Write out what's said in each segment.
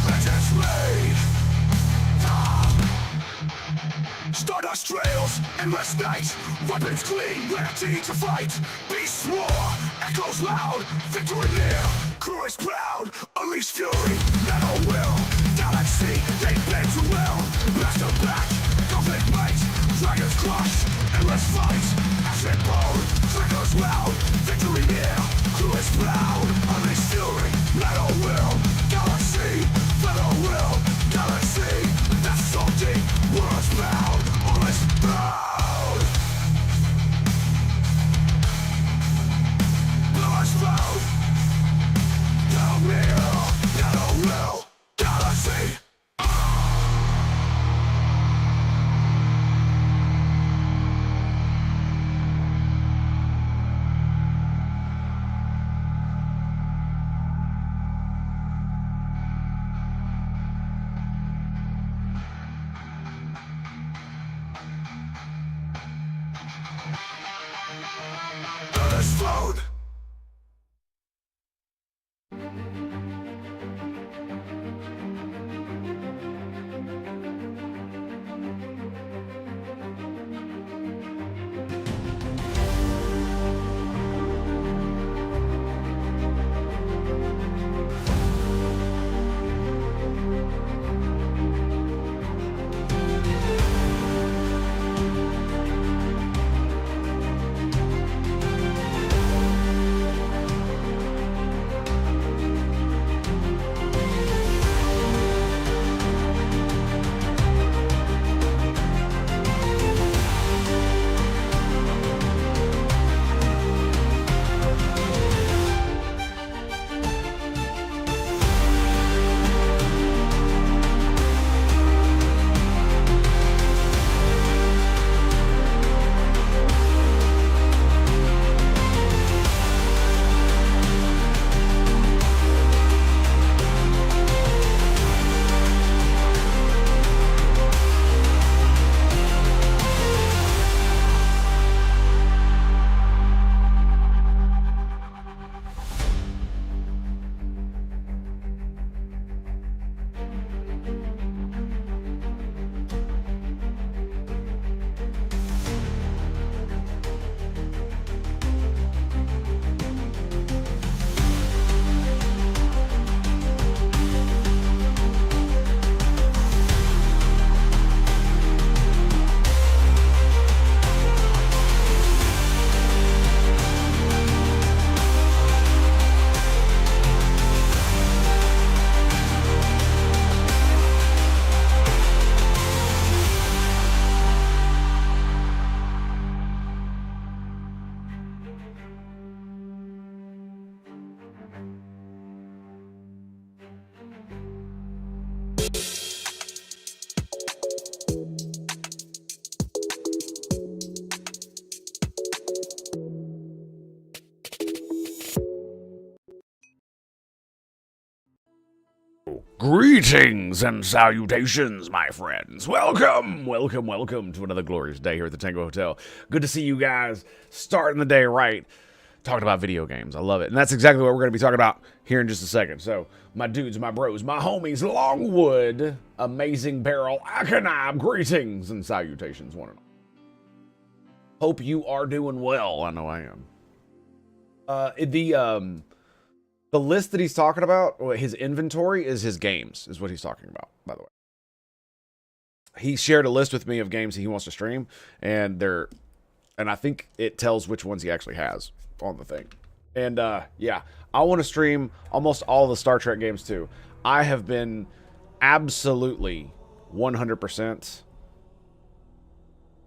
Let us leave. Stardust trails, endless night. Weapons gleam, ready to fight. Beasts roar, echoes loud. Victory near, courage proud. Unleash fury, metal will. Galaxy, they bend to will. Master back, conflict might. Dragons crush, endless fight. Ash and bone, triggers loud. Victory near, courage proud. Unleash fury, metal will. Galaxy, metal will. Galaxy, that's so deep. World's bound, always bound. World's bound. Down here, down will. Galaxy. Explode. Greetings and salutations, my friends. Welcome to another glorious day here at the Tango Hotel. Good to see you guys starting the day right, talking about video games. I love it. And that's exactly what we're going to be talking about here in just a second. So, my dudes, my bros, my homies, Longwood, Amazing Barrel, Akanab, greetings and salutations, one and all. Hope you are doing well. I know I am. The list that he's talking about, his inventory, is his games, is what he's talking about, by the way. He shared a list with me of games that he wants to stream, and I think it tells which ones he actually has on the thing. And yeah, I want to stream almost all the Star Trek games too. I have been absolutely 100%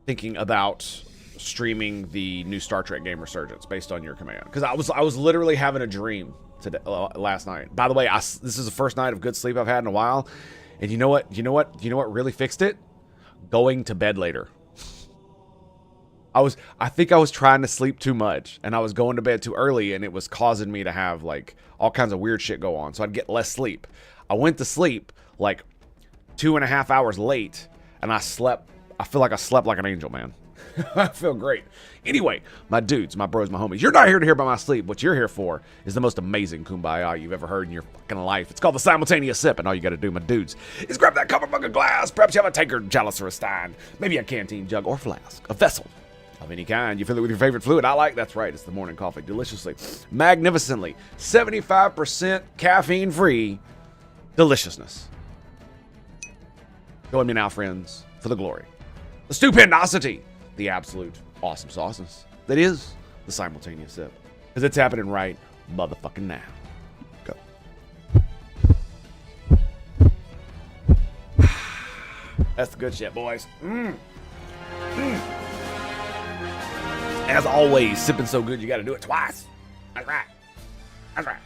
thinking about streaming the new Star Trek game Resurgence based on your command, because I was literally having a dream today, last night. By the way, this is the first night of good sleep I've had in a while, and you know what really fixed it? Going to bed later. I think I was trying to sleep too much, and I was going to bed too early, and it was causing me to have like all kinds of weird shit go on, so I'd get less sleep. I went to sleep like 2.5 hours late, and I feel like I slept like an angel, man. I feel great. Anyway, my dudes, my bros, my homies, you're not here to hear about my sleep. What you're here for is the most amazing kumbaya you've ever heard in your fucking life. It's called the simultaneous sip, and all you got to do, my dudes, is grab that cup, mug, of glass. Perhaps you have a tankard, chalice, or a stein. Maybe a canteen, jug, or flask. A vessel of any kind. You fill it with your favorite fluid. That's right. It's the morning coffee. Deliciously, magnificently, 75% caffeine-free deliciousness. Join me now, friends, for the glory, the stupendosity, the absolute awesome sauceness that is the simultaneous sip. Because it's happening right motherfucking now. Go. That's the good shit, boys. As always, sipping so good you gotta do it twice. That's right. That's right.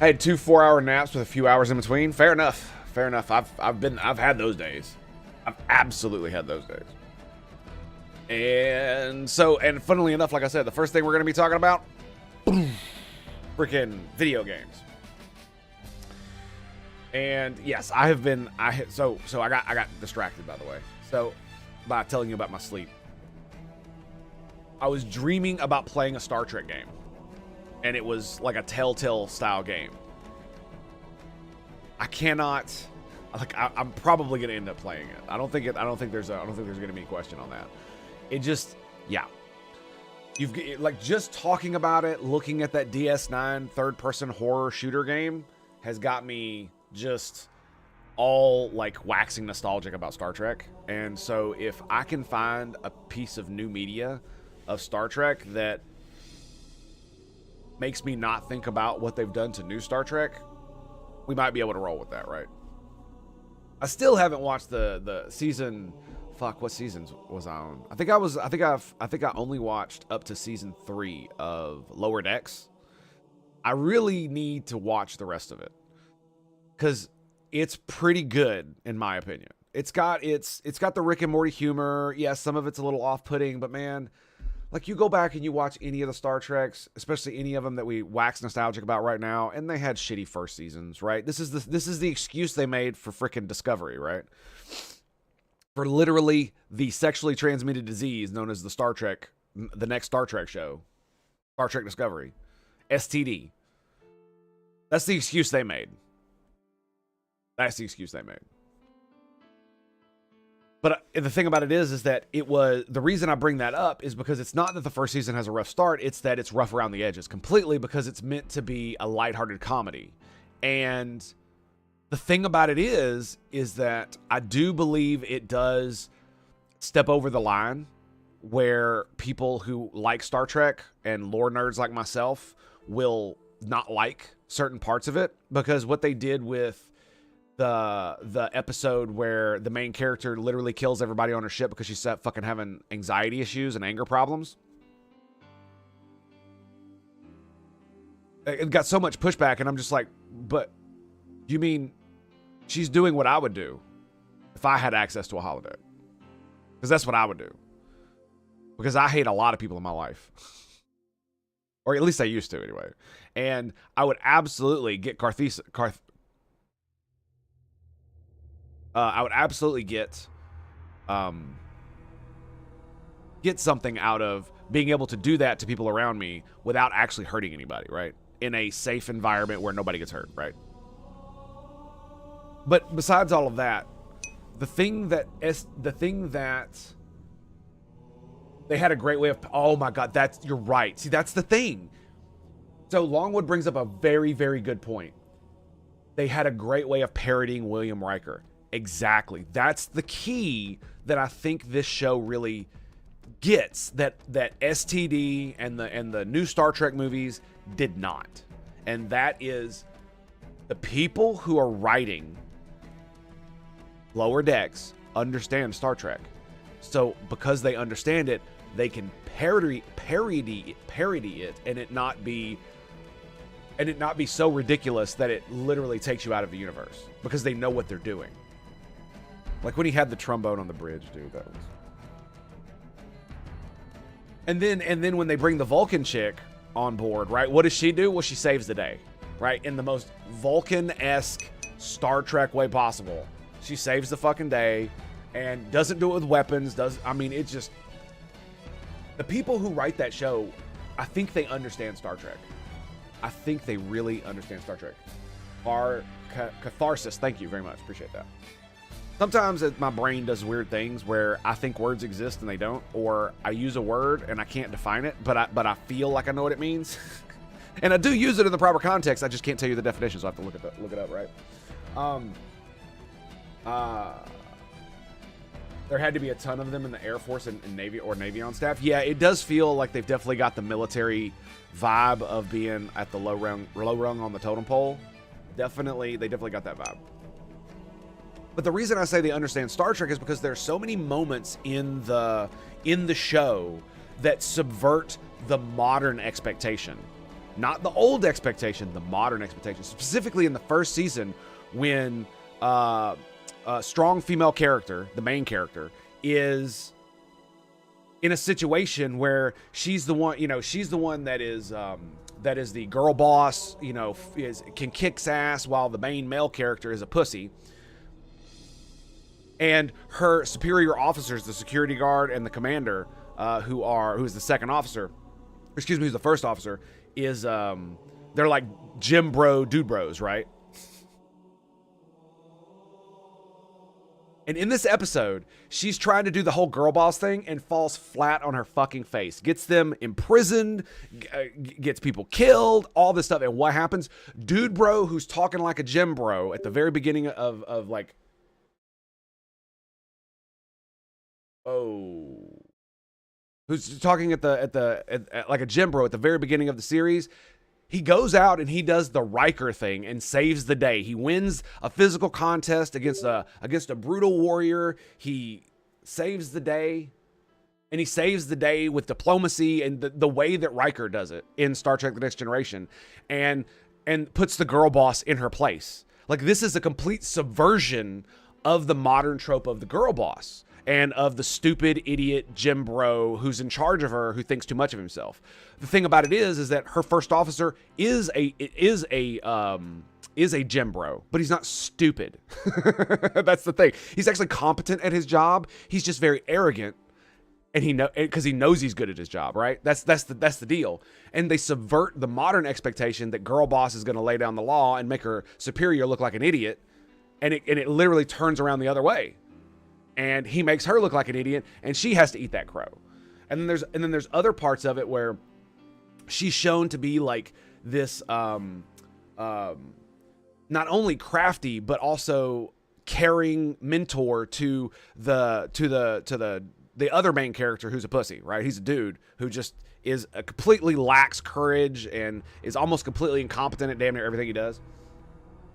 I had 2 4-hour naps with a few hours in between. Fair enough. Fair enough. I've had those days. I've absolutely had those days. And funnily enough, like I said, the first thing we're going to be talking about, freaking video games. And yes, I got distracted, by the way. So by telling you about my sleep, I was dreaming about playing a Star Trek game, and it was like a Telltale style game. I'm probably gonna end up playing it. I don't think there's gonna be a question on that. It just, yeah. Just talking about it, looking at that DS9 third-person horror shooter game has got me just all like waxing nostalgic about Star Trek. And so if I can find a piece of new media of Star Trek that makes me not think about what they've done to new Star Trek, we might be able to roll with that, right? I still haven't watched the season. Fuck, what seasons was I on? I think I only watched up to season 3 of Lower Decks. I really need to watch the rest of it because it's pretty good in my opinion. It's got the Rick and Morty humor. Yeah, some of it's a little off-putting, but man, like you go back and you watch any of the Star Treks, especially any of them that we wax nostalgic about right now, and they had shitty first seasons, right? This is the excuse they made for frickin' Discovery, right? For literally the sexually transmitted disease known as the next Star Trek show, Star Trek Discovery, STD. That's the excuse they made. But the thing about it is that the reason I bring that up is because it's not that the first season has a rough start, it's that it's rough around the edges completely because it's meant to be a lighthearted comedy. And the thing about it is that I do believe it does step over the line where people who like Star Trek and lore nerds like myself will not like certain parts of it, because what they did with the episode where the main character literally kills everybody on her ship because she's fucking having anxiety issues and anger problems. It got so much pushback, and I'm just like, but you mean she's doing what I would do if I had access to a holodeck? Because that's what I would do. Because I hate a lot of people in my life. Or at least I used to anyway. And I would absolutely get get something out of being able to do that to people around me without actually hurting anybody, right? In a safe environment where nobody gets hurt, right? But besides all of that, the thing that they had a great way of, oh my God, you're right. See, that's the thing. So Longwood brings up a very, very good point. They had a great way of parodying William Riker. Exactly. That's the key that I think this show really gets, that STD and the new Star Trek movies did not. And that is the people who are writing Lower Decks understand Star Trek. So because they understand it, they can parody it and it not be so ridiculous that it literally takes you out of the universe, because they know what they're doing. Like when he had the trombone on the bridge, dude, that was. And then when they bring the Vulcan chick on board, right? What does she do? Well, she saves the day, right? In the most Vulcan-esque Star Trek way possible. She saves the fucking day, and doesn't do it with weapons. I mean, it's just the people who write that show, I think they understand Star Trek. I think they really understand Star Trek. Catharsis, thank you very much. Appreciate that. Sometimes my brain does weird things where I think words exist and they don't, or I use a word and I can't define it, but I feel like I know what it means. And I do use it in the proper context. I just can't tell you the definition, so I have to look it up, right? There had to be a ton of them in the Air Force and Navy or Navy on staff. Yeah, it does feel like they've definitely got the military vibe of being at the low rung on the totem pole. They definitely got that vibe. But the reason I say they understand Star Trek is because there's so many moments in the show that subvert the modern expectation. Not the old expectation, the modern expectation. Specifically in the first season when a strong female character, the main character, is in a situation where she's the one that is the girl boss, can kick ass while the main male character is a pussy. And her superior officers, the security guard and the commander, who's the second officer, who's the first officer, is they're like gym bro dude bros, right? And in this episode, she's trying to do the whole girl boss thing and falls flat on her fucking face. Gets them imprisoned, gets people killed, all this stuff. And what happens? Dude bro, who's talking like a gym bro at the very beginning of like, who's talking at like a gym bro at the very beginning of the series, he goes out and he does the Riker thing and saves the day. He wins a physical contest against a brutal warrior. He saves the day, and he saves the day with diplomacy and the way that Riker does it in Star Trek: The Next Generation, and puts the girl boss in her place. Like, this is a complete subversion of the modern trope of the girl boss and of the stupid idiot gym bro who's in charge of her, who thinks too much of himself. The thing about it is that her first officer is a gym bro, but he's not stupid. That's the thing. He's actually competent at his job. He's just very arrogant, and because he knows he's good at his job, right? That's the deal. And they subvert the modern expectation that girl boss is going to lay down the law and make her superior look like an idiot, and it literally turns around the other way. And he makes her look like an idiot, and she has to eat that crow. And then there's other parts of it where she's shown to be like this, not only crafty but also caring mentor to the other main character, who's a pussy, right? He's a dude who just completely lacks courage and is almost completely incompetent at damn near everything he does,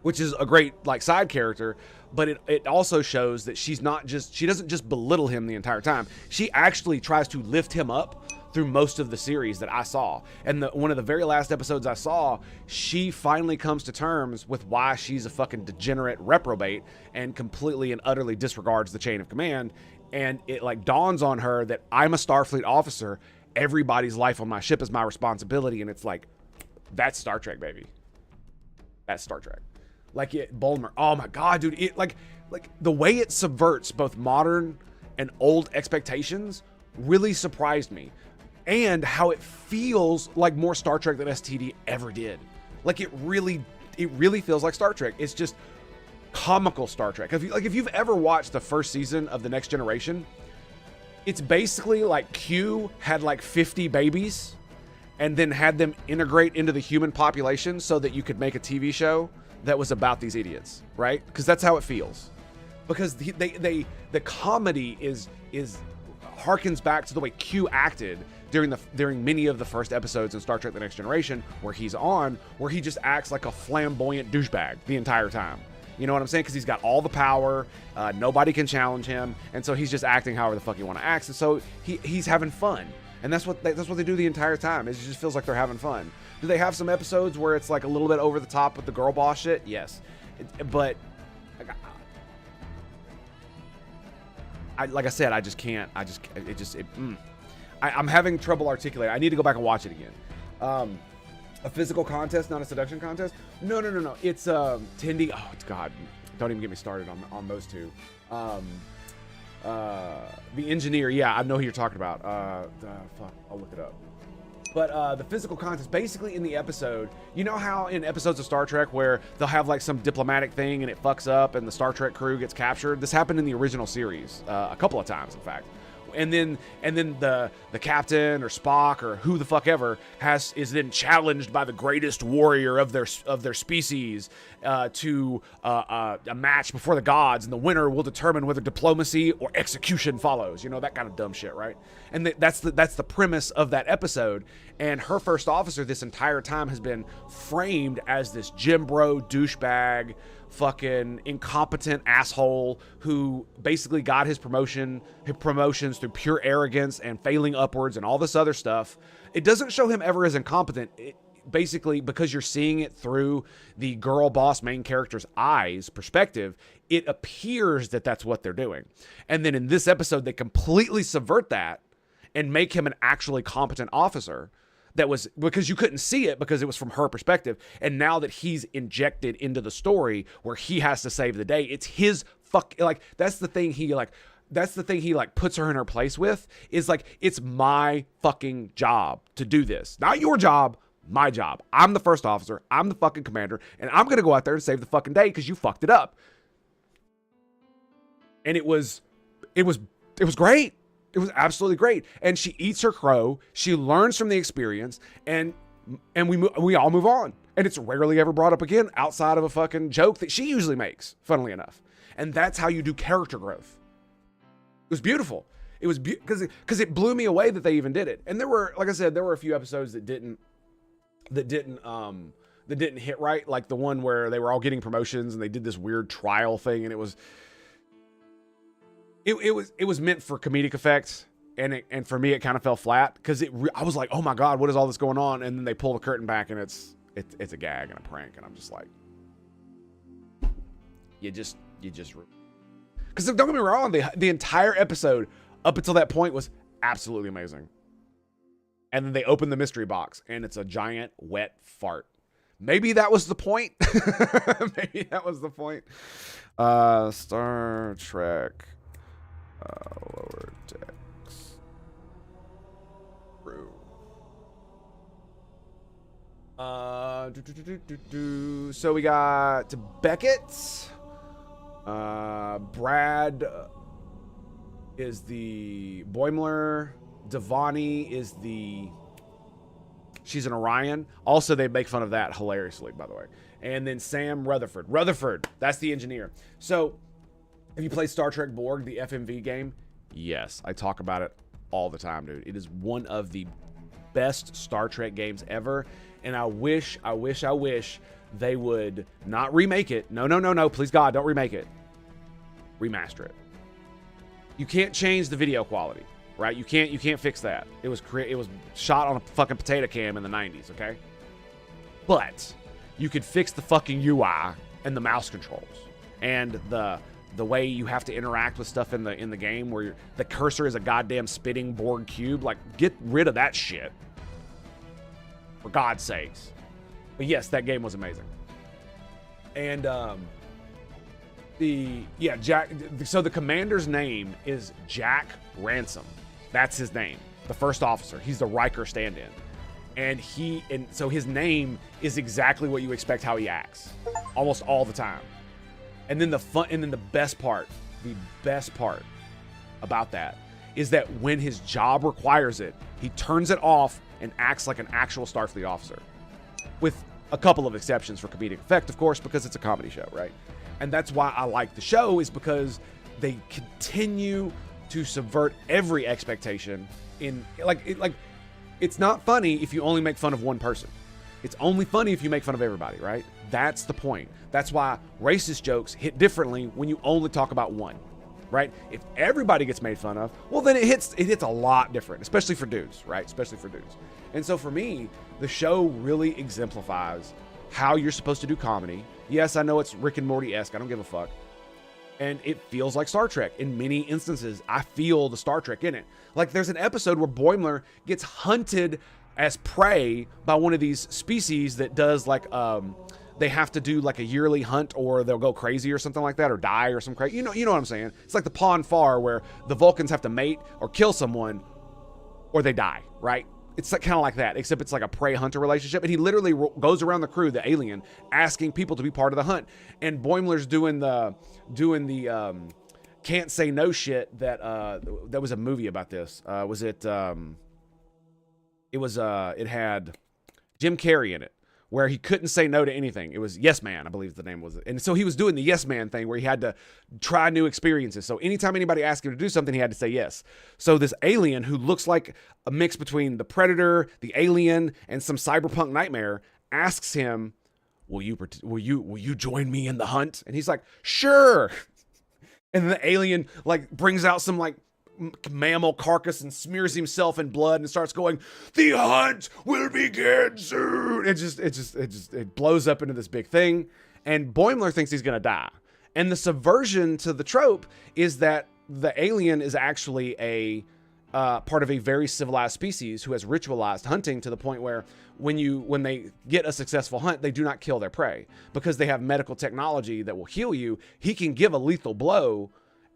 which is a great like side character. But it also shows that she doesn't just belittle him the entire time. She actually tries to lift him up through most of the series that I saw. And one of the very last episodes I saw, she finally comes to terms with why she's a fucking degenerate reprobate and completely and utterly disregards the chain of command. And it like dawns on her that I'm a Starfleet officer. Everybody's life on my ship is my responsibility. And it's like, that's Star Trek, baby. That's Star Trek. Like Bulmer. Oh my God, dude. It like the way it subverts both modern and old expectations really surprised me. And how it feels like more Star Trek than STD ever did. Like it really feels like Star Trek. It's just comical Star Trek. If you've ever watched the first season of The Next Generation, it's basically like Q had like 50 babies and then had them integrate into the human population so that you could make a TV show that was about these idiots, right? Because that's how it feels. Because the comedy is harkens back to the way Q acted during many of the first episodes in Star Trek: The Next Generation, where he just acts like a flamboyant douchebag the entire time. You know what I'm saying? Because he's got all the power, nobody can challenge him, and so he's just acting however the fuck he want to act. And so he's having fun, and that's what they do the entire time. It just feels like they're having fun. Do they have some episodes where it's like a little bit over the top with the girl boss shit? Yes, but like I said, I just can't. I'm having trouble articulating. I need to go back and watch it again. A physical contest, not a seduction contest? No. It's Tindy. Oh God, don't even get me started on those two. The engineer, yeah, I know who you're talking about. Fuck, I'll look it up. But the physical contest, basically in the episode, you know how in episodes of Star Trek where they'll have like some diplomatic thing and it fucks up and the Star Trek crew gets captured? This happened in the original series a couple of times, in fact. And then the captain or Spock or who the fuck ever is then challenged by the greatest warrior of their species to a match before the gods, and the winner will determine whether diplomacy or execution follows. You know, that kind of dumb shit, right? And that's the premise of that episode. And her first officer this entire time has been framed as this gym bro douchebag, fucking incompetent asshole who basically got his promotions through pure arrogance and failing upwards and all this other stuff. It doesn't show him ever as incompetent. Basically, because you're seeing it through the girl boss main character's eyes perspective, it appears that that's what they're doing. And then in this episode, they completely subvert that and make him an actually competent officer. That was because you couldn't see it because it was from her perspective. And now that he's injected into the story where he has to save the day, it's his that's the thing he puts her in her place with, is like, it's my fucking job to do this. Not your job, my job. I'm the first officer. I'm the fucking commander. And I'm going to go out there and save the fucking day because you fucked it up. And it was great. It was absolutely great. And she eats her crow. She learns from the experience, and we all move on. And it's rarely ever brought up again outside of a fucking joke that she usually makes, funnily enough. And that's how you do character growth. It was beautiful. It was because it blew me away that they even did it. And there were, like I said, there were a few episodes that didn't hit right, like the one where they were all getting promotions and they did this weird trial thing, and it was meant for comedic effects, and for me it kind of fell flat because I was like, oh my god, what is all this going on? And then they pull the curtain back and it's a gag and a prank, and I'm just like, you just because don't get me wrong, the entire episode up until that point was absolutely amazing. And then they open the mystery box and it's a giant wet fart. Maybe that was the point. Maybe that was the point. Star Trek. Lower decks. Crew. So we got Beckett. Brad is the Boimler. Devani is she's an Orion. Also, they make fun of that hilariously, by the way. And then Sam Rutherford, that's the engineer. So, have you played Star Trek Borg, the FMV game? Yes, I talk about it all the time, dude. It is one of the best Star Trek games ever. And I wish they would not remake it. No, please God, don't remake it. Remaster it. You can't change the video quality. Right? You can't fix that. It was shot on a fucking potato cam in the 90s, okay? But you could fix the fucking UI and the mouse controls and the way you have to interact with stuff in the game where the cursor is a goddamn spitting Borg cube. Like, get rid of that shit. For God's sakes. But yes, that game was amazing. And so the commander's name is Jack Ransom. That's his name, the first officer. He's the Riker stand-in, and so his name is exactly what you expect how he acts, almost all the time. And then the best part about that is that when his job requires it, he turns it off and acts like an actual Starfleet officer, with a couple of exceptions for comedic effect, of course, because it's a comedy show, right? And that's why I like the show, is because they continue to subvert every expectation it's not funny if you only make fun of one person. It's only funny if you make fun of everybody, right? That's the point. That's why racist jokes hit differently when you only talk about one, right? If everybody gets made fun of, well, then it hits a lot different, especially for dudes, right? Especially for dudes. And so for me, the show really exemplifies how you're supposed to do comedy. Yes, I know it's Rick and Morty-esque. I don't give a fuck. And it feels like Star Trek. In many instances, I feel the Star Trek in it. Like, there's an episode where Boimler gets hunted as prey by one of these species that does like they have to do like a yearly hunt or they'll go crazy or something like that or die or some crazy, you know what I'm saying? It's like the Pon farr where the Vulcans have to mate or kill someone or they die, right? It's like, kind of like that, except it's like a prey-hunter relationship. And he literally goes around the crew, the alien, asking people to be part of the hunt. And Boimler's doing the can't say no shit that that was a movie about this. Was it? It had Jim Carrey in it, where he couldn't say no to anything. It was Yes Man, I believe the name was. And so he was doing the Yes Man thing where he had to try new experiences. So anytime anybody asked him to do something, he had to say yes. So this alien who looks like a mix between the Predator, the Alien, and some cyberpunk nightmare asks him, will you join me in the hunt? And he's like, sure. And then the alien like brings out some like mammal carcass and smears himself in blood and starts going, the hunt will begin soon. It blows up into this big thing. And Boimler thinks he's gonna die. And the subversion to the trope is that the alien is actually a part of a very civilized species who has ritualized hunting to the point where when they get a successful hunt, they do not kill their prey because they have medical technology that will heal you. He can give a lethal blow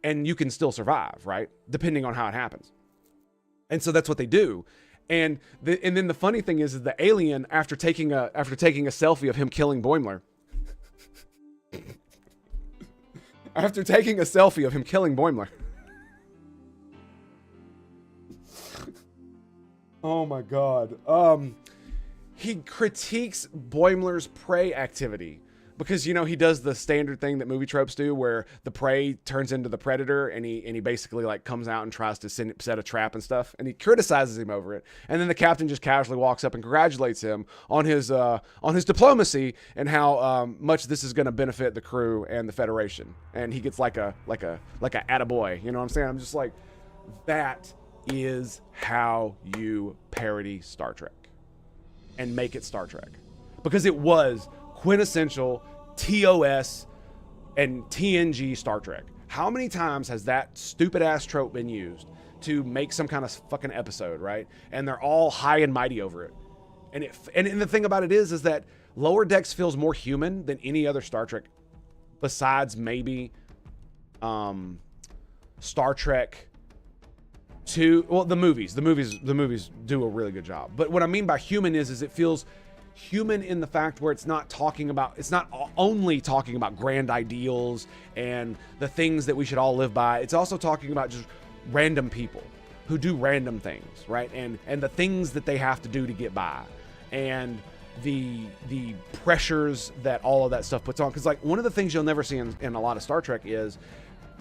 and you can still survive, right? Depending on how it happens. And so that's what they do. And then the funny thing is the alien, after taking a selfie of him killing Boimler, after taking a selfie of him killing Boimler, oh my God. He critiques Boimler's prey activity because, you know, he does the standard thing that movie tropes do where the prey turns into the predator and he basically like comes out and tries to set a trap and stuff. And he criticizes him over it. And then the captain just casually walks up and congratulates him on his diplomacy and how much this is going to benefit the crew and the Federation. And he gets like a attaboy, you know what I'm saying? I'm just like, that is how you parody Star Trek and make it Star Trek, because it was quintessential TOS and TNG Star Trek. How many times has that stupid ass trope been used to make some kind of fucking episode, right? And they're all high and mighty over it. And the thing about it is that Lower Decks feels more human than any other Star Trek besides maybe Star Trek 2. Well, the movies do a really good job. But what I mean by human is it feels human in the fact where it's not only talking about grand ideals and the things that we should all live by. It's also talking about just random people who do random things, right? And the things that they have to do to get by, and the pressures that all of that stuff puts on. Because like one of the things you'll never see in a lot of Star Trek is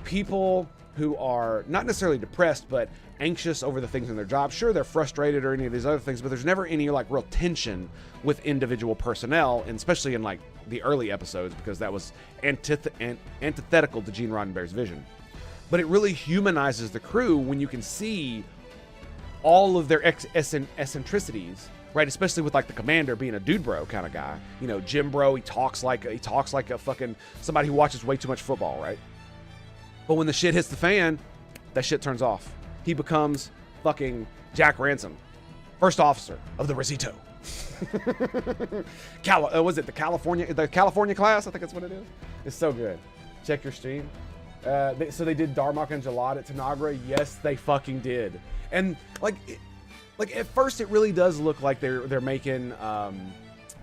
people who are not necessarily depressed, but anxious over the things in their job. Sure, they're frustrated or any of these other things, but there's never any like real tension with individual personnel, and especially in like the early episodes, because that was antithetical to Gene Roddenberry's vision. But it really humanizes the crew when you can see all of their eccentricities, right? Especially with like the commander being a dude bro kind of guy. You know, Jim Bro, he talks like a fucking somebody who watches way too much football, right? But when the shit hits the fan, that shit turns off. He becomes fucking Jack Ransom, first officer of the Rosito. Was it the California class? I think that's what it is. It's so good. Check your stream. So they did Darmok and Jalad at Tanagra. Yes, they fucking did. And like at first, it really does look like they're making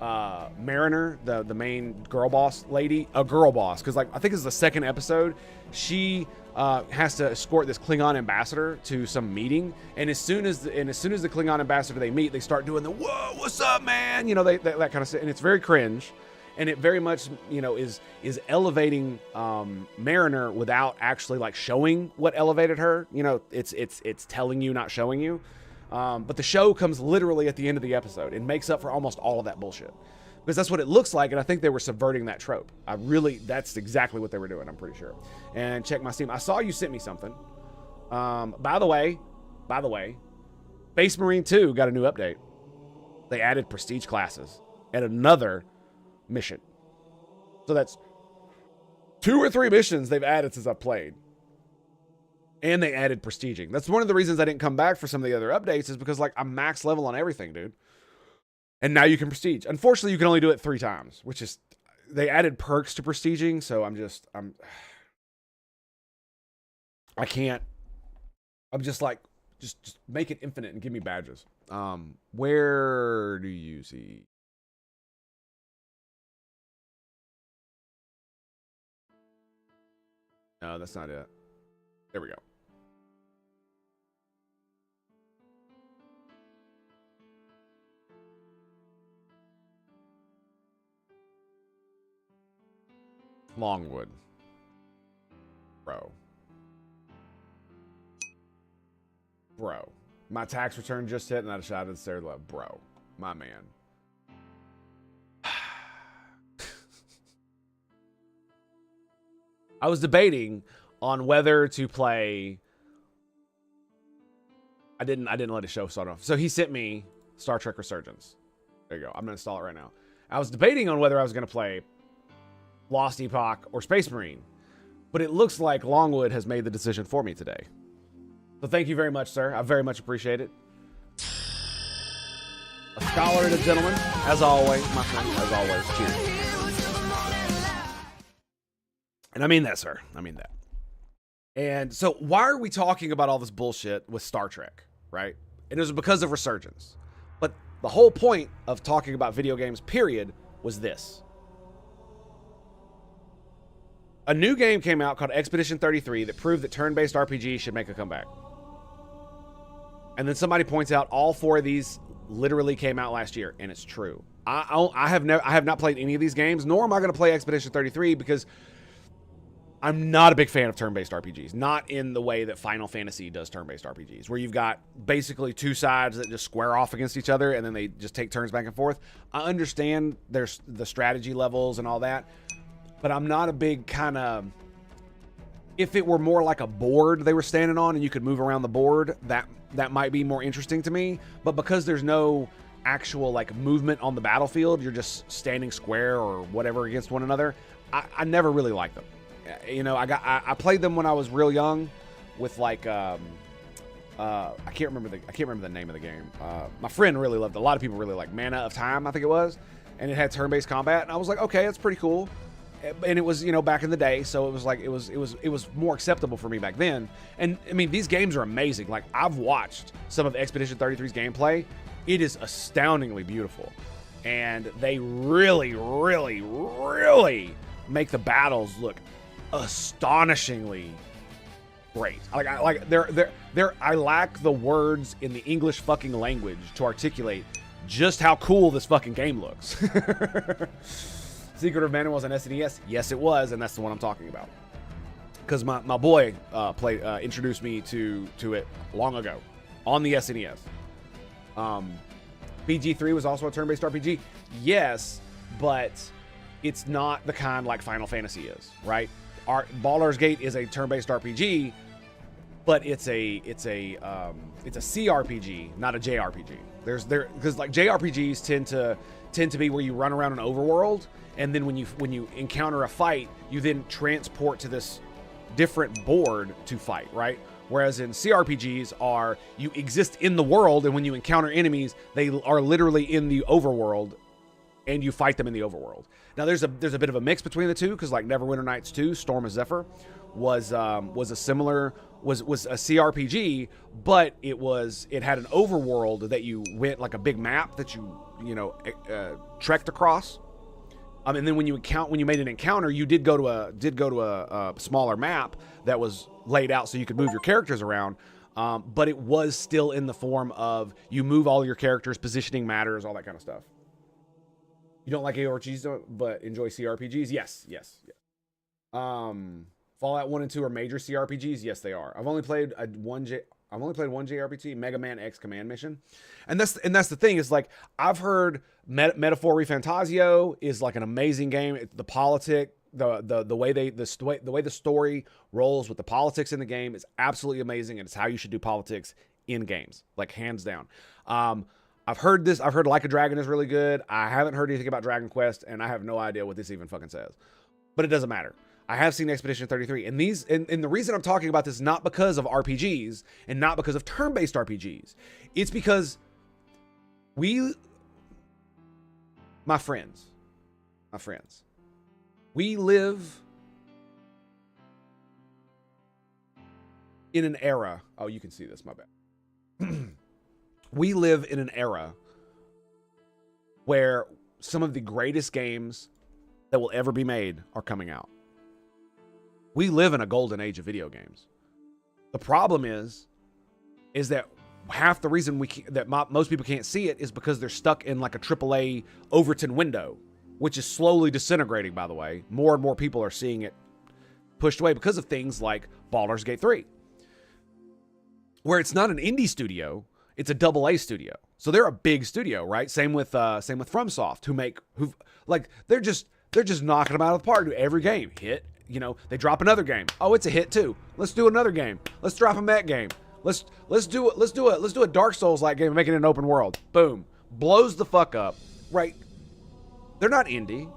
Mariner, the main girl boss lady, a girl boss, because like I think it's the second episode. She has to escort this Klingon ambassador to some meeting, and as soon as the Klingon ambassador they meet, they start doing the "Whoa, what's up, man?" You know, that kind of stuff, and it's very cringe, and it very much, you know, is elevating Mariner without actually like showing what elevated her. You know, it's telling you, not showing you. But the show comes literally at the end of the episode and makes up for almost all of that bullshit. Because that's what it looks like, and I think they were subverting that trope. That's exactly what they were doing, I'm pretty sure. And check my Steam. I saw you sent me something. By the way, Space Marine 2 got a new update. They added prestige classes and another mission. So that's 2 or 3 missions they've added since I've played. And they added prestiging. That's one of the reasons I didn't come back for some of the other updates, is because like I'm max level on everything, dude. And now you can prestige. Unfortunately, you can only do it 3 times, which is they added perks to prestiging, so I can't. I'm just like, just make it infinite and give me badges. Where do you see? No, that's not it. There we go. Longwood. Bro. My tax return just hit and I decided to say, bro, my man. I was debating on whether to play. I didn't let it show start off. So he sent me Star Trek Resurgence. There you go. I'm gonna install it right now. I was debating on whether I was gonna play Lost Epoch or Space Marine, but it looks like Longwood has made the decision for me today. So thank you very much, sir. I very much appreciate it. A scholar and a gentleman, as always, my friend, as always. Cheers. And I mean that, sir. I mean that. And so why are we talking about all this bullshit with Star Trek, right? And it was because of Resurgence. But the whole point of talking about video games, period, was this. A new game came out called Expedition 33 that proved that turn-based RPGs should make a comeback. And then somebody points out all 4 of these literally came out last year, and it's true. I have not played any of these games, nor am I going to play Expedition 33 because I'm not a big fan of turn-based RPGs. Not in the way that Final Fantasy does turn-based RPGs, where you've got basically 2 sides that just square off against each other, and then they just take turns back and forth. I understand there's the strategy levels and all that, but I'm not a big kind of... If it were more like a board they were standing on and you could move around the board, that might be more interesting to me. But because there's no actual like movement on the battlefield, you're just standing square or whatever against one another, I never really liked them. You know, I played them when I was real young with like I can't remember the name of the game. My friend really loved it. A lot of people really liked Mana of Time, I think it was, and it had turn-based combat, and I was like, okay, that's pretty cool. And it was, you know, back in the day, so it was like it was more acceptable for me back then. And I mean, these games are amazing. Like, I've watched some of Expedition 33's gameplay. It is astoundingly beautiful, and they really, really, really make the battles look astonishingly great. I lack the words in the English fucking language to articulate just how cool this fucking game looks. Secret of Mana was on SNES? Yes, it was, and that's the one I'm talking about. Because my boy introduced me to it long ago on the SNES. BG3 was also a turn-based RPG. Yes, but it's not the kind like Final Fantasy is, right? Baldur's Gate is a turn-based RPG, but it's a CRPG, not a JRPG. Because like JRPGs tend to be where you run around an overworld, and then when you encounter a fight, you then transport to this different board to fight, right? Whereas in CRPGs you exist in the world, and when you encounter enemies, they are literally in the overworld, and you fight them in the overworld. Now there's a bit of a mix between the two, because like Neverwinter Nights 2, Storm of Zephyr, was a CRPG, but it had an overworld that you went, like a big map that you trekked across. And then when you made an encounter, you did go to a smaller map that was laid out so you could move your characters around. But it was still in the form of you move all your characters, positioning matters, all that kind of stuff. You don't like ARPGs, but enjoy CRPGs? Yes. Fallout 1 and 2 are major CRPGs? Yes, they are. I've only played one JRPG, Mega Man X Command Mission. And that's the thing, is like, I've heard Metaphor Refantasio is like an amazing game. The way the story rolls with the politics in the game is absolutely amazing, and it's how you should do politics in games, like hands down. I've heard Like a Dragon is really good. I haven't heard anything about Dragon Quest, and I have no idea what this even fucking says. But it doesn't matter. I have seen Expedition 33, and the reason I'm talking about this is not because of RPGs and not because of turn-based RPGs. It's because my friends, We live in an era. Oh, you can see this, my bad. We live in an era where some of the greatest games that will ever be made are coming out. We live in a golden age of video games. The problem is that half the reason most people can't see it is because they're stuck in like a AAA Overton window, which is slowly disintegrating, by the way. More and more people are seeing it pushed away because of things like Baldur's Gate 3, where it's not an indie studio, it's a AA studio. So they're a big studio, right? Same with FromSoft, they're just knocking them out of the park. Every game hit, they drop another game. Oh, it's a hit too. Let's do another game. Let's drop a mech game. Let's do a Dark Souls like game and make it an open world. Boom, blows the fuck up, right? They're not indie,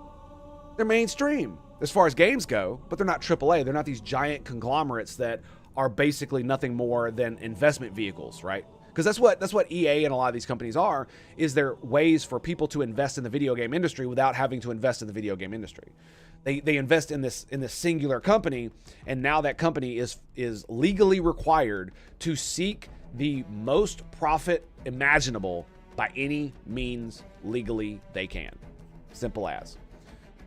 they're mainstream as far as games go, but they're not AAA. They're not these giant conglomerates that are basically nothing more than investment vehicles, right? Because that's what EA and a lot of these companies are, is they're ways for people to invest in the video game industry without having to invest in the video game industry. They invest in this singular company, and now that company is legally required to seek the most profit imaginable by any means legally they can. Simple as.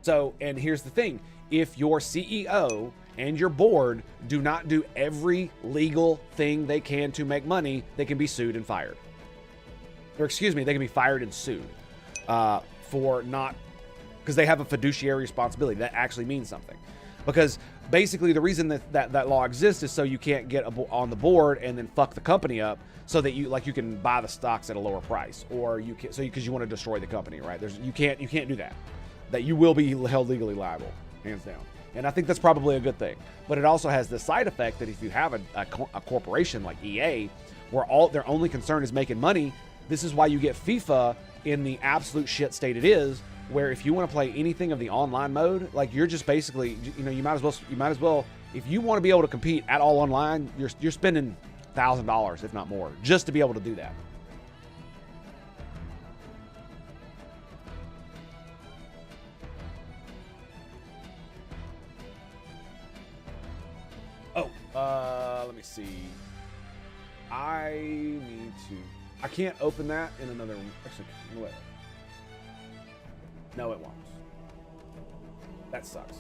So, and here's the thing, if your CEO and your board do not do every legal thing they can to make money, they can be sued and fired. Or excuse me, they can be fired and sued for not, because they have a fiduciary responsibility. That actually means something. Because basically the reason that law exists is so you can't get on the board and then fuck the company up, so that you can buy the stocks at a lower price, or because you want to destroy the company, right? You can't do that. That you will be held legally liable, hands down. And I think that's probably a good thing. But it also has the side effect that if you have a corporation like EA, where their only concern is making money, this is why you get FIFA in the absolute shit state it is, where if you want to play anything of the online mode, like you're just basically, you might as well, if you want to be able to compete at all online, you're spending $1,000, if not more, just to be able to do that. Let me see. I can't open that in another one. Actually, wait. No, it won't. That sucks.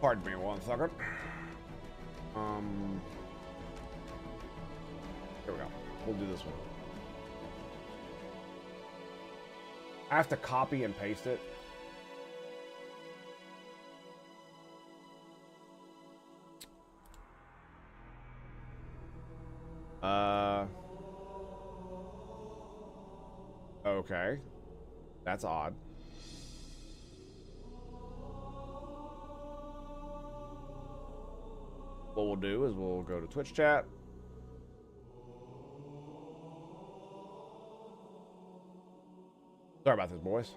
Pardon me 1 second. Here we go. We'll do this one. I have to copy and paste it. Okay. That's odd. What we'll do is we'll go to Twitch chat. Sorry about this, boys.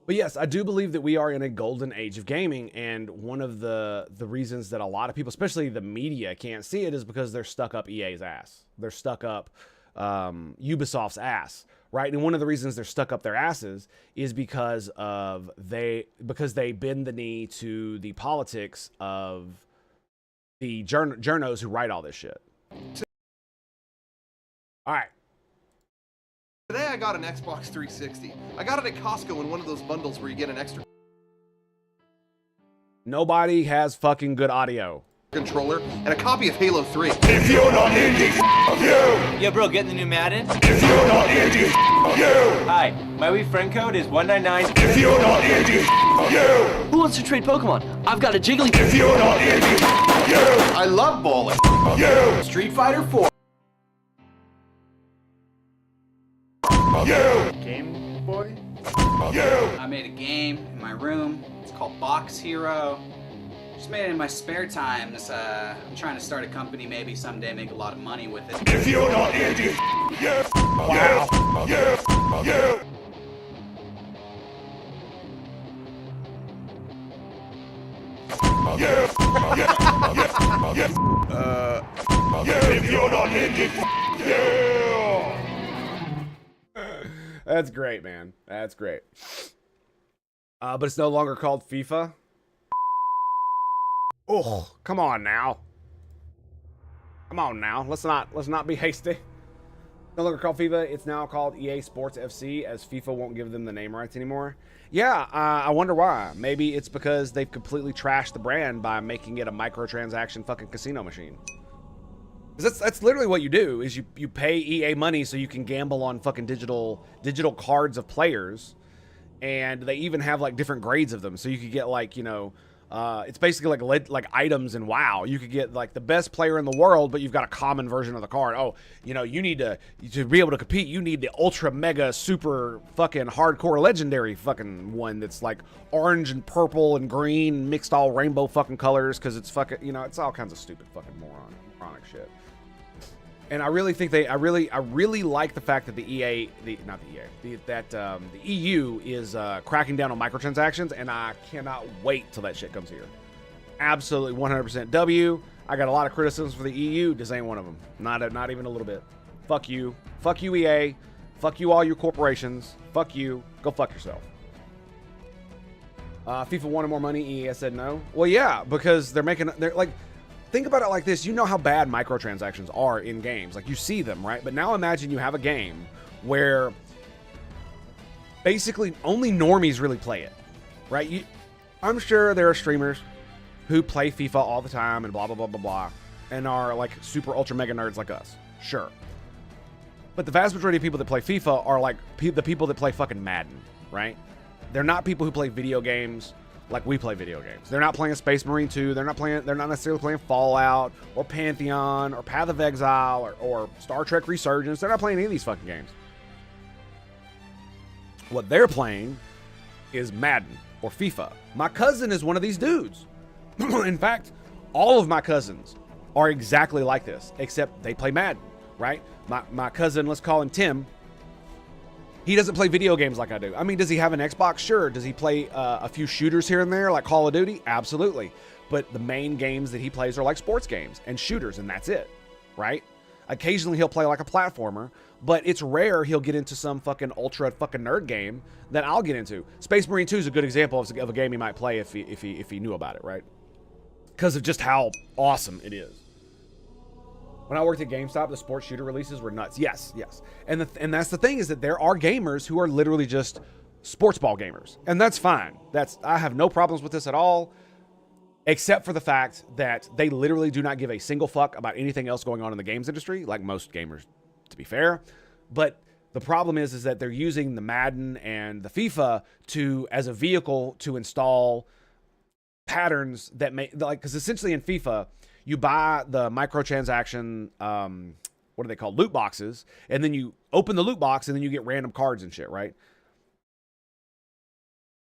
But yes, I do believe that we are in a golden age of gaming, and one of the reasons that a lot of people, especially the media, can't see it is because they're stuck up EA's ass. They're stuck up Ubisoft's ass, right? And one of the reasons they're stuck up their asses is because they bend the knee to the politics of the journos who write all this shit. All right. Today I got an Xbox 360. I got it at Costco in one of those bundles where you get an extra Nobody has fucking good audio. Controller and a copy of Halo 3. If you're not indie, f you! Yo, bro, getting the new Madden? If you're not indie, f you! Hi, my Wii friend code is 199. If you're not indie, f you! Who wants to trade Pokemon? I've got a Jiggly. If you're not indie, f you! I love bowling. F you! Street Fighter 4. F you! Game Boy. F you! I made a game in my room. It's called Box Hero. Just made it in my spare time. I'm trying to start a company, maybe someday make a lot of money with it. If you're not indie, f you! Wow! F you! F you! If you're not indie, f you! That's great, man. That's great. But it's no longer called FIFA. Oh, come on now. Come on now. Let's not be hasty. No longer called FIFA. It's now called EA Sports FC, as FIFA won't give them the name rights anymore. Yeah, I wonder why. Maybe it's because they've completely trashed the brand by making it a microtransaction fucking casino machine. That's literally what you do, is you pay EA money so you can gamble on fucking digital cards of players, and they even have like different grades of them, so you could get like, you know, it's basically like items in WoW. You could get like the best player in the world, but you've got a common version of the card. Oh, you know, you need to be able to compete, you need the ultra mega super fucking hardcore legendary fucking one that's like orange and purple and green mixed all rainbow fucking colors, because it's fucking, you know, it's all kinds of stupid fucking moronic shit. And I really think I really like the fact that the EU is cracking down on microtransactions, and I cannot wait till that shit comes here. Absolutely 100% W. I got a lot of criticisms for the EU. This ain't one of them. Not even a little bit. Fuck you. Fuck you, EA. Fuck you, all your corporations. Fuck you. Go fuck yourself. FIFA wanted more money. EA said no. Well, yeah, because they're like. Think about it like this. You know how bad microtransactions are in games. Like, you see them, right? But now imagine you have a game where basically only normies really play it, right? I'm sure there are streamers who play FIFA all the time and blah, blah, blah, blah, blah, and are like super ultra mega nerds like us. Sure. But the vast majority of people that play FIFA are like the people that play fucking Madden, right? They're not people who play video games like we play video games. They're not playing Space Marine 2. They're not necessarily playing Fallout or Pantheon or Path of Exile or Star Trek Resurgence. They're not playing any of these fucking games. What they're playing is Madden or FIFA. My cousin is one of these dudes. In fact, all of my cousins are exactly like this, except they play Madden, right? My cousin, let's call him Tim. He doesn't play video games like I do. I mean, does he have an Xbox? Sure. Does he play a few shooters here and there, like Call of Duty? Absolutely. But the main games that he plays are like sports games and shooters, and that's it, right? Occasionally he'll play like a platformer, but it's rare he'll get into some fucking ultra fucking nerd game that I'll get into. Space Marine 2 is a good example of a game he might play if he knew about it, right? Because of just how awesome it is. When I worked at GameStop, the sports shooter releases were nuts. Yes. And that's the thing, is that there are gamers who are literally just sports ball gamers. And that's fine. I have no problems with this at all, except for the fact that they literally do not give a single fuck about anything else going on in the games industry, like most gamers, to be fair. But the problem is that they're using the Madden and the FIFA as a vehicle to install patterns that because essentially in FIFA, you buy the microtransaction, what are they called? Loot boxes. And then you open the loot box and then you get random cards and shit, right?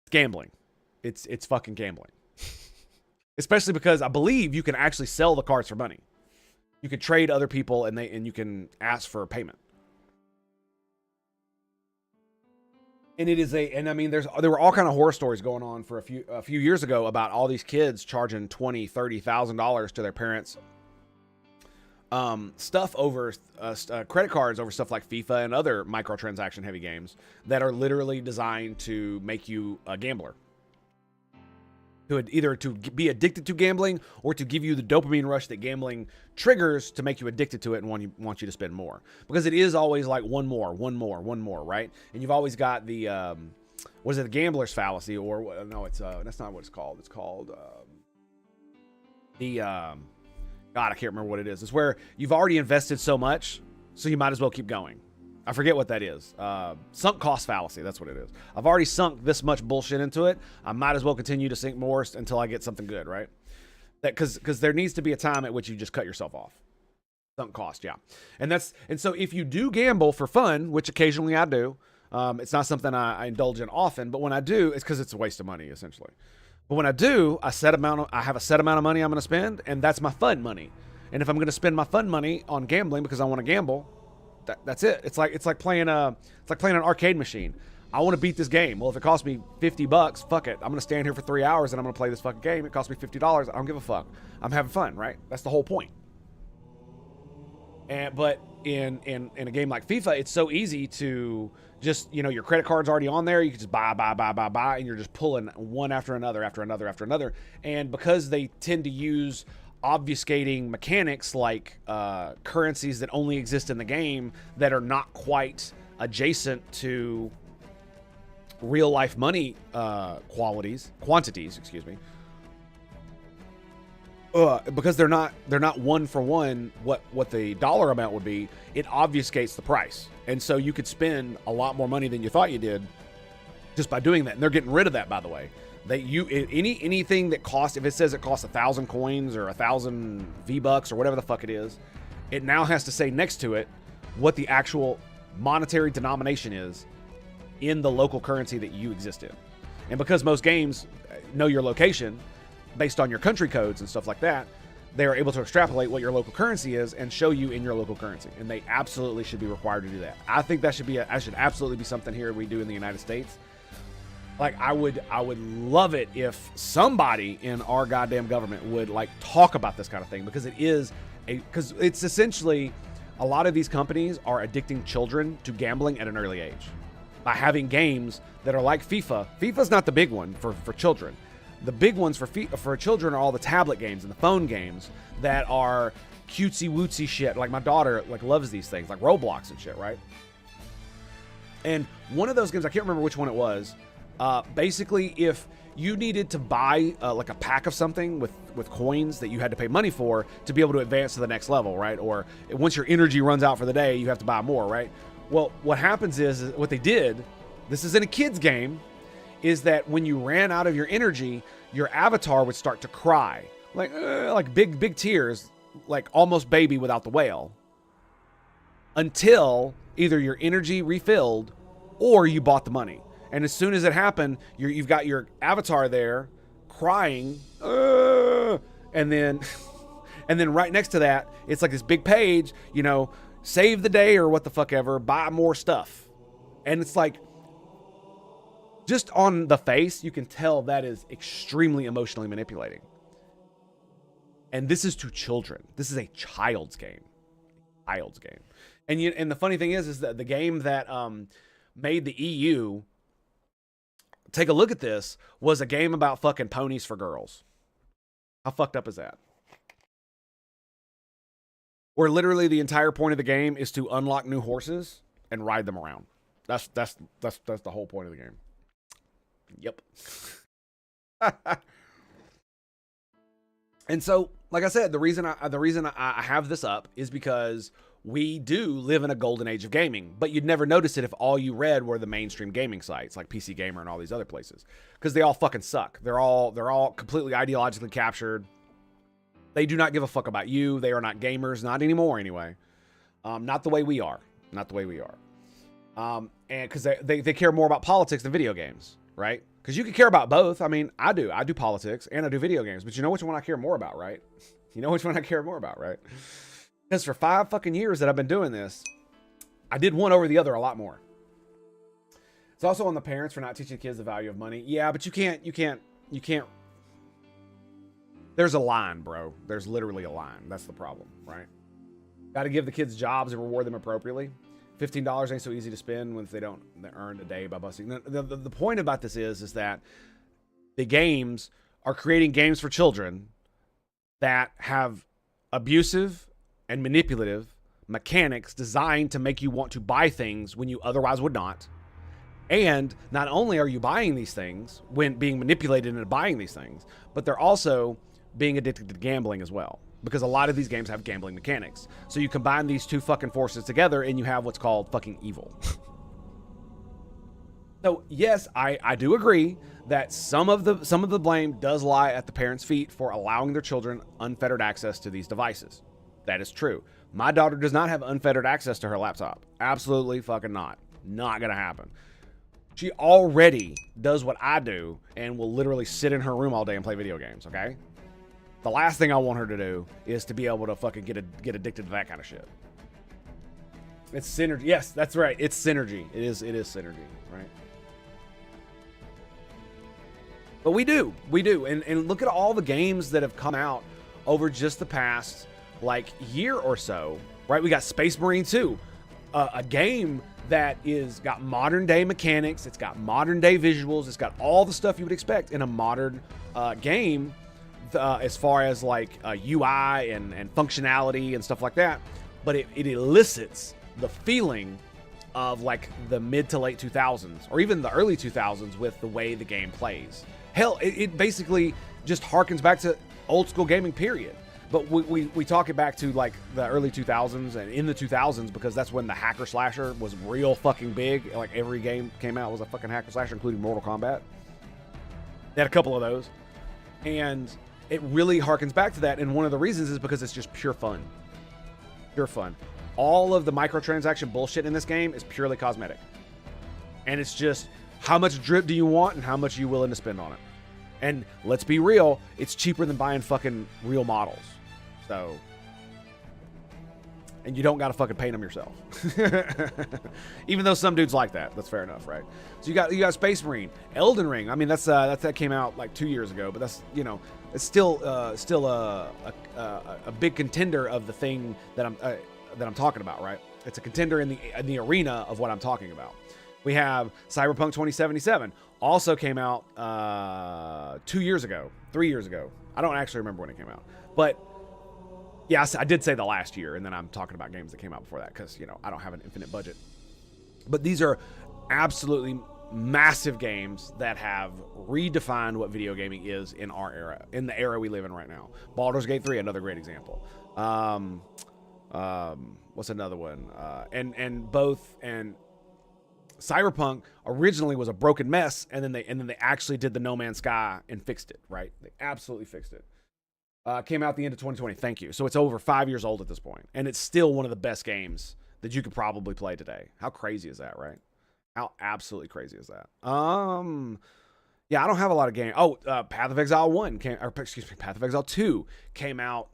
Gambling. It's fucking gambling. Especially because I believe you can actually sell the cards for money. You can trade other people and you can ask for payment. And I mean, there were all kind of horror stories going on for a few years ago about all these kids charging $20,000-$30,000 to their parents, stuff over credit cards over stuff like FIFA and other microtransaction heavy games that are literally designed to make you a gambler. Either to be addicted to gambling or to give you the dopamine rush that gambling triggers to make you addicted to it and want you to spend more. Because it is always like one more, right? And you've always got the, what is it, the gambler's fallacy, or no, it's that's not what it's called. It's called God, I can't remember what it is. It's where you've already invested so much, so you might as well keep going. I forget what that is. Sunk cost fallacy. That's what it is. I've already sunk this much bullshit into it. I might as well continue to sink more until I get something good, right? Because there needs to be a time at which you just cut yourself off. Sunk cost, yeah. And so if you do gamble for fun, which occasionally I do, it's not something I indulge in often, but when I do, it's because it's a waste of money, essentially. But when I do, I have a set amount of money I'm going to spend, and that's my fun money. And if I'm going to spend my fun money on gambling because I want to gamble, that's it. It's like playing an arcade machine. I want to beat this game. Well, if it costs me $50, fuck it. I'm going to stand here for 3 hours and I'm going to play this fucking game. It costs me $50. I don't give a fuck. I'm having fun, right? That's the whole point. But in a game like FIFA, it's so easy to just, you know, your credit card's already on there. You can just buy, and you're just pulling one after another, after another. And because they tend to use obfuscating mechanics like currencies that only exist in the game that are not quite adjacent to real life money quantities, excuse me. Because they're not one for one what the dollar amount would be, it obfuscates the price. And so you could spend a lot more money than you thought you did just by doing that. And they're getting rid of that, by the way. Anything that costs, if it says it costs 1,000 coins or 1,000 V-Bucks or whatever the fuck it is, it now has to say next to it what the actual monetary denomination is in the local currency that you exist in. And because most games know your location based on your country codes and stuff like that, they are able to extrapolate what your local currency is and show you in your local currency. And they absolutely should be required to do that. I think that should absolutely be something here we do in the United States. Like, I would love it if somebody in our goddamn government would like talk about this kind of thing, because because it's essentially, a lot of these companies are addicting children to gambling at an early age by having games that are like FIFA. FIFA's not the big one for children. The big ones for children are all the tablet games and the phone games that are cutesy wootsy shit. Like, my daughter like loves these things, like Roblox and shit, right? And one of those games, I can't remember which one it was. Basically, if you needed to buy like a pack of something with coins that you had to pay money for to be able to advance to the next level, right? Or once your energy runs out for the day, you have to buy more, right? Well, what happens is what they did, this is in a kid's game, is that when you ran out of your energy, your avatar would start to cry, like big tears, like almost Baby without the whale, until either your energy refilled or you bought the money. And as soon as it happened, you've got your avatar there crying, and then right next to that, it's like this big page, you know, save the day or what the fuck ever, buy more stuff. And it's like, just on the face, you can tell that is extremely emotionally manipulating. And this is to children. This is a child's game. And the funny thing is that the game that made the EU take a look at this was a game about fucking ponies for girls. How fucked up is that? Where literally the entire point of the game is to unlock new horses and ride them around. That's the whole point of the game. Yep. And so, like I said, the reason I have this up is because we do live in a golden age of gaming, but you'd never notice it if all you read were the mainstream gaming sites like PC Gamer and all these other places, because they all fucking suck. They're all completely ideologically captured. They do not give a fuck about you. They are not gamers, not anymore anyway. Not the way we are. And because they care more about politics than video games, right? Because you can care about both. I mean, I do politics and I do video games, but you know which one I care more about, right? Because for 5 fucking years that I've been doing this, I did one over the other a lot more. It's also on the parents for not teaching kids the value of money. Yeah, but you can't. There's a line, bro. There's literally a line. That's the problem, right? Got to give the kids jobs and reward them appropriately. $15 ain't so easy to spend when they don't earn a day by busting. The point about this is that the games are creating games for children that have abusive and manipulative mechanics designed to make you want to buy things when you otherwise would not. And not only are you buying these things when being manipulated into buying these things, but they're also being addicted to gambling as well. Because a lot of these games have gambling mechanics. So you combine these two fucking forces together and you have what's called fucking evil. So yes, I do agree that some of the blame does lie at the parents' feet for allowing their children unfettered access to these devices. That is true. My daughter does not have unfettered access to her laptop. Absolutely fucking not. Not gonna happen. She already does what I do and will literally sit in her room all day and play video games, okay? The last thing I want her to do is to be able to fucking get addicted to that kind of shit. It's synergy. Yes, that's right. It's synergy. It is synergy, right? But we do. And look at all the games that have come out over just the past like year or so, right? We got Space Marine 2, a game that is got modern day mechanics, it's got modern day visuals, it's got all the stuff you would expect in a modern game, as far as like UI and functionality and stuff like that. But it elicits the feeling of like the mid to late 2000s or even the early 2000s with the way the game plays. Hell, it basically just harkens back to old school gaming, period. But we talk it back to like the early 2000s and in the 2000s because that's when the hacker slasher was real fucking big. Like every game came out was a fucking hacker slasher, including Mortal Kombat. They had a couple of those. And it really harkens back to that. And one of the reasons is because it's just pure fun. Pure fun. All of the microtransaction bullshit in this game is purely cosmetic. And it's just how much drip do you want and how much are you willing to spend on it. And let's be real, it's cheaper than buying fucking real models. So, and you don't got to fucking paint them yourself. Even though some dudes like that. That's fair enough, right? So you got Space Marine, Elden Ring. I mean, that came out like 2 years ago, but that's, you know, it's still a big contender of the thing that I'm talking about, right? It's a contender in the arena of what I'm talking about. We have Cyberpunk 2077, also came out 3 years ago. I don't actually remember when it came out, but yeah, I did say the last year, and then I'm talking about games that came out before that because, you know, I don't have an infinite budget. But these are absolutely massive games that have redefined what video gaming is in our era, in the era we live in right now. Baldur's Gate 3, another great example. What's another one? And Cyberpunk originally was a broken mess, and then they actually did the No Man's Sky and fixed it, right? They absolutely fixed it. Came out the end of 2020. Thank you. So it's over 5 years old at this point, and it's still one of the best games that you could probably play today. How crazy is that, right? How absolutely crazy is that? Yeah, I don't have a lot of games. Oh, Path of Exile 2 came out.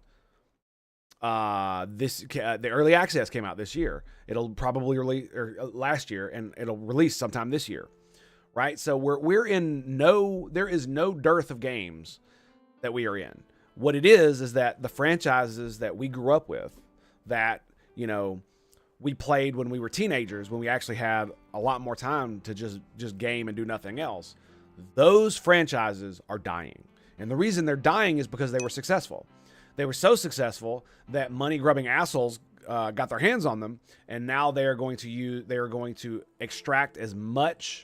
The early access came out this year. It'll probably release last year, and it'll release sometime this year, right? So there is no dearth of games that we are in. What it is that the franchises that we grew up with, that, you know, we played when we were teenagers, when we actually had a lot more time to just game and do nothing else, those franchises are dying. And the reason they're dying is because they were successful. They were so successful that money-grubbing assholes got their hands on them, and now they are going to extract as much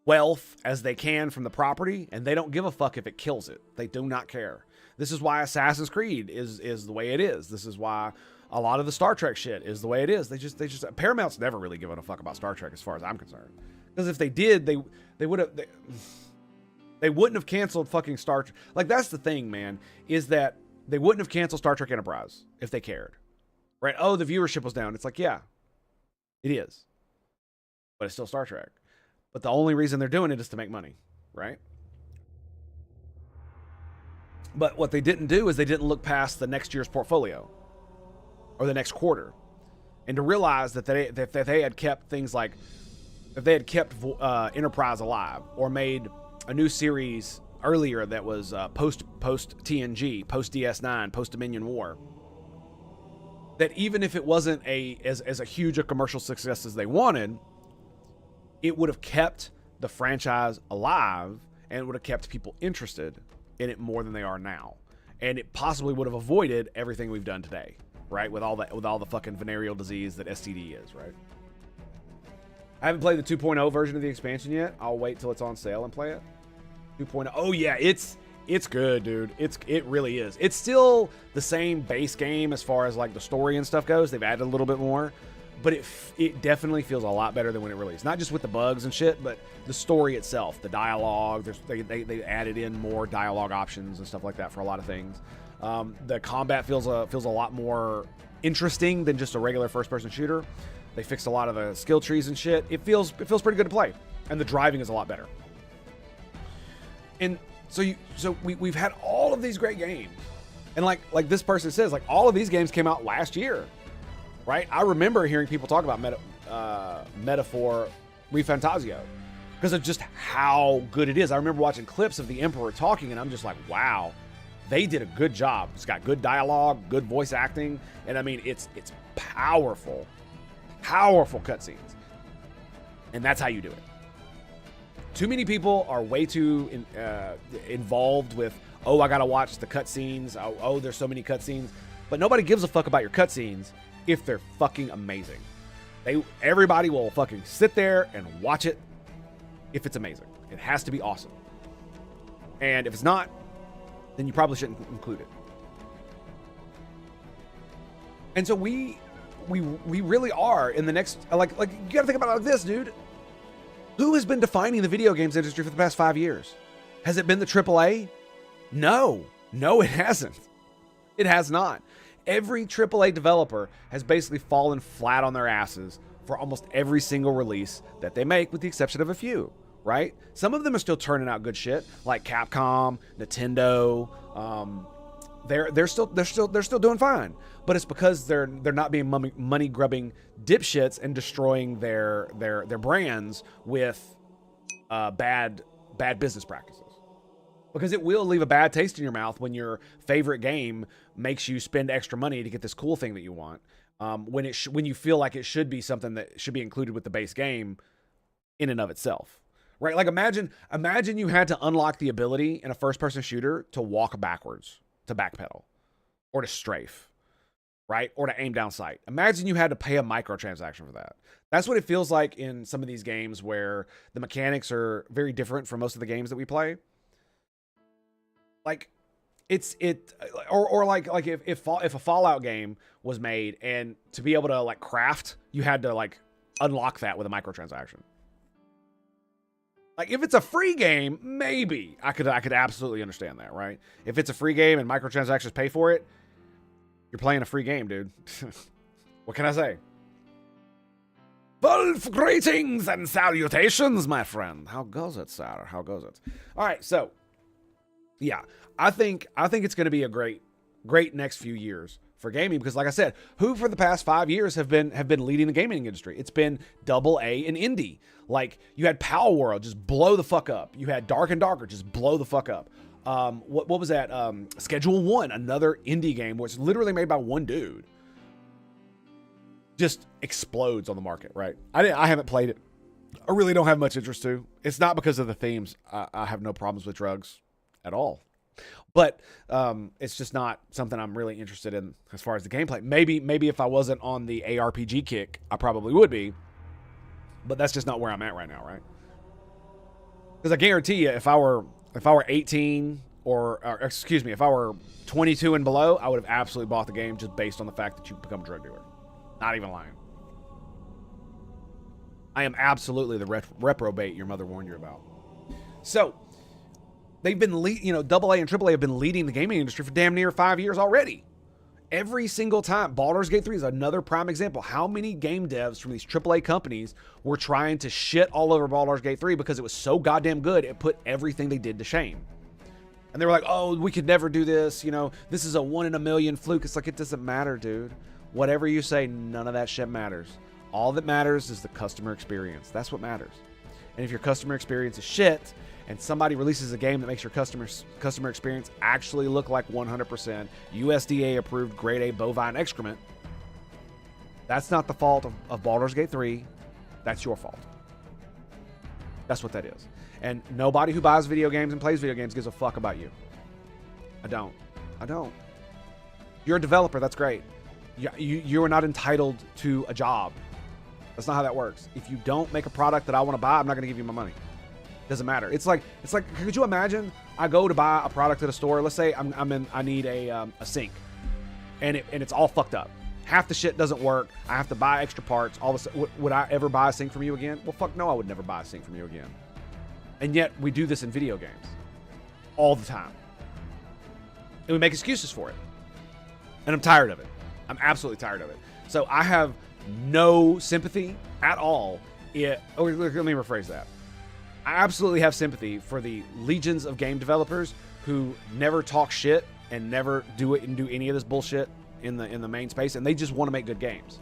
wealth as they can from the property, and they don't give a fuck if it kills it. They do not care. This is why Assassin's Creed is the way it is. This is why a lot of the Star Trek shit is the way it is. They just Paramount's never really given a fuck about Star Trek as far as I'm concerned. Because if they did, they wouldn't have canceled fucking Star Trek. Like, that's the thing, man, is that they wouldn't have canceled Star Trek Enterprise if they cared. Right? Oh, the viewership was down. It's like, yeah, it is. But it's still Star Trek. But the only reason they're doing it is to make money, right? But what they didn't do is they didn't look past the next year's portfolio or the next quarter, and to realize that they had kept things like, if they had kept Enterprise alive or made a new series earlier that was post TNG, post DS9, post Dominion War, that even if it wasn't as a huge a commercial success as they wanted, it would have kept the franchise alive and it would have kept people interested in it more than they are now. And it possibly would have avoided everything we've done today, right? With all the fucking venereal disease that STD is, right? I haven't played the 2.0 version of the expansion yet. I'll wait till it's on sale and play it. 2.0. Oh yeah, it's good, dude. It really is. It's still the same base game as far as like the story and stuff goes. They've added a little bit more, but it definitely feels a lot better than when it released. Not just with the bugs and shit, but the story itself, the dialogue. They added in more dialogue options and stuff like that for a lot of things. The combat feels a lot more interesting than just a regular first-person shooter. They fixed a lot of the skill trees and shit. It feels pretty good to play, and the driving is a lot better. And so we've had all of these great games, and like this person says, like all of these games came out last year. Right? I remember hearing people talk about Metaphor ReFantazio because of just how good it is. I remember watching clips of the Emperor talking, and I'm just like, wow, They did a good job. It's got good dialogue, good voice acting, and I mean, it's powerful cutscenes. And that's how you do it. Too many people are way too involved with, oh, I gotta watch the cutscenes. Oh, there's so many cutscenes. But nobody gives a fuck about your cutscenes if they're fucking amazing. Everybody will fucking sit there and watch it if it's amazing. It has to be awesome. And if it's not, then you probably shouldn't include it. And so we really are in the next, like you gotta think about it like this, dude. Who has been defining the video games industry for the past 5 years? Has it been the AAA? No, it hasn't. It has not. Every AAA developer has basically fallen flat on their asses for almost every single release that they make, with the exception of a few, right? Some of them are still turning out good shit, like Capcom, Nintendo. They're still doing fine, but it's because they're not being money grubbing dipshits and destroying their brands with bad business practices. Because it will leave a bad taste in your mouth when your favorite game makes you spend extra money to get this cool thing that you want. When you feel like it should be something that should be included with the base game in and of itself, right? Like imagine you had to unlock the ability in a first-person shooter to walk backwards, to backpedal, or to strafe, right? Or to aim down sight. Imagine you had to pay a microtransaction for that. That's what it feels like in some of these games where the mechanics are very different from most of the games that we play. Like if a Fallout game was made and to be able to like craft, you had to like unlock that with a microtransaction. Like if it's a free game, maybe I could absolutely understand that, right? If it's a free game and microtransactions pay for it, you're playing a free game, dude. What can I say? Wolf, greetings and salutations, my friend. How goes it, sir? How goes it? All right, so yeah, I think it's going to be a great next few years for gaming, because like I said, who for the past 5 years have been leading the gaming industry? It's been AA and indie. Like you had Power World just blow the fuck up. You had Dark and Darker just blow the fuck up. What was that? Schedule One, another indie game which is literally made by one dude, just explodes on the market. Right? I haven't played it. I really don't have much interest to. It's not because of the themes. I have no problems with drugs at all. But it's just not something I'm really interested in as far as the gameplay. Maybe if I wasn't on the ARPG kick, I probably would be. But that's just not where I'm at right now, right? Because I guarantee you, if I were 18 or excuse me, if I were 22 and below, I would have absolutely bought the game just based on the fact that you become a drug dealer. Not even lying. I am absolutely the reprobate your mother warned you about. So they've been, AA and AAA have been leading the gaming industry for damn near 5 years already. Every single time. Baldur's Gate 3 is another prime example. How many game devs from these AAA companies were trying to shit all over Baldur's Gate 3 because it was so goddamn good, it put everything they did to shame. And they were like, oh, we could never do this. This is a 1 in a million fluke. It's like, it doesn't matter, dude. Whatever you say, none of that shit matters. All that matters is the customer experience. That's what matters. And if your customer experience is shit, and somebody releases a game that makes your customer experience actually look like 100% USDA approved grade A bovine excrement, that's not the fault of Baldur's Gate 3. That's your fault. That's what that is. And nobody who buys video games and plays video games gives a fuck about you. I don't. You're a developer. That's great. You are not entitled to a job. That's not how that works. If you don't make a product that I want to buy, I'm not going to give you my money. Doesn't matter. It's like, could you imagine I go to buy a product at a store? Let's say I need a sink, and it's all fucked up. Half the shit doesn't work. I have to buy extra parts. All this, would I ever buy a sink from you again? Well, fuck no, I would never buy a sink from you again. And yet we do this in video games all the time, and we make excuses for it. And I'm tired of it. I'm absolutely tired of it. So I have no sympathy at all. Let me rephrase that. I absolutely have sympathy for the legions of game developers who never talk shit and never do any of this bullshit in the main space, and they just want to make good games.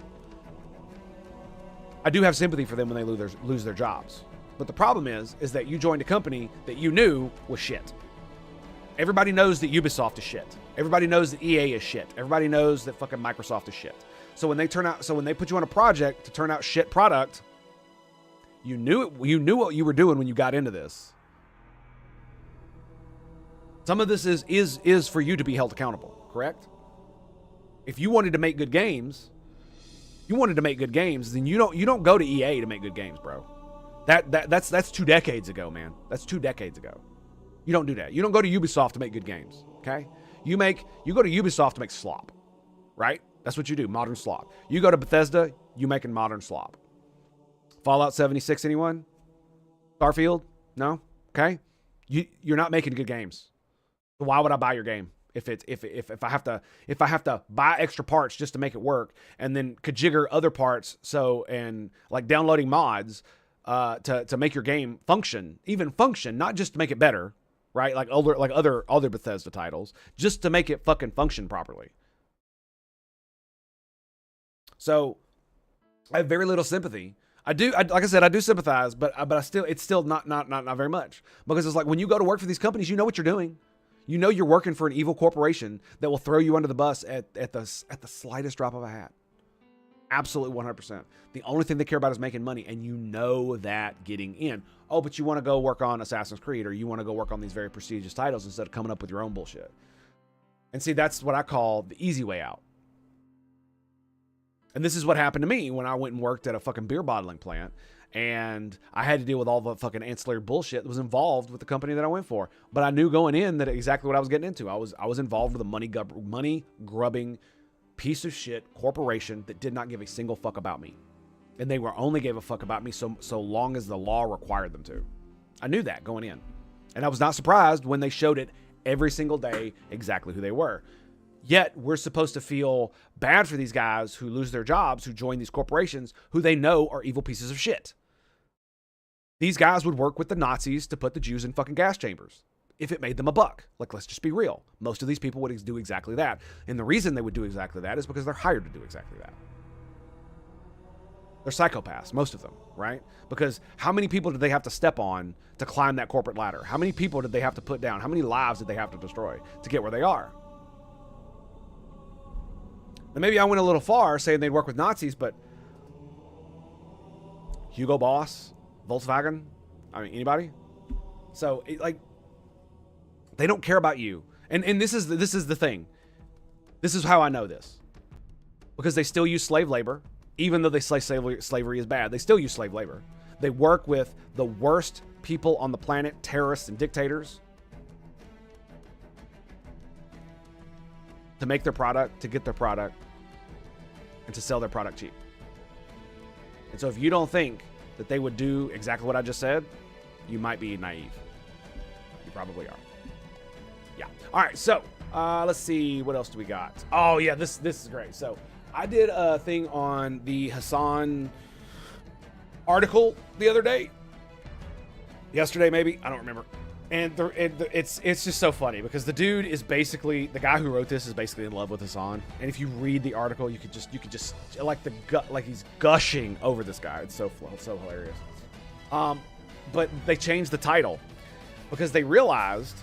I do have sympathy for them when they lose their jobs. But the problem is that you joined a company that you knew was shit. Everybody knows that Ubisoft is shit. Everybody knows that EA is shit. Everybody knows that fucking Microsoft is shit. So when they put you on a project to turn out shit product, you knew what you were doing when you got into this. Some of this is for you to be held accountable, correct? If you wanted to make good games, then you don't go to EA to make good games, bro. That's 2 decades ago, man. That's 2 decades ago. You don't do that. You don't go to Ubisoft to make good games, okay? You go to Ubisoft to make slop, right? That's what you do, modern slop. You go to Bethesda, you making modern slop. Fallout 76, anyone? Starfield? No? Okay? You're not making good games. So why would I buy your game? If I have to buy extra parts just to make it work, and then configure other parts, and like downloading mods to make your game function, not just to make it better, right? Like other Bethesda titles, just to make it fucking function properly. So I have very little sympathy. Like I said, I do sympathize, but it's still not very much, because it's like when you go to work for these companies, you know what you're doing. You know you're working for an evil corporation that will throw you under the bus at the slightest drop of a hat. Absolutely 100%. The only thing they care about is making money, and you know that getting in. Oh, but you want to go work on Assassin's Creed, or you want to go work on these very prestigious titles instead of coming up with your own bullshit. And see, that's what I call the easy way out. And this is what happened to me when I went and worked at a fucking beer bottling plant, and I had to deal with all the fucking ancillary bullshit that was involved with the company that I went for. But I knew going in that exactly what I was getting into. I was involved with a money grubbing piece of shit corporation that did not give a single fuck about me. And they only gave a fuck about me so long as the law required them to. I knew that going in. And I was not surprised when they showed it every single day exactly who they were. Yet we're supposed to feel bad for these guys who lose their jobs, who join these corporations, who they know are evil pieces of shit. These guys would work with the Nazis to put the Jews in fucking gas chambers if it made them a buck. Like, let's just be real. Most of these people would do exactly that. And the reason they would do exactly that is because they're hired to do exactly that. They're psychopaths, most of them, right? Because how many people did they have to step on to climb that corporate ladder? How many people did they have to put down? How many lives did they have to destroy to get where they are? And maybe I went a little far saying they'd work with Nazis, but Hugo Boss, Volkswagen, I mean, anybody? So, they don't care about you. And this is the thing. This is how I know this. Because they still use slave labor, even though they say slavery is bad. They still use slave labor. They work with the worst people on the planet, terrorists and dictators, to make their product, to get their product, and to sell their product cheap. And so if you don't think that they would do exactly what I just said, you might be naive. You probably are. Yeah. All right, so let's see, what else do we got? Oh yeah, this is great. So I did a thing on the Hassan article the other day. Yesterday, maybe, I don't remember. And it's just so funny because the dude is basically, the guy who wrote this is basically in love with Hassan. And if you read the article, you could just like he's gushing over this guy. It's so hilarious. But they changed the title because they realized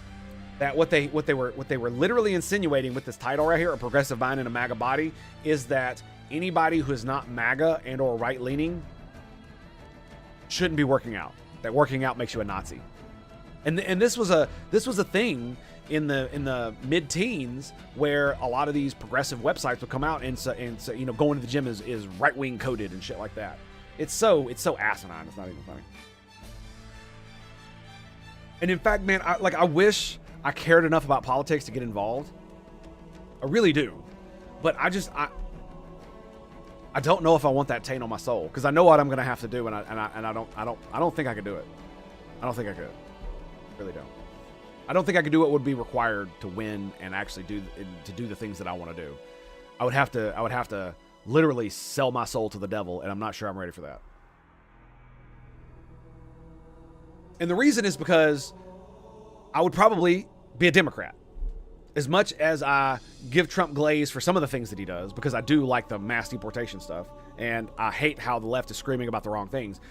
that what they were literally insinuating with this title right here, a progressive mind in a MAGA body, is that anybody who is not MAGA and or right leaning shouldn't be working out. That working out makes you a Nazi. And this was a thing in the mid-teens where a lot of these progressive websites would come out and so going to the gym is right-wing coded and shit like that. It's so asinine. It's not even funny. And in fact, man, I wish I cared enough about politics to get involved. I really do, but I don't know if I want that taint on my soul because I know what I'm gonna have to do, and I don't think I could do it. I don't think I could. Really don't. I don't think I could do what would be required to win and actually do the things that I want to do. I would have to literally sell my soul to the devil, and I'm not sure I'm ready for that. And the reason is because I would probably be a Democrat. As much as I give Trump glaze for some of the things that he does, because I do like the mass deportation stuff, and I hate how the left is screaming about the wrong things,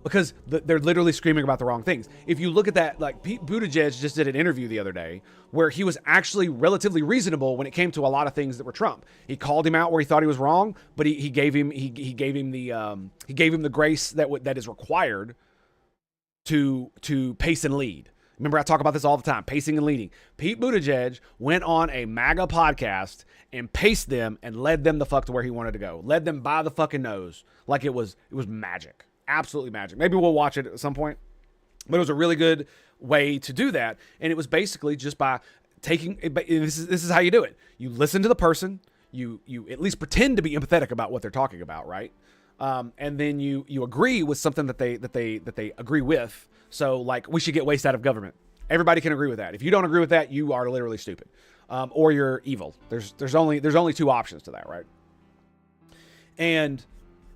because they're literally screaming about the wrong things. If you look at that, like Pete Buttigieg just did an interview the other day where he was actually relatively reasonable when it came to a lot of things that were Trump. He called him out where he thought he was wrong, but he gave him the grace that is required to pace and lead. Remember, I talk about this all the time, pacing and leading. Pete Buttigieg went on a MAGA podcast and paced them and led them the fuck to where he wanted to go. Led them by the fucking nose like it was magic. Absolutely magic. Maybe we'll watch it at some point. But it was a really good way to do that. And it was basically just by taking, this is how you do it. You listen to the person. You at least pretend to be empathetic about what they're talking about, right? And then you agree with something that they agree with. So like, we should get waste out of government. Everybody can agree with that. If you don't agree with that, you are literally stupid, or you're evil. There's only two options to that, right? And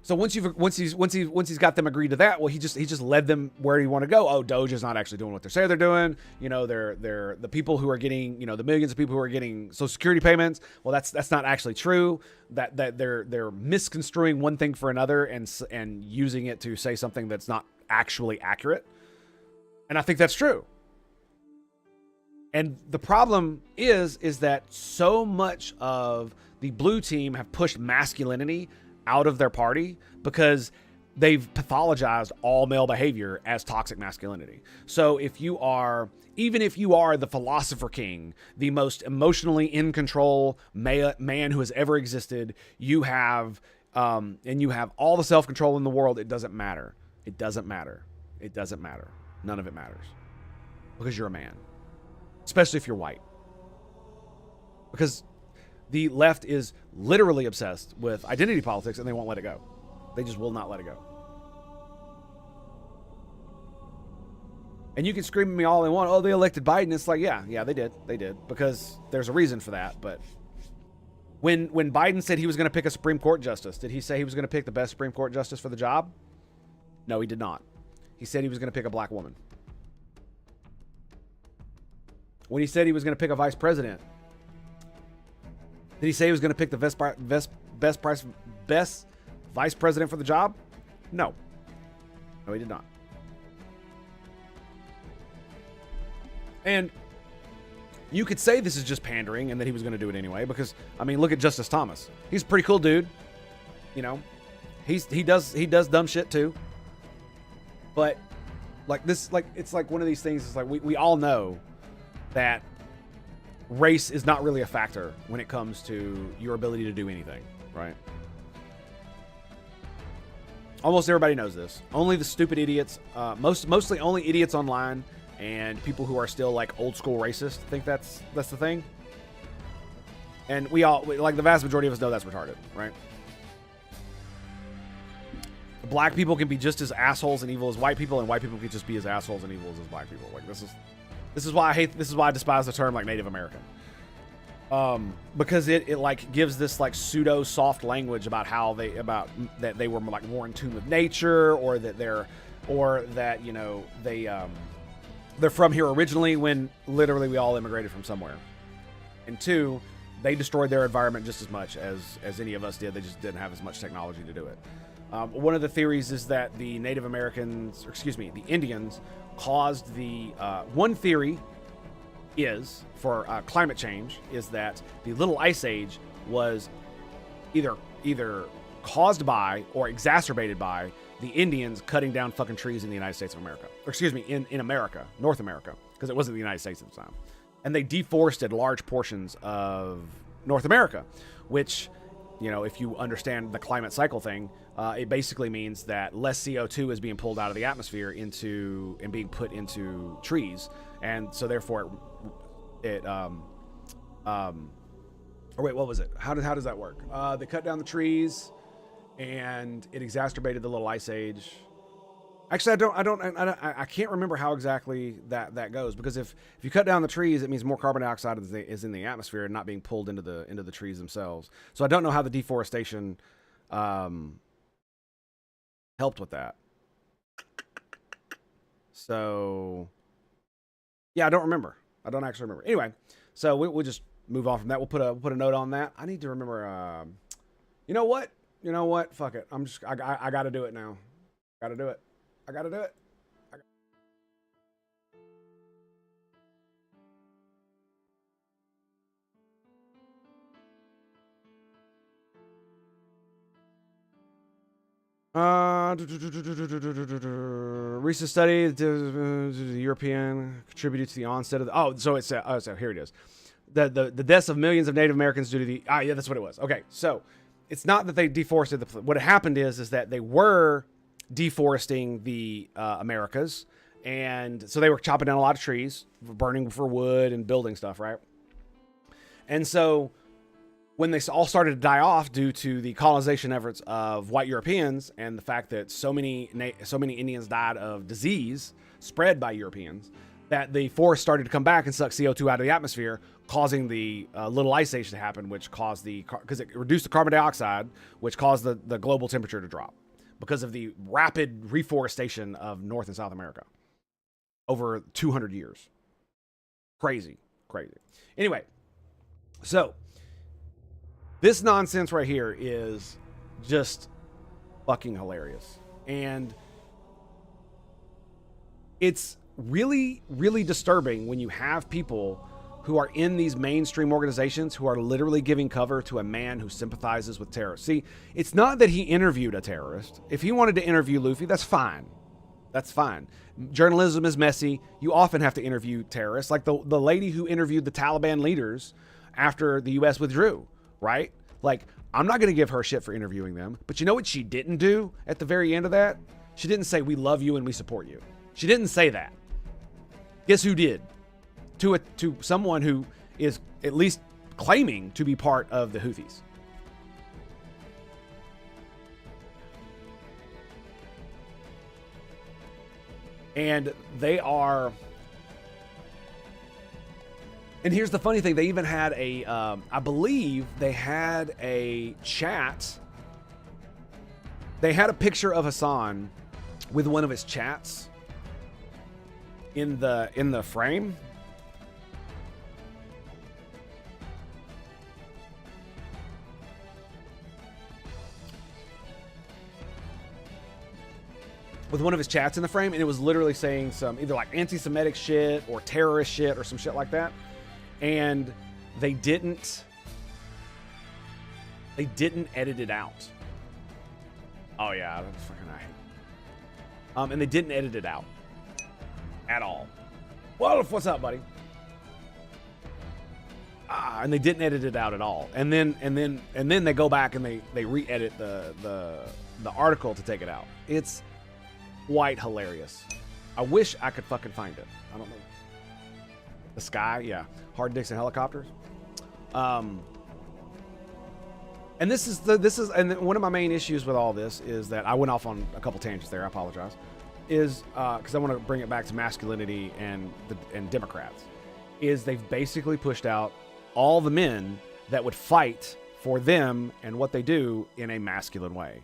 so once he's got them agreed to that, well, he just led them where you want to go. Oh, Doge is not actually doing what they say they're doing. You know, they're the people who are getting, you know, the millions of people who are getting Social Security payments. Well, that's not actually true. That they're misconstruing one thing for another and using it to say something that's not actually accurate. And I think that's true. And the problem is that so much of the blue team have pushed masculinity out of their party because they've pathologized all male behavior as toxic masculinity. So even if you are the philosopher king, the most emotionally in control man who has ever existed, you have all the self-control in the world. It doesn't matter. It doesn't matter. It doesn't matter. None of it matters because you're a man, especially if you're white, because the left is literally obsessed with identity politics and they won't let it go. They just will not let it go. And you can scream at me all they want. Oh, they elected Biden. It's like, yeah, they did. They did, because there's a reason for that. But when Biden said he was going to pick a Supreme Court justice, did he say he was going to pick the best Supreme Court justice for the job? No, he did not. He said he was going to pick a black woman. When he said he was going to pick a vice president, did he say he was going to pick the best vice president for the job? No. No, he did not. And you could say this is just pandering and that he was going to do it anyway, because, I mean, look at Justice Thomas. He's a pretty cool dude. You know, he does dumb shit too. But like this, like, it's like one of these things. It's like we all know that race is not really a factor when it comes to your ability to do anything, right? Almost everybody knows this. Only the stupid idiots, mostly only idiots online and people who are still like old school racist think that's the thing. And like the vast majority of us know that's retarded, right? Black people can be just as assholes and evil as white people, and white people can just be as assholes and evil as black people. Like this is why I despise the term like Native American. Because it like gives this like pseudo soft language about that they were like more in tune with nature, or that you know they're from here originally, when literally we all immigrated from somewhere. And two, they destroyed their environment just as much as any of us did. They just didn't have as much technology to do it. One of the theories is that the Native Americans, or excuse me, the Indians caused the one theory is for climate change is that the Little Ice Age was either caused by or exacerbated by the Indians cutting down fucking trees in the United States of America. Or excuse me, in America, North America, because it wasn't the United States at the time. And they deforested large portions of North America, which, you know, if you understand the climate cycle thing, it basically means that less CO2 is being pulled out of the atmosphere and being put into trees. And so therefore or wait, what was it? How does that work? They cut down the trees and it exacerbated the Little Ice Age. Actually, I can't remember how exactly that goes, because if you cut down the trees, it means more carbon dioxide is in the atmosphere and not being pulled into the trees themselves. So I don't know how the deforestation helped with that. So yeah, I don't remember. I don't actually remember. Anyway, so we'll just move on from that. We'll put a note on that. I need to remember. You know what? Fuck it. I got to do it now. Got to do it. I gotta do it. Recent study, the European contributed to the onset of the, so here it is. The deaths of millions of Native Americans due to the, yeah, that's what it was. Okay, so it's not that they deforested what had happened is that they were deforesting the Americas, and so they were chopping down a lot of trees, burning for wood and building stuff, right? And so when they all started to die off due to the colonization efforts of white Europeans and the fact that so many Indians died of disease spread by Europeans, that the forest started to come back and suck CO2 out of the atmosphere, causing the little ice age to happen, which caused because it reduced the carbon dioxide, which caused the global temperature to drop because of the rapid reforestation of North and South America over 200 years. Crazy. Anyway, so this nonsense right here is just fucking hilarious. And it's really, really disturbing when you have people who are in these mainstream organizations who are literally giving cover to a man who sympathizes with terrorists. See, it's not that he interviewed a terrorist. If he wanted to interview Luffy, that's fine. That's fine. Journalism is messy. You often have to interview terrorists, like the lady who interviewed the Taliban leaders after the U.S. withdrew, right? Like, I'm not going to give her shit for interviewing them. But you know what she didn't do at the very end of that? She didn't say, we love you and we support you. She didn't say that. Guess who did? To someone who is at least claiming to be part of the Houthis. And they are... And here's the funny thing. They even had I believe they had a chat. They had a picture of Hassan with one of his chats in the frame. With one of his chats in the frame, and it was literally saying some either like anti-Semitic shit or terrorist shit or some shit like that. And they didn't edit it out. Oh yeah, that's fucking right. And they didn't edit it out at all. Well, what's up, buddy? And they didn't edit it out at all. And then they go back and they re-edit the article to take it out. It's quite hilarious. I wish I could fucking find it. I don't know. The sky, yeah. Hard dicks and helicopters. And this is one of my main issues with all this is that I went off on a couple tangents there. I apologize. Is because I want to bring it back to masculinity and Democrats. Is they've basically pushed out all the men that would fight for them and what they do in a masculine way.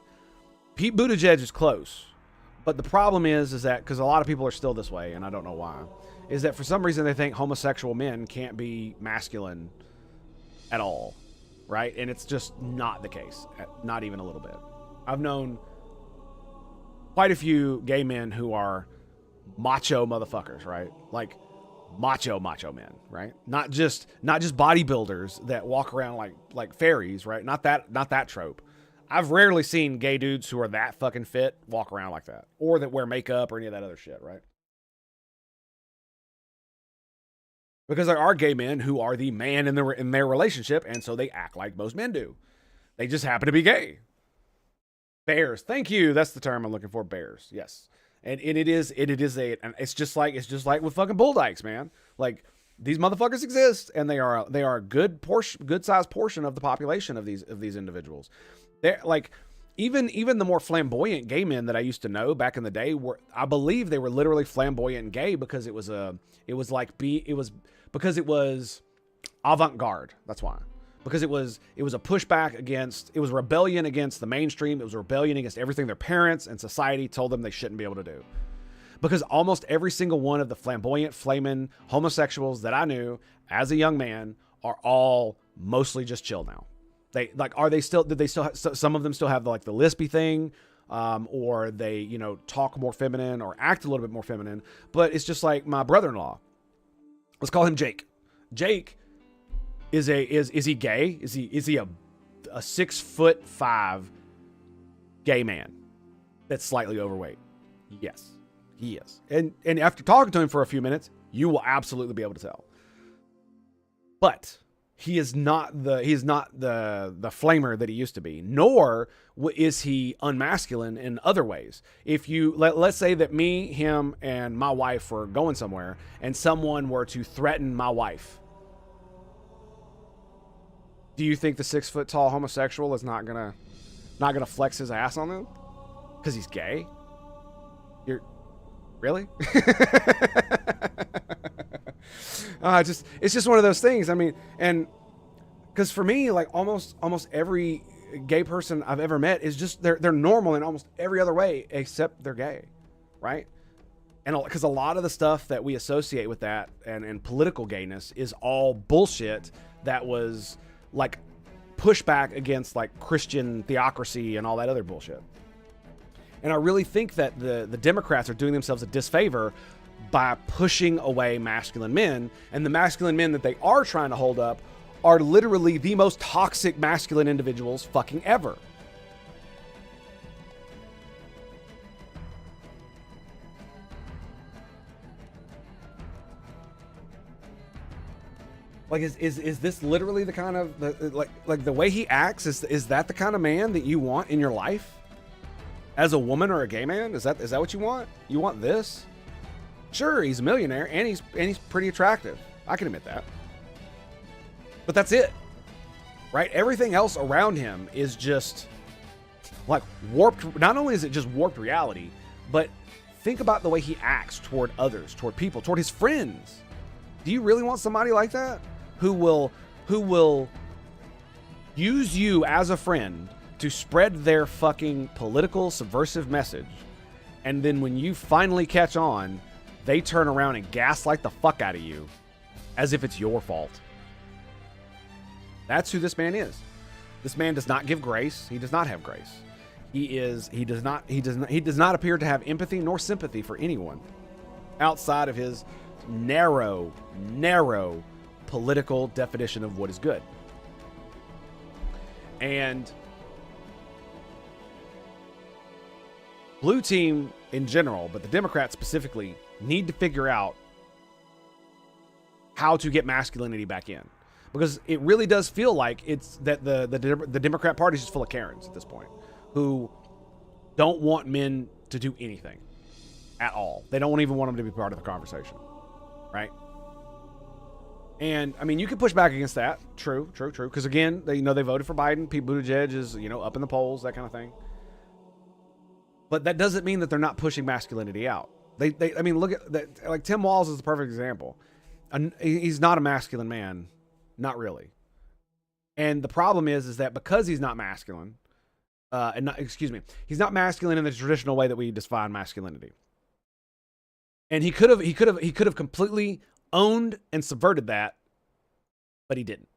Pete Buttigieg is close. But the problem is that, because a lot of people are still this way, and I don't know why, is that for some reason they think homosexual men can't be masculine at all, right? And it's just not the case, not even a little bit. I've known quite a few gay men who are macho motherfuckers, right? Like macho men, right? Not just bodybuilders that walk around like fairies, right? Not that trope. I've rarely seen gay dudes who are that fucking fit walk around like that, or that wear makeup or any of that other shit, right? Because there are gay men who are the man in their relationship, and so they act like most men do. They just happen to be gay. Bears, thank you. That's the term I'm looking for. Bears, yes. And it's just like with fucking bull dykes, man. Like, these motherfuckers exist, and they are a good sized portion of the population of these individuals. They're like, even the more flamboyant gay men that I used to know back in the day I believe they were literally flamboyant and gay because it was avant-garde. That's why. Because it was a pushback against, it was rebellion against the mainstream. It was a rebellion against everything their parents and society told them they shouldn't be able to do. Because almost every single one of the flamboyant, flaming homosexuals that I knew as a young man are all mostly just chill now. Did they still have, some of them still have the lispy thing, or they, you know, talk more feminine or act a little bit more feminine. But it's just like my brother-in-law. Let's call him Jake. Jake is he gay? Is he a 6'5" gay man that's slightly overweight? Yes, he is. And after talking to him for a few minutes, you will absolutely be able to tell. But he is not the flamer that he used to be, nor is he unmasculine in other ways. If you let's say that me, him, and my wife were going somewhere, and someone were to threaten my wife, do you think the 6 foot tall homosexual is not gonna flex his ass on them because he's gay? You're really? It's just one of those things. I mean, and because for me, like almost every gay person I've ever met is just they're normal in almost every other way except they're gay, right? And because a lot of the stuff that we associate with that and political gayness is all bullshit that was like pushback against like Christian theocracy and all that other bullshit. And I really think that the Democrats are doing themselves a disfavor by pushing away masculine men, and the masculine men that they are trying to hold up are literally the most toxic masculine individuals fucking ever. Like, is this literally the kind of like the way he acts? Is that the kind of man that you want in your life? As a woman or a gay man, is that what you want? You want this? Sure, he's a millionaire and he's pretty attractive. I can admit that. But that's it. Right? Everything else around him is just like warped. Not only is it just warped reality, but think about the way he acts toward others, toward people, toward his friends. Do you really want somebody like that who will use you as a friend to spread their fucking political subversive message, and then when you finally catch on, they turn around and gaslight the fuck out of you as if it's your fault? That's who this man is. This man does not give grace. He does not have grace. He does not appear to have empathy nor sympathy for anyone outside of his narrow political definition of what is good. And blue team in general, but the Democrats specifically, need to figure out how to get masculinity back in, because it really does feel like it's that the Democrat Party is just full of Karens at this point who don't want men to do anything at all. They don't even want them to be part of the conversation, right? And I mean, you can push back against that. True. Because again, they voted for Biden. Pete Buttigieg is up in the polls, that kind of thing. But that doesn't mean that they're not pushing masculinity out. I mean, look at that. Like Tim Walz is the perfect example. He's not a masculine man, not really. And the problem is that because he's not masculine, he's not masculine in the traditional way that we define masculinity. And he could have completely owned and subverted that, but he didn't.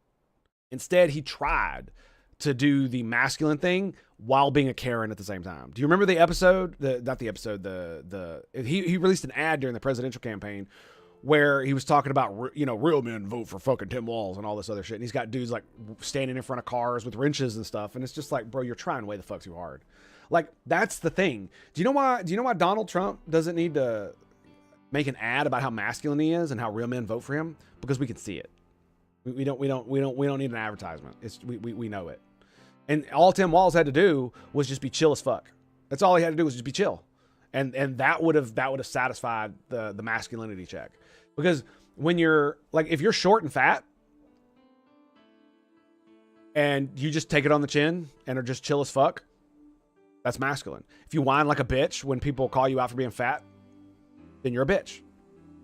Instead, he tried to do the masculine thing while being a Karen at the same time. Do you remember the episode? He released an ad during the presidential campaign where he was talking about, real men vote for fucking Tim Walz and all this other shit. And he's got dudes like standing in front of cars with wrenches and stuff. And it's just like, bro, you're trying way the fuck too hard. Like, that's the thing. Do you know why Donald Trump doesn't need to make an ad about how masculine he is and how real men vote for him? Because we can see it. We don't need an advertisement. We know it. And all Tim Walz had to do was just be chill as fuck. That's all he had to do was just be chill. And that would have satisfied the masculinity check. Because when you're like, if you're short and fat and you just take it on the chin and are just chill as fuck, that's masculine. If you whine like a bitch when people call you out for being fat, then you're a bitch.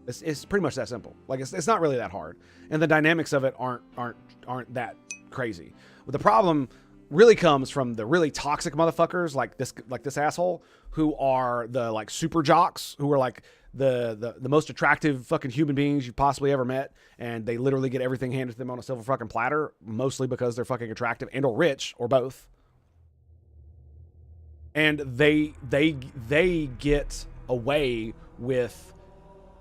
It's pretty much that simple. Like, it's not really that hard. And the dynamics of it aren't that crazy. But the problem really comes from the really toxic motherfuckers like this asshole, who are the like super jocks, who are like the most attractive fucking human beings you possibly ever met, and they literally get everything handed to them on a silver fucking platter, mostly because they're fucking attractive and or rich or both. And they get away with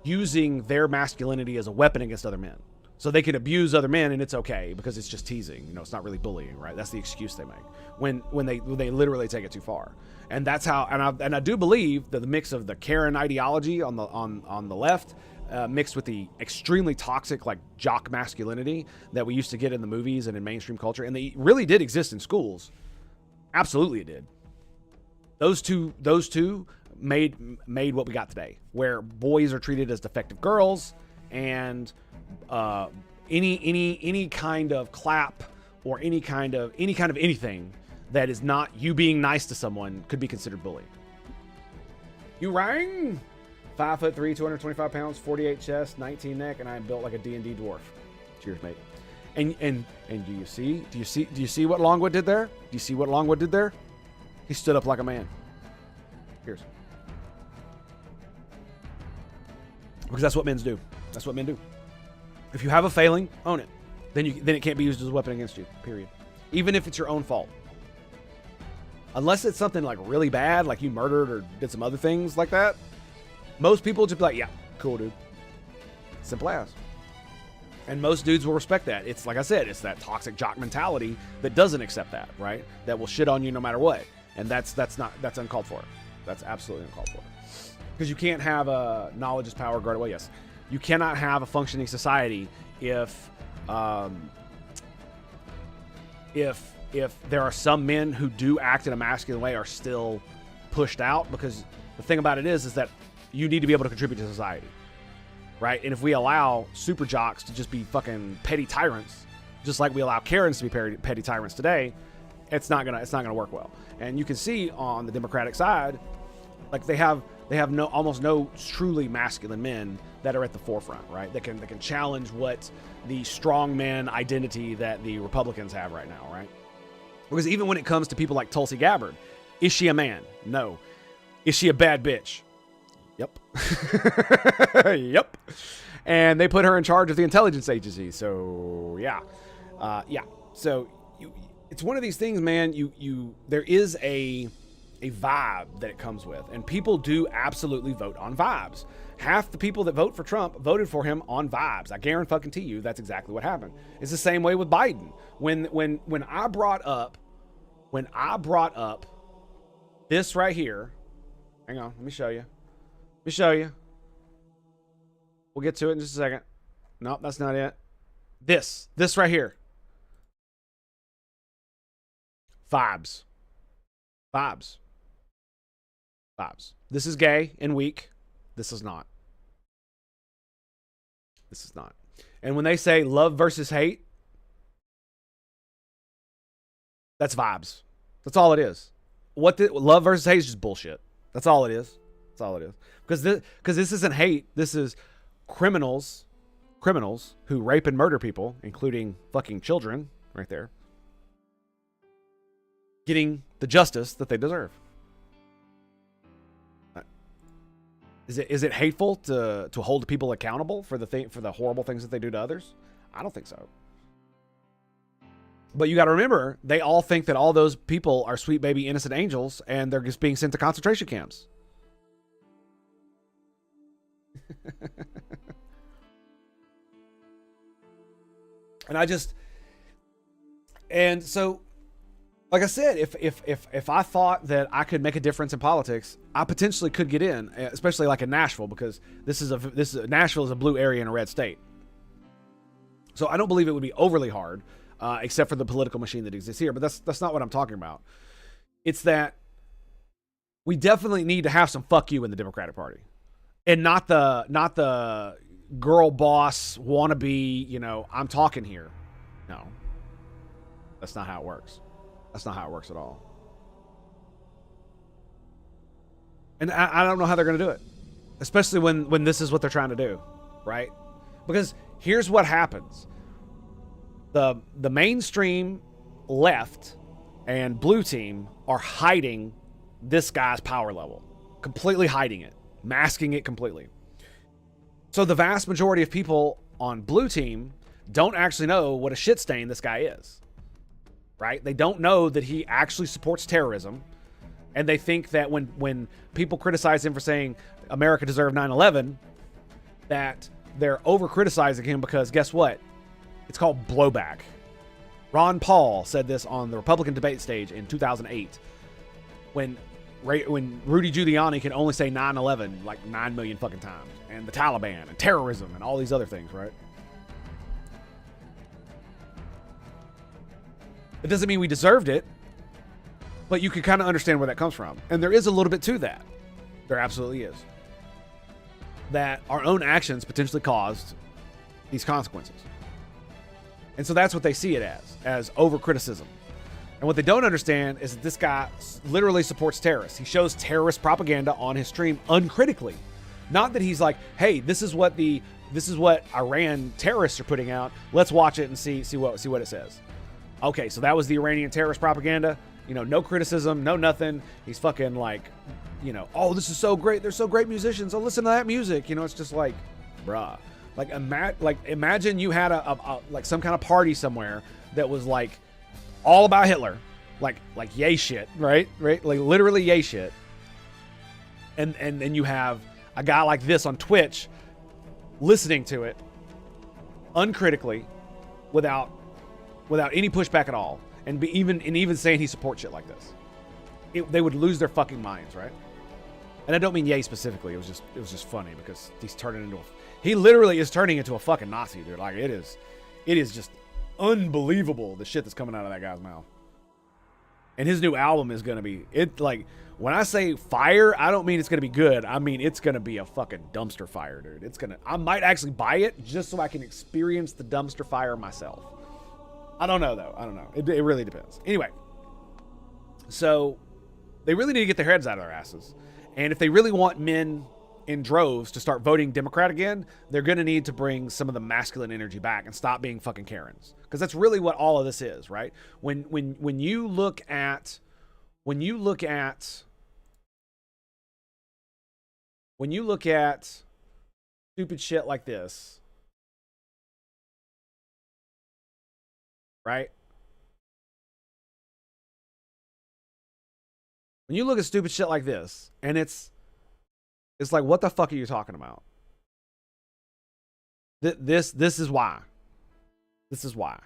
using their masculinity as a weapon against other men. So they can abuse other men and it's okay because it's just teasing. You know, it's not really bullying, right? That's the excuse they make when they literally take it too far. And that's how. And I do believe that the mix of the Karen ideology on the left, mixed with the extremely toxic like jock masculinity that we used to get in the movies and in mainstream culture, and they really did exist in schools. Absolutely, it did. Those two made what we got today, where boys are treated as defective girls, and any kind of clap or any kind of anything that is not you being nice to someone could be considered bullying. You rang? 5'3", 225 pounds, 48 chest, 19 neck, and I am built like a D&D dwarf. Cheers, mate. And do you see what Longwood did there? Do you see what Longwood did there? He stood up like a man. Cheers. Because that's what men do. That's what men do. If you have a failing, own it. Then it can't be used as a weapon against you. Period. Even if it's your own fault. Unless it's something like really bad, like you murdered or did some other things like that, most people just be like, yeah, cool, dude. Simple as. And most dudes will respect that. It's like I said, it's that toxic jock mentality that doesn't accept that, right? That will shit on you no matter what. And that's uncalled for. That's absolutely uncalled for. Because you can't have a knowledge is power guard away. Yes. You cannot have a functioning society if there are some men who do act in a masculine way are still pushed out, because the thing about it is that you need to be able to contribute to society, right? And if we allow super jocks to just be fucking petty tyrants, just like we allow Karens to be petty tyrants today, it's not gonna work well. And you can see on the Democratic side, like they have almost no truly masculine men that are at the forefront, right? That can challenge what the strongman identity that the Republicans have right now, right? Because even when it comes to people like Tulsi Gabbard, is she a man? No. Is she a bad bitch? Yep. Yep. And they put her in charge of the intelligence agency. So yeah. So it's one of these things, man. There is a vibe that it comes with, and people do absolutely vote on vibes. Half the people that vote for Trump voted for him on vibes. I guarantee you that's exactly what happened. It's the same way with Biden. When I brought up this right here, hang on, let me show you. We'll get to it in just a second. Nope, that's not it. This right here. Vibes. This is gay and weak. This is not. And when they say love versus hate, that's vibes. That's all it is. Love versus hate is just bullshit. That's all it is. Because this isn't hate. This is criminals who rape and murder people, including fucking children, right there, getting the justice that they deserve. Is it hateful to hold people accountable for the horrible things that they do to others? I don't think so. But you got to remember, they all think that all those people are sweet baby innocent angels, and they're just being sent to concentration camps. And so, like I said, if I thought that I could make a difference in politics, I potentially could get in, especially like in Nashville, because Nashville is a blue area in a red state. So I don't believe it would be overly hard, except for the political machine that exists here. But that's not what I'm talking about. It's that we definitely need to have some fuck you in the Democratic Party, and not the girl boss wannabe. You know, I'm talking here. No, that's not how it works. That's not how it works at all. And I don't know how they're going to do it, especially when this is what they're trying to do, right? Because here's what happens. The mainstream left and blue team are hiding this guy's power level, completely hiding it, masking it completely. So the vast majority of people on blue team don't actually know what a shit stain this guy is. Right? They don't know that he actually supports terrorism And they think that when people criticize him for saying America deserved 9/11, that they're over-criticizing him because guess what? It's called blowback. Ron Paul said this on the Republican debate stage in 2008 when Rudy Giuliani can only say 9/11 like 9 million fucking times, and the Taliban and terrorism and all these other things, right? It doesn't mean we deserved it, but you can kind of understand where that comes from. And there is a little bit to that. There absolutely is. That our own actions potentially caused these consequences. And so that's what they see it as over-criticism. And what they don't understand is that this guy literally supports terrorists. He shows terrorist propaganda on his stream uncritically. Not that he's like, hey, this is what Iran terrorists are putting out. Let's watch it and see what it says. Okay, so that was the Iranian terrorist propaganda. You know, no criticism, no nothing. He's fucking like, you know, oh, this is so great. They're so great musicians. Oh, listen to that music. You know, it's just like, bruh. Like imagine you had a like some kind of party somewhere that was like all about Hitler, like yay shit, right? Like literally yay shit. And then you have a guy like this on Twitch listening to it uncritically, without any pushback at all, and even saying he supports shit like this. They would lose their fucking minds, right? And I don't mean Ye specifically. It was just funny because he literally is turning into a fucking Nazi, dude. Like it is just unbelievable the shit that's coming out of that guy's mouth. And his new album is gonna be like when I say fire, I don't mean it's gonna be good. I mean it's gonna be a fucking dumpster fire, dude. I might actually buy it just so I can experience the dumpster fire myself. I don't know though. I don't know. It really depends. Anyway, so they really need to get their heads out of their asses. And if they really want men in droves to start voting Democrat again, they're going to need to bring some of the masculine energy back and stop being fucking Karens. Because that's really what all of this is, right? When you look at stupid shit like this, right? When you look at stupid shit like this, and it's like, what the fuck are you talking about? This is why. This is why.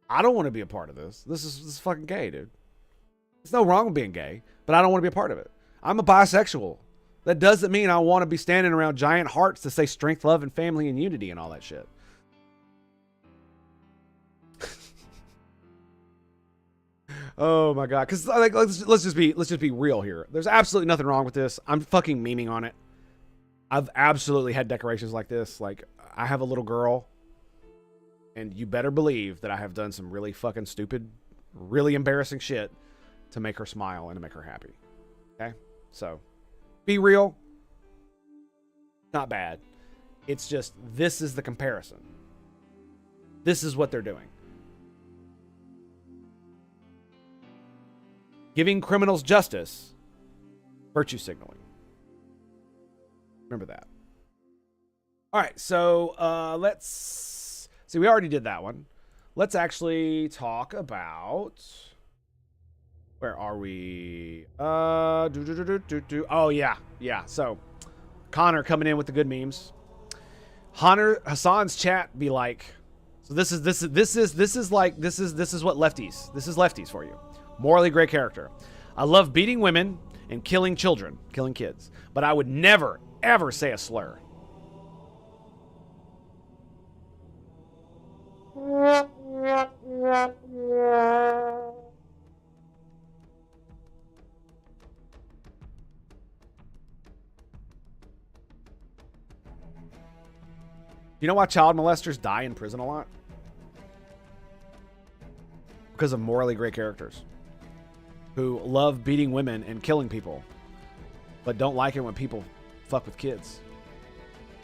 I don't want to be a part of this. This is fucking gay, dude. There's no wrong with being gay, but I don't want to be a part of it. I'm a bisexual. That doesn't mean I want to be standing around giant hearts to say strength, love, and family and unity and all that shit. Oh my god! Because like, let's just be real here. There's absolutely nothing wrong with this. I'm fucking memeing on it. I've absolutely had decorations like this. Like I have a little girl, and you better believe that I have done some really fucking stupid, really embarrassing shit to make her smile and to make her happy. Okay, so be real. Not bad. It's just this is the comparison. This is what they're doing. Giving criminals justice, virtue signaling. Remember that. All right, so let's see. We already did that one. Let's actually talk about. Where are we? Oh yeah. So Connor coming in with the good memes. Hassan's chat be like. So this is what lefties. This is lefties for you. Morally great character. I love beating women and killing children, killing kids, but I would never, ever say a slur. You know why child molesters die in prison a lot? Because of morally great characters who love beating women and killing people, but don't like it when people fuck with kids.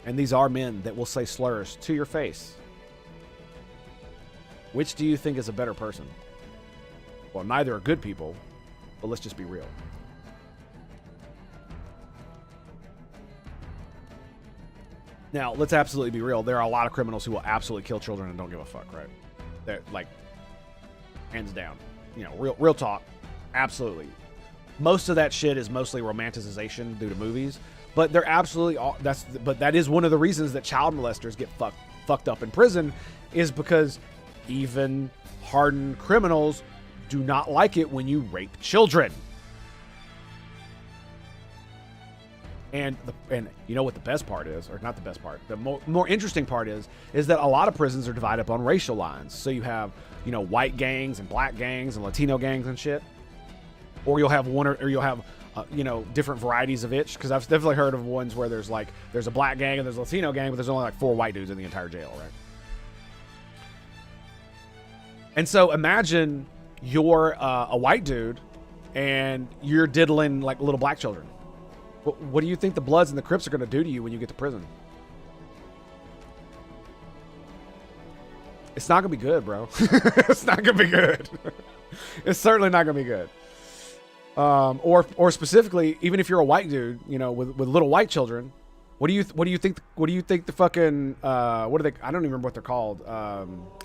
And these are men that will say slurs to your face. Which do you think is a better person? Well, neither are good people, but let's just be real. Now, let's absolutely be real. There are a lot of criminals who will absolutely kill children and don't give a fuck, right? They're like, hands down. You know, real talk. Absolutely. most of that shit is mostly romanticization due to movies. But they're absolutely all, but that is one of the reasons that child molesters get fucked up in prison, is because even hardened criminals do not like it when you rape children. And you know what the best part is, or not the best part, the more interesting part is that a lot of prisons are divided up on racial lines. So you have, you know, white gangs and black gangs and Latino gangs and shit, or you'll have or you'll have you know, different varieties of each. Because I've definitely heard of ones where there's a black gang and there's a Latino gang, but there's only like 4 white dudes in the entire jail, right? And so imagine you're a white dude and you're diddling like little black children. What do you think the Bloods and the Crips are going to do to you when you get to prison? It's not going to be good, bro. It's not going to be good. It's certainly not going to be good. Or specifically, even if you're a white dude, you know, with little white children, what do you think the fucking what are they? I don't even remember what they're called.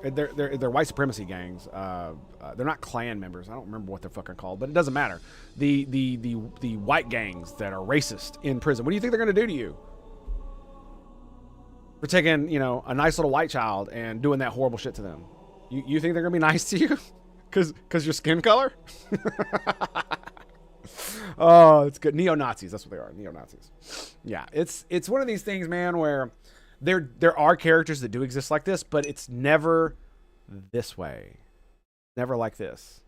They're white supremacy gangs. They're not Klan members. I don't remember what they're fucking called, but it doesn't matter. The white gangs that are racist in prison. What do you think they're gonna do to you for taking, you know, a nice little white child and doing that horrible shit to them? You think they're gonna be nice to you because your skin color? Oh, it's good. Neo-Nazis, that's what they are. Neo-Nazis. Yeah, it's one of these things, man, where there are characters that do exist like this, but it's never this way. Never like this.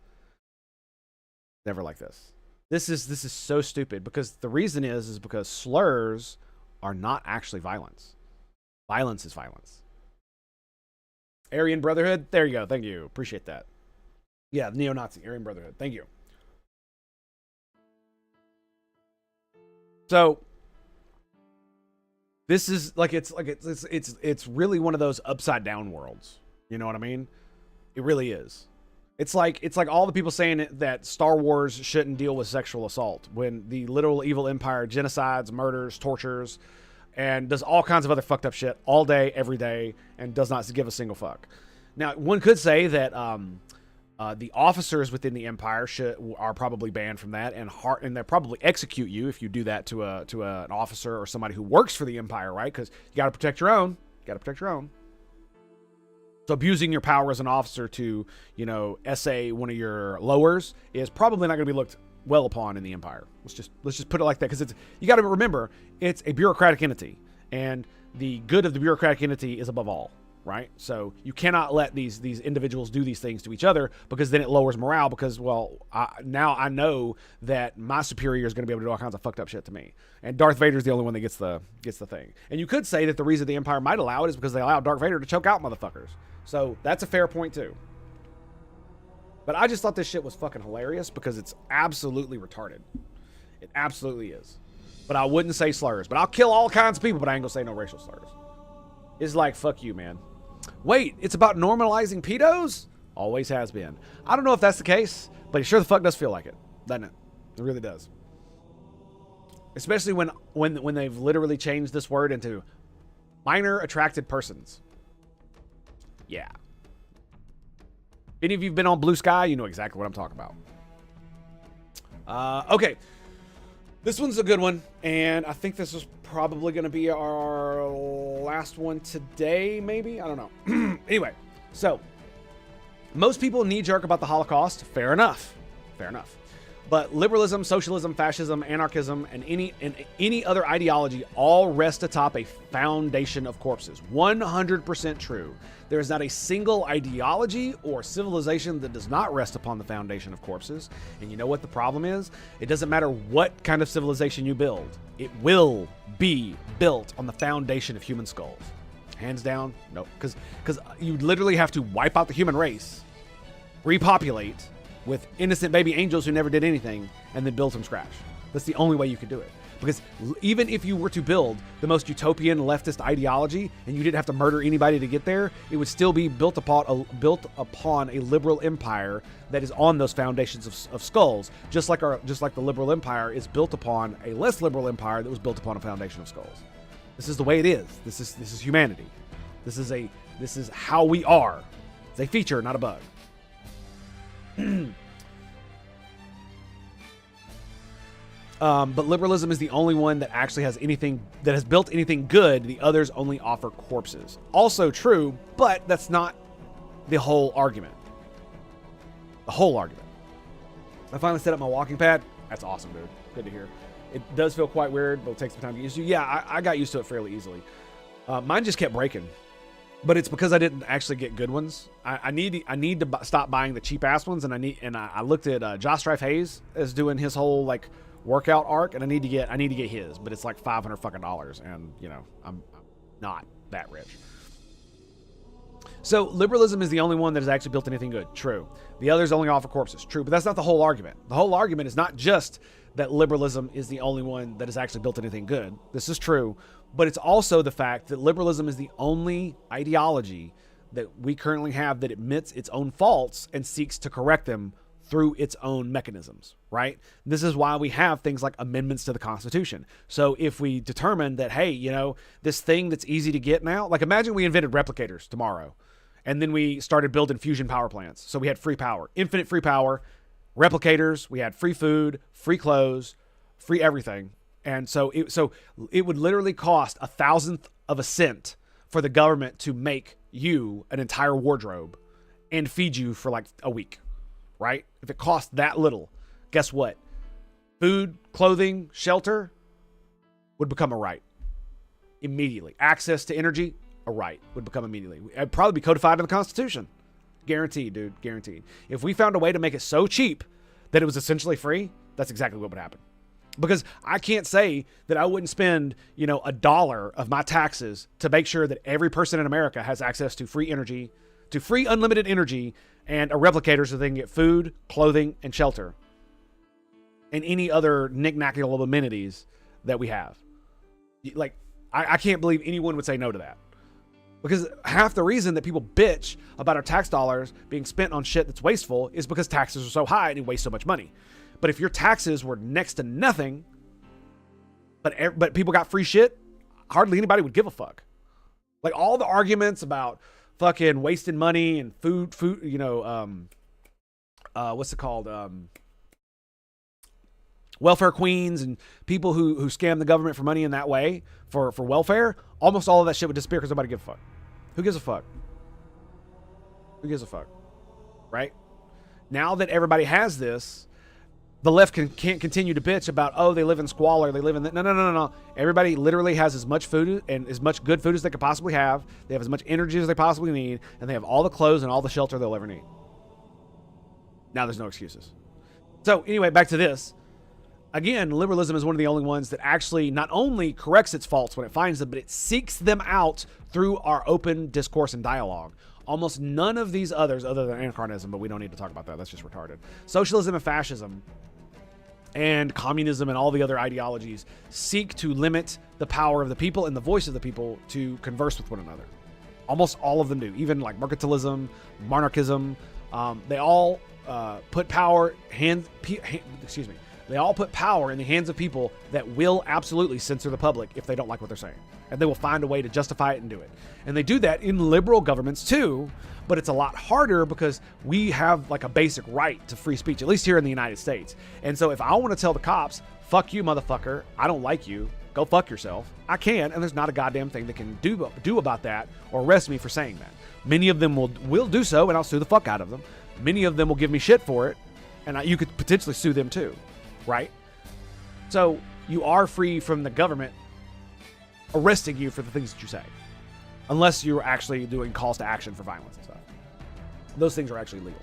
Never like this. This is so stupid, because the reason is because slurs are not actually violence. Violence is violence. Aryan Brotherhood, there you go. Thank you. Appreciate that. Yeah, neo-Nazi, Aryan Brotherhood. Thank you. So this is it's really one of those upside down worlds. You know what I mean? It really is. It's like all the people saying that Star Wars shouldn't deal with sexual assault, when the literal evil empire genocides, murders, tortures, and does all kinds of other fucked up shit all day, every day, and does not give a single fuck. Now, one could say that the officers within the empire are probably banned from that, and they'll probably execute you if you do that to an officer or somebody who works for the empire, right? Because you got to protect your own. You got to protect your own. So abusing your power as an officer to, you know, essay one of your lowers is probably not going to be looked well upon in the empire. Let's just put it like that, because you got to remember, it's a bureaucratic entity, and the good of the bureaucratic entity is above all. Right? So you cannot let these individuals do these things to each other, because then it lowers morale, because, well, now I know that my superior is going to be able to do all kinds of fucked up shit to me. And Darth Vader is the only one that gets the thing. And you could say that the reason the Empire might allow it is because they allow Darth Vader to choke out motherfuckers. So that's a fair point too. But I just thought this shit was fucking hilarious, because it's absolutely retarded. It absolutely is. But I wouldn't say slurs. But I'll kill all kinds of people, but I ain't gonna say no racial slurs. It's like, fuck you, man. Wait, it's about normalizing pedos? Always has been. I don't know if that's the case, but it sure the fuck does feel like it, doesn't it? It really does. Especially when they've literally changed this word into minor attracted persons. Yeah. Any of you have been on Blue Sky, you know exactly what I'm talking about. Okay. This one's a good one, and I think this is probably going to be our last one today, maybe? I don't know. Anyway, so most people knee-jerk about the Holocaust. Fair enough. Fair enough. But liberalism, socialism, fascism, anarchism, and any other ideology all rest atop a foundation of corpses. 100% true. There is not a single ideology or civilization that does not rest upon the foundation of corpses. And you know what the problem is? It doesn't matter what kind of civilization you build. It will be built on the foundation of human skulls. Hands down, no. Because you literally have to wipe out the human race, repopulate with innocent baby angels who never did anything, and then build from scratch. That's the only way you could do it. Because even if you were to build the most utopian leftist ideology, and you didn't have to murder anybody to get there, it would still be built upon a liberal empire that is on those foundations of skulls, just like the liberal empire is built upon a less liberal empire that was built upon a foundation of skulls. This is the way it is. This is humanity. This is how we are. It's a feature, not a bug. But liberalism is the only one that actually has anything, that has built anything good. The others only offer corpses. Also true, but that's not the whole argument. The whole argument. I finally set up my walking pad. That's awesome, dude. Good to hear. It does feel quite weird, but it takes some time to get used to. Yeah, I got used to it fairly easily. Mine just kept breaking. But it's because I didn't actually get good ones. I need to stop buying the cheap ass ones, and I looked at Josh Strife Hayes as doing his whole like workout arc, and I need to get his, but it's like $500 fucking, and you know I'm not that rich. So liberalism is the only one that has actually built anything good. True. The others only offer corpses. True, but that's not the whole argument. The whole argument is not just that liberalism is the only one that has actually built anything good. This is true, but it's also the fact that liberalism is the only ideology that we currently have that admits its own faults and seeks to correct them through its own mechanisms, right? This is why we have things like amendments to the Constitution. So if we determine that, hey, you know, this thing that's easy to get now, like imagine we invented replicators tomorrow, and then we started building fusion power plants. So we had free power, infinite free power, replicators, we had free food, free clothes, free everything. And so it would literally cost 1,000th of a cent for the government to make you an entire wardrobe and feed you for like a week, right? If it cost that little, guess what? Food, clothing, shelter would become a right immediately. Access to energy, a right would become immediately. It'd probably be codified in the Constitution. Guaranteed, dude, guaranteed. If we found a way to make it so cheap that it was essentially free, that's exactly what would happen. Because I can't say that I wouldn't spend, you know, $1 of my taxes to make sure that every person in America has access to free energy, to free unlimited energy, and a replicator so they can get food, clothing, and shelter, and any other knick-knackable amenities that we have. Like, I can't believe anyone would say no to that. Because half the reason that people bitch about our tax dollars being spent on shit that's wasteful is because taxes are so high and you waste so much money. But if your taxes were next to nothing, but people got free shit, hardly anybody would give a fuck. Like all the arguments about fucking wasting money and food, you know, what's it called? Welfare queens and people who scam the government for money in that way for welfare, almost all of that shit would disappear because nobody gives a fuck. Who gives a fuck? Who gives a fuck? Right? Now that everybody has this, the left can't continue to bitch about, oh, they live in squalor, they live in that. No. Everybody literally has as much food and as much good food as they could possibly have. They have as much energy as they possibly need, and they have all the clothes and all the shelter they'll ever need. Now there's no excuses. So anyway, back to this. Again, liberalism is one of the only ones that actually not only corrects its faults when it finds them, but it seeks them out through our open discourse and dialogue. Almost none of these others, other than anarchism, but we don't need to talk about that. That's just retarded. Socialism and fascism and communism and all the other ideologies seek to limit the power of the people and the voice of the people to converse with one another. Almost all of them do. Even like mercantilism, monarchism, they all put power They all put power in the hands of people that will absolutely censor the public if they don't like what they're saying. And they will find a way to justify it and do it. And they do that in liberal governments too, but it's a lot harder because we have like a basic right to free speech, at least here in the United States. And so if I want to tell the cops, fuck you, motherfucker, I don't like you, go fuck yourself, I can, and there's not a goddamn thing they can do about that or arrest me for saying that. Many of them will do so, and I'll sue the fuck out of them. Many of them will give me shit for it, and you could potentially sue them too. Right? So you are free from the government arresting you for the things that you say. Unless you're actually doing calls to action for violence and stuff. Those things are actually legal.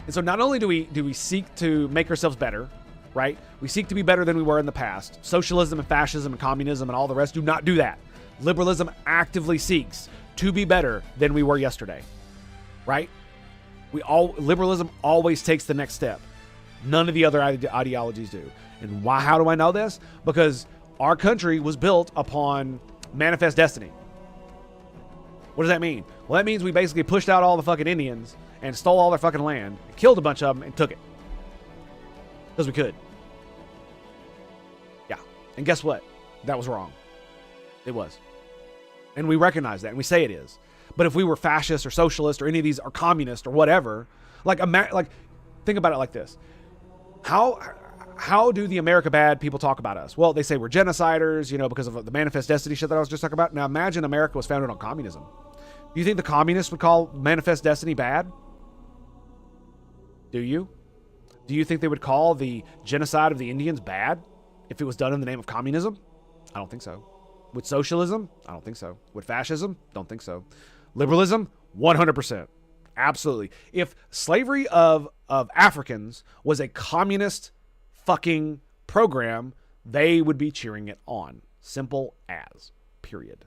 And so not only do we seek to make ourselves better, right? We seek to be better than we were in the past. Socialism and fascism and communism and all the rest do not do that. Liberalism actively seeks to be better than we were yesterday. Right? Liberalism always takes the next step. None of the other ideologies do. And why? How do I know this? Because our country was built upon manifest destiny. What does that mean? Well, that means we basically pushed out all the fucking Indians and stole all their fucking land, killed a bunch of them, and took it. Because we could. Yeah. And guess what? That was wrong. It was. And we recognize that, and we say it is. But if we were fascist or socialist or any of these, or communist or whatever, like think about it like this. How how do the America bad people talk about us? Well, they say we're genociders, you know, because of the Manifest Destiny shit that I was just talking about. Now imagine America was founded on communism. Do you think the communists would call Manifest Destiny bad? Do you? Do you think they would call the genocide of the Indians bad if it was done in the name of communism? I don't think so. Would socialism? I don't think so. Would fascism? Don't think so. Liberalism? 100%. Absolutely. If slavery of Africans was a communist fucking program, they would be cheering it on. Simple as. Period.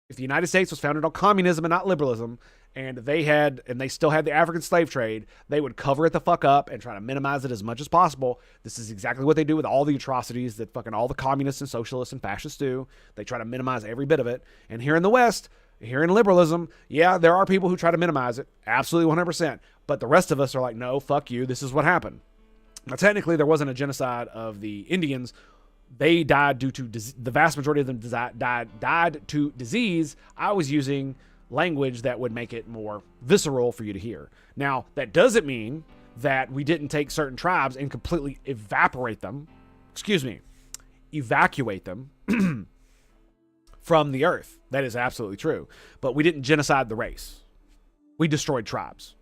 If the United States was founded on communism and not liberalism, and they still had the African slave trade, they would cover it the fuck up and try to minimize it as much as possible. This is exactly what they do with all the atrocities that fucking all the communists and socialists and fascists do. They try to minimize every bit of it. And here in the West, here in liberalism, yeah, there are people who try to minimize it. Absolutely 100%. But the rest of us are like, no, fuck you. This is what happened. Now, technically, there wasn't a genocide of the Indians. They died due to the vast majority of them died to disease. I was using language that would make it more visceral for you to hear. Now, that doesn't mean that we didn't take certain tribes and completely evacuate them from the earth. That is absolutely true. But we didn't genocide the race. We destroyed tribes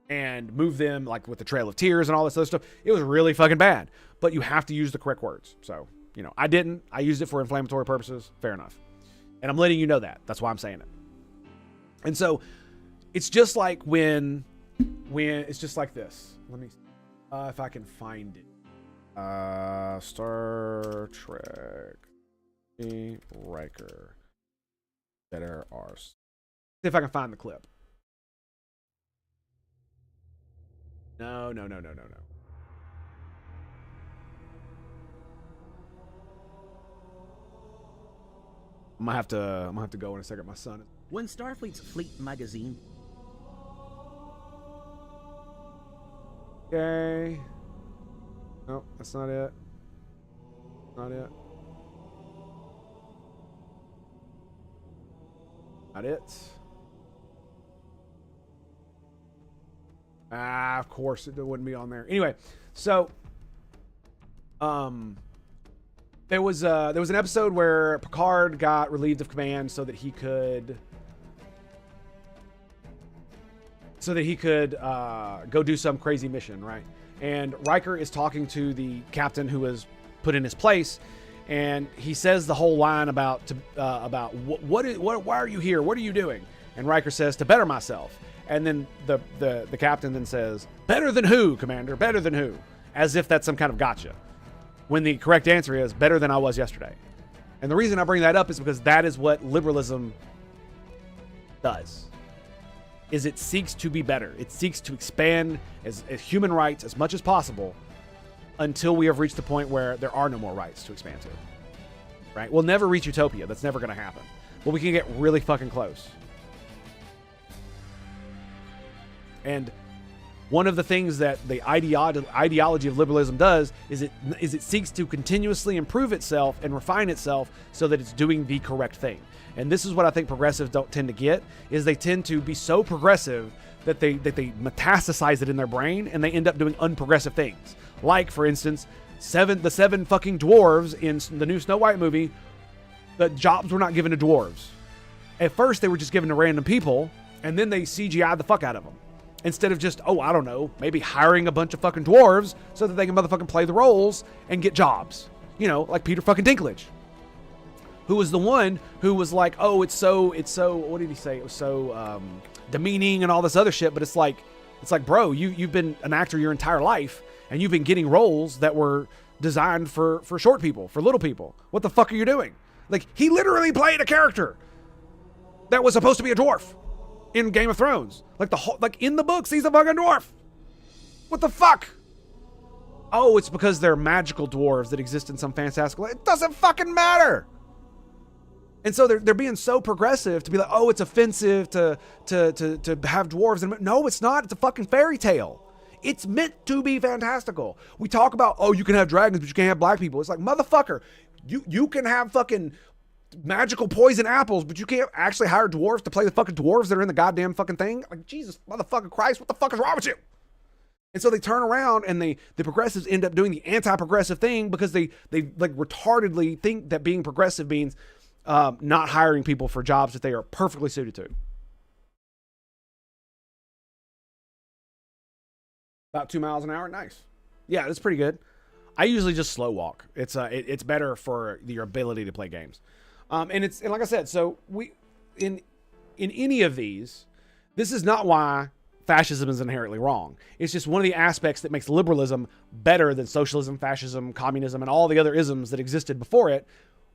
and moved them, like with the Trail of Tears and all this other stuff. It was really fucking bad. But you have to use the correct words. So, you know, I didn't. I used it for inflammatory purposes. Fair enough. And I'm letting you know that. That's why I'm saying it. And so it's just like when it's just like this. Let me if I can find it. Star Trek Riker. There are. See if I can find the clip. No. I'm gonna have to go in a second. My son. When Starfleet's Fleet magazine. Okay. No, that's not it. Not it. Not it. Of course it wouldn't be on there. Anyway, so there was an episode where Picard got relieved of command so that he could go do some crazy mission, right? And Riker is talking to the captain who was put in his place, and he says the whole line about why are you here? What are you doing? And Riker says, to better myself. And then the captain then says, better than who, Commander? Better than who? As if that's some kind of gotcha. When the correct answer is better than I was yesterday. And the reason I bring that up is because that is what liberalism does. Is it seeks to be better. It seeks to expand as human rights as much as possible until we have reached the point where there are no more rights to expand to. Right? We'll never reach utopia. That's never going to happen. But we can get really fucking close. And one of the things that the ideology of liberalism does is it seeks to continuously improve itself and refine itself so that it's doing the correct thing. And this is what I think progressives don't tend to get, is they tend to be so progressive that they metastasize it in their brain and they end up doing unprogressive things. Like, for instance, the seven fucking dwarves in the new Snow White movie, the jobs were not given to dwarves. At first, they were just given to random people, and then they CGI'd the fuck out of them. Instead of just, I don't know, maybe hiring a bunch of fucking dwarves so that they can motherfucking play the roles and get jobs. You know, like Peter fucking Dinklage, who was the one who was like, it's so, what did he say? It was so demeaning and all this other shit. But it's like, bro, you've been an actor your entire life and you've been getting roles that were designed for short people, for little people. What the fuck are you doing? Like, he literally played a character that was supposed to be a dwarf in Game of Thrones. Like in the books, he's a fucking dwarf. What the fuck? Oh, it's because they're magical dwarves that exist in some fantastical. It doesn't fucking matter. And so they're being so progressive to be like, it's offensive to have dwarves. And no, it's not. It's a fucking fairy tale. It's meant to be fantastical. We talk about, you can have dragons, but you can't have black people. It's like, motherfucker, you can have fucking magical poison apples, but you can't actually hire dwarves to play the fucking dwarves that are in the goddamn fucking thing. Like, Jesus motherfucking Christ, what the fuck is wrong with you? And so they turn around and the progressives end up doing the anti-progressive thing because they like retardedly think that being progressive means not hiring people for jobs that they are perfectly suited to. About 2 miles an hour. Nice. Yeah, that's pretty good. I usually just slow walk. It's better for your ability to play games. And like I said, so we in any of these, this is not why fascism is inherently wrong. It's just one of the aspects that makes liberalism better than socialism, fascism, communism, and all the other isms that existed before it,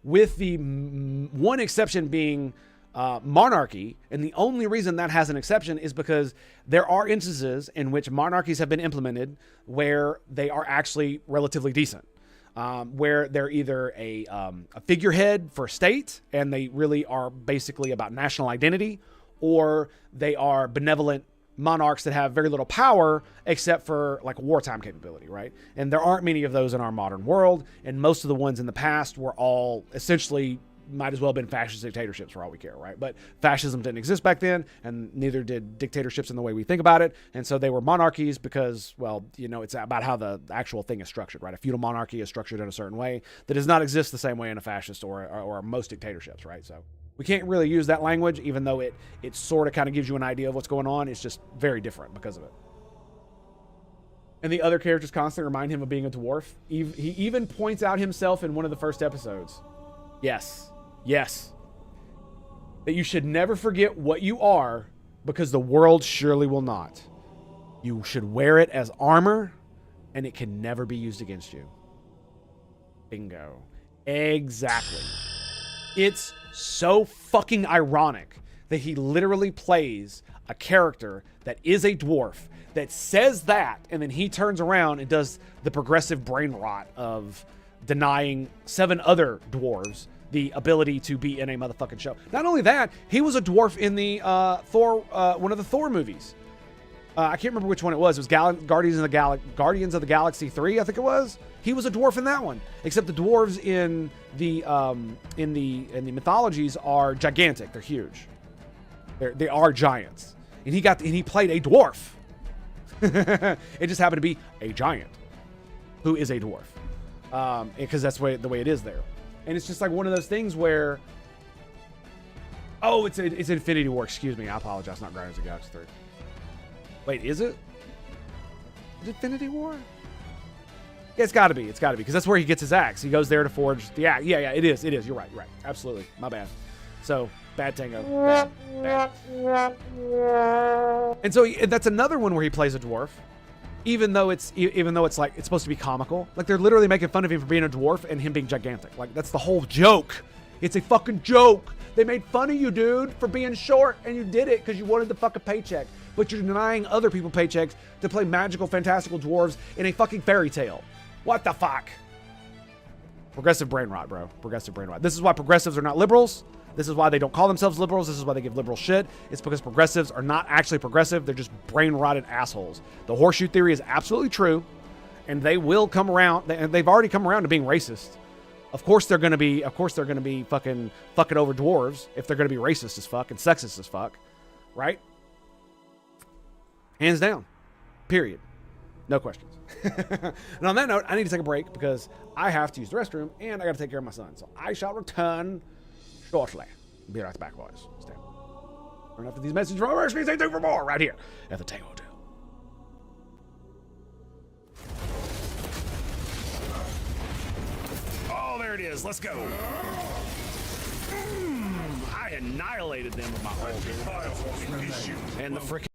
with the one exception being monarchy. And the only reason that has an exception is because there are instances in which monarchies have been implemented where they are actually relatively decent. Where they're either a figurehead for a state and they really are basically about national identity, or they are benevolent monarchs that have very little power except for like wartime capability, right? And there aren't many of those in our modern world, and most of the ones in the past were all essentially might as well have been fascist dictatorships for all we care, right? But fascism didn't exist back then, and neither did dictatorships in the way we think about it. And so they were monarchies because, well, you know, it's about how the actual thing is structured, right? A feudal monarchy is structured in a certain way that does not exist the same way in a fascist or most dictatorships, right? So we can't really use that language, even though it sort of kind of gives you an idea of what's going on. It's just very different because of it. And the other characters constantly remind him of being a dwarf. He even points out himself in one of the first episodes. Yes. That you should never forget what you are, because the world surely will not. You should wear it as armor, and it can never be used against you. Bingo. Exactly. It's so fucking ironic that he literally plays a character that is a dwarf that says that, and then he turns around and does the progressive brain rot of denying 7 other dwarves the ability to be in a motherfucking show. Not only that, he was a dwarf in the Thor, one of the Thor movies. I can't remember which one it was. It was Guardians of the Galaxy 3, I think it was. He was a dwarf in that one. Except the dwarves in the mythologies are gigantic. They're huge. They are giants. And he played a dwarf. It just happened to be a giant who is a dwarf. Because that's the way it is there. And it's just like one of those things where, oh, it's Infinity War. Excuse me, I apologize. Not Guardians of the Galaxy 3. Wait, is it? Is it Infinity War? Yeah, it's got to be. It's got to be, because that's where he gets his axe. He goes there to forge the axe. Yeah, it is. You're right. Absolutely. My bad. So, bad Tango. Bad. And so that's another one where he plays a dwarf. Even though it's like it's supposed to be comical, like they're literally making fun of him for being a dwarf and him being gigantic. Like that's the whole joke. It's a fucking joke. They made fun of you, dude, for being short, and you did it because you wanted the fucking paycheck. But you're denying other people paychecks to play magical, fantastical dwarves in a fucking fairy tale. What the fuck? Progressive brain rot, bro. Progressive brain rot. This is why progressives are not liberals. This is why they don't call themselves liberals. This is why they give liberal shit. It's because progressives are not actually progressive. They're just brain-rotted assholes. The horseshoe theory is absolutely true, and they will come around. They've already come around to being racist. Of course they're going to be fucking over dwarves if they're going to be racist as fuck and sexist as fuck, right? Hands down. Period. No questions. And on that note, I need to take a break because I have to use the restroom and I got to take care of my son. So I shall return shortly. Be right back, boys. Stay. Right after these messages from our stay tuned for more right here at the Tango Hotel. Oh, there it is. Let's go. I annihilated them with my ult. And the frickin'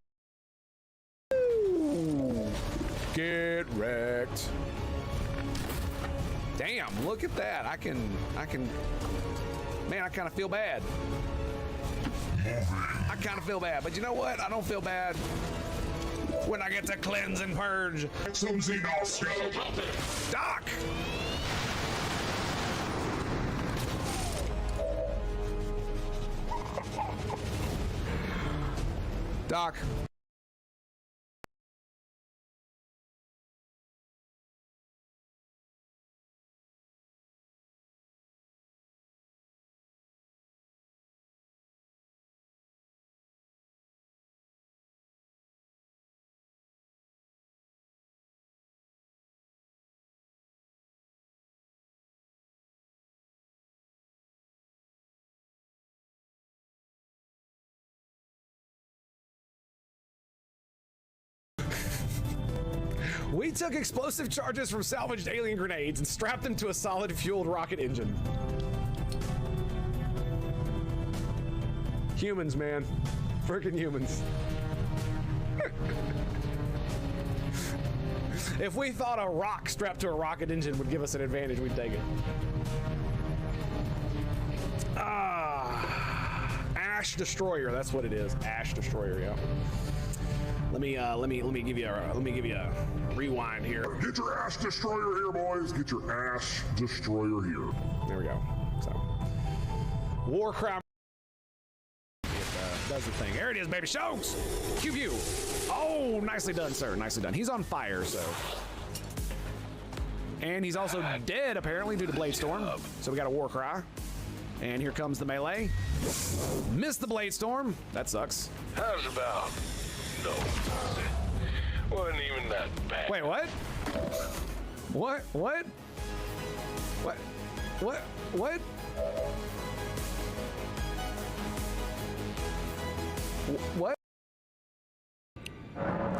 get wrecked. Damn, look at that. I can man, I kind of feel bad. I kind of feel bad, but you know what? I don't feel bad when I get to cleanse and purge. Doc! Doc. We took explosive charges from salvaged alien grenades and strapped them to a solid fueled rocket engine. Humans, man. Freaking humans. If we thought a rock strapped to a rocket engine would give us an advantage, we'd take it. Ash Destroyer, that's what it is. Ash Destroyer, yeah. Let me give you a rewind here. Get your Ash Destroyer here, boys. Get your Ash Destroyer here. There we go. So, Warcraft does the thing. There it is, baby. Shows. Cue view. Oh, nicely done, sir. Nicely done. He's on fire, so. And he's also dead, apparently, due to Blade Storm. So we got a war cry. And here comes the melee. Missed the Blade Storm. That sucks. How's about? No. Wasn't even that bad. Wait, what? What? What? What? What? What? What?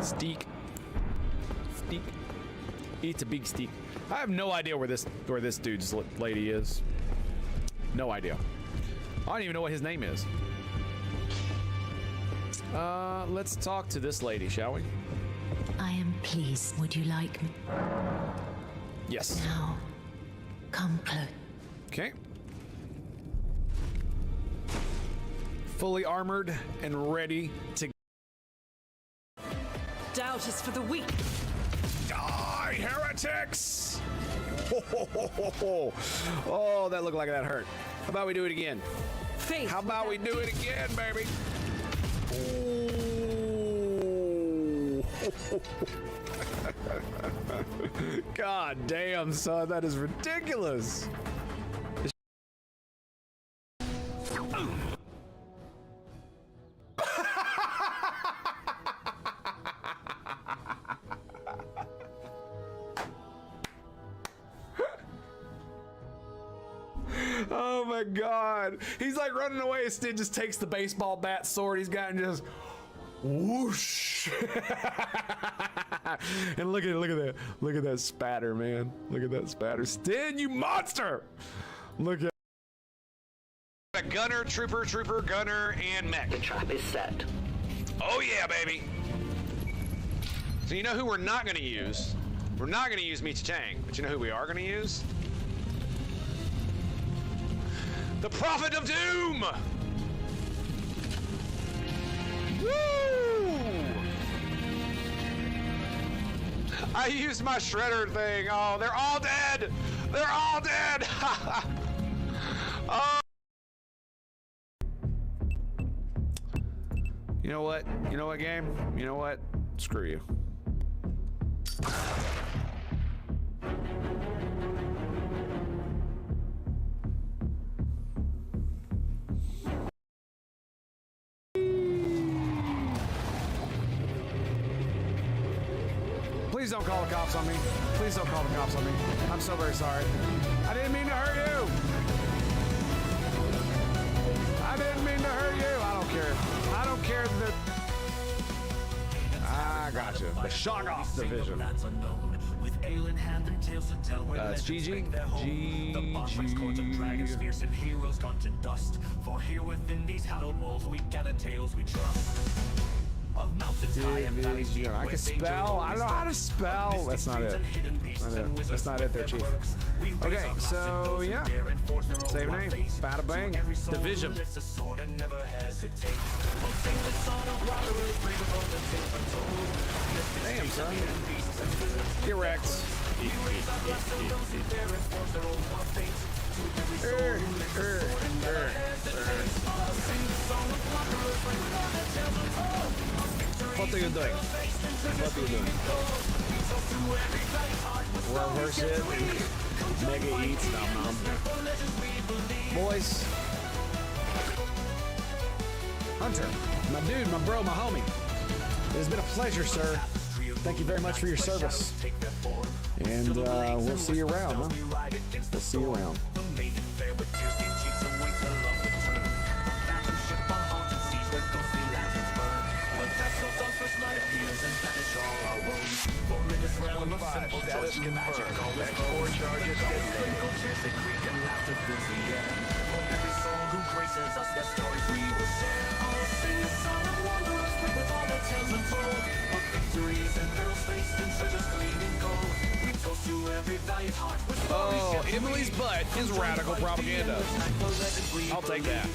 Steak. Steak. Eats a big steak. I have no idea where this dude's lady is. No idea. I don't even know what his name is. Let's talk to this lady, shall we? I am pleased. Would you like me? Yes. Now, come close. Okay. Fully armored and ready to Doubt is for the weak. die, heretics! Oh, that looked like that hurt. How about we do it again? Faith. How about we do it again, baby? God damn, son, that is ridiculous. Oh my God. He's like running away. Instead, just takes the baseball bat sword he's got and just whoosh. And look at that spatter, man. Look at that spatter. Stin, you monster! Look at A gunner, trooper, gunner, and mech. The trap is set. Oh yeah, baby. So you know who we're not gonna use? We're not gonna use Meech Chang, but you know who we are gonna use? The Prophet of Doom! Woo! I used my shredder thing. Oh, they're all dead! They're all dead! Oh. You know what? You know what, game? You know what? Screw you. Please don't call the cops on me. Please don't call the cops on me. I'm so very sorry. I didn't mean to hurt you. I didn't mean to hurt you. I don't care. I don't care that. I gotcha. The shock off division. It's GG. I can spell. I don't know how to spell. That's not it. That's not it there, Chief. Okay, so yeah. Save name. Bada bang. Division. Damn, son. Get wrecked. What are you doing? What are you doing? Reverse it. Mega eats. Nom nom. Boys. Hunter. My dude, my bro, my homie. It has been a pleasure, sir. Thank you very much for your service. And we'll see you around, huh? We'll see you around. Round 5, status confirmed. Next 4 charges detonated. Oh, Emily's butt is radical propaganda. I'll take that.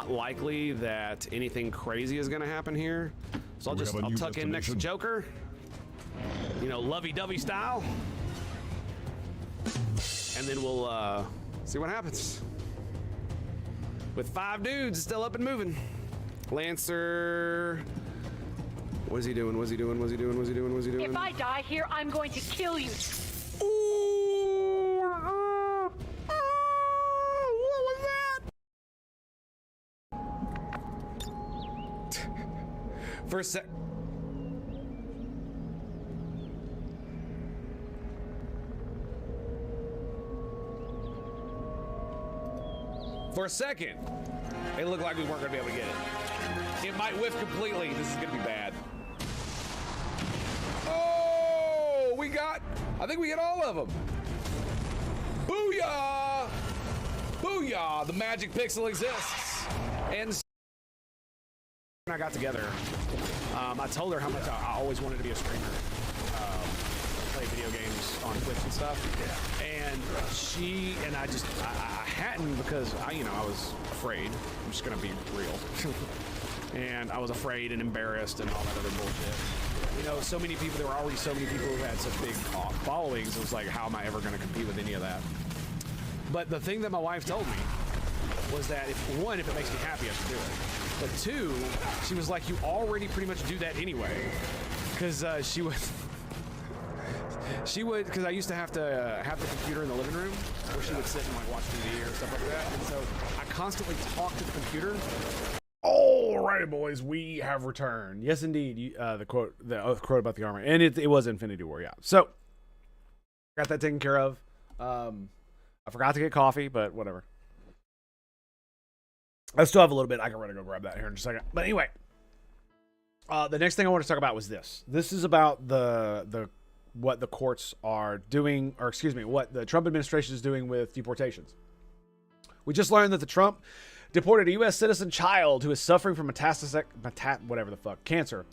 Likely that anything crazy is going to happen here, so I'll tuck in next to Joker, you know, lovey-dovey style, and then we'll see what happens with 5 dudes still up and moving. Lancer, what is he doing? What's he doing? What's he doing? What's he doing? What's he doing? If I die here, I'm going to kill you. For a sec. For a second, it looked like we weren't going to be able to get it. It might whiff completely. This is going to be bad. Oh, I think we get all of them. Booyah! Booyah! The magic pixel exists. And I got together. I told her how much I always wanted to be a streamer, play video games on Twitch and stuff. And she and I hadn't, because I was afraid. I'm just gonna be real. And I was afraid and embarrassed and all that other bullshit. You know, so many people. There were already so many people who had such big followings. It was like, how am I ever gonna compete with any of that? But the thing that my wife told me was that if it makes me happy, I should do it. But 2, she was like, you already pretty much do that anyway. Because she would, because I used to have to have the computer in the living room where she would sit and like watch TV or stuff like that. And so I constantly talk to the computer. Alrighty, boys, we have returned. Yes, indeed. The quote about the armor. And it was Infinity War, yeah. So, got that taken care of. I forgot to get coffee, but whatever. I still have a little bit. I can run and go grab that here in just a second. But anyway, the next thing I want to talk about was this. This is about what the courts are doing, or excuse me, what the Trump administration is doing with deportations. We just learned that the Trump deported a U.S. citizen child who is suffering from cancer.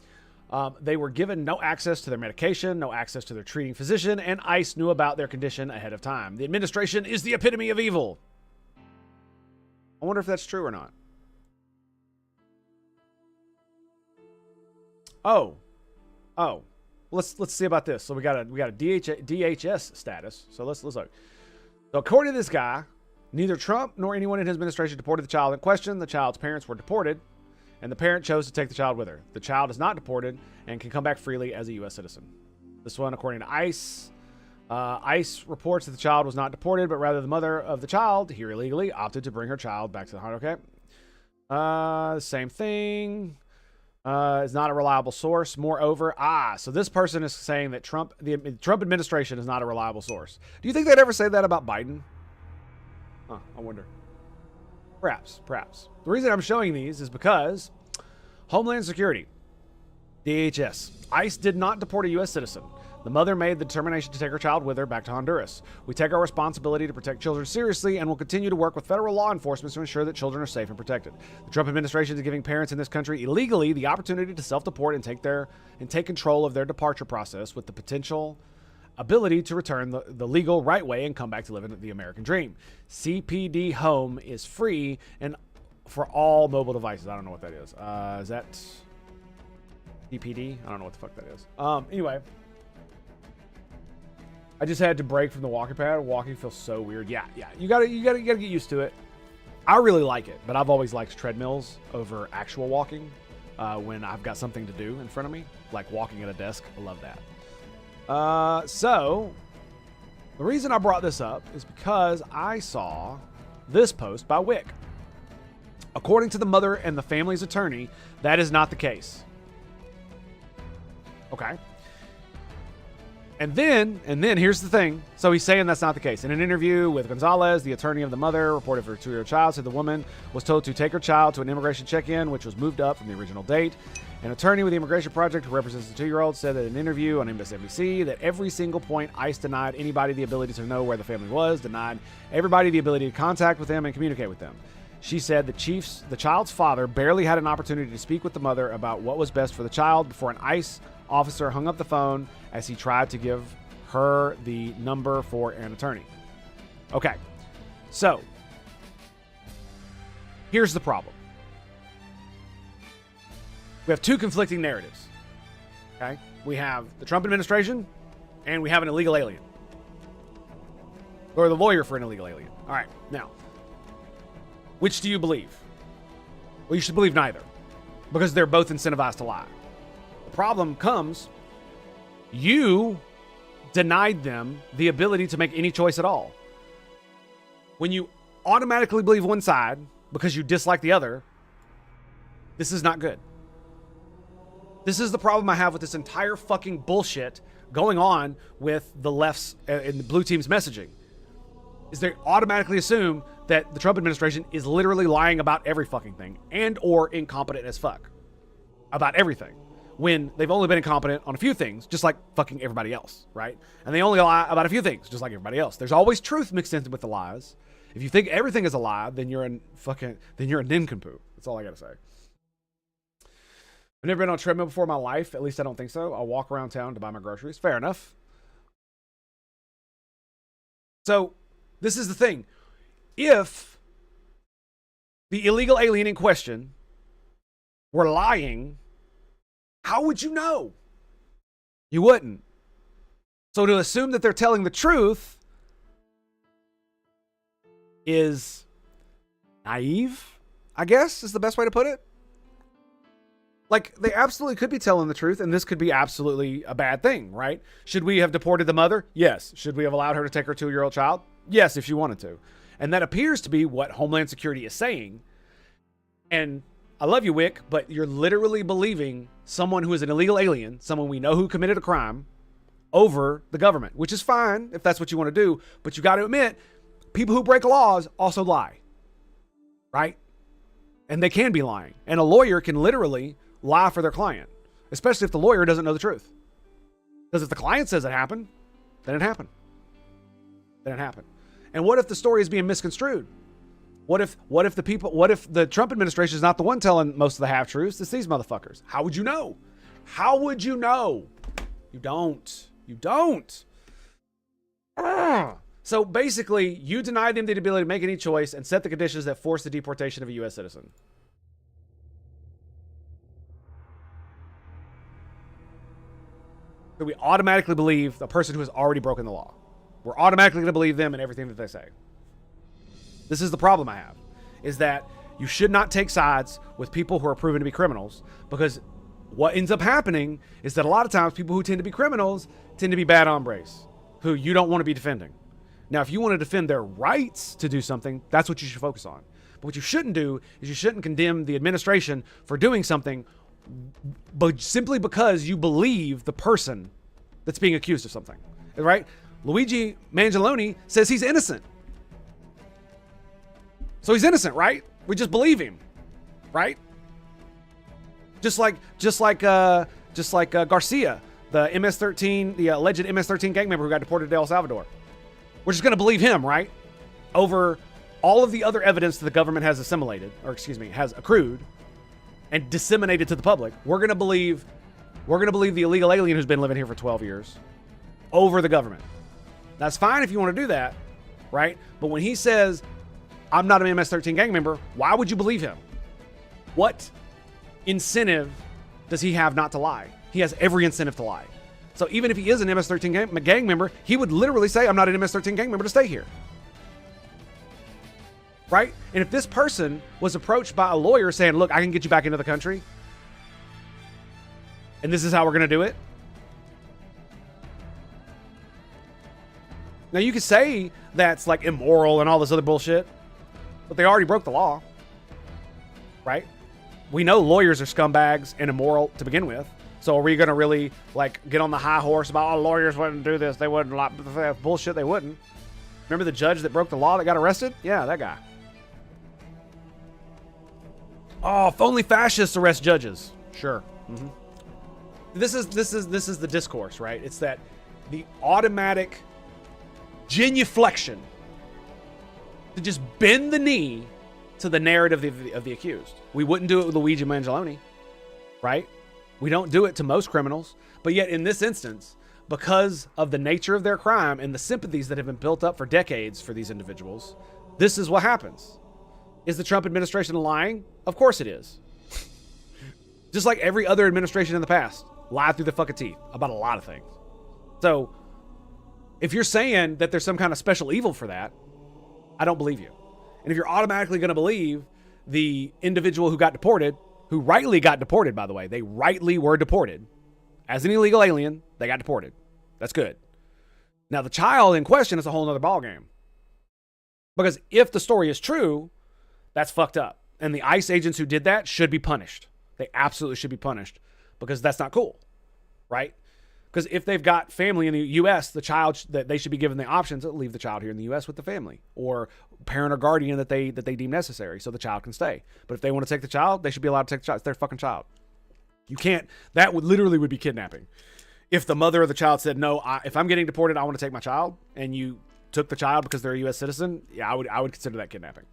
They were given no access to their medication, no access to their treating physician, and ICE knew about their condition ahead of time. The administration is the epitome of evil. I wonder if that's true or not. Oh. Let's see about this. So we got a DHS status. So let's look. So according to this guy, neither Trump nor anyone in his administration deported the child in question. The child's parents were deported, and the parent chose to take the child with her. The child is not deported and can come back freely as a U.S. citizen. This one, according to ICE. ICE reports that the child was not deported, but rather the mother of the child, here illegally, opted to bring her child back to the heart. Okay. Same thing. Is not a reliable source. Moreover, so this person is saying that the Trump administration is not a reliable source. Do you think they'd ever say that about Biden? I wonder. Perhaps. The reason I'm showing these is because Homeland Security, DHS, ICE did not deport a U.S. citizen. The mother made the determination to take her child with her back to Honduras. We take our responsibility to protect children seriously and will continue to work with federal law enforcement to ensure that children are safe and protected. The Trump administration is giving parents in this country illegally the opportunity to self-deport and take control of their departure process with the potential ability to return the legal right way and come back to live in the American dream. CPD Home is free and for all mobile devices. I don't know what that is. Is that... PPD. I don't know what the fuck that is. Anyway, I just had to break from the walking pad. Walking feels so weird. Yeah. You gotta get used to it. I really like it, but I've always liked treadmills over actual walking when I've got something to do in front of me, like walking at a desk. I love that. So the reason I brought this up is because I saw this post by Wick. According to the mother and the family's attorney, that is not the case. Okay. And then here's the thing. So he's saying that's not the case. In an interview with Gonzalez, the attorney of the mother reported for her 2-year-old child, said the woman was told to take her child to an immigration check-in, which was moved up from the original date. An attorney with the Immigration Project who represents the 2-year-old said in an interview on MSNBC that every single point ICE denied anybody the ability to know where the family was, denied everybody the ability to contact with them and communicate with them. She said the child's father barely had an opportunity to speak with the mother about what was best for the child before an ICE officer hung up the phone as he tried to give her the number for an attorney. Okay, so here's the problem. We have two conflicting narratives. Okay, we have the Trump administration and we have an illegal alien. Or the lawyer for an illegal alien. All right, now, which do you believe? Well, you should believe neither, because they're both incentivized to lie. The problem comes, you denied them the ability to make any choice at all. When you automatically believe one side because you dislike the other, this is not good. This is the problem I have with this entire fucking bullshit going on with the left's and the blue team's messaging. Is they automatically assume that the Trump administration is literally lying about every fucking thing and or incompetent as fuck about everything, when they've only been incompetent on a few things, just like fucking everybody else, right? And they only lie about a few things, just like everybody else. There's always truth mixed in with the lies. If you think everything is a lie, then you're a nincompoop. That's all I gotta say. I've never been on a treadmill before in my life. At least I don't think so. I'll walk around town to buy my groceries. Fair enough. So this is the thing. If the illegal alien in question were lying, how would you know? You wouldn't. So to assume that they're telling the truth is naive, I guess, is the best way to put it. Like, they absolutely could be telling the truth, and this could be absolutely a bad thing, right? Should we have deported the mother? Yes. Should we have allowed her to take her 2-year-old child? Yes, if she wanted to. And that appears to be what Homeland Security is saying. And I love you, Wick, but you're literally believing someone who is an illegal alien, someone we know who committed a crime, over the government, which is fine if that's what you want to do. But you got to admit, people who break laws also lie, right? And they can be lying. And a lawyer can literally lie for their client, especially if the lawyer doesn't know the truth. Because if the client says it happened, then it happened. Then it happened. And what if the story is being misconstrued? What if the Trump administration is not the one telling most of the half-truths? It's these motherfuckers. How would you know? How would you know? You don't. You don't. So basically, you denied them the ability to make any choice and set the conditions that force the deportation of a U.S. citizen. So we automatically believe the person who has already broken the law. We're automatically going to believe them in everything that they say. This is the problem I have, is that you should not take sides with people who are proven to be criminals, because what ends up happening is that a lot of times people who tend to be criminals tend to be bad hombres who you don't want to be defending. Now, if you want to defend their rights to do something, that's what you should focus on. But what you shouldn't do is you shouldn't condemn the administration for doing something, but simply because you believe the person that's being accused of something, right? Luigi Mangialone says he's innocent. So he's innocent, right? We just believe him, right? Just like Garcia, the MS-13, the alleged MS-13 gang member who got deported to El Salvador. We're just going to believe him, right? Over all of the other evidence that the government has assimilated, or has accrued and disseminated to the public. We're going to believe the illegal alien who's been living here for 12 years over the government. That's fine if you want to do that, right? But when he says, I'm not an MS-13 gang member, why would you believe him? What incentive does he have not to lie? He has every incentive to lie. So even if he is an MS-13 gang member, he would literally say, I'm not an MS-13 gang member to stay here. Right? And if this person was approached by a lawyer saying, look, I can get you back into the country, and this is how we're going to do it. Now, you could say that's like immoral and all this other bullshit, but they already broke the law. Right? We know lawyers are scumbags and immoral to begin with. So are we going to really like get on the high horse about, oh, lawyers wouldn't do this. They wouldn't. Bullshit, they wouldn't. Remember the judge that broke the law that got arrested? Yeah, that guy. Oh, if only fascists arrest judges. Sure. Mm-hmm. This is the discourse, right? It's that the automatic genuflection to just bend the knee to the narrative of the accused. We wouldn't do it with Luigi Mangione, right? We don't do it to most criminals, but yet in this instance, because of the nature of their crime and the sympathies that have been built up for decades for these individuals, this is what happens. Is the Trump administration lying? Of course it is. Just like every other administration in the past, lied through the fucking teeth about a lot of things. So if you're saying that there's some kind of special evil for that, I don't believe you. And if you're automatically going to believe the individual who got deported, who rightly got deported, by the way, they rightly were deported. As an illegal alien, they got deported. That's good. Now, the child in question is a whole nother ballgame. Because if the story is true, that's fucked up. And the ICE agents who did that should be punished. They absolutely should be punished because that's not cool, right? Because if they've got family in the U.S., the child that they should be given the option to leave the child here in the U.S. with the family, or parent or guardian that they deem necessary, so the child can stay. But if they want to take the child, they should be allowed to take the child. It's their fucking child. You can't. That would literally be kidnapping. If the mother of the child said, "No, if I'm getting deported, I want to take my child," and you took the child because they're a U.S. citizen, yeah, I would consider that kidnapping.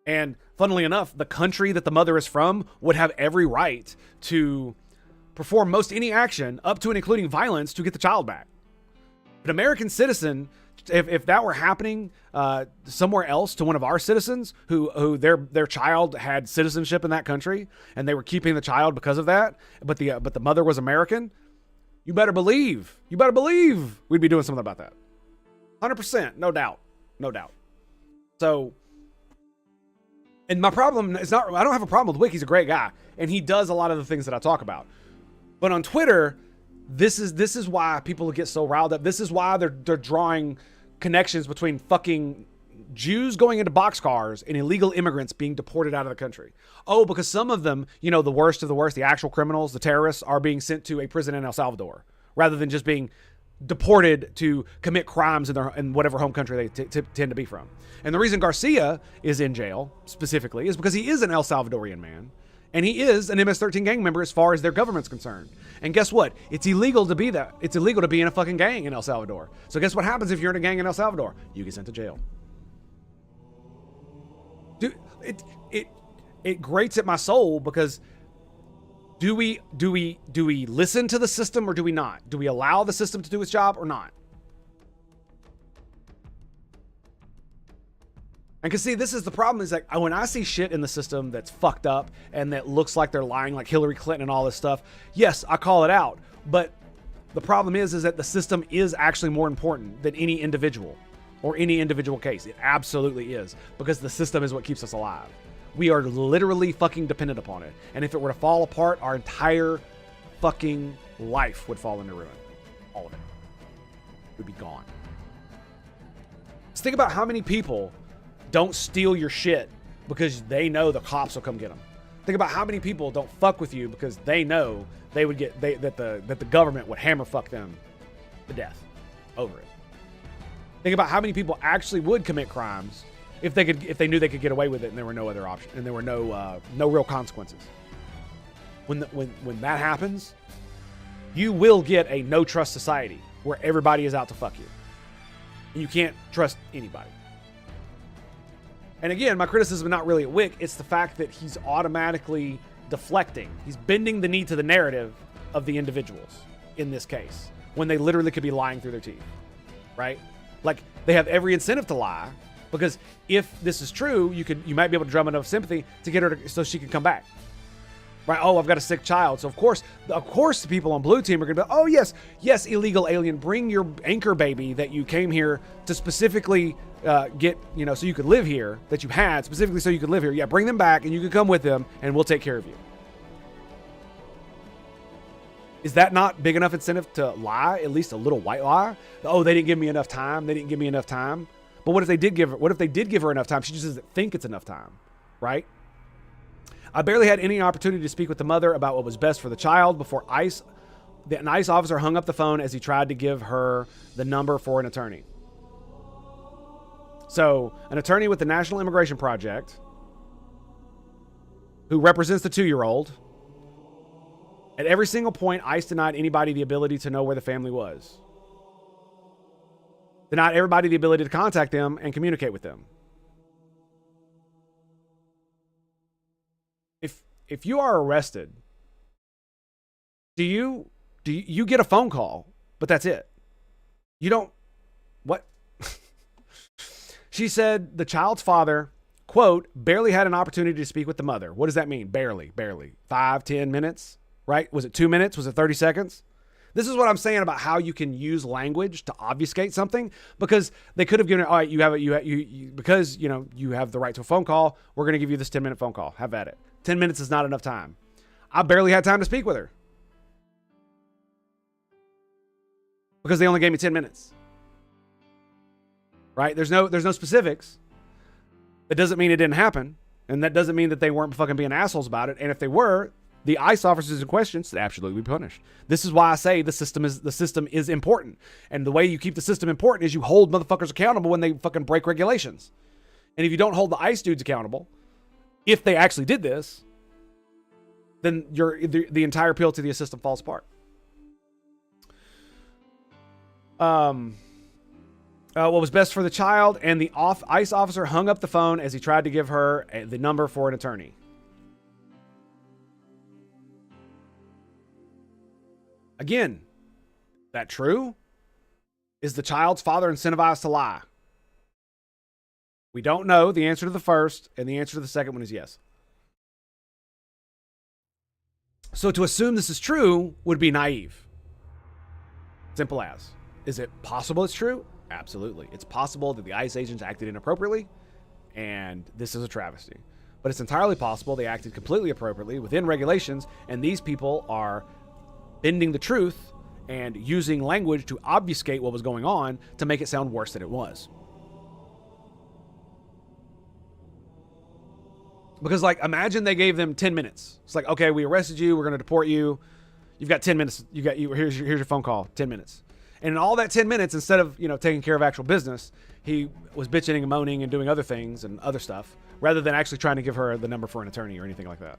And funnily enough, the country that the mother is from would have every right to perform most any action up to and including violence to get the child back. An American citizen, if that were happening somewhere else to one of our citizens who their child had citizenship in that country and they were keeping the child because of that, but the mother was American, you better believe we'd be doing something about that. 100%, no doubt. So, and my problem is not, I don't have a problem with Wick. He's a great guy and he does a lot of the things that I talk about. But on Twitter, this is why people get so riled up. This is why they're drawing connections between fucking Jews going into boxcars and illegal immigrants being deported out of the country. Oh, because some of them, the worst of the worst, the actual criminals, the terrorists, are being sent to a prison in El Salvador rather than just being deported to commit crimes in whatever home country they tend to be from. And the reason Garcia is in jail specifically is because he is an El Salvadorian man. And he is an MS-13 gang member as far as their government's concerned. And guess what? It's illegal to be that. It's illegal to be in a fucking gang in El Salvador. So guess what happens if you're in a gang in El Salvador? You get sent to jail. Dude, it grates at my soul because do we listen to the system or do we not? Do we allow the system to do its job or not? And cause see, this is the problem is like when I see shit in the system that's fucked up and that looks like they're lying, like Hillary Clinton and all this stuff. Yes, I call it out. But the problem is that the system is actually more important than any individual or any individual case. It absolutely is, because the system is what keeps us alive. We are literally fucking dependent upon it. And if it were to fall apart, our entire fucking life would fall into ruin. All of it would be gone. Just think about how many people don't steal your shit because they know the cops will come get them. Think about how many people don't fuck with you because they know they would get that the government would hammer fuck them to death over it. Think about how many people actually would commit crimes if they knew they could get away with it and there were no other option and there were no real consequences. When that happens, you will get a no trust society where everybody is out to fuck you. And you can't trust anybody. And again, my criticism is not really at Wick. It's the fact that he's automatically deflecting. He's bending the knee to the narrative of the individuals in this case when they literally could be lying through their teeth, right? Like they have every incentive to lie because if this is true, you might be able to drum enough sympathy to get her so she can come back. Right? Oh, I've got a sick child. So of course, the people on blue team are going to be, oh yes, illegal alien, bring your anchor baby that you came here to specifically get, so you could live here, that you had specifically so you could live here. Yeah, bring them back and you can come with them and we'll take care of you. Is that not big enough incentive to lie? At least a little white lie? Oh, they didn't give me enough time. They didn't give me enough time. But what if they did give her enough time? She just doesn't think it's enough time, right? I barely had any opportunity to speak with the mother about what was best for the child before an ICE officer hung up the phone as he tried to give her the number for an attorney. So, an attorney with the National Immigration Project who represents the 2-year-old. At every single point, ICE denied anybody the ability to know where the family was. Denied everybody the ability to contact them and communicate with them. If you are arrested, do you get a phone call, but that's it? You don't, what? She said the child's father, quote, barely had an opportunity to speak with the mother. What does that mean? Barely. 5, 10 minutes, right? Was it 2 minutes? Was it 30 seconds? This is what I'm saying about how you can use language to obfuscate something, because they could have given it, all right, because you have the right to a phone call. We're going to give you this 10-minute phone call. Have at it. 10 minutes is not enough time. I barely had time to speak with her because they only gave me 10 minutes. Right? There's no specifics. That doesn't mean it didn't happen, and that doesn't mean that they weren't fucking being assholes about it. And if they were, the ICE officers in question should absolutely be punished. This is why I say the system is important. And the way you keep the system important is you hold motherfuckers accountable when they fucking break regulations. And if you don't hold the ICE dudes accountable, if they actually did this, then the entire appeal to the system falls apart. What was best for the child, and the ICE officer hung up the phone as he tried to give her the number for an attorney. Again, that true? Is the child's father incentivized to lie? We don't know the answer to the first, and the answer to the second one is yes. So to assume this is true would be naive. Simple as. Is it possible it's true? Absolutely. It's possible that the ICE agents acted inappropriately, and this is a travesty. But it's entirely possible they acted completely appropriately within regulations, and these people are bending the truth and using language to obfuscate what was going on to make it sound worse than it was. Because, imagine they gave them 10 minutes. It's like, okay, we arrested you. We're going to deport you. You've got 10 minutes. Here's your phone call. 10 minutes. And in all that 10 minutes, instead of, taking care of actual business, he was bitching and moaning and doing other things and other stuff, rather than actually trying to give her the number for an attorney or anything like that.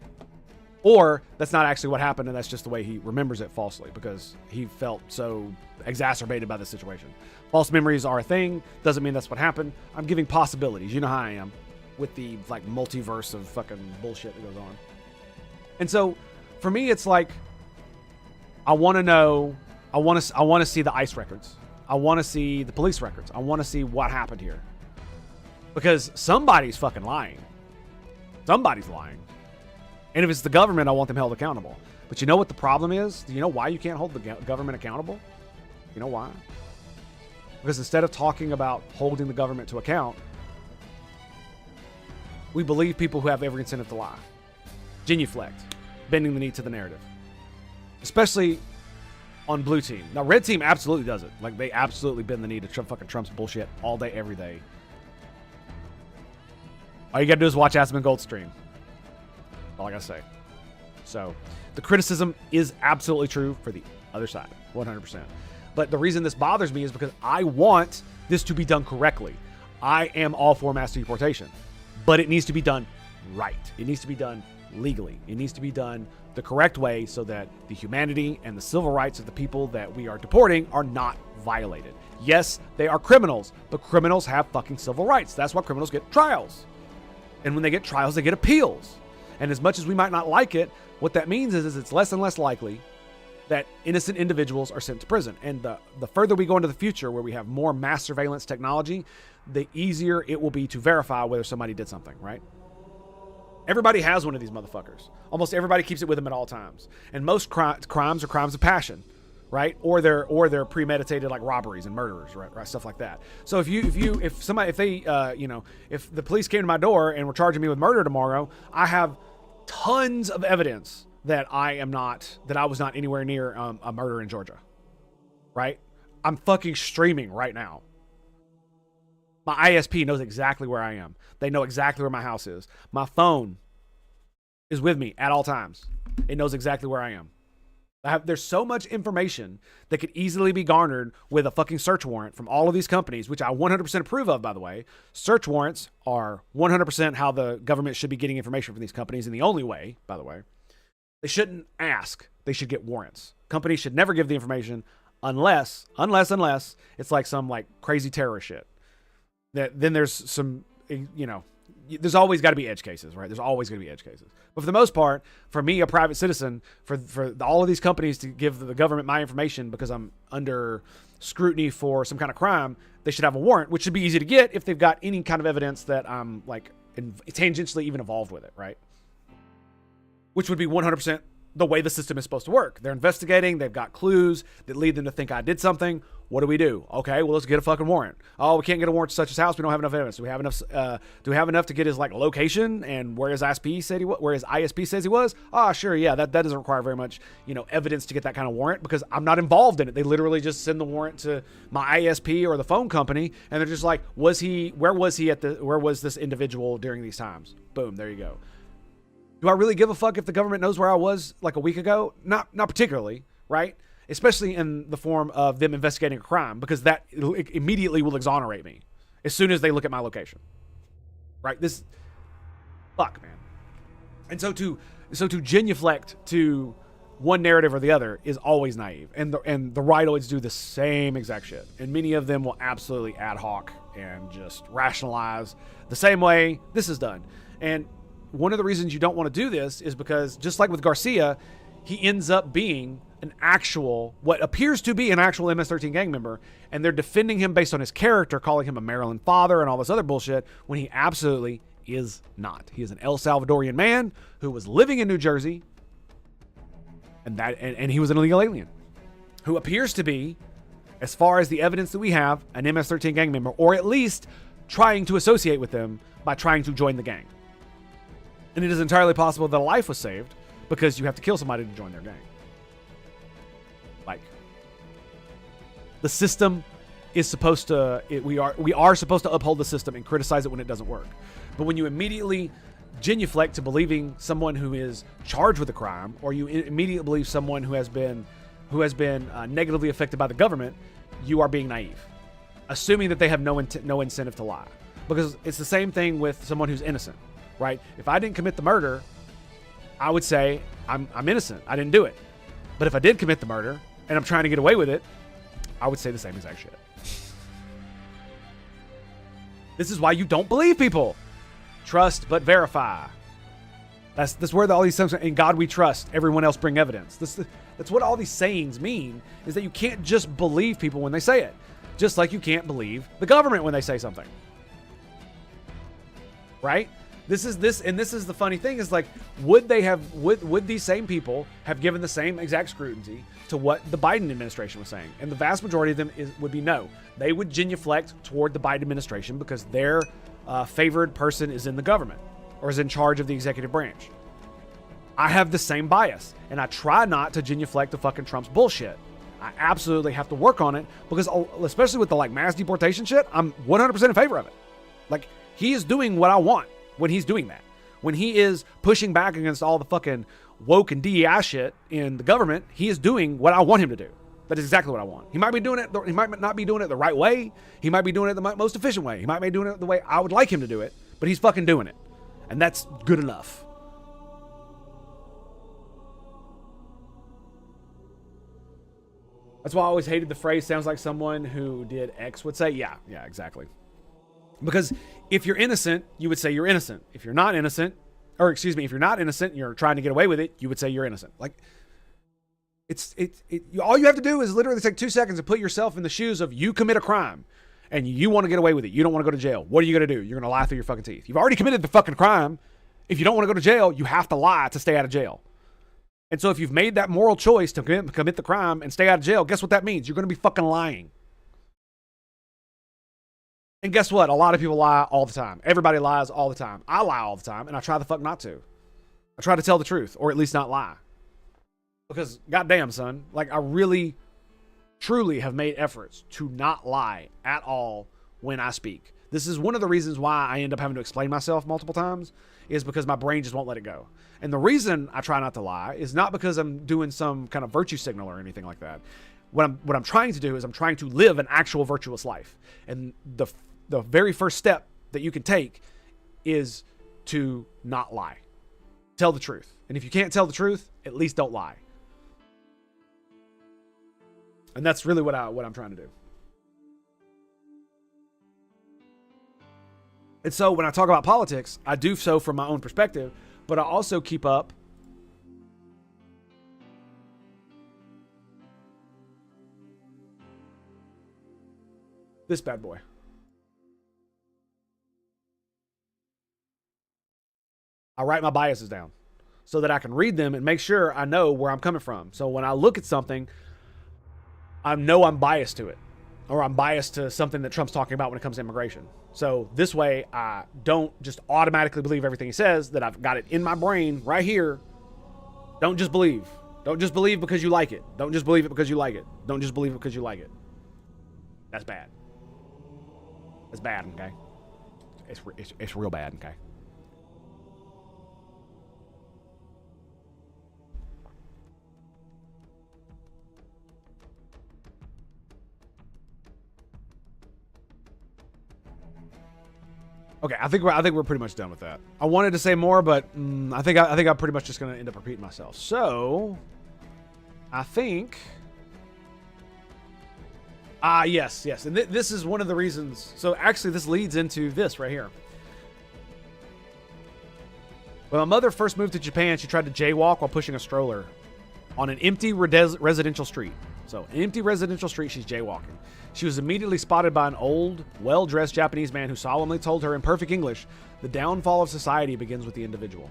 Or that's not actually what happened, and that's just the way he remembers it falsely because he felt so exacerbated by the situation. False memories are a thing. Doesn't mean that's what happened. I'm giving possibilities. You know how I am with the multiverse of fucking bullshit that goes on. And so for me, it's like, I want to know, I want to see the ICE records. I want to see the police records. I want to see what happened here. Because somebody's fucking lying. Somebody's lying. And if it's the government, I want them held accountable. But you know what the problem is? Do you know why you can't hold the government accountable? You know why? Because instead of talking about holding the government to account, we believe people who have every incentive to lie. Genuflect. Bending the knee to the narrative. Especially on blue team. Now, red team absolutely does it. They absolutely bend the knee to Trump's bullshit all day, every day. All you gotta do is watch Aspen Gold stream. All I gotta say. So, the criticism is absolutely true for the other side. 100%. But the reason this bothers me is because I want this to be done correctly. I am all for mass deportation. But it needs to be done right. It needs to be done legally. It needs to be done the correct way so that the humanity and the civil rights of the people that we are deporting are not violated. Yes, they are criminals, but criminals have fucking civil rights. That's why criminals get trials. And when they get trials, they get appeals. And as much as we might not like it, what that means is it's less and less likely that innocent individuals are sent to prison. And the further we go into the future where we have more mass surveillance technology, the easier it will be to verify whether somebody did something, right? Everybody has one of these motherfuckers. Almost everybody keeps it with them at all times. And most crimes are crimes of passion, right? Or they're premeditated, like robberies and murders, right? Stuff like that. So if the police came to my door and were charging me with murder tomorrow, I have tons of evidence that I was not anywhere near a murder in Georgia, right? I'm fucking streaming right now. My ISP knows exactly where I am. They know exactly where my house is. My phone is with me at all times. It knows exactly where I am. There's so much information that could easily be garnered with a fucking search warrant from all of these companies, which I 100% approve of, by the way. Search warrants are 100% how the government should be getting information from these companies, and the only way, by the way. They shouldn't ask. They should get warrants. Companies should never give the information unless it's like some like crazy terrorist shit. Then there's some, there's always got to be edge cases, right? There's always going to be edge cases. But for the most part, for me, a private citizen, for all of these companies to give the government my information because I'm under scrutiny for some kind of crime, they should have a warrant, which should be easy to get if they've got any kind of evidence that I'm like tangentially even involved with it, right? Which would be 100% the way the system is supposed to work. They're investigating. They've got clues that lead them to think I did something. What do? Okay, well, let's get a fucking warrant. Oh, we can't get a warrant to such his house. We don't have enough evidence. Do we have enough to get his like location and where his ISP says he was? Ah, sure, yeah. That doesn't require very much, evidence to get that kind of warrant because I'm not involved in it. They literally just send the warrant to my ISP or the phone company, and they're just like, where was this individual during these times? Boom, there you go. Do I really give a fuck if the government knows where I was like a week ago? Not particularly, right? Especially in the form of them investigating a crime, because that immediately will exonerate me as soon as they look at my location, right? Fuck, man. And so to genuflect to one narrative or the other is always naive, and the rightoids do the same exact shit, and many of them will absolutely ad hoc and just rationalize the same way this is done. And one of the reasons you don't want to do this is because, just like with Garcia, he ends up being what appears to be an actual MS-13 gang member, and they're defending him based on his character, calling him a Maryland father and all this other bullshit, when he absolutely is not. He is an El Salvadorian man who was living in New Jersey, and he was an illegal alien, who appears to be, as far as the evidence that we have, an MS-13 gang member, or at least trying to associate with them by trying to join the gang. And it is entirely possible that a life was saved because you have to kill somebody to join their gang. Like, the system is supposed to, we are supposed to uphold the system and criticize it when it doesn't work. But when you immediately genuflect to believing someone who is charged with a crime, or you immediately believe someone who has been negatively affected by the government, you are being naive, assuming that they have no incentive to lie. Because it's the same thing with someone who's innocent. Right? If I didn't commit the murder, I would say I'm innocent. I didn't do it. But if I did commit the murder and I'm trying to get away with it, I would say the same exact shit. This is why you don't believe people. Trust but verify. That's where all these things are. In God we trust. Everyone else bring evidence. That's what all these sayings mean, is that you can't just believe people when they say it. Just like you can't believe the government when they say something. Right? This is the funny thing, is like, would these same people have given the same exact scrutiny to what the Biden administration was saying? And the vast majority of them would be no. They would genuflect toward the Biden administration because their favored person is in the government or is in charge of the executive branch. I have the same bias, and I try not to genuflect to fucking Trump's bullshit. I absolutely have to work on it because, especially with the like mass deportation shit, I'm 100% in favor of it. Like, he is doing what I want. When he's doing that, when he is pushing back against all the fucking woke and DEI shit in the government, he is doing what I want him to do. That is exactly what I want. He might be doing it. He might not be doing it the right way. He might be doing it the most efficient way. He might be doing it the way I would like him to do it, but he's fucking doing it. And that's good enough. That's why I always hated the phrase, sounds like someone who did X would say. Yeah, exactly. Because if you're innocent, you would say you're innocent. If you're not innocent, if you're not innocent and you're trying to get away with it, you would say you're innocent. Like, all you have to do is literally take 2 seconds and put yourself in the shoes of, you commit a crime and you want to get away with it. You don't want to go to jail. What are you going to do? You're going to lie through your fucking teeth. You've already committed the fucking crime. If you don't want to go to jail, you have to lie to stay out of jail. And so if you've made that moral choice to commit the crime and stay out of jail, guess what that means? You're going to be fucking lying. And guess what? A lot of people lie all the time. Everybody lies all the time. I lie all the time, and I try the fuck not to. I try to tell the truth, or at least not lie. Because, goddamn, son, like, I really, truly have made efforts to not lie at all when I speak. This is one of the reasons why I end up having to explain myself multiple times, is because my brain just won't let it go. And the reason I try not to lie is not because I'm doing some kind of virtue signal or anything like that. What I'm trying to do is I'm trying to live an actual virtuous life. And the very first step that you can take is to not lie. Tell the truth. And if you can't tell the truth, at least don't lie. And that's really what I'm trying to do. And so when I talk about politics, I do so from my own perspective, but I also keep up this bad boy. I write my biases down so that I can read them and make sure I know where I'm coming from. So when I look at something, I know I'm biased to it, or I'm biased to something that Trump's talking about when it comes to immigration. So this way, I don't just automatically believe everything he says, that I've got it in my brain right here. Don't just believe. Don't just believe because you like it. Don't just believe it because you like it. Don't just believe it because you like it. That's bad. That's bad, okay? It's real bad, okay? Okay, I think we're pretty much done with that. I wanted to say more, but I think I'm pretty much just gonna end up repeating myself. So, I think, yes, and this is one of the reasons. So actually, this leads into this right here. When my mother first moved to Japan, she tried to jaywalk while pushing a stroller on an empty residential street. So, an empty residential street, she's jaywalking. She was immediately spotted by an old, well-dressed Japanese man who solemnly told her in perfect English, the downfall of society begins with the individual.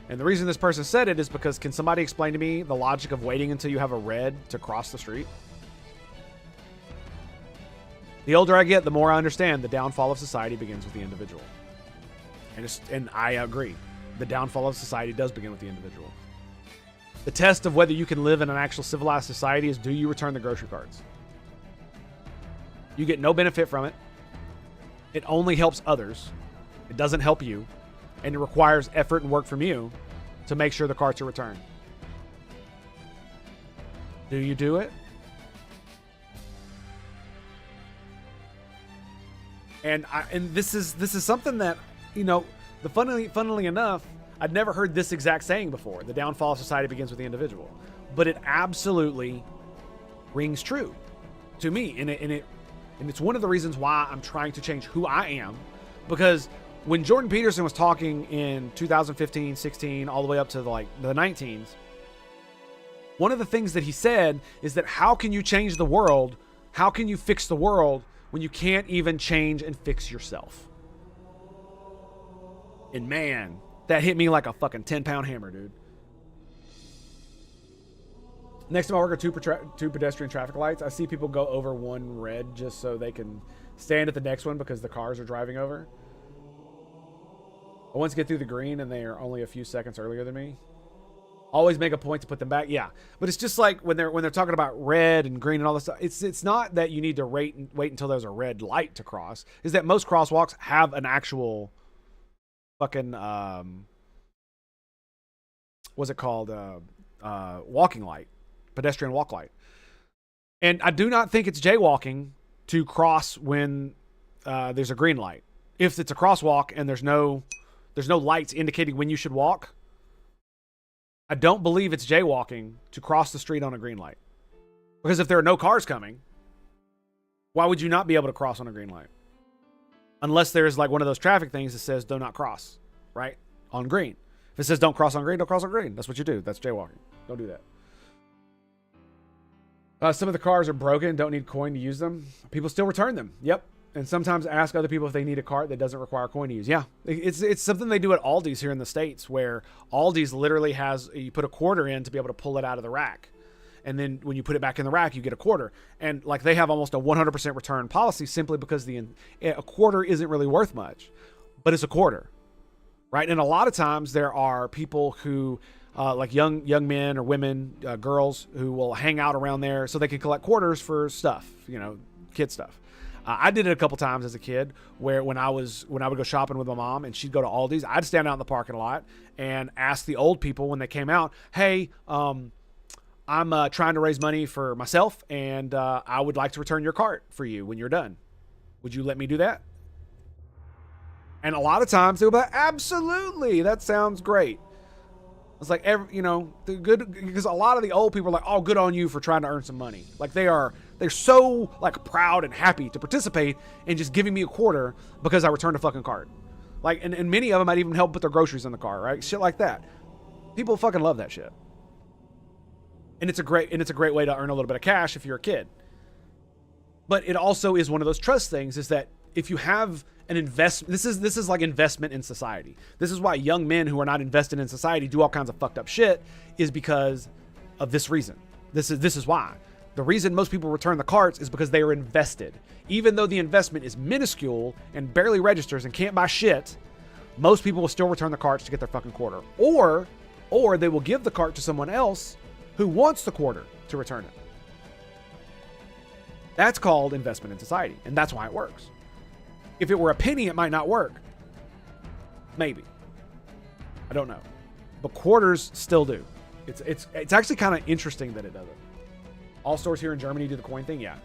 And the reason this person said it is because, can somebody explain to me the logic of waiting until you have a red to cross the street? The older I get, the more I understand the downfall of society begins with the individual. And I agree. The downfall of society does begin with the individual. The test of whether you can live in an actual civilized society is, do you return the grocery cards? You get no benefit from it. It only helps others. It doesn't help you. And it requires effort and work from you to make sure the cards are returned. Do you do it? And this is something that, you know, funnily enough, I'd never heard this exact saying before. The downfall of society begins with the individual. But it absolutely rings true to me. And it's one of the reasons why I'm trying to change who I am. Because when Jordan Peterson was talking in 2015, 16, all the way up to the 19s, one of the things that he said is that how can you change the world? How can you fix the world when you can't even change and fix yourself? And man, that hit me like a fucking 10-pound hammer, dude. Next time I work at two pedestrian traffic lights, I see people go over one red just so they can stand at the next one because the cars are driving over. I once get through the green and they are only a few seconds earlier than me. Always make a point to put them back. Yeah, but it's just like when they're talking about red and green and all this stuff. It's not that you need to wait until there's a red light to cross. Is that most crosswalks have an actual fucking what's it called? Walking light, pedestrian walk light. And I do not think it's jaywalking to cross when there's a green light. If it's a crosswalk and there's no lights indicating when you should walk, I don't believe it's jaywalking to cross the street on a green light. Because if there are no cars coming, why would you not be able to cross on a green light? Unless there's like one of those traffic things that says do not cross, right? On green. If it says don't cross on green, don't cross on green. That's what you do. That's jaywalking. Don't do that. Some of the cars are broken, don't need coin to use them. People still return them. Yep. And sometimes ask other people if they need a cart that doesn't require coin to use. Yeah, it's something they do at Aldi's here in the States, where Aldi's literally has, you put a quarter in to be able to pull it out of the rack. And then when you put it back in the rack, you get a quarter. And like they have almost a 100% return policy simply because a quarter isn't really worth much, but it's a quarter, right? And a lot of times there are people who, like young men or women, girls who will hang out around there so they can collect quarters for stuff, kid stuff. I did it a couple times as a kid where when I would go shopping with my mom and she'd go to Aldi's, I'd stand out in the parking lot and ask the old people when they came out, hey, I'm trying to raise money for myself and I would like to return your cart for you when you're done. Would you let me do that? And a lot of times they would be like, absolutely, that sounds great. It's like, the good, because a lot of the old people are like, oh, good on you for trying to earn some money. Like they're so like proud and happy to participate in just giving me a quarter because I returned a fucking cart. Like, and many of them might even help put their groceries in the car, right? Shit like that. People fucking love that shit. And it's a great way to earn a little bit of cash if you're a kid. But it also is one of those trust things, is that if you have an investment, this is like investment in society. This is why young men who are not invested in society do all kinds of fucked up shit, is because of this reason. This is why. The reason most people return the carts is because they are invested. Even though the investment is minuscule and barely registers and can't buy shit, most people will still return the carts to get their fucking quarter. Or they will give the cart to someone else who wants the quarter to return it. That's called investment in society, and that's why it works. If it were a penny, it might not work. Maybe. I don't know. But quarters still do. It's actually kind of interesting that it doesn't. All stores here in Germany do the coin thing, yeah.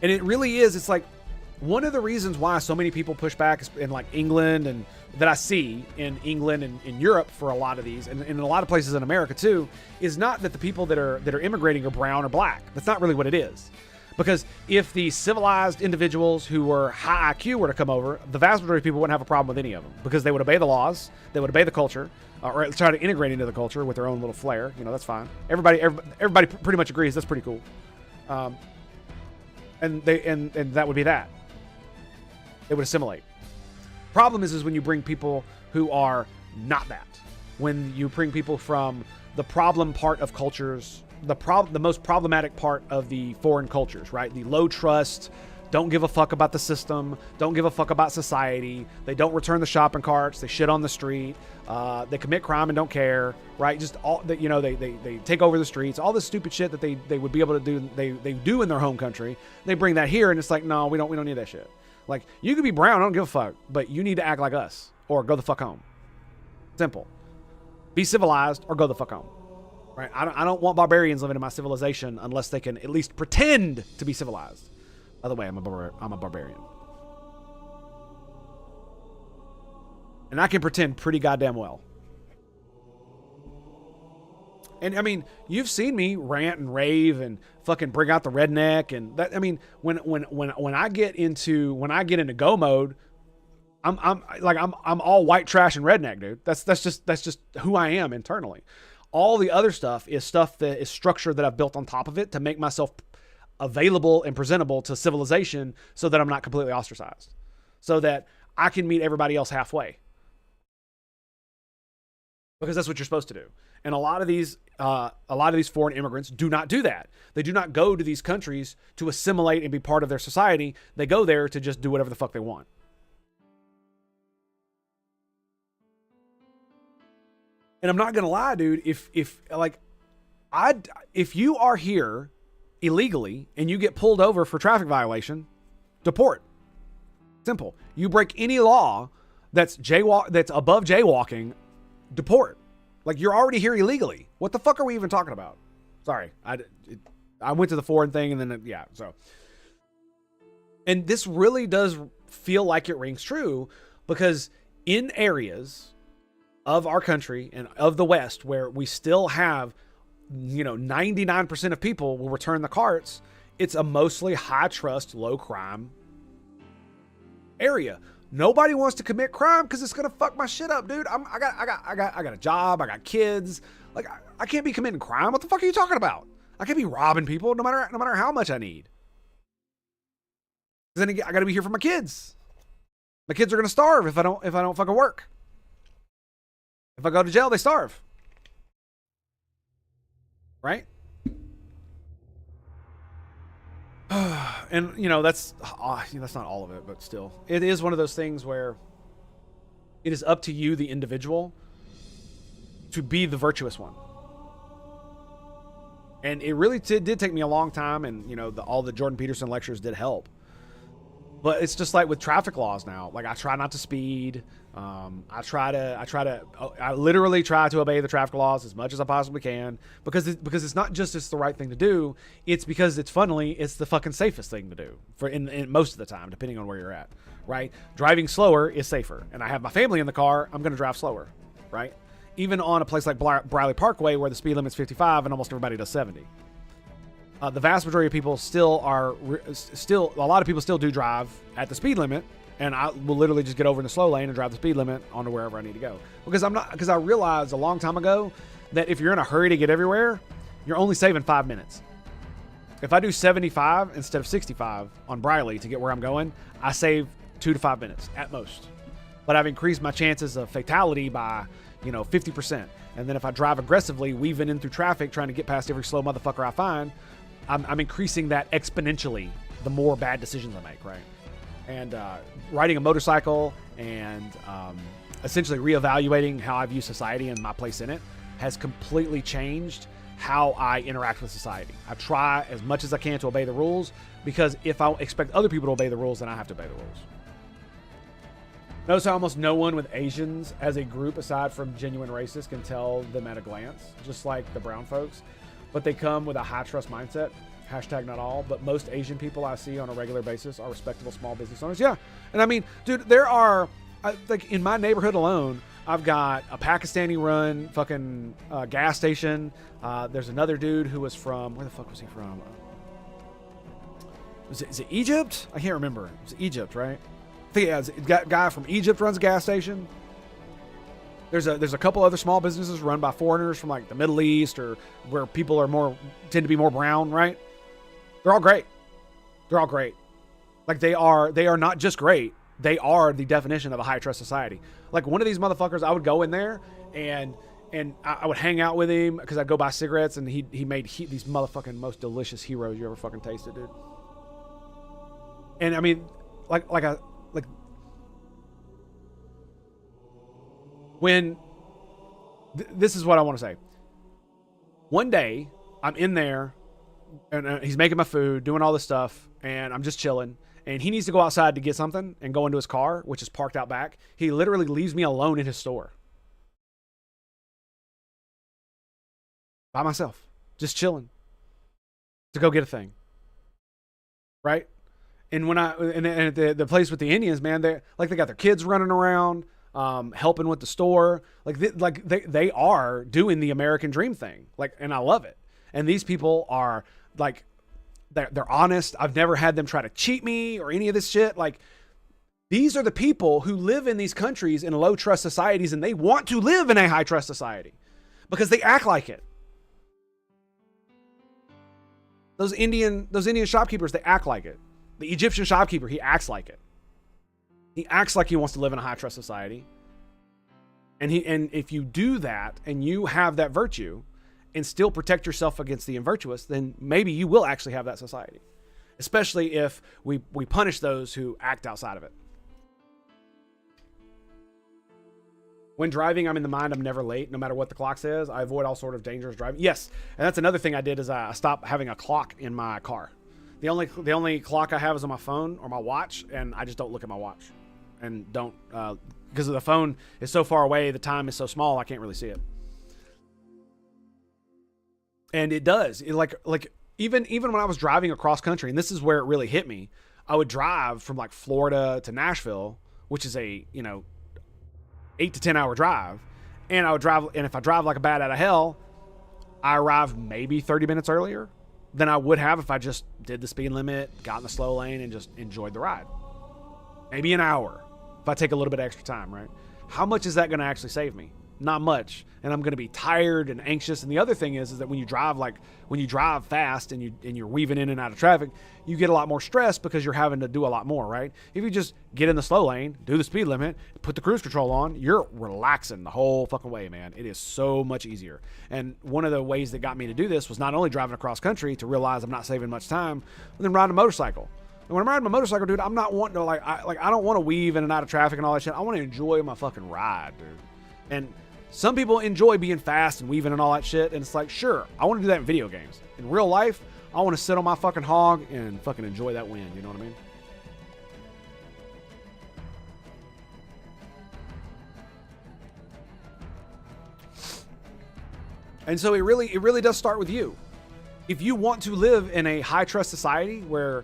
And it really is, it's like one of the reasons why so many people push back in like England, and that I see in England and in Europe for a lot of these, and in a lot of places in America too, is not that the people that are immigrating are brown or black. That's not really what it is. Because if the civilized individuals who were high IQ were to come over, the vast majority of people wouldn't have a problem with any of them, because they would obey the laws, they would obey the culture, or try to integrate into the culture with their own little flair. That's fine. Everybody pretty much agrees that's pretty cool. And that would be that. They would assimilate. Problem is when you bring people who are not that. When you bring people from the problem part of cultures, the most problematic part of the foreign cultures, right? The low trust, don't give a fuck about the system, don't give a fuck about society, they don't return the shopping carts, they shit on the street, they commit crime and don't care, right? Just all that, they take over the streets, all this stupid shit that they would be able to do, they do in their home country. They bring that here, and it's like, no, we don't need that shit. Like, you could be brown, I don't give a fuck, but you need to act like us, or go the fuck home. Simple. Be civilized, or go the fuck home. Right? I don't want barbarians living in my civilization unless they can at least pretend to be civilized. By the way, I'm a barbarian. And I can pretend pretty goddamn well. And I mean, you've seen me rant and rave and fucking bring out the redneck, and that. I mean, when I get into go mode, I'm all white trash and redneck, dude. That's just who I am internally. All the other stuff is stuff that is structure that I've built on top of it to make myself available and presentable to civilization, so that I'm not completely ostracized, so that I can meet everybody else halfway. Because that's what you're supposed to do. And a lot of these foreign immigrants do not do that. They do not go to these countries to assimilate and be part of their society. They go there to just do whatever the fuck they want. And I'm not gonna lie, dude. If you are here illegally and you get pulled over for traffic violation, deport. Simple. You break any law that's above jaywalking, deport. Like, you're already here illegally. What the fuck are we even talking about? Sorry, I went to the foreign thing, and then yeah. So, and this really does feel like it rings true, because in areas of our country and of the West where we still have, 99% of people will return the carts, it's a mostly high trust, low crime area. Nobody wants to commit crime because it's gonna fuck my shit up, dude. I got a job, I got kids. Like, I can't be committing crime. What the fuck are you talking about? I can't be robbing people no matter how much I need. Because then I got to be here for my kids. My kids are gonna starve if I don't fucking work. If I go to jail, they starve. Right? And that's not all of it, but still, it is one of those things where it is up to you, the individual, to be the virtuous one. And it really did take me a long time, and all the Jordan Peterson lectures did help. But it's just like with traffic laws now. Like, I try not to speed. I literally try to obey the traffic laws as much as I possibly can, because it's not just it's the right thing to do. It's because it's the fucking safest thing to do for in most of the time, depending on where you're at, right? Driving slower is safer, and I have my family in the car. I'm going to drive slower, right? Even on a place like Briley Parkway, where the speed limit's 55 and almost everybody does 70. The vast majority of people a lot of people still do drive at the speed limit, and I will literally just get over in the slow lane and drive the speed limit onto wherever I need to go. Because I realized a long time ago that if you're in a hurry to get everywhere, you're only saving 5 minutes. If I do 75 instead of 65 on Briley to get where I'm going, I save 2 to 5 minutes at most. But I've increased my chances of fatality by 50%. And then if I drive aggressively, weaving in through traffic, trying to get past every slow motherfucker I find, I'm increasing that exponentially the more bad decisions I make, right? And riding a motorcycle and essentially reevaluating how I view society and my place in it has completely changed how I interact with society. I try as much as I can to obey the rules, because if I expect other people to obey the rules, then I have to obey the rules. Notice how almost no one with Asians as a group, aside from genuine racists, can tell them at a glance, just like the brown folks. But they come with a high trust mindset. Hashtag not all, but most Asian people I see on a regular basis are respectable small business owners. Yeah. And I mean, dude, there are, like in my neighborhood alone, I've got a Pakistani run fucking gas station. There's another dude who was from, where the fuck was he from? Is it Egypt? I can't remember. It was Egypt, right? I think it's a guy from Egypt runs a gas station. There's a couple other small businesses run by foreigners from like the Middle East, or where people tend to be more brown, right? They're all great. They're all great. Like they are not just great. They are the definition of a high trust society. Like one of these motherfuckers, I would go in there and I would hang out with him because I'd go buy cigarettes, and he made these motherfucking most delicious heroes you ever fucking tasted, dude. And I mean, when this is what I want to say. One day I'm in there and he's making my food, doing all this stuff, and I'm just chilling, and he needs to go outside to get something and go into his car, which is parked out back. He literally leaves me alone in his store by myself, just chilling to go get a thing, right? And when at the place with the Indians, man, they got their kids running around, helping with the store. They are doing the American dream thing. And I love it. And these people are they're honest. I've never had them try to cheat me or any of this shit. These are the people who live in these countries in low trust societies, and they want to live in a high trust society because they act like it. Those Indian shopkeepers, they act like it. The Egyptian shopkeeper, he acts like it. He acts like he wants to live in a high trust society. And if you do that and you have that virtue and still protect yourself against the unvirtuous, then maybe you will actually have that society. Especially if we punish those who act outside of it. When driving, I'm in the mind, I'm never late, no matter what the clock says. I avoid all sort of dangerous driving. Yes, and that's another thing I did is I stopped having a clock in my car. The only clock I have is on my phone or my watch, and I just don't look at my watch. And don't, because the phone is so far away, the time is so small, I can't really see it. And it does. Even when I was driving across country, and this is where it really hit me, I would drive from Florida to Nashville, which is a 8 to 10 hour drive, and I would drive, and if I drive like a bat out of hell, I arrive maybe 30 minutes earlier than I would have if I just did the speed limit, got in the slow lane, and just enjoyed the ride. Maybe an hour if I take a little bit of extra time, right? How much is that going to actually save me? Not much. And I'm going to be tired and anxious. And the other thing is that when you drive fast and you're weaving in and out of traffic, you get a lot more stress because you're having to do a lot more, right? If you just get in the slow lane, do the speed limit, put the cruise control on, you're relaxing the whole fucking way, man. It is so much easier. And one of the ways that got me to do this was not only driving across country to realize I'm not saving much time, but then riding a motorcycle. And when I'm riding my motorcycle, dude, I'm not wanting to I don't want to weave in and out of traffic and all that shit. I want to enjoy my fucking ride, dude. And some people enjoy being fast and weaving and all that shit. And it's like, sure, I want to do that in video games. In real life, I want to sit on my fucking hog and fucking enjoy that wind. You know what I mean? And so it really does start with you. If you want to live in a high trust society where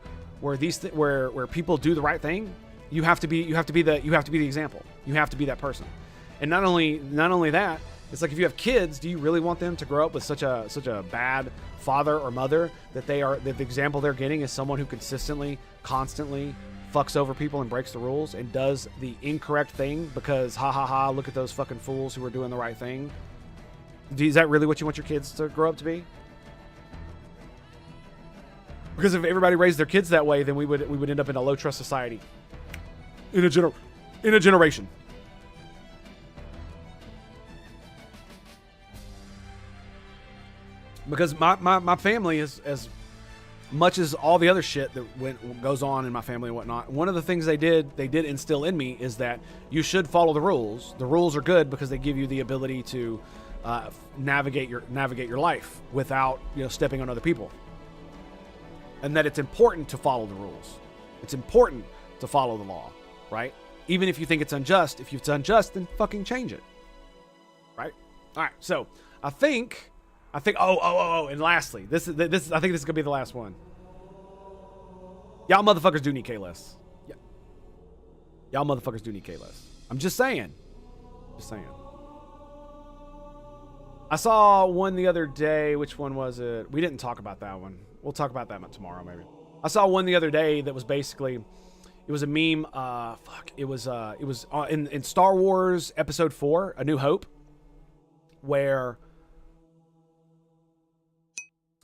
people do the right thing, you have to be the example. You have to be that person. And not only that, it's like if you have kids, do you really want them to grow up with such a bad father or mother that the example they're getting is someone who consistently, constantly fucks over people and breaks the rules and does the incorrect thing because look at those fucking fools who are doing the right thing? Is that really what you want your kids to grow up to be? Because if everybody raised their kids that way, then we would end up in a low trust society in a generation. Because my family is as much as all the other shit that goes on in my family and whatnot. One of the things they did instill in me is that you should follow the rules. The rules are good because they give you the ability to navigate your life without stepping on other people. And that it's important to follow the rules. It's important to follow the law, right? Even if you think it's unjust. If it's unjust, then fucking change it, right? All right. So I think. And lastly, I think this is gonna be the last one. Y'all motherfuckers do need K-less. Yeah. Y'all motherfuckers do need K-less. I'm just saying. I saw one the other day. Which one was it? We didn't talk about that one. We'll talk about that tomorrow, maybe. I saw one the other day that was basically, it was a meme. It was in Star Wars Episode 4, A New Hope, where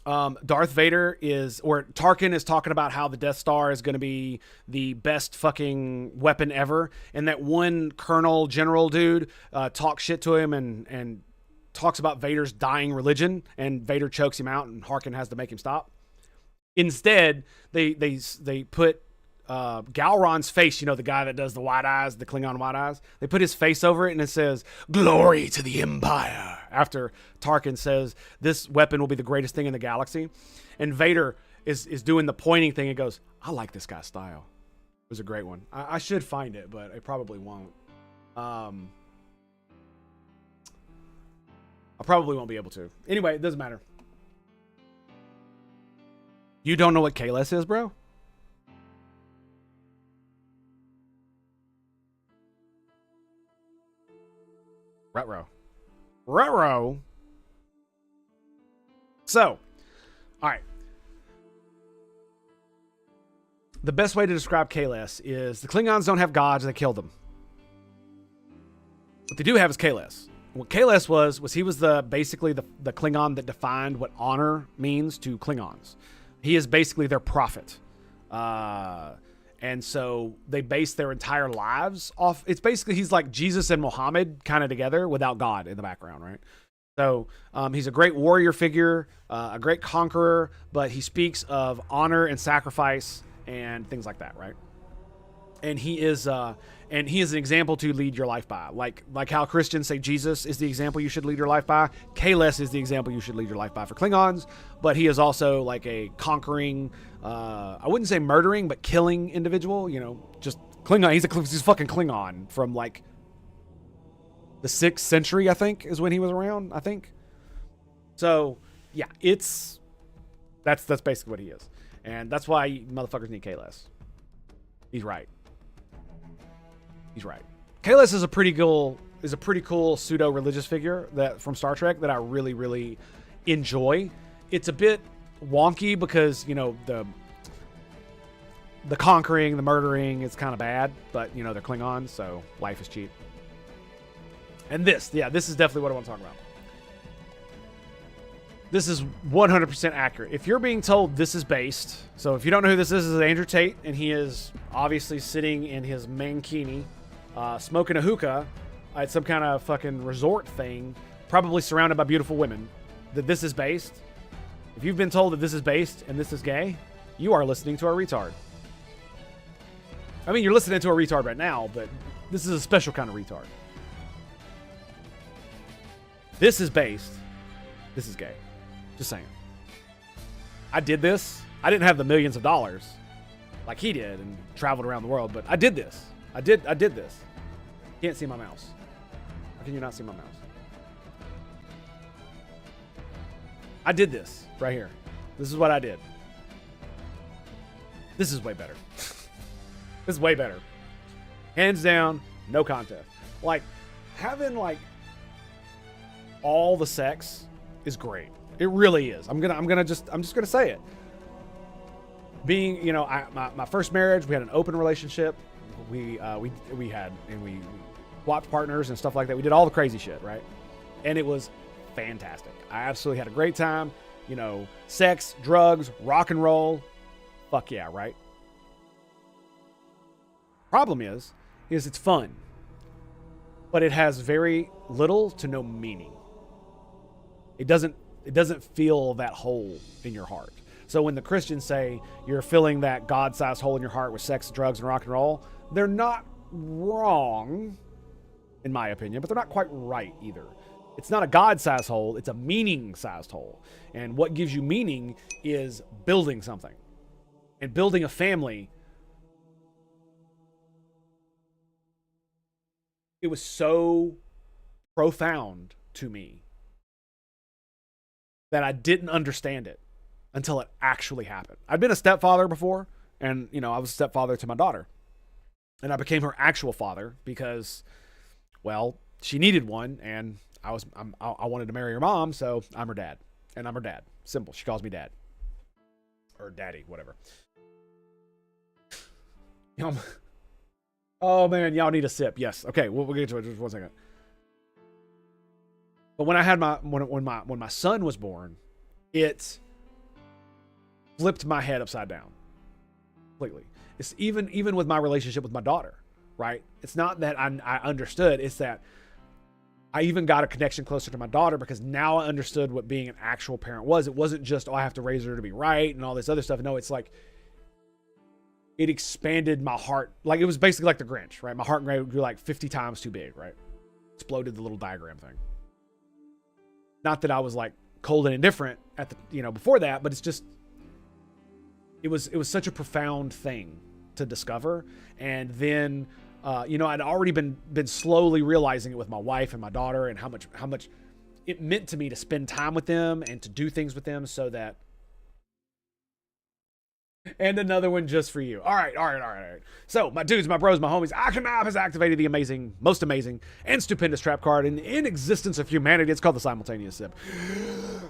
Darth Vader Tarkin is talking about how the Death Star is going to be the best fucking weapon ever, and that one Colonel General dude talks shit to him and talks about Vader's dying religion, and Vader chokes him out, and Tarkin has to make him stop. Instead, they put Galron's face, the guy that does the white eyes, the Klingon white eyes. They put his face over it and it says, "Glory to the Empire," after Tarkin says this weapon will be the greatest thing in the galaxy. And Vader is doing the pointing thing and goes, "I like this guy's style." It was a great one. I should find it, but I probably won't. I probably won't be able to. Anyway, it doesn't matter. You don't know what K-less is, bro? Retro. So, all right. The best way to describe K-less is the Klingons don't have gods, they killed them. What they do have is K-less. What K-less was he was basically the Klingon that defined what honor means to Klingons. He is basically their prophet. And so they base their entire lives off. It's basically, he's like Jesus and Muhammad kind of together without God in the background, right? So he's a great warrior figure, a great conqueror, but he speaks of honor and sacrifice and things like that, right? And he is an example to lead your life by. Like how Christians say Jesus is the example you should lead your life by, K-less is the example you should lead your life by for Klingons, but he is also like a conquering, I wouldn't say murdering, but killing individual, just Klingon. He's fucking Klingon from like the 6th century, I think, is when he was around, I think. So, yeah, that's basically what he is. And that's why motherfuckers need K-less. He's right. K-less is a pretty cool pseudo-religious figure from Star Trek that I really, really enjoy. It's a bit wonky because, the conquering, the murdering is kind of bad, but, they're Klingons, so life is cheap. And this is definitely what I want to talk about. This is 100% accurate. If you're being told this is based, so if you don't know who this is Andrew Tate, and he is obviously sitting in his mankini, smoking a hookah at some kind of fucking resort thing, probably surrounded by beautiful women, that this is based. If you've been told that this is based and this is gay, you are listening to a retard. I mean, you're listening to a retard right now, but this is a special kind of retard. This is based. This is gay. Just saying. I did this. I didn't have the millions of dollars like he did and traveled around the world, but I did this. I did this. Can't see my mouse. How can you not see my mouse? I did this right here. This is what I did. This is way better. This is way better. Hands down, no contest. Like, having like all the sex is great. It really is. I'm just gonna say it. Being, my first marriage, we had an open relationship. We swapped partners and stuff like that. We did all the crazy shit, right? And it was fantastic. I absolutely had a great time. Sex, drugs, rock and roll. Fuck yeah, right? Problem is it's fun, but it has very little to no meaning. It doesn't fill that hole in your heart. So when the Christians say you're filling that God-sized hole in your heart with sex, drugs, and rock and roll, they're not wrong, in my opinion, but they're not quite right either. It's not a God-sized hole, it's a meaning-sized hole. And what gives you meaning is building something. And building a family. It was so profound to me that I didn't understand it until it actually happened. I'd been a stepfather before, and I was a stepfather to my daughter. And I became her actual father because, well, she needed one, and I wanted to marry her mom, so I'm her dad. And I'm her dad. Simple. She calls me dad. Or daddy, whatever. Oh man, y'all need a sip. Yes. Okay, we'll get to it just 1 second. But when I had when my son was born, it flipped my head upside down completely. It's even with my relationship with my daughter, right? It's not that I understood, it's that I even got a connection closer to my daughter because now I understood what being an actual parent was. It wasn't just, I have to raise her to be right and all this other stuff. No, it's like it expanded my heart. Like it was basically like the Grinch, right? My heart grew like 50 times too big, right? Exploded the little diagram thing. Not that I was like cold and indifferent at the, before that, but it's just, it was such a profound thing to discover. And then, I'd already been slowly realizing it with my wife and my daughter and how much it meant to me to spend time with them and to do things with them so that. And another one just for you. All right. So, my dudes, my bros, my homies, Akanab has activated the most amazing, and stupendous trap card in existence of humanity. It's called the Simultaneous Sip.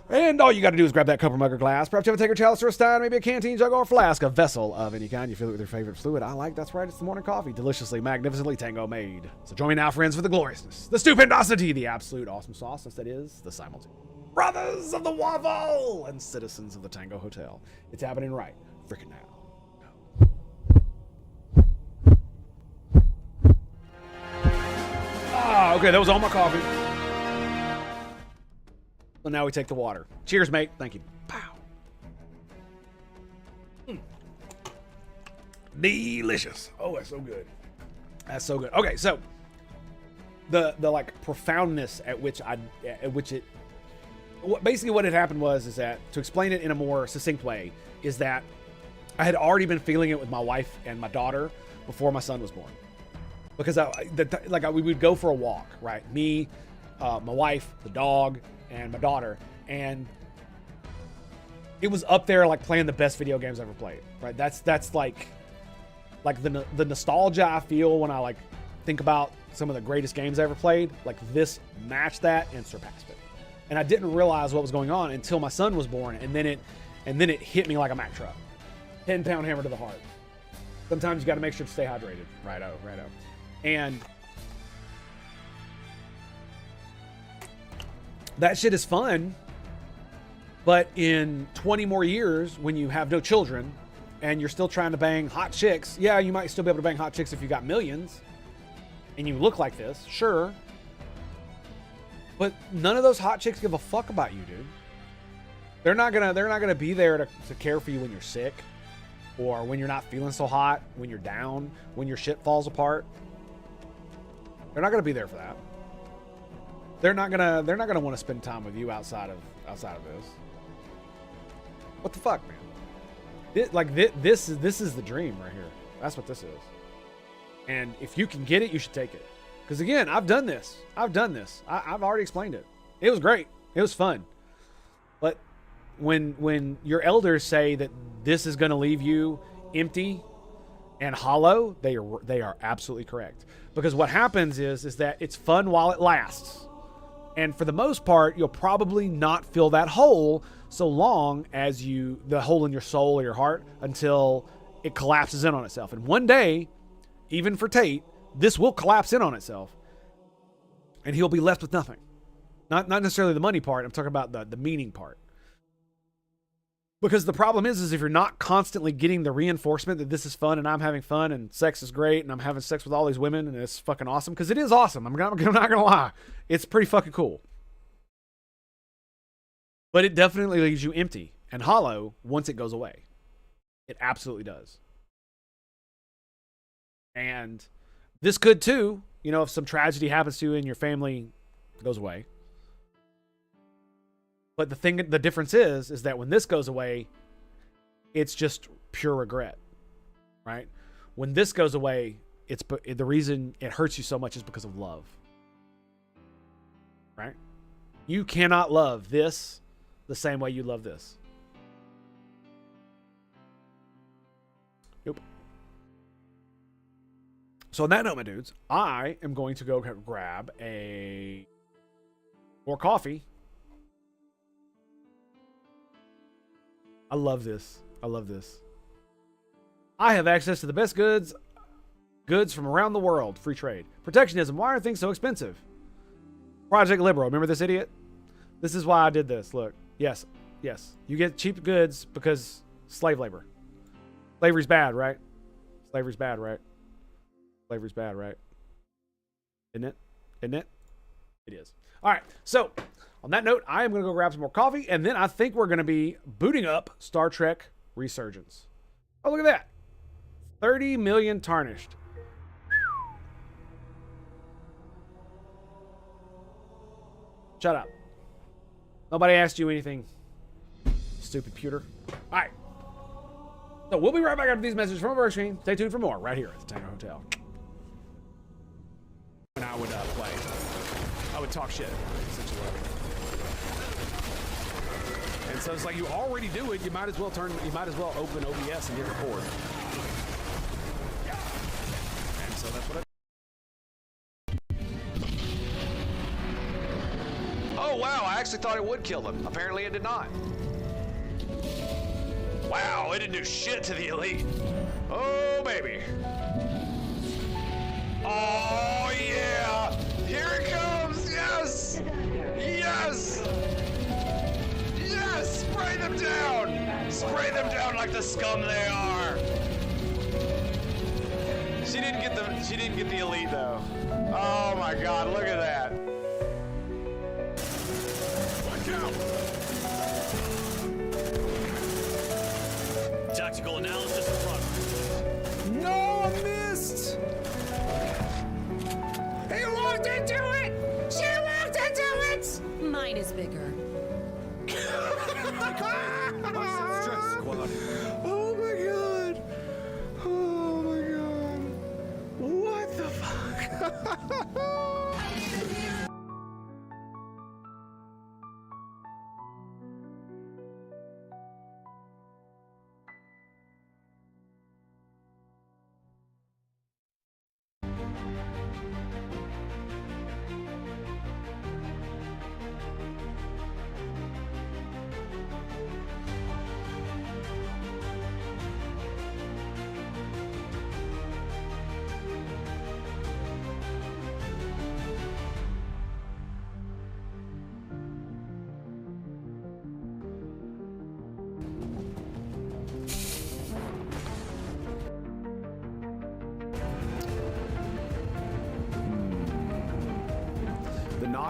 And all you got to do is grab that cup or mug or glass. Perhaps you have a taker, chalice, or a stein, maybe a canteen, jug, or a flask, a vessel of any kind. You fill it with your favorite fluid. That's right, it's the morning coffee. Deliciously, magnificently Tango made. So join me now, friends, for the gloriousness, the stupendosity, the absolute awesome sauce. That is the Simultaneous Brothers of the Waffle and citizens of the Tango Hotel. It's happening right freaking now. Okay, that was all my coffee. So now we take the water. Cheers, mate. Thank you. Pow. Delicious. Oh, that's so good. That's so good. Okay, so the like profoundness at which it basically what had happened is that, to explain it in a more succinct way, is that I had already been feeling it with my wife and my daughter before my son was born. Because we would go for a walk, right? Me, my wife, the dog, and my daughter, and it was up there like playing the best video games I've ever played, right? That's like the nostalgia I feel when I like think about some of the greatest games I ever played. Like this matched that and surpassed it. And I didn't realize what was going on until my son was born, and then it hit me like a Mack truck. 10-pound hammer to the heart. Sometimes you got to make sure to stay hydrated. Righto. And That shit is fun. But in 20 more years, when you have no children and you're still trying to bang hot chicks, yeah, you might still be able to bang hot chicks if you got millions and you look like this, sure. But none of those hot chicks give a fuck about you, dude. They're not gonna be there to care for you when you're sick, or when you're not feeling so hot, when you're down, when your shit falls apart. They're not gonna be there for that. They're not gonna want to spend time with you outside of this. What the fuck, man? This is the dream right here. That's what this is. And if you can get it, you should take it. Because again, I've done this. I've already explained it. It was great. It was fun. But when your elders say that this is going to leave you empty and hollow, they are absolutely correct. Because what happens is that it's fun while it lasts. And for the most part, you'll probably not fill that hole so long as the hole in your soul or your heart, until it collapses in on itself. And one day, even for Tate, this will collapse in on itself. And he'll be left with nothing. Not necessarily the money part. I'm talking about the meaning part. Because the problem is if you're not constantly getting the reinforcement that this is fun and I'm having fun and sex is great and I'm having sex with all these women and it's fucking awesome, because it is awesome. I'm not gonna lie. It's pretty fucking cool. But it definitely leaves you empty and hollow once it goes away. It absolutely does. And this could too, if some tragedy happens to you and your family goes away. But the difference is that when this goes away, it's just pure regret, right? When this goes away, the reason it hurts you so much is because of love, right? You cannot love this the same way you love this. Nope. So on that note, my dudes, I am going to go grab more coffee. I love this. I have access to the best goods from around the world. Free trade. Protectionism. Why are things so expensive? Project Liberal. Remember this idiot? This is why I did this. Look. Yes. You get cheap goods because slave labor. Slavery's bad, right? Slavery's bad, right? Isn't it? It is. All right. So, on that note, I am going to go grab some more coffee, and then I think we're going to be booting up Star Trek Resurgence. Oh, look at that. 30 million tarnished. Shut up. Nobody asked you anything, stupid pewter. All right. So we'll be right back after these messages from our screen. Stay tuned for more right here at the Tango Hotel. When I would play, I would talk shit, essentially. And so it's like, you already do it. You might as well open OBS and hit record. And so that's what I. Oh, wow, I actually thought it would kill them. Apparently it did not. Wow, it didn't do shit to the elite. Oh, baby. Oh, yeah. Here it comes. Yes. Spray them down. Spray them down like the scum they are. She didn't get the elite, though. Oh, my God. Look at that. Tactical analysis in progress. No, I missed! He walked into it! She walked into it! Mine is bigger. Oh my god! Oh my god! What the fuck?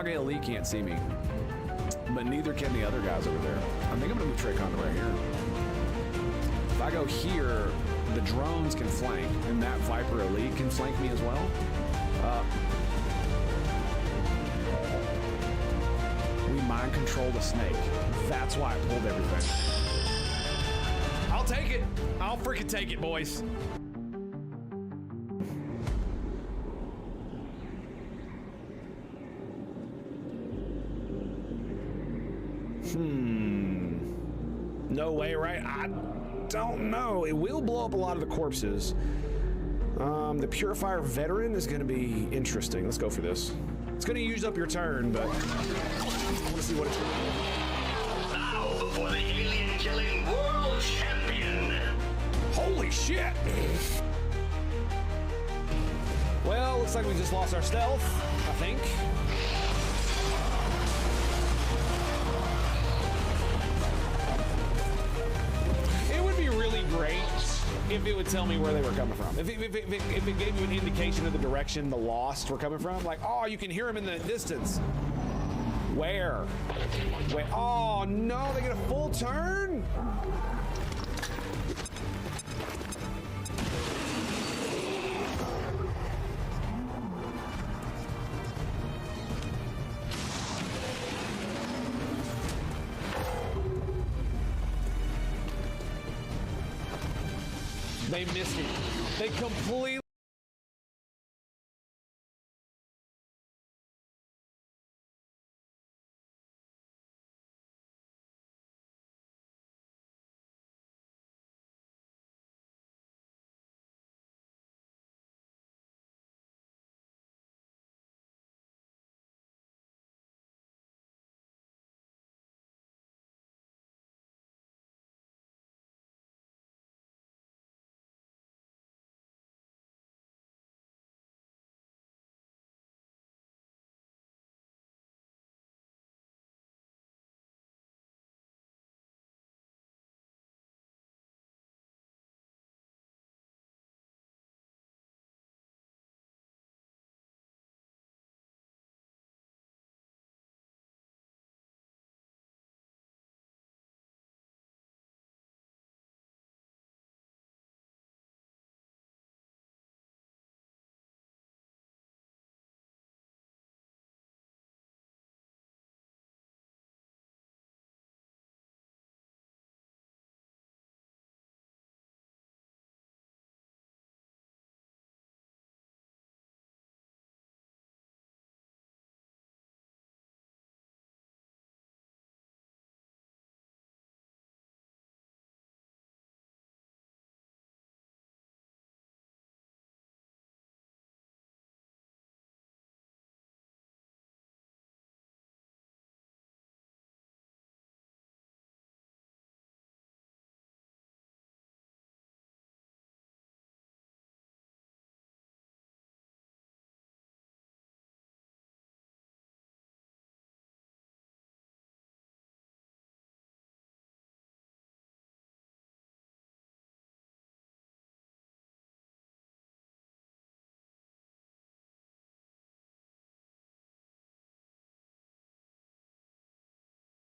Naga Elite can't see me, but neither can the other guys over there. I think I'm gonna move Traycon to right here. If I go here, the drones can flank, and that Viper Elite can flank me as well. We mind control the snake. That's why I pulled everything. I'll take it. I'll freaking take it, boys. No way, right? I don't know. It will blow up a lot of the corpses. The Purifier Veteran is going to be interesting. Let's go for this. It's going to use up your turn, but I want to see what it's going to do. Now for the alien-killing world champion. Holy shit! Well, looks like we just lost our stealth, I think. It would be really great if it would tell me where they were coming from. If it gave you an indication of the direction the Lost were coming from. Like, oh, you can hear them in the distance. Where? Wait, oh no, they get a full turn? They missed me. They completely...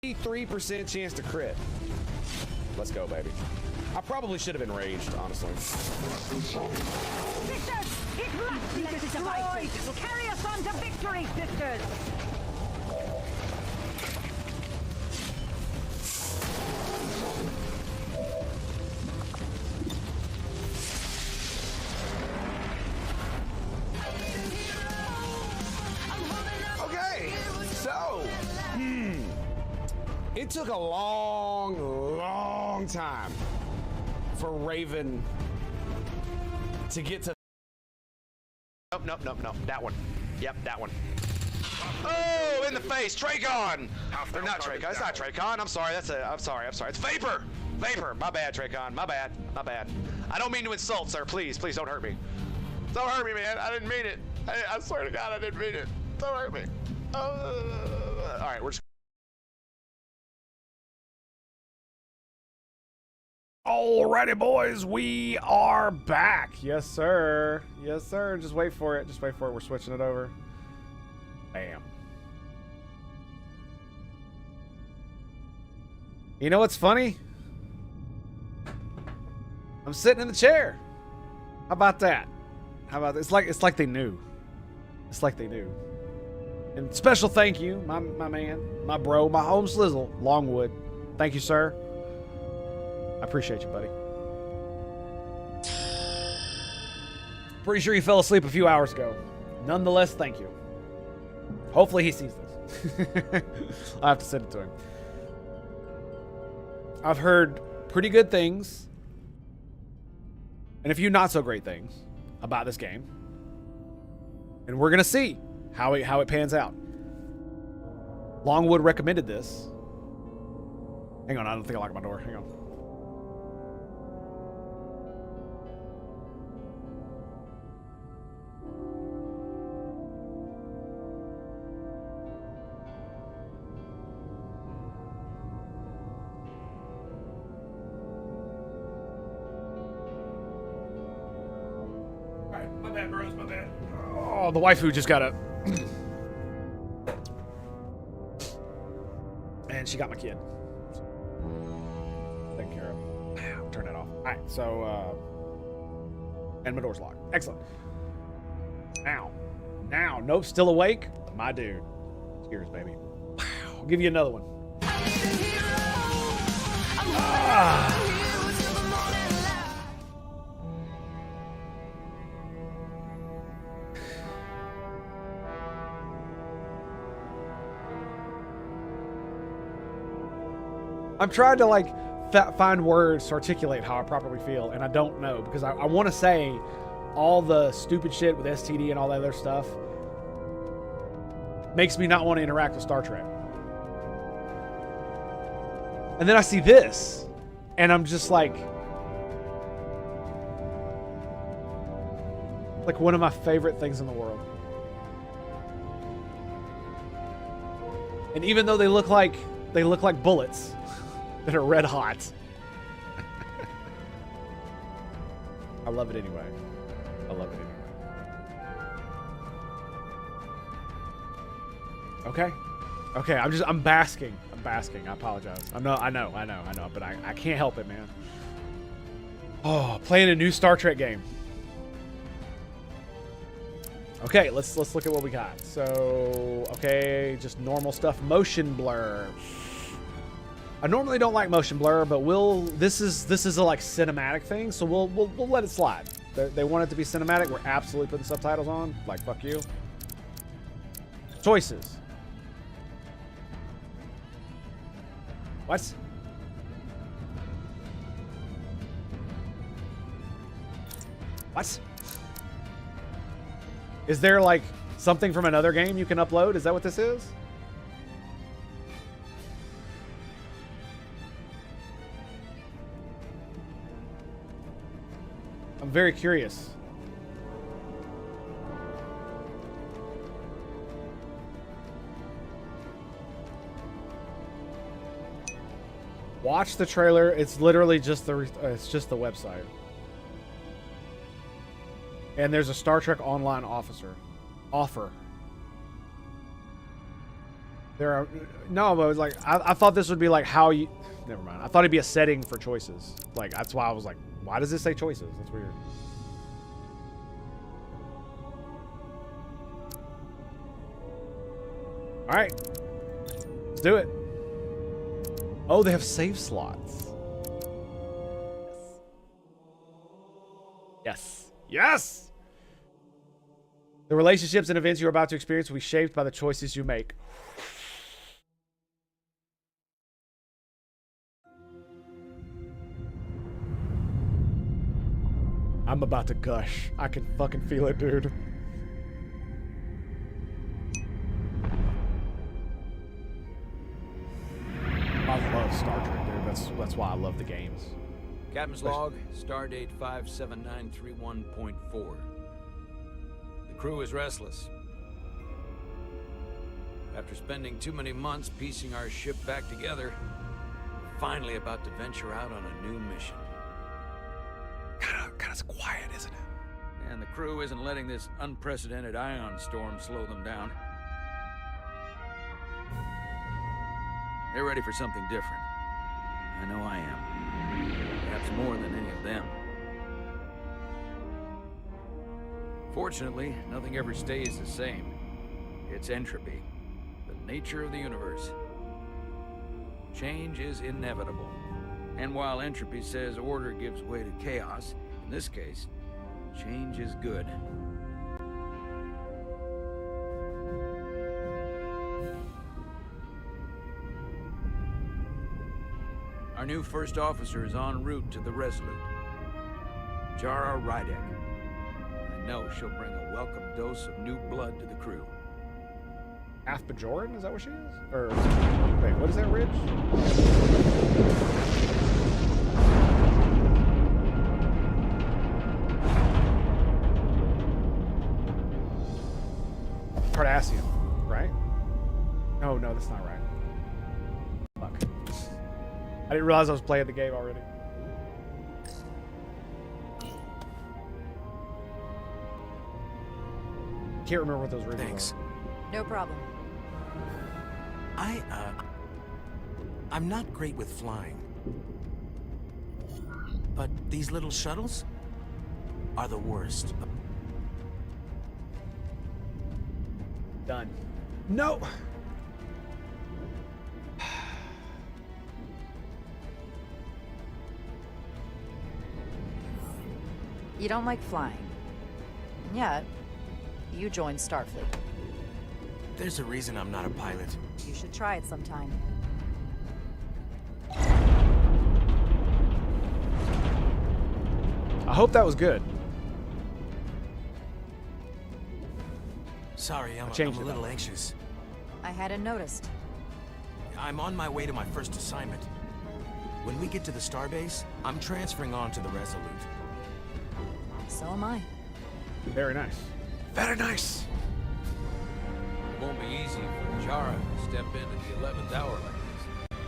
.3% chance to crit. Let's go, baby. I probably should have been raged, honestly. Sisters, it must be destroyed! Carry us on to victory, sisters! Okay, so, it took a long time for Raven to get to. Nope, that one. Yep, that one. Oh, in the face, Traycon! Or not Traycon, it's not Traycon, I'm sorry, I'm sorry. It's Vapor! Vapor, my bad, Traycon, my bad. I don't mean to insult, sir, please don't hurt me. Don't hurt me, man, I didn't mean it. I swear to God, I didn't mean it. Don't hurt me. All right, we're just... Alrighty, boys, we are back. Yes, sir. Yes, sir. Just wait for it. We're switching it over. Bam. You know what's funny? I'm sitting in the chair. How about that? How about this? It's like they knew. It's like they knew. And special thank you, my man, my bro, my home slizzle, Longwood. Thank you, sir. I appreciate you, buddy. Pretty sure he fell asleep a few hours ago. Nonetheless, thank you. Hopefully he sees this. I have to send it to him. I've heard pretty good things and a few not so great things about this game. And we're going to see how it pans out. Longwood recommended this. Hang on, I don't think I locked my door. Hang on. My bad, bros. My bad. Oh, the waifu just got a... and she got my kid. Taking care of. Turn that off. All right, so... and my door's locked. Excellent. Now. Nope, still awake? My dude. Cheers, baby. I'll give you another one. I'm trying to like find words to articulate how I properly feel, and I don't know because I want to say all the stupid shit with STD and all that other stuff makes me not want to interact with Star Trek. And then I see this, and I'm just like one of my favorite things in the world. And even though they look like bullets that are red hot, I love it anyway. I love it anyway. Okay. I'm basking. I apologize. I know, but I can't help it, man. Oh, playing a new Star Trek game. Okay, let's look at what we got. So, okay, just normal stuff. Motion blur. I normally don't like motion blur, but this is a like cinematic thing, so we'll let it slide. They want it to be cinematic. We're absolutely putting subtitles on. Like, fuck you. Choices. What? What? Is there like something from another game you can upload? Is that what this is? I'm very curious. Watch the trailer. It's literally just it's just the website. And there's a Star Trek Online offer. There are no, but it was like I thought this would be like how you. Never mind. I thought it'd be a setting for choices. Like that's why I was like, why does this say choices? That's weird. All right, let's do it. Oh, they have save slots. Yes. Yes. The relationships and events you're about to experience will be shaped by the choices you make. I'm about to gush. I can fucking feel it, dude. I love Star Trek, dude. That's why I love the games. Captain's log, stardate 57931.4. The crew is restless. After spending too many months piecing our ship back together, we're finally about to venture out on a new mission. Kind of quiet, isn't it? And the crew isn't letting this unprecedented ion storm slow them down. They're ready for something different. I know I am. Perhaps more than any of them. Fortunately, nothing ever stays the same. It's entropy, the nature of the universe. Change is inevitable. And while entropy says order gives way to chaos, in this case, change is good. Our new first officer is en route to the Resolute. Jara Rydek. I know she'll bring a welcome dose of new blood to the crew. Half Bajoran? Is that what she is? Or wait, what is that ridge? Cardassian, right? No, that's not right. Fuck. I didn't realize I was playing the game already. Can't remember what those ridges are. No problem. I'm not great with flying. But these little shuttles are the worst. Done. No! You don't like flying. And yet, you joined Starfleet. There's a reason I'm not a pilot. You should try it sometime. I hope that was good. Sorry, I'm a little anxious. I hadn't noticed. I'm on my way to my first assignment. When we get to the starbase, I'm transferring on to the Resolute. So am I. Very nice. Very nice. It won't be easy for Jara to step into the 11th hour like this. But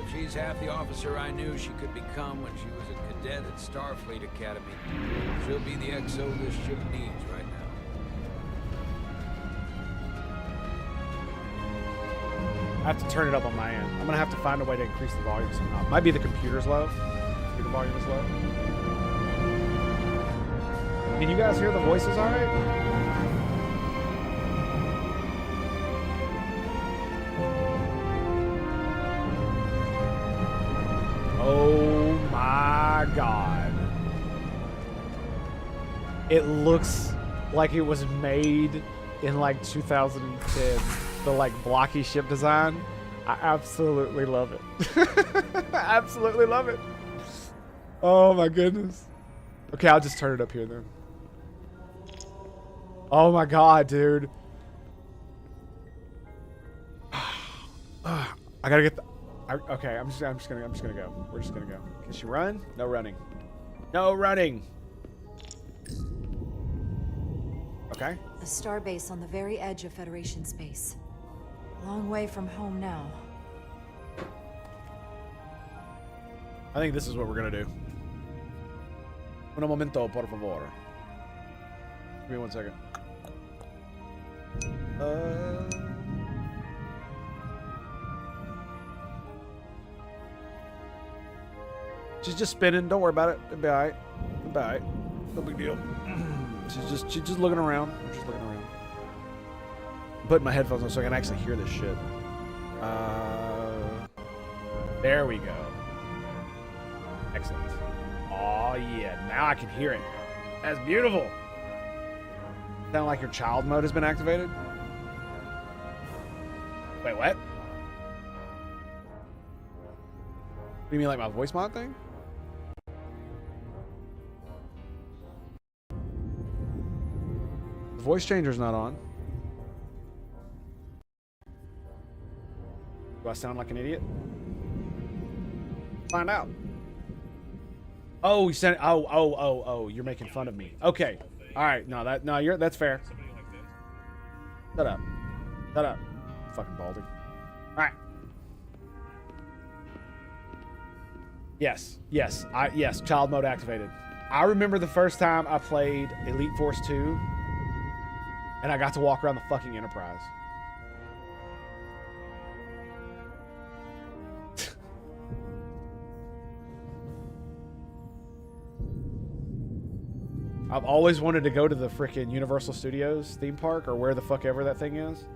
if she's half the officer I knew she could become when she was a cadet at Starfleet Academy, she'll be the XO this ship needs right now. I have to turn it up on my end. I'm gonna have to find a way to increase the volume somehow. Might be the computer's low. Maybe the volume is low. Can you guys hear the voices all right? Oh my god. It looks like it was made in like 2010. The like blocky ship design. I absolutely love it. I absolutely love it. Oh my goodness. Okay, I'll just turn it up here then. Oh my god, dude. I gotta get the... okay, I'm just gonna go. We're just gonna go. Can she run? No running. No running. Okay. A starbase on the very edge of Federation space. A long way from home now. I think this is what we're gonna do. Un momento, por favor. Give me 1 second. She's just spinning. Don't worry about it. It'll be alright. It'll be alright. No big deal. She's just looking around. I'm just looking around. I'm putting my headphones on so I can actually hear this shit. There we go. Excellent. Oh yeah, now I can hear it. That's beautiful. Sound like your child mode has been activated? Wait, what? What do you mean, like my voice mod thing? The voice changer's not on. Do I sound like an idiot? Find out. Oh, you said, oh, you're making fun of me. Okay. All right. No, that's fair. Shut up. Shut up. Fucking Baldy. All right. Yes. Child mode activated. I remember the first time I played Elite Force 2 and I got to walk around the fucking Enterprise. I've always wanted to go to the freaking Universal Studios theme park, or where the fuck ever that thing is,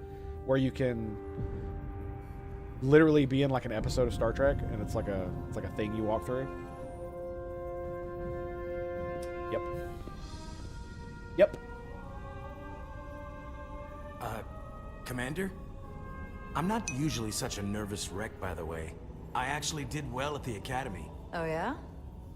where you can literally be in like an episode of Star Trek, and it's like a thing you walk through. Yep. Yep. Commander? I'm not usually such a nervous wreck, by the way. I actually did well at the Academy. Oh, yeah?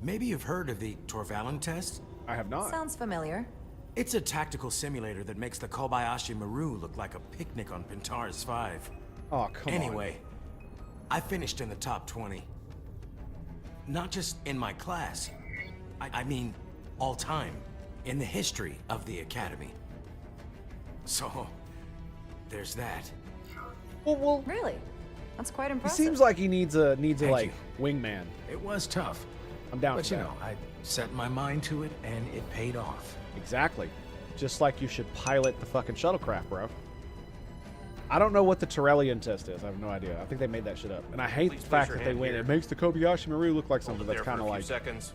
Maybe you've heard of the Torvalin test? I have not. Sounds familiar. It's a tactical simulator that makes the Kobayashi Maru look like a picnic on Pintaris 5. Oh, come on. Anyway, I finished in the top 20. Not just in my class. I mean, all time. In the history of the Academy. So, there's that. Well, really? That's quite he impressive. seems like he needs a like you. wingman. It was tough. I'm down but for you that. know, I set my mind to it and it paid off. Exactly. Just like you should pilot the fucking shuttlecraft, bro. I don't know what the Torellian test is. I have no idea. I think they made that shit up. And I hate the fact that they win. It makes the Kobayashi Maru look like something that's kind of like... seconds.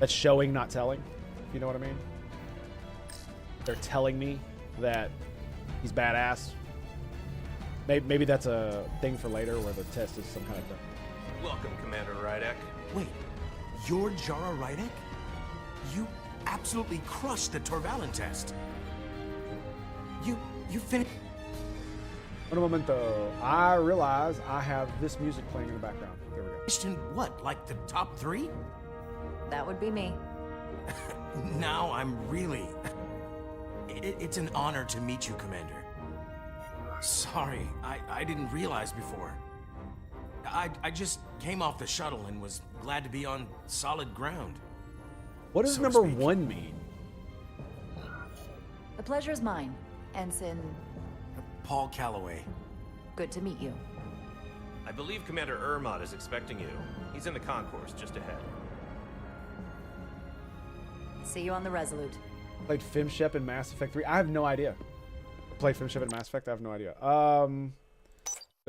That's showing, not telling. If you know what I mean? They're telling me that he's badass. Maybe that's a thing for later where the test is some kind of thing. Welcome, Commander Rydek. Wait, you're Jara Rydek? You absolutely crushed the Torvalin test. You finished... Un momento. I realize I have this music playing in the background. There we go. In what, like the top 3? That would be me. Now I'm really... It's an honor to meet you, Commander. Sorry, I didn't realize before. I just came off the shuttle and was glad to be on solid ground. What does number 1 mean? The pleasure is mine, Ensign. Paul Calloway. Good to meet you. I believe Commander Ermot is expecting you. He's in the concourse just ahead. See you on the Resolute. Played Femshep in Mass Effect 3. I have no idea. Played Femshep in Mass Effect. I have no idea. Go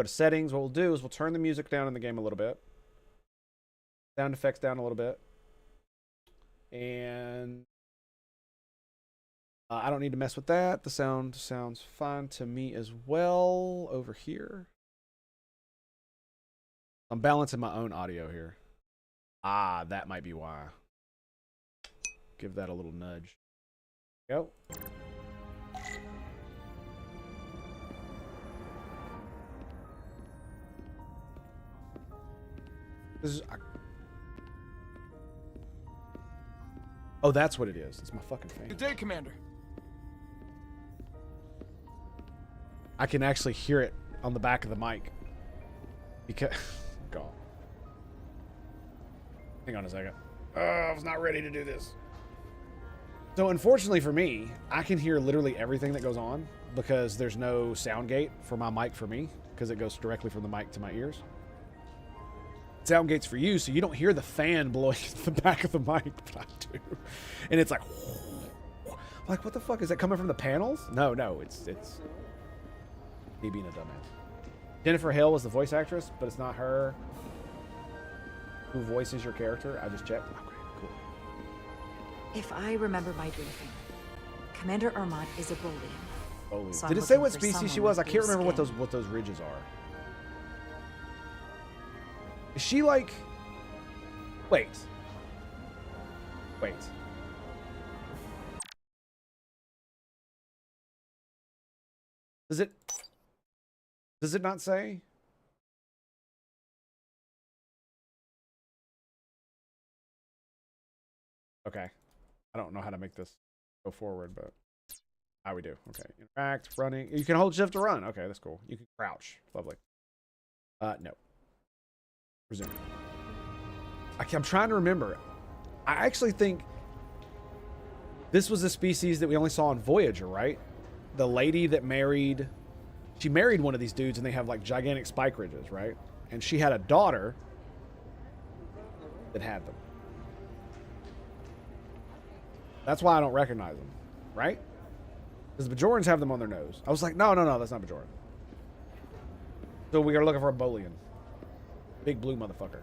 to settings. What we'll do is we'll turn the music down in the game a little bit. Sound effects down a little bit. And I don't need to mess with that. The sound sounds fine to me as well over here. I'm balancing my own audio here. Ah, that might be why. Give that a little nudge. Go. This is... Oh, that's what it is. It's my fucking fan. Good day, Commander. I can actually hear it on the back of the mic. Because... God. Hang on a second. I was not ready to do this. So unfortunately for me, I can hear literally everything that goes on because there's no sound gate for my mic for me because it goes directly from the mic to my ears. Sound gates for you, so you don't hear the fan blowing at the back of the mic, but I do. And it's like what the fuck? Is that coming from the panels? No, it's me being a dumbass. Jennifer Hale was the voice actress, but it's not her who voices your character. I just checked. Oh, great, cool. If I remember my briefing, Commander Ermot is a Bolian. Bolian. So Did I'm it say looking what for species she someone was? I with can't blue remember skin. what those ridges are. Is she like... Wait. Does it not say? Okay. I don't know how to make this go forward, but how we do. Okay. Interact, running. You can hold shift to run. Okay, that's cool. You can crouch. Lovely. No. Resume. I'm trying to remember. I actually think this was a species that we only saw on Voyager, right? The lady that married... She married one of these dudes and they have like gigantic spike ridges, right? And she had a daughter that had them. That's why I don't recognize them, right? Because the Bajorans have them on their nose. I was like, no, that's not Bajoran. So we are looking for a Bolian. Big blue motherfucker.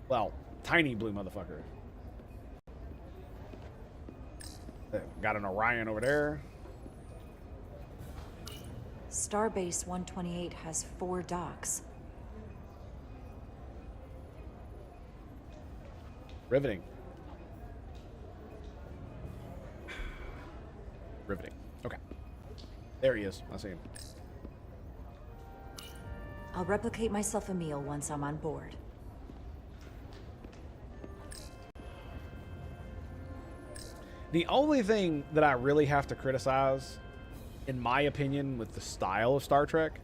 Well, tiny blue motherfucker. Got an Orion over there. Starbase 128 has 4 docks. Riveting. Riveting. Okay. There he is. I see him. I'll replicate myself a meal once I'm on board. The only thing that I really have to criticize, in my opinion, with the style of Star Trek,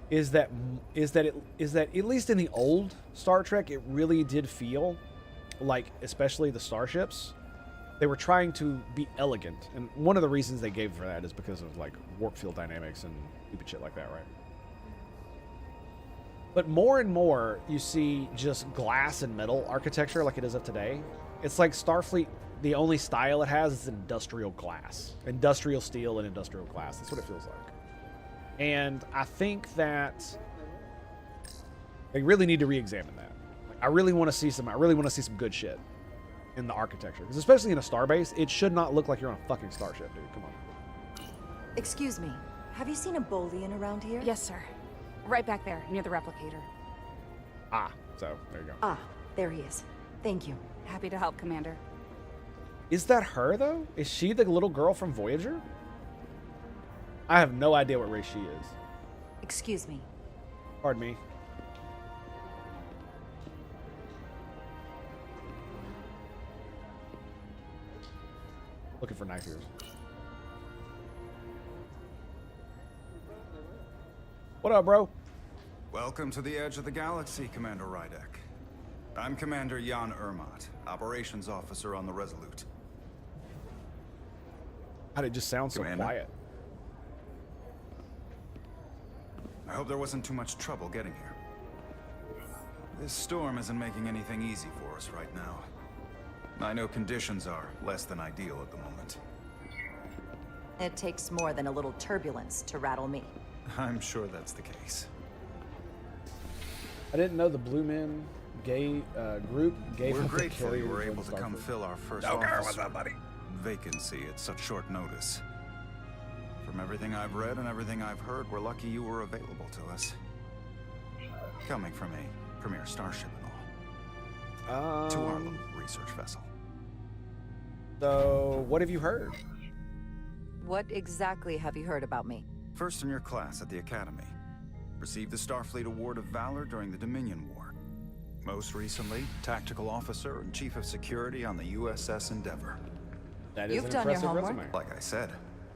is that at least in the old Star Trek, it really did feel like, especially the starships, they were trying to be elegant, and one of the reasons they gave for that is because of like warp field dynamics and stupid shit like that, right? But more and more, you see just glass and metal architecture like it is of today. It's like Starfleet, the only style it has is industrial glass. Industrial steel and industrial glass. That's what it feels like. And I think that they really need to re-examine that. Like, I really want to see some good shit in the architecture. Because especially in a starbase, it should not look like you're on a fucking starship, dude. Come on. Excuse me, have you seen a Bolian around here? Yes, sir. Right back there, near the replicator. Ah, so there you go. Ah, there he is. Thank you. Happy to help, Commander. Is that her, though? Is she the little girl from Voyager? I have no idea what race she is. Excuse me. Pardon me. Looking for knife ears. What up, bro? Welcome to the edge of the galaxy, Commander Rydek. I'm Commander Jan Ermot, Operations Officer on the Resolute. How did it just sound so Commander? quiet? I hope there wasn't too much trouble getting here. This storm isn't making anything easy for us right now. I know conditions are less than ideal at the moment. It takes more than a little turbulence to rattle me. I'm sure that's the case. I didn't know the Blue Men gay group gave We're up the grateful you carrier were for able the to come Starfleet. fill our first Okay, officer what's up, buddy? vacancy at such short notice. From everything I've read and everything I've heard, we're lucky you were available to us. Coming from a premier starship and all. To our little research vessel. So, what have you heard? What exactly have you heard about me? First in your class at the Academy. Received the Starfleet Award of Valor during the Dominion War. Most recently, Tactical Officer and Chief of Security on the USS Endeavor. That is You've an done your impressive homework? resume. Like I said,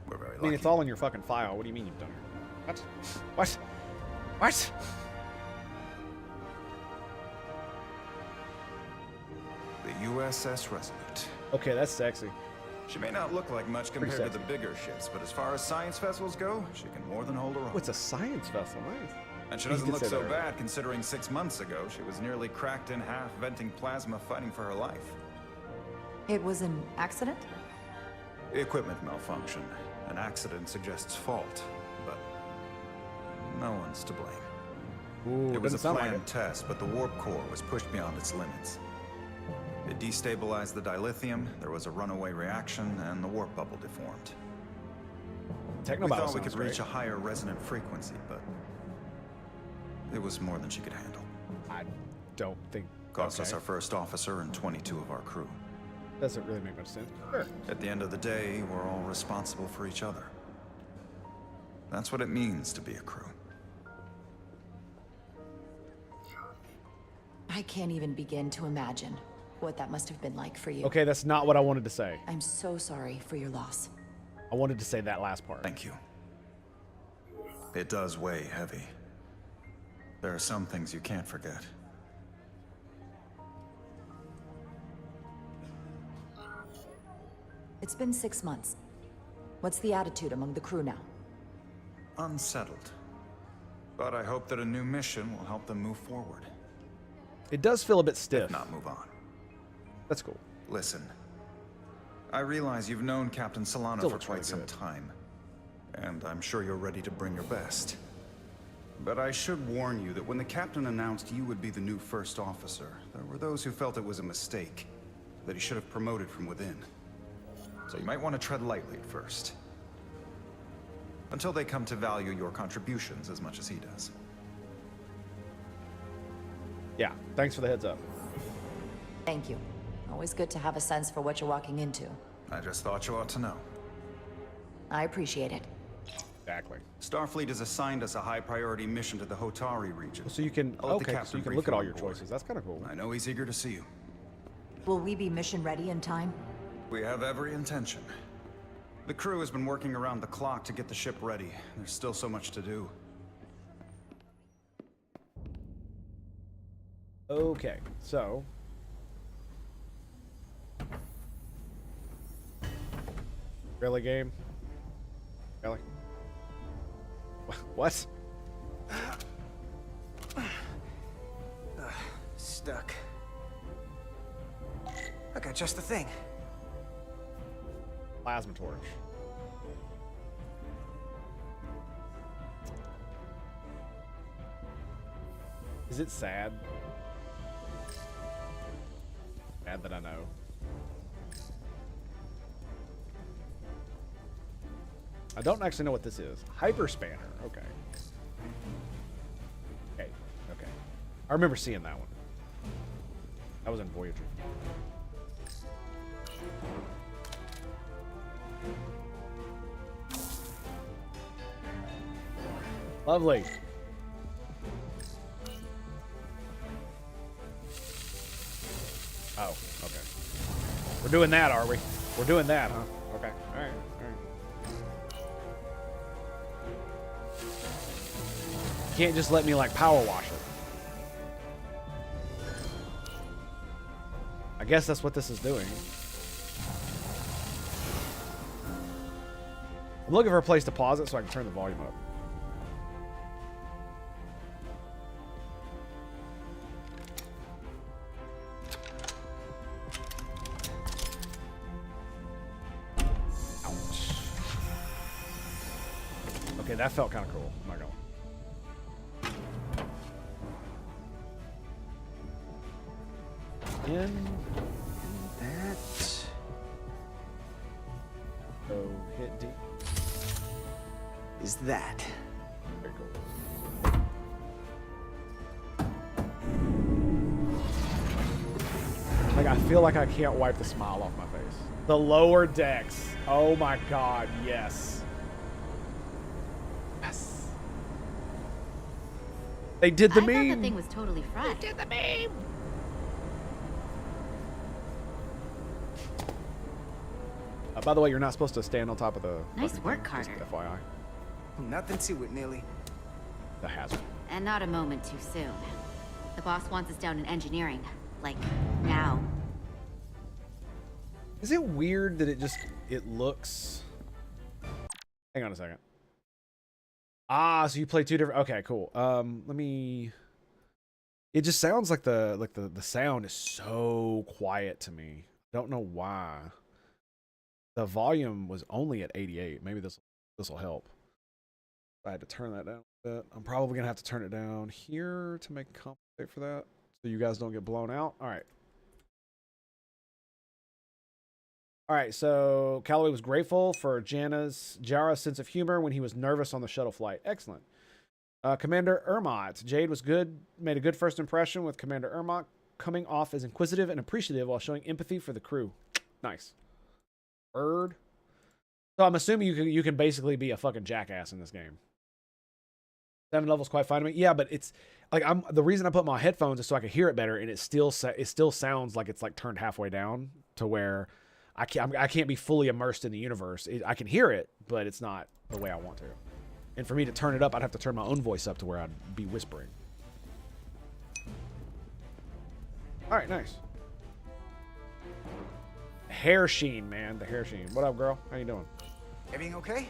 we're very I lucky. mean, it's all in your fucking file. What do you mean you've done it? What? What? What? The USS Resolute. Okay, that's sexy. She may not look like much compared to sexy. the bigger ships, but as far as science vessels go, she can more than hold her own. Oh, it's a science vessel. Nice. And she You doesn't did look say so that earlier. bad considering 6 months ago she was nearly cracked in half, venting plasma, fighting for her life. It was an accident? Equipment malfunction. An accident suggests fault, but no one's to blame. Ooh, It was a doesn't sound like planned it. test, but the warp core was pushed beyond its limits. It destabilized the dilithium, there was a runaway reaction, and the warp bubble deformed. We Technobio thought we sounds could great. reach a higher resonant frequency, but it was more than she could handle. I don't think. Cost us okay. our first officer and 22 of our crew. Doesn't really make much sense. Sure. At the end of the day, we're all responsible for each other. That's what it means to be a crew. I can't even begin to imagine what that must have been like for you. Okay, that's not what I wanted to say. I'm so sorry for your loss. I wanted to say that last part. Thank you. It does weigh heavy. There are some things you can't forget. It's been 6 months. What's the attitude among the crew now? Unsettled. But I hope that a new mission will help them move forward. It does feel a bit stiff. If not, move on. That's cool. Listen. I realize you've known Captain Solano Still for looks really quite some good. time. And I'm sure you're ready to bring your best. But I should warn you that when the captain announced you would be the new first officer, there were those who felt it was a mistake, that he should have promoted from within. So you might want to tread lightly at first. Until they come to value your contributions as much as he does. Yeah, thanks for the heads up. Thank you. Always good to have a sense for what you're walking into. I just thought you ought to know. I appreciate it. Exactly. Starfleet has assigned us a high-priority mission to the Hotari region. So you can, I'll let the okay, so captain you can brief look at all on your board. choices. That's kind of cool. I know he's eager to see you. Will we be mission ready in time? We have every intention. The crew has been working around the clock to get the ship ready. There's still so much to do. Okay, so really, game? Really? What? Stuck. I got just the thing. Plasma torch. Is it sad? Sad that I know. I don't actually know what this is. Hyperspanner. Okay. Okay. Okay. I remember seeing that one. That was in Voyager. Lovely. Oh, okay. We're doing that, are we? We're doing that, huh? Okay. All right. All right. You can't just let me like power wash it. I guess that's what this is doing. I'm looking for a place to pause it so I can turn the volume up. Ouch. Okay, that felt kind of cool. I'm not going. In that. So hit D. Is that? Very cool. Like I feel like I can't wipe the smile off my face. The lower decks. Oh my god, yes. Yes. They did the meme. I thought the thing was totally fried. They did the meme. By the way, you're not supposed to stand on top of the... Nice work, Carter. Just FYI. Nothing to it, Neely. The hazard. And not a moment too soon. The boss wants us down in engineering. Like, now. Is it weird that it looks... Hang on a second. Ah, so you play two different... Okay, cool. Let me... It just sounds like the sound is so quiet to me. Don't know why. The volume was only at 88. Maybe this will help. I had to turn that down a bit. I'm probably gonna have to turn it down here to make compensate for that, so you guys don't get blown out. All right. All right. So Calloway was grateful for Jara's sense of humor when he was nervous on the shuttle flight. Excellent. Commander Ermot. Jade was good. Made a good first impression with Commander Ermot coming off as inquisitive and appreciative while showing empathy for the crew. Nice. Word. So I'm assuming you can basically be a fucking jackass in this game. 7 levels quite fine to me. Yeah, but it's like the reason I put my headphones is so I can hear it better, and it still sounds like it's like turned halfway down to where I can't be fully immersed in the universe. I can hear it, but it's not the way I want to. And for me to turn it up, I'd have to turn my own voice up to where I'd be whispering. All right, nice. Hair sheen, man. The hair sheen. What up, girl? How you doing? Everything okay?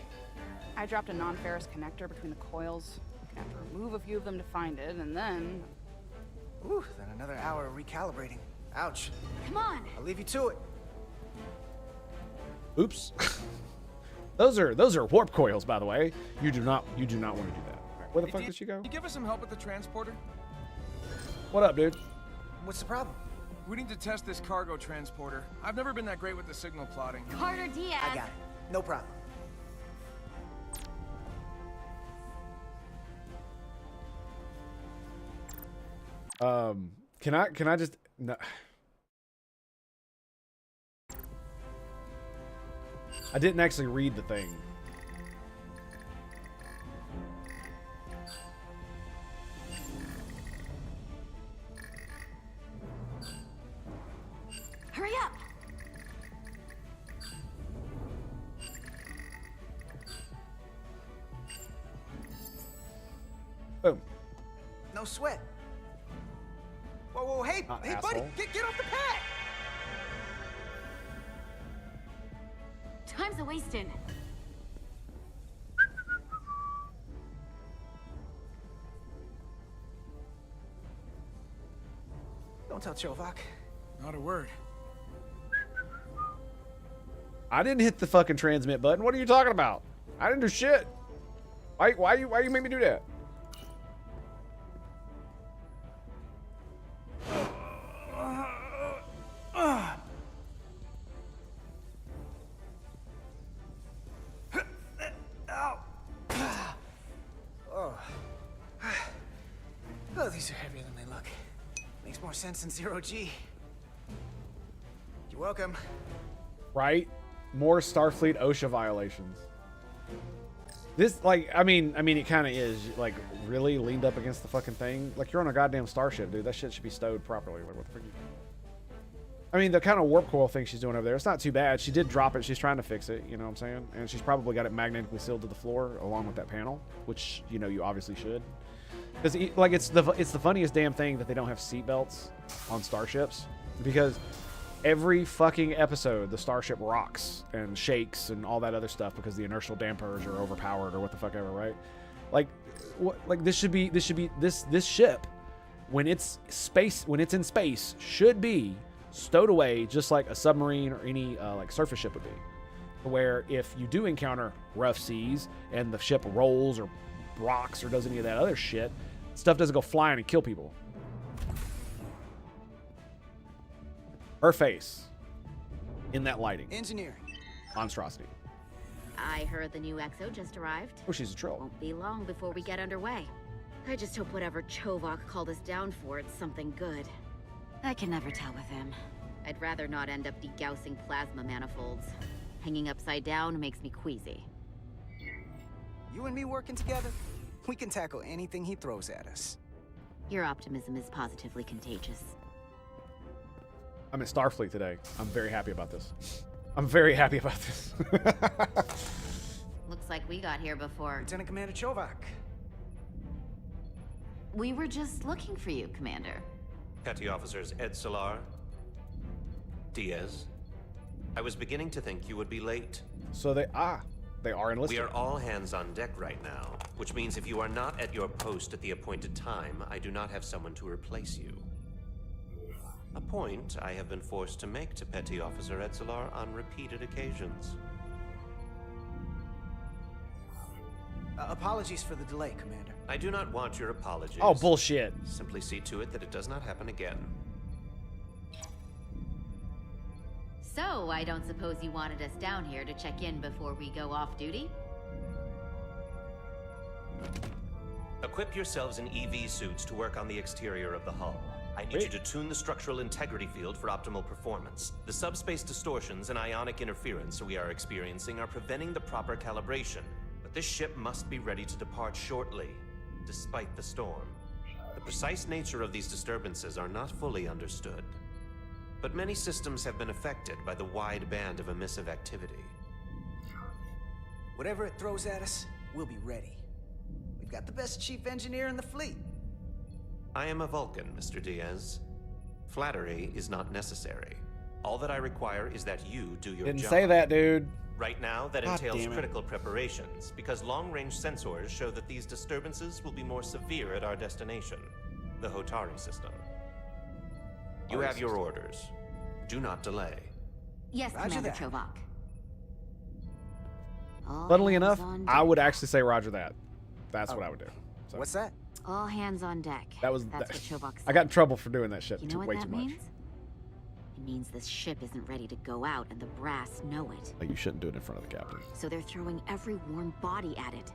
I dropped a non-ferrous connector between the coils. Gonna have to remove a few of them to find it, and then... Ooh, then another hour of recalibrating. Ouch. Come on. I'll leave you to it. Oops. those are warp coils, by the way. You do not want to do that. All right, where the fuck did she go? Can you give us some help with the transporter? What up, dude? What's the problem? We need to test this cargo transporter. I've never been that great with the signal plotting. Carter Diaz. I got it. No problem. Can I just no. I didn't actually read the thing. Hurry up. Boom. No sweat. Whoa, whoa, hey, hey, buddy, asshole. get off the pad. Time's a wasting. Don't tell Chovak. Not a word. I didn't hit the fucking transmit button. What are you talking about? I didn't do shit. Why you make me do that? Oh, these are heavier than they look. Makes more sense than zero G. You're welcome. Right? More Starfleet OSHA violations. This, like, I mean, it kind of is. Like, really leaned up against the fucking thing. Like, you're on a goddamn starship, dude. That shit should be stowed properly. Like, what the fuck? I mean, the kind of warp coil thing she's doing over there, it's not too bad. She did drop it. She's trying to fix it. You know what I'm saying? And she's probably got it magnetically sealed to the floor along with that panel, which, you know, you obviously should. Because, like, it's the funniest damn thing that they don't have seatbelts on starships, because every fucking episode the starship rocks and shakes and all that other stuff because the inertial dampers are overpowered or what the fuck ever, right? Like, what? Like, this ship, when it's in space, should be stowed away just like a submarine or any like surface ship would be, where if you do encounter rough seas and the ship rolls or rocks or does any of that other shit, stuff doesn't go flying and kill people. Her face in that lighting. Engineering. Monstrosity. I heard the new XO just arrived. Oh, she's a troll. Won't be long before we get underway. I just hope whatever Chovak called us down for, it's something good. I can never tell with him. I'd rather not end up degaussing plasma manifolds. Hanging upside down makes me queasy. You and me working together, we can tackle anything he throws at us. Your optimism is positively contagious. I'm in Starfleet today. I'm very happy about this. I'm very happy about this. Looks like we got here before. Lieutenant Commander Chovak. We were just looking for you, Commander. Petty Officers Ed Solar, Diaz. I was beginning to think you would be late. So they are enlisted. We are all hands on deck right now, which means if you are not at your post at the appointed time, I do not have someone to replace you. A point I have been forced to make to Petty Officer Edsolar on repeated occasions. Apologies for the delay, Commander. I do not want your apologies. Oh, bullshit. Simply see to it that it does not happen again. So, I don't suppose you wanted us down here to check in before we go off duty? Equip yourselves in EV suits to work on the exterior of the hull. I need you to tune the structural integrity field for optimal performance. The subspace distortions and ionic interference we are experiencing are preventing the proper calibration. But this ship must be ready to depart shortly, despite the storm. The precise nature of these disturbances are not fully understood. But many systems have been affected by the wide band of emissive activity. Whatever it throws at us, we'll be ready. We've got the best chief engineer in the fleet. I am a Vulcan, Mr. Diaz. Flattery is not necessary. All that I require is that you do your job. Didn't say that, dude. Right now, that God entails damn it. critical preparations, because long-range sensors show that these disturbances will be more severe at our destination, the Hotari system. You have your orders. Do not delay. Yes, Roger Commander that. Chovak. All Funnily hands enough, on I deck. would actually say Roger that. That's what I would do. So, What's that? All hands on deck. that was That's what Chovak said. I got in trouble for doing that shit You know what way that too much. means? means this ship isn't ready to go out and the brass know it. Like, you shouldn't do it in front of the captain. So they're throwing every warm body at it.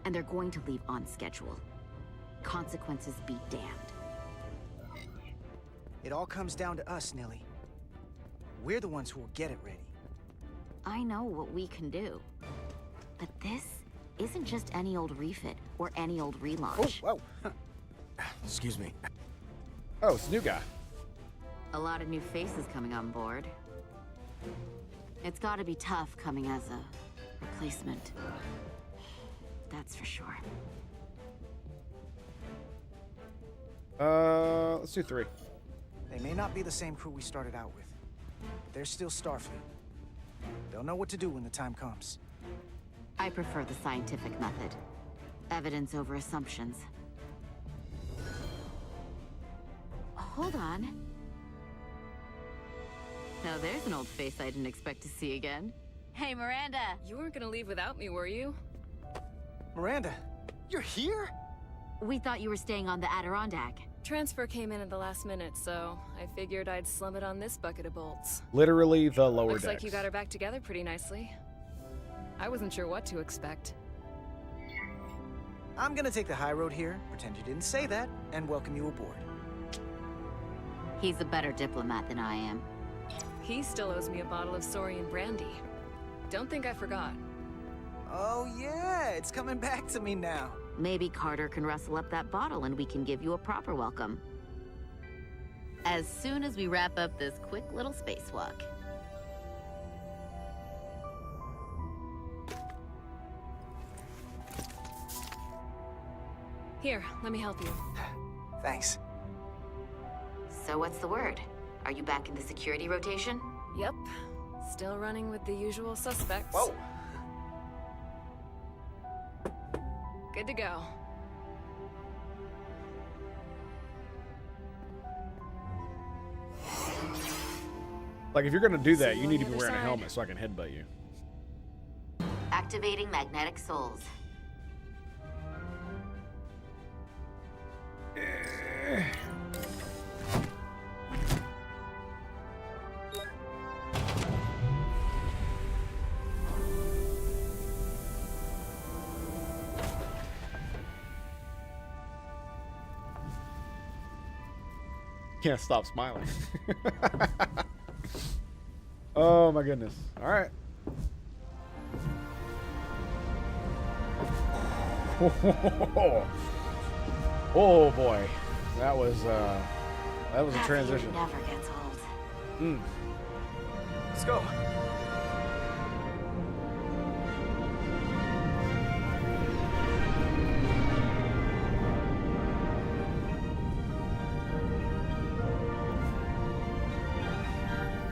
And they're going to leave on schedule. Consequences be damned. It all comes down to us, Nilly. We're the ones who will get it ready. I know what we can do. But this isn't just any old refit or any old relaunch. Oh, whoa. Excuse me. Oh, it's a new guy. A lot of new faces coming on board. It's gotta be tough coming as a replacement. That's for sure. Let's do 3. They may not be the same crew we started out with, but they're still Starfleet. They'll know what to do when the time comes. I prefer the scientific method. Evidence over assumptions. Hold on. Now there's an old face I didn't expect to see again. Hey, Miranda! You weren't gonna leave without me, were you? Miranda, you're here? We thought you were staying on the Adirondack. Transfer came in at the last minute, so I figured I'd slum it on this bucket of bolts. Literally the lower Looks decks. like you got her back together pretty nicely. I wasn't sure what to expect. I'm gonna take the high road here, pretend you didn't say that, and welcome you aboard. He's a better diplomat than I am. He still owes me a bottle of Saurian brandy. Don't think I forgot. Oh yeah, it's coming back to me now. Maybe Carter can rustle up that bottle and we can give you a proper welcome. As soon as we wrap up this quick little spacewalk. Here, let me help you. Thanks. So what's the word? Are you back in the security rotation? Yep. Still running with the usual suspects. Whoa! Good to go. Like, if you're gonna do that, See you you need on to the be other wearing a side. helmet so I can headbutt you. Activating magnetic souls. Can't stop smiling. Oh my goodness. All right. Oh boy, that was a transition. Never gets old. Let's go.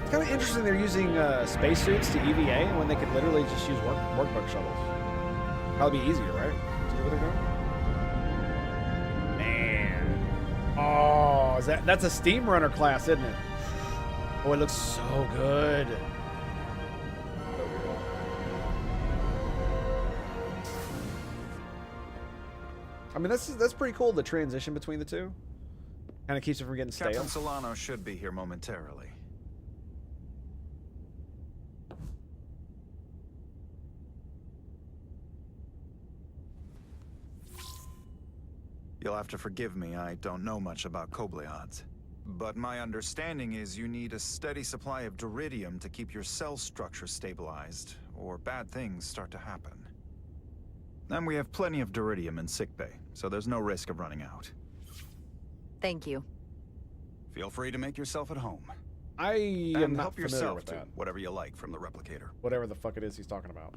It's kind of interesting they're using spacesuits to EVA when they could literally just use workbook shuttles. Probably be easier, right? To do what they're doing. Man, oh, that's a steam runner class, isn't it? Oh, it looks so good. I mean, that's pretty cool. The transition between the two kind of keeps it from getting stale. Captain Solano should be here momentarily. You'll have to forgive me, I don't know much about Kobleods. But my understanding is you need a steady supply of duridium to keep your cell structure stabilized, or bad things start to happen. And we have plenty of duridium in sickbay, so there's no risk of running out. Thank you. Feel free to make yourself at home. I am And not help familiar yourself with to that. whatever you like from the replicator. Whatever the fuck it is he's talking about.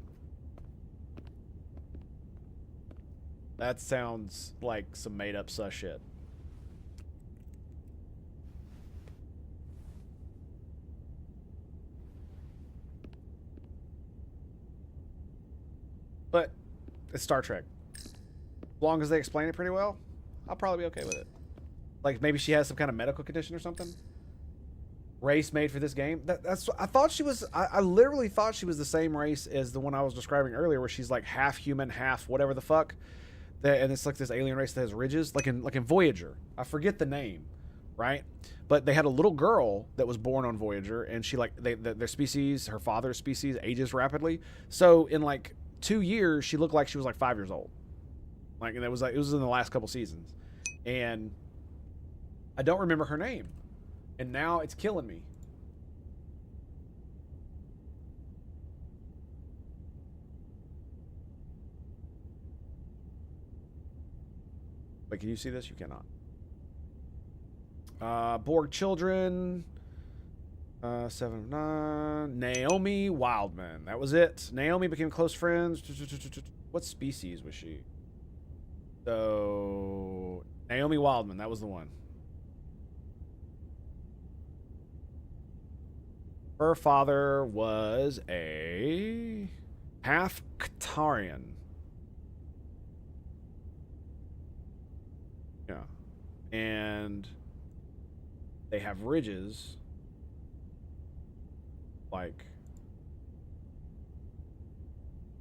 That sounds like some made up sus shit. But it's Star Trek. As long as they explain it pretty well, I'll probably be okay with it. Like maybe she has some kind of medical condition or something. Race made for this game. That's I thought she was. I literally thought she was the same race as the one I was describing earlier, where she's like half human, half whatever the fuck. And it's like this alien race that has ridges, like in Voyager. I forget the name, right? But they had a little girl that was born on Voyager, and she like their species, her father's species, ages rapidly. So in like 2 years, she looked like she was like 5 years old. Like, and it was in the last couple seasons, and I don't remember her name, and now it's killing me. Wait, can you see this? You cannot. Borg children. 7 of 9. Naomi Wildman. That was it. Naomi became close friends. What species was she? So, Naomi Wildman. That was the one. Her father was a half Qatarian. Yeah. And they have ridges like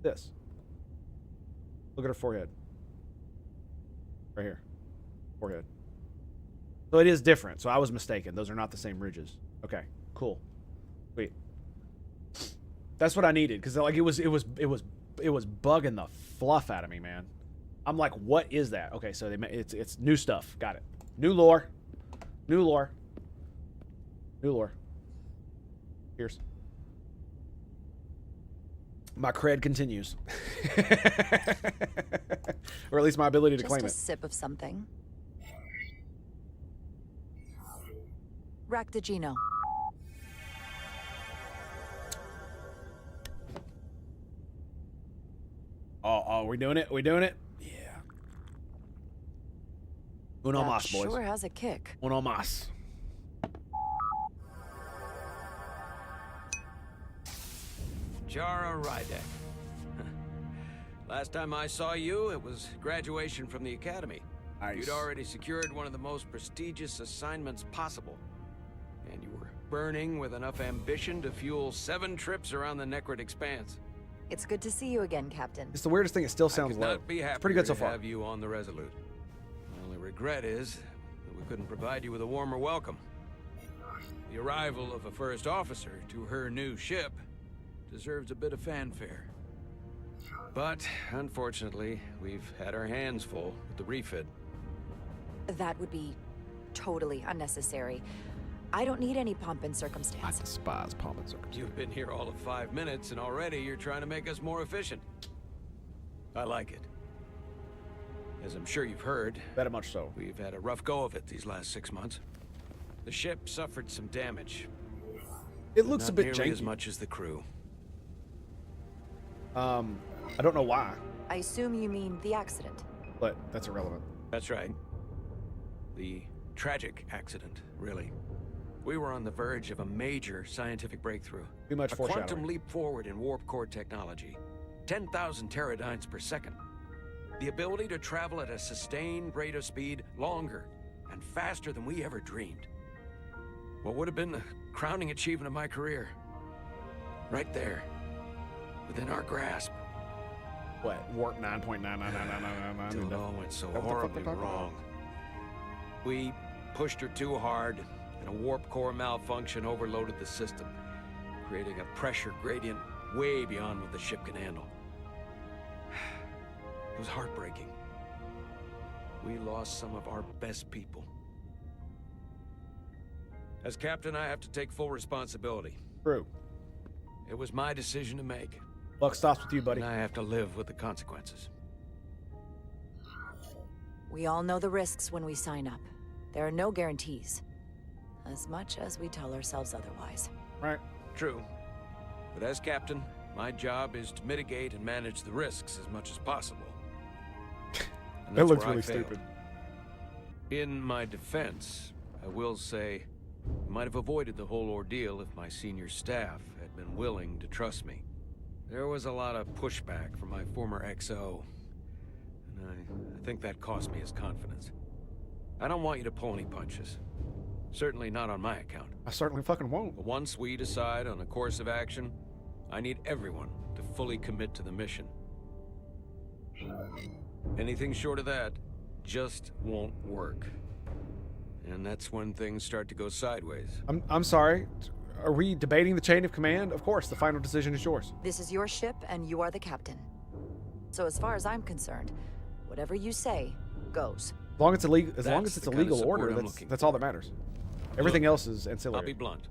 this. Look at her forehead. Right here. Forehead. So it is different. So I was mistaken. Those are not the same ridges. Okay, cool. Sweet. That's what I needed, because like it was bugging the fluff out of me, man. I'm like, what is that? Okay, so it's new stuff. Got it. New lore. New lore. New lore. Here's. My cred continues. Or at least my ability to claim it. Just a sip of something. Rack the Geno. Oh, we doing it? We doing it? Yeah. Uno That mas, boys. sure has a kick. Uno mas. Jara Rydek. Last time I saw you, it was graduation from the academy. Nice. You'd already secured one of the most prestigious assignments possible. And you were burning with enough ambition to fuel 7 trips around the Necrid Expanse. It's good to see you again, Captain. It's the weirdest thing. It still sounds I could low. not be It's pretty good so happier to far. have you on the Resolute. My only regret is that we couldn't provide you with a warmer welcome. The arrival of a first officer to her new ship deserves a bit of fanfare. But, unfortunately, we've had our hands full with the refit. That would be totally unnecessary. I don't need any pomp and circumstance. I despise pomp and circumstance. You've been here all of 5 minutes, and already you're trying to make us more efficient. I like it. As I'm sure you've heard, very much so, we've had a rough go of it these last 6 months. The ship suffered some damage. It looks a bit nearly janky. as much as the crew. I don't know why, I assume you mean the accident. but that's irrelevant. That's right. The tragic accident, really. We were on the verge of a major scientific breakthrough. Too much a foreshadowing. quantum leap forward in warp core technology. 10,000 teradynes per second. The ability to travel at a sustained rate of speed longer and faster than we ever dreamed. What would have been the crowning achievement of my career. Right there. Within our grasp. What? Warp 9.9999999. It all went so horribly wrong. We pushed her too hard, and a warp core malfunction overloaded the system, creating a pressure gradient way beyond what the ship can handle. It was heartbreaking. We lost some of our best people. As captain, I have to take full responsibility. True. It was my decision to make. Luck stops with you, buddy. And I have to live with the consequences. We all know the risks when we sign up. There are no guarantees. As much as we tell ourselves otherwise. Right. True. But as captain, my job is to mitigate and manage the risks as much as possible. And That that's looks where I really failed. stupid. In my defense, I will say, I might have avoided the whole ordeal if my senior staff had been willing to trust me. There was a lot of pushback from my former XO, and I think that cost me his confidence. I don't want you to pull any punches. Certainly not on my account. I certainly fucking won't. But once we decide on a course of action, I need everyone to fully commit to the mission. Anything short of that just won't work. and that's when things start to go sideways. I'm sorry. Are we debating the chain of command? Of course, the final decision is yours. This is your ship, and you are the captain. So as far as I'm concerned, whatever you say goes. As long as it's a the kind of legal support order, I'm that's looking all for. that matters. Everything Look, else is ancillary. I'll be blunt.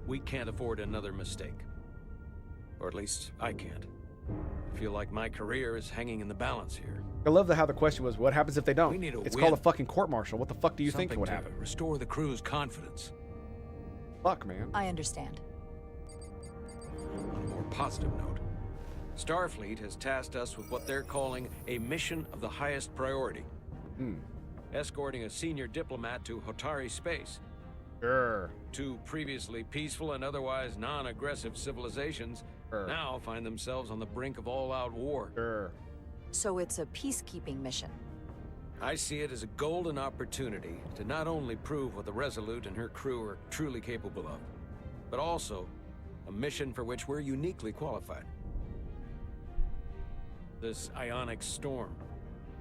We can't afford another mistake. Or at least I can't. I feel like my career is hanging in the balance here. I love how the question was, what happens if they don't? We need a It's win. called a fucking court-martial. What the fuck do you think Something would to happen? restore the crew's confidence. Fuck, man. I understand. On a more positive note, Starfleet has tasked us with what they're calling a mission of the highest priority. Escorting a senior diplomat to Hotari space. Sure. Two previously peaceful and otherwise non-aggressive civilizations now find themselves on the brink of all-out war. Sure. So it's a peacekeeping mission. I see it as a golden opportunity to not only prove what the Resolute and her crew are truly capable of, but also a mission for which we're uniquely qualified. This ionic storm.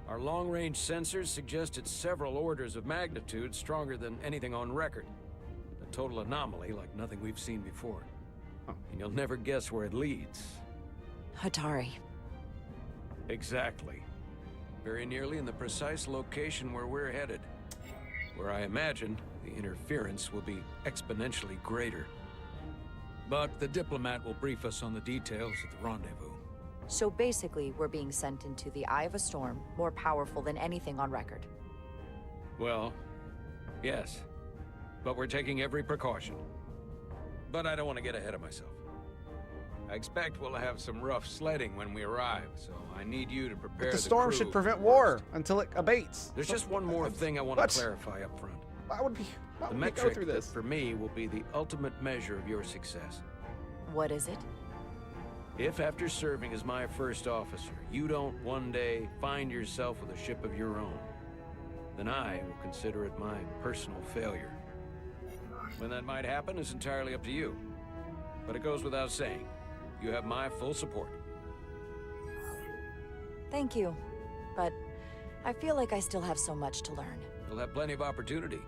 Our long-range sensors suggest it's several orders of magnitude stronger than anything on record. A total anomaly like nothing we've seen before. And you'll never guess where it leads. Hotari. Exactly. Very nearly in the precise location where we're headed. Where I imagine the interference will be exponentially greater. But the diplomat will brief us on the details at the rendezvous. So basically, we're being sent into the eye of a storm, more powerful than anything on record. Well, yes. But we're taking every precaution. But I don't want to get ahead of myself. I expect we'll have some rough sledding when we arrive, so I need you to prepare But the storm crew should for prevent the war worst. until it abates. There's just one more thing I want What? to clarify up front. Why would we The go metric through that this? for me will be the ultimate measure of your success. What is it? If after serving as my first officer, you don't one day find yourself with a ship of your own, then I will consider it my personal failure. When that might happen is entirely up to you. But it goes without saying, you have my full support. Thank you. But I feel like I still have so much to learn. You'll have plenty of opportunity.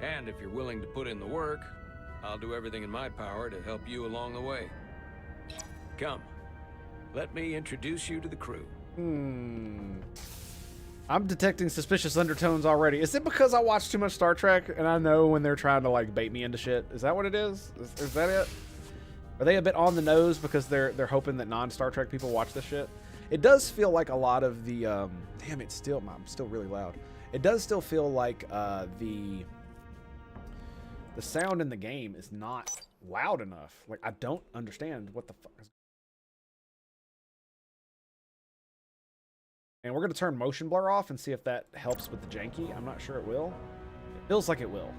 And if you're willing to put in the work, I'll do everything in my power to help you along the way. Come, let me introduce you to the crew. I'm detecting suspicious undertones already. Is it because I watch too much Star Trek and I know when they're trying to like bait me into shit? Is that what it is? Is that it? Are they a bit on the nose because they're hoping that non-Star Trek people watch this shit? It does feel like a lot of the damn, I'm still really loud. It does still feel like the sound in the game is not loud enough. Like I don't understand what the fuck is. And we're going to turn motion blur off and see if that helps with the janky. I'm not sure it will. It feels like it will.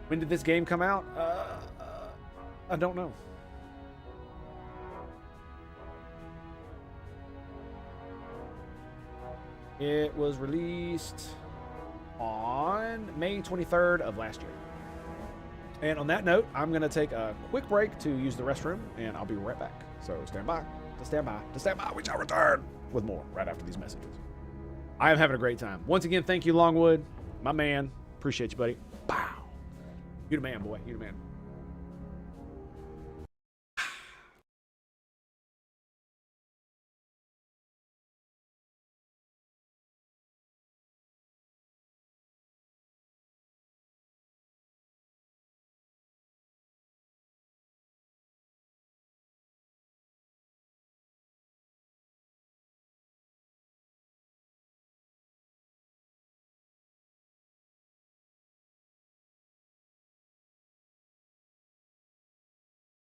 When did this game come out? I don't know. It was released on May 23rd of last year. And on that note, I'm going to take a quick break to use the restroom, and I'll be right back. So stand by. To stand by, we shall return with more right after these messages. I am having a great time. Once again, thank you, Longwood, my man. Appreciate you, buddy. Pow. You the man, boy. You the man.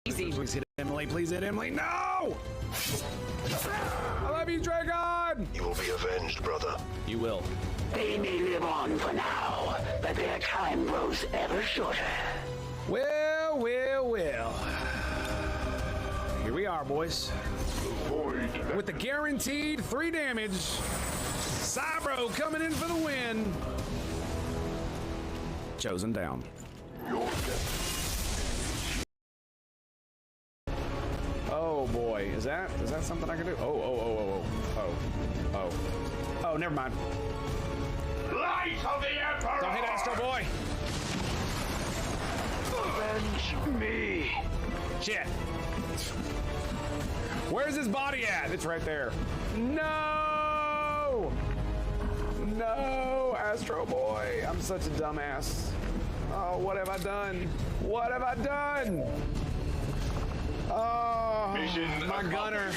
Please hit Emily. Please hit Emily. No! I love you, Dragon! You will be avenged, brother. You will. They may live on for now, but their time grows ever shorter. Well. Here we are, boys. With the guaranteed 3 damage. Cybro coming in for the win. Chosen down. Oh boy, is that something I can do? Oh, never mind. might of the Emperor! Don't hit Astro Boy! Avenge me! Shit. Where's his body at? It's right there. No! No, Astro Boy. I'm such a dumbass. Oh, what have I done? What have I done? Oh, my gunner.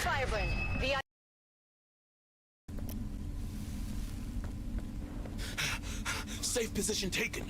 Safe position taken.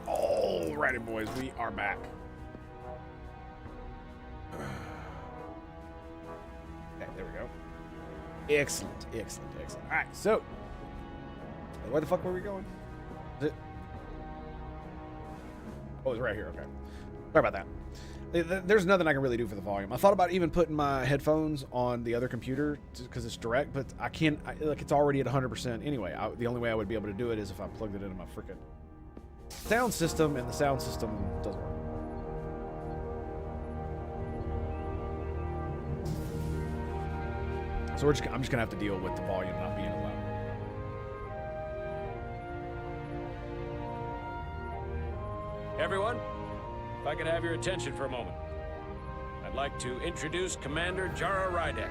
Alrighty, boys, we are back. Okay, there we go. Excellent, excellent, excellent. All right, so where the fuck were we going? Oh, it's right here. Okay, sorry about that. There's nothing I can really do for the volume. I thought about even putting my headphones on the other computer because it's direct, but I can't. Like, it's already at 100% anyway. The only way I would be able to do it is if I plugged it into my freaking sound system, and the sound system doesn't work. So I'm just gonna have to deal with the volume not being allowed. Everyone, if I could have your attention for a moment. I'd like to introduce Commander Jara Rydek,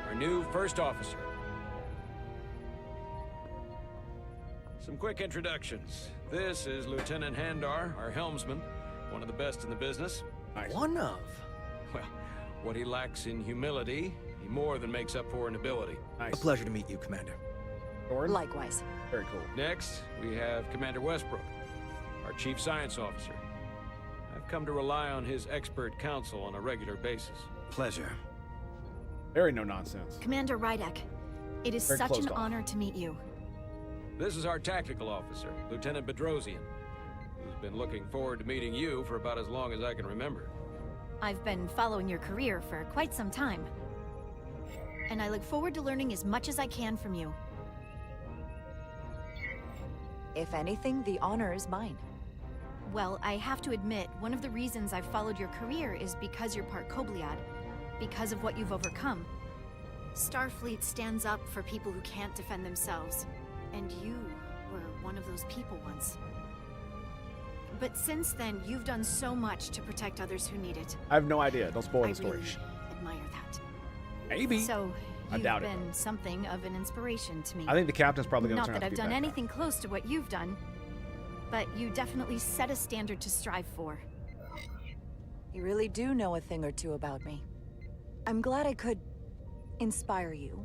our new first officer. Some quick introductions. This is Lieutenant Handar, our helmsman, one of the best in the business. Nice. One of? Well, what he lacks in humility, he more than makes up for in ability. Nice. A pleasure to meet you, Commander. Likewise. Very cool. Next, we have Commander Westbrook, our Chief Science Officer. I've come to rely on his expert counsel on a regular basis. Pleasure. Very no nonsense. Commander Rydek, it is Very such closed an off. honor to meet you. This is our tactical officer, Lieutenant Bedrosian, who's been looking forward to meeting you for about as long as I can remember. I've been following your career for quite some time, and I look forward to learning as much as I can from you. If anything, the honor is mine. Well, I have to admit, one of the reasons I've followed your career is because you're part Kobliad, because of what you've overcome. Starfleet stands up for people who can't defend themselves, and you were one of those people once. But since then, you've done so much to protect others who need it. I have no idea. Don't spoil I the story. really admire that. Maybe. So, I you've doubt it, been something of an inspiration to me. I think the captain's probably going to Not turn that out to I've be done bad guy. anything close to what you've done, but you definitely set a standard to strive for. You really do know a thing or two about me. I'm glad I could inspire you,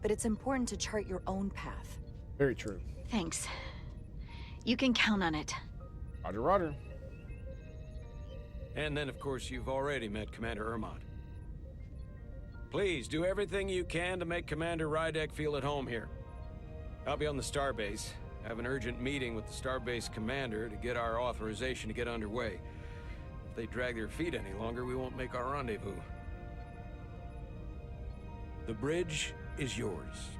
but it's important to chart your own path. Very true. Thanks. You can count on it. Roger, roger. And then, of course, you've already met Commander Ermont. Please, do everything you can to make Commander Rydek feel at home here. I'll be on the starbase. I have an urgent meeting with the starbase commander to get our authorization to get underway. If they drag their feet any longer, we won't make our rendezvous. The bridge is yours.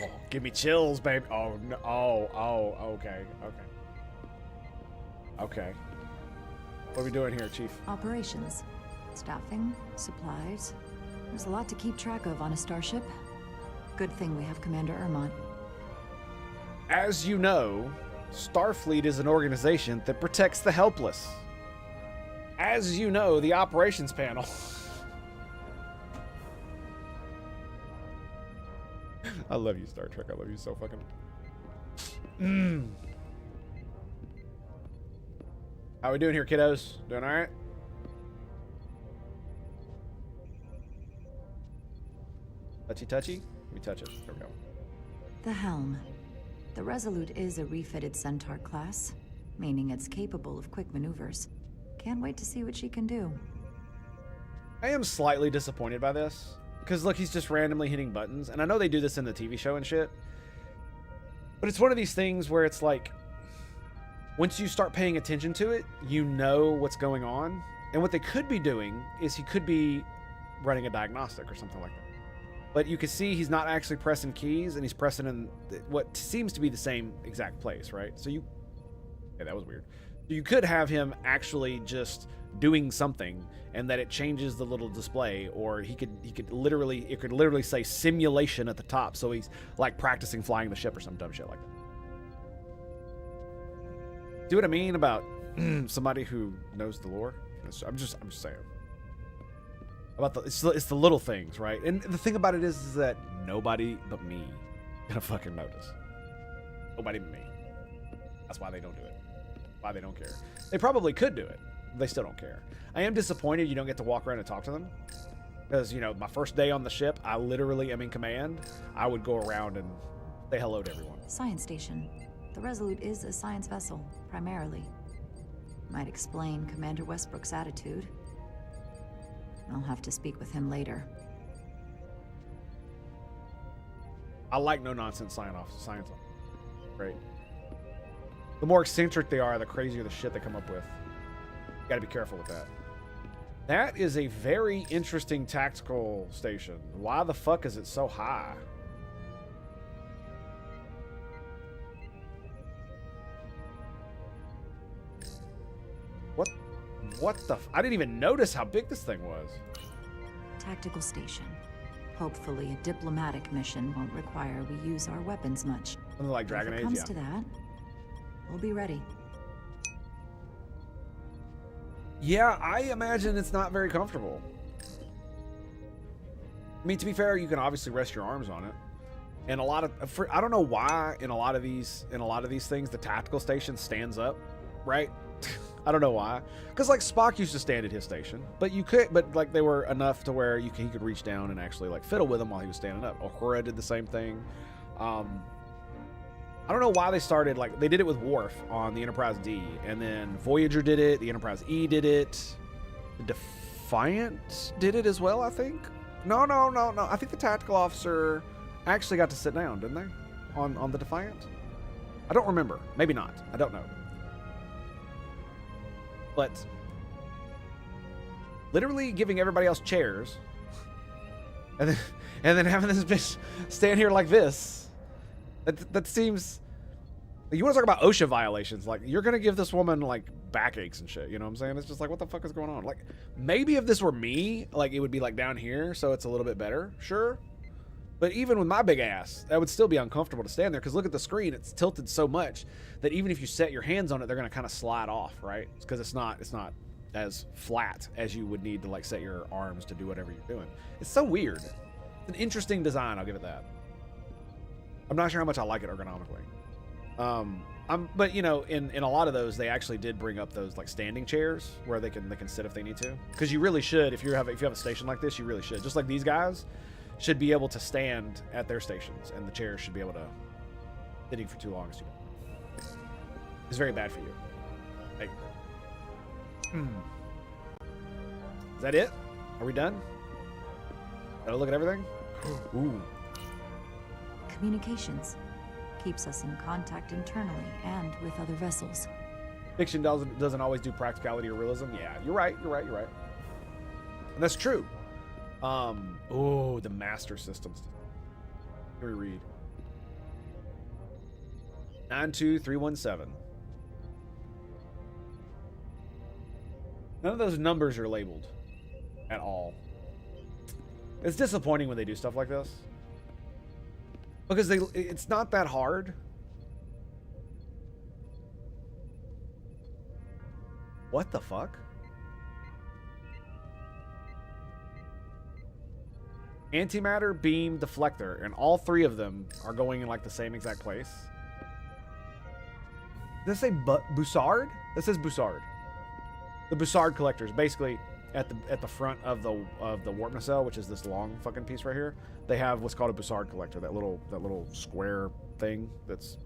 Oh, give me chills, baby. Oh, no. Okay. Okay. What are we doing here, Chief? Operations, staffing, supplies. There's a lot to keep track of on a starship. Good thing we have Commander Ermont. As you know, Starfleet is an organization that protects the helpless. As you know, the operations panel. I love you, Star Trek. I love you so fucking. How we doing here, kiddos? Doing all right? Touchy, touchy. Let me touch it. There we go. The helm. The Resolute is a refitted Centaur class, meaning it's capable of quick maneuvers. Can't wait to see what she can do. I am slightly disappointed by this. Because, look, he's just randomly hitting buttons. And I know they do this in the TV show and shit. But it's one of these things where it's like, once you start paying attention to it, you know what's going on. And what they could be doing is he could be running a diagnostic or something like that. But you can see he's not actually pressing keys, and he's pressing in what seems to be the same exact place, right? So you... Yeah, that was weird. So you could have him actually just doing something, and that it changes the little display, or it could literally say simulation at the top, so he's like practicing flying the ship or some dumb shit like that. See what I mean about somebody who knows the lore? I'm just saying. About it's the little things, right? And the thing about it is that nobody but me gonna fucking notice. Nobody but me. That's why they don't do it. Why they don't care. They probably could do it. But they still don't care. I am disappointed you don't get to walk around and talk to them. Because, you know, my first day on the ship, I literally am in command. I would go around and say hello to everyone. Science station. The Resolute is a science vessel, primarily. Might explain Commander Westbrook's attitude. I'll have to speak with him later. I like no-nonsense science. Great. The more eccentric they are, the crazier the shit they come up with. You gotta be careful with that. That is a very interesting tactical station. Why the fuck is it so high? What the I didn't even notice how big this thing was. Tactical station. Hopefully a diplomatic mission won't require we use our weapons much. Something like Dragon Age, If it comes to that, we'll be ready. Yeah, I imagine it's not very comfortable. I mean, to be fair, you can obviously rest your arms on it. And I don't know why in a lot of these things the tactical station stands up, right? I don't know why. Because like Spock used to stand at his station, but like they were enough to where he could reach down and actually like fiddle with him while he was standing up. Uhura did the same thing. I don't know why they started, like they did it with Worf on the Enterprise D, and then Voyager did it, the Enterprise E did it, the Defiant did it as well, I think. No. I think the tactical officer actually got to sit down, didn't they? On the Defiant? I don't remember. Maybe not. I don't know. But literally giving everybody else chairs and then having this bitch stand here like this, that seems... You want to talk about OSHA violations, like you're gonna give this woman like backaches and shit, you know what I'm saying? It's just like, what the fuck is going on? Like maybe if this were me, like it would be like down here so it's a little bit better, sure. But even with my big ass, that would still be uncomfortable to stand there, because look at the screen, it's tilted so much that even if you set your hands on it, they're gonna kind of slide off, right? Because it's not as flat as you would need to like set your arms to do whatever you're doing. It's so weird. It's an interesting design, I'll give it that. I'm not sure how much I like it ergonomically. But you know, in a lot of those, they actually did bring up those like standing chairs where they can sit if they need to. Because you really should, if you have a station like this, you really should. Just like these guys should be able to stand at their stations, and the chairs should be able to. Sitting for too long is too bad. It's very bad for you. Like, is that it? Are we done? Gotta look at everything. Ooh. Communications. Keeps us in contact internally and with other vessels. Fiction doesn't always do practicality or realism. Yeah, you're right. And that's true. Oh, the master systems. Let me read. 92317. None of those numbers are labeled at all. It's disappointing when they do stuff like this. Because it's not that hard. What the fuck? Antimatter, beam, deflector, and all three of them are going in like the same exact place. Does it say Bussard? That says Bussard. The Bussard collector is basically at the front of the warp nacelle, which is this long fucking piece right here. They have what's called a Bussard collector, that little square thing that's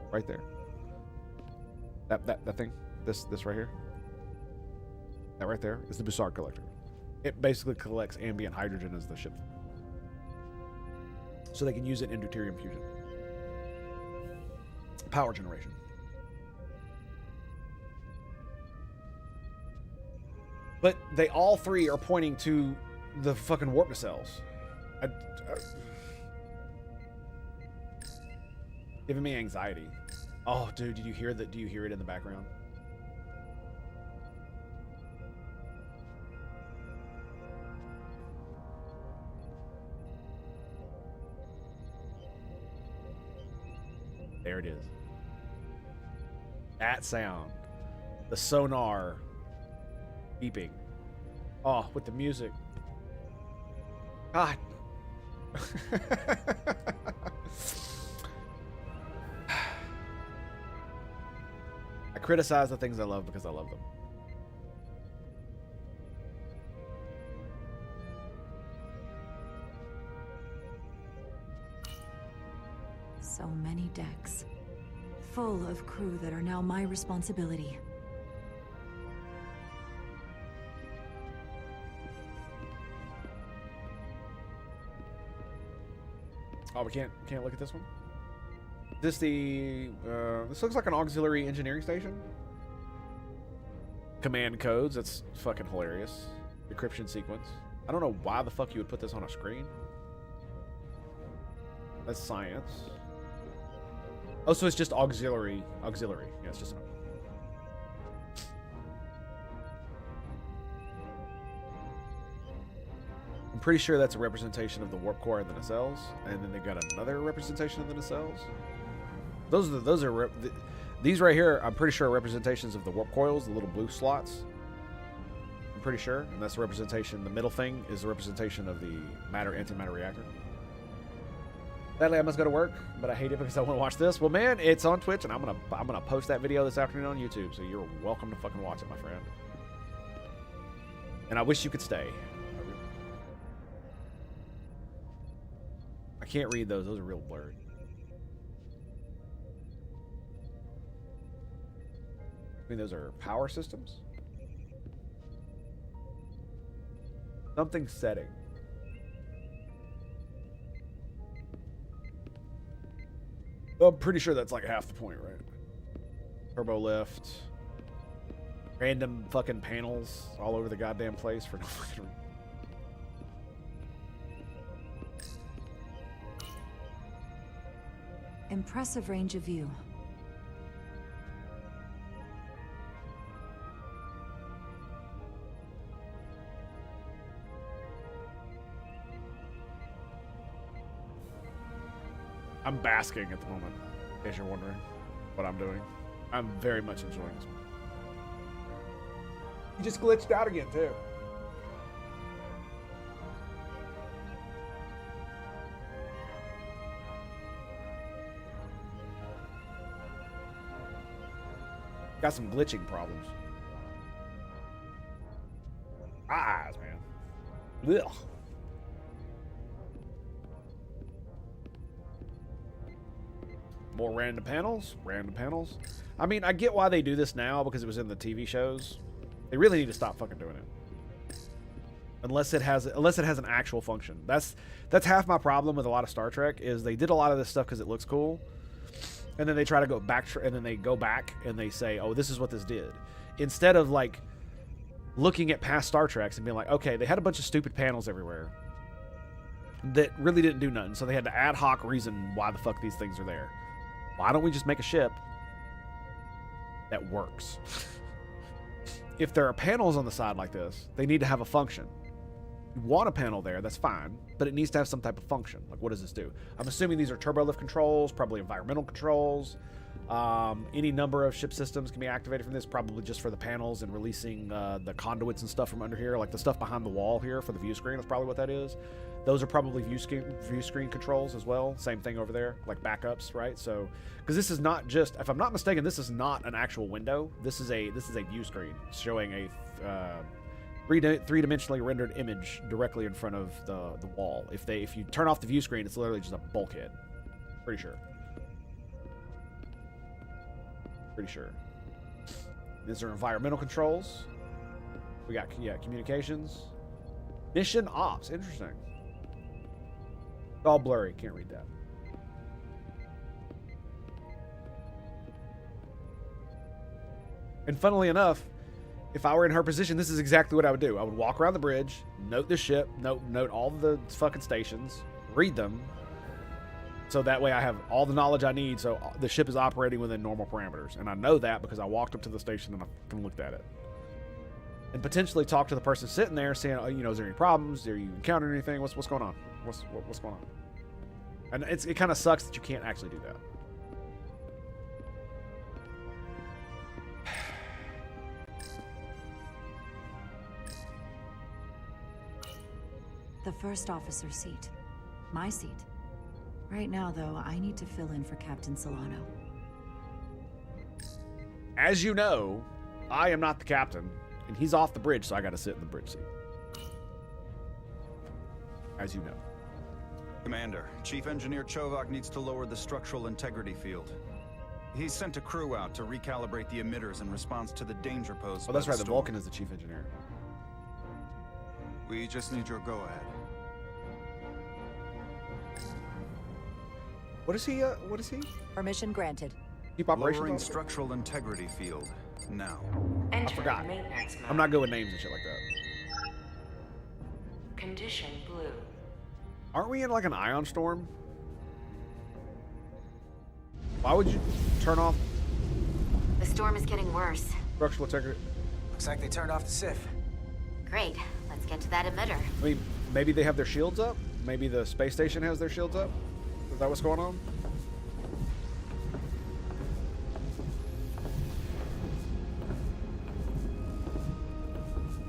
right there. That thing, this right here. That right there is the Bussard collector. It basically collects ambient hydrogen as the ship, so they can use it in deuterium fusion, power generation. But they all three are pointing to the fucking warp nacelles. Giving me anxiety. Oh, dude, did you hear that? Do you hear it in the background? There it is. That sound. The sonar beeping. Oh, with the music. God. I criticize the things I love because I love them. So many decks, full of crew that are now my responsibility. Oh, we can't look at this one. This looks like an auxiliary engineering station. Command codes. That's fucking hilarious. Decryption sequence. I don't know why the fuck you would put this on a screen. That's science. Oh, so it's just auxiliary. Auxiliary. Yeah, it's just an... I'm pretty sure that's a representation of the warp core and the nacelles, and then they've got another representation of the nacelles. These right here, I'm pretty sure are representations of the warp coils, the little blue slots. I'm pretty sure, and that's the representation. The middle thing is the representation of the antimatter reactor. Sadly, I must go to work, but I hate it because I want to watch this. Well, man, it's on Twitch, and I'm gonna post that video this afternoon on YouTube, so you're welcome to fucking watch it, my friend. And I wish you could stay. I can't read those. Those are real blurred. I mean, those are power systems. Something setting. I'm pretty sure that's like half the point, right? Turbo lift. Random fucking panels all over the goddamn place for no fucking reason. Impressive range of view. I'm basking at the moment, in case you're wondering what I'm doing. I'm very much enjoying this. You just glitched out again, too. Got some glitching problems. Eyes, man. Ugh. More random panels. Random panels. I mean, I get why they do this now because it was in the TV shows. They really need to stop fucking doing it. Unless it has an actual function. That's half my problem with a lot of Star Trek is they did a lot of this stuff because it looks cool. And then they try to go back, and then they go back and they say, oh, this is what this did. Instead of, like, looking at past Star Treks and being like, okay, they had a bunch of stupid panels everywhere that really didn't do nothing. So they had to ad hoc reason why the fuck these things are there. Why don't we just make a ship that works? If there are panels on the side like this, they need to have a function. You want a panel there, that's fine, but it needs to have some type of function. Like, what does this do? I'm assuming these are turbo lift controls, probably environmental controls. Any number of ship systems can be activated from this, probably just for the panels and releasing the conduits and stuff from under here, like the stuff behind the wall here for the view screen. That's probably what that is. Those are probably view screen controls as well. Same thing over there, like backups, right? So, because this is not just, if I'm not mistaken, this is not an actual window. This is a view screen showing a three-dimensionally rendered image directly in front of the wall. If you turn off the view screen, it's literally just a bulkhead. Pretty sure. Pretty sure. These are environmental controls. We got, communications. Mission ops. Interesting. It's all blurry. Can't read that. And funnily enough, if I were in her position, this is exactly what I would do. I would walk around the bridge, note the ship, note all the fucking stations, read them, so that way I have all the knowledge I need so the ship is operating within normal parameters. And I know that because I walked up to the station and I looked at it. And potentially talk to the person sitting there saying, oh, is there any problems? Are you encountering anything? What's going on? What's going on? And it kind of sucks that you can't actually do that. The first officer seat. My seat. Right now, though, I need to fill in for Captain Solano. As you know, I am not the captain, and he's off the bridge, so I gotta sit in the bridge seat. As you know. Commander, Chief Engineer Chovak needs to lower the structural integrity field. He's sent a crew out to recalibrate the emitters in response to the danger posed. Oh, that's by right, the storm. Vulcan is the chief engineer. We just need your go-ahead. What is he? Permission granted. Keep operation. Lowering structural integrity field now. I forgot. I'm not good with names and shit like that. Condition blue. Aren't we in like an ion storm? Why would you turn off The storm is getting worse. structural integrity? Looks like they turned off the Sif. Great. Let's get to that emitter. I mean, maybe they have their shields up. Maybe the space station has their shields up. Is that what's going on?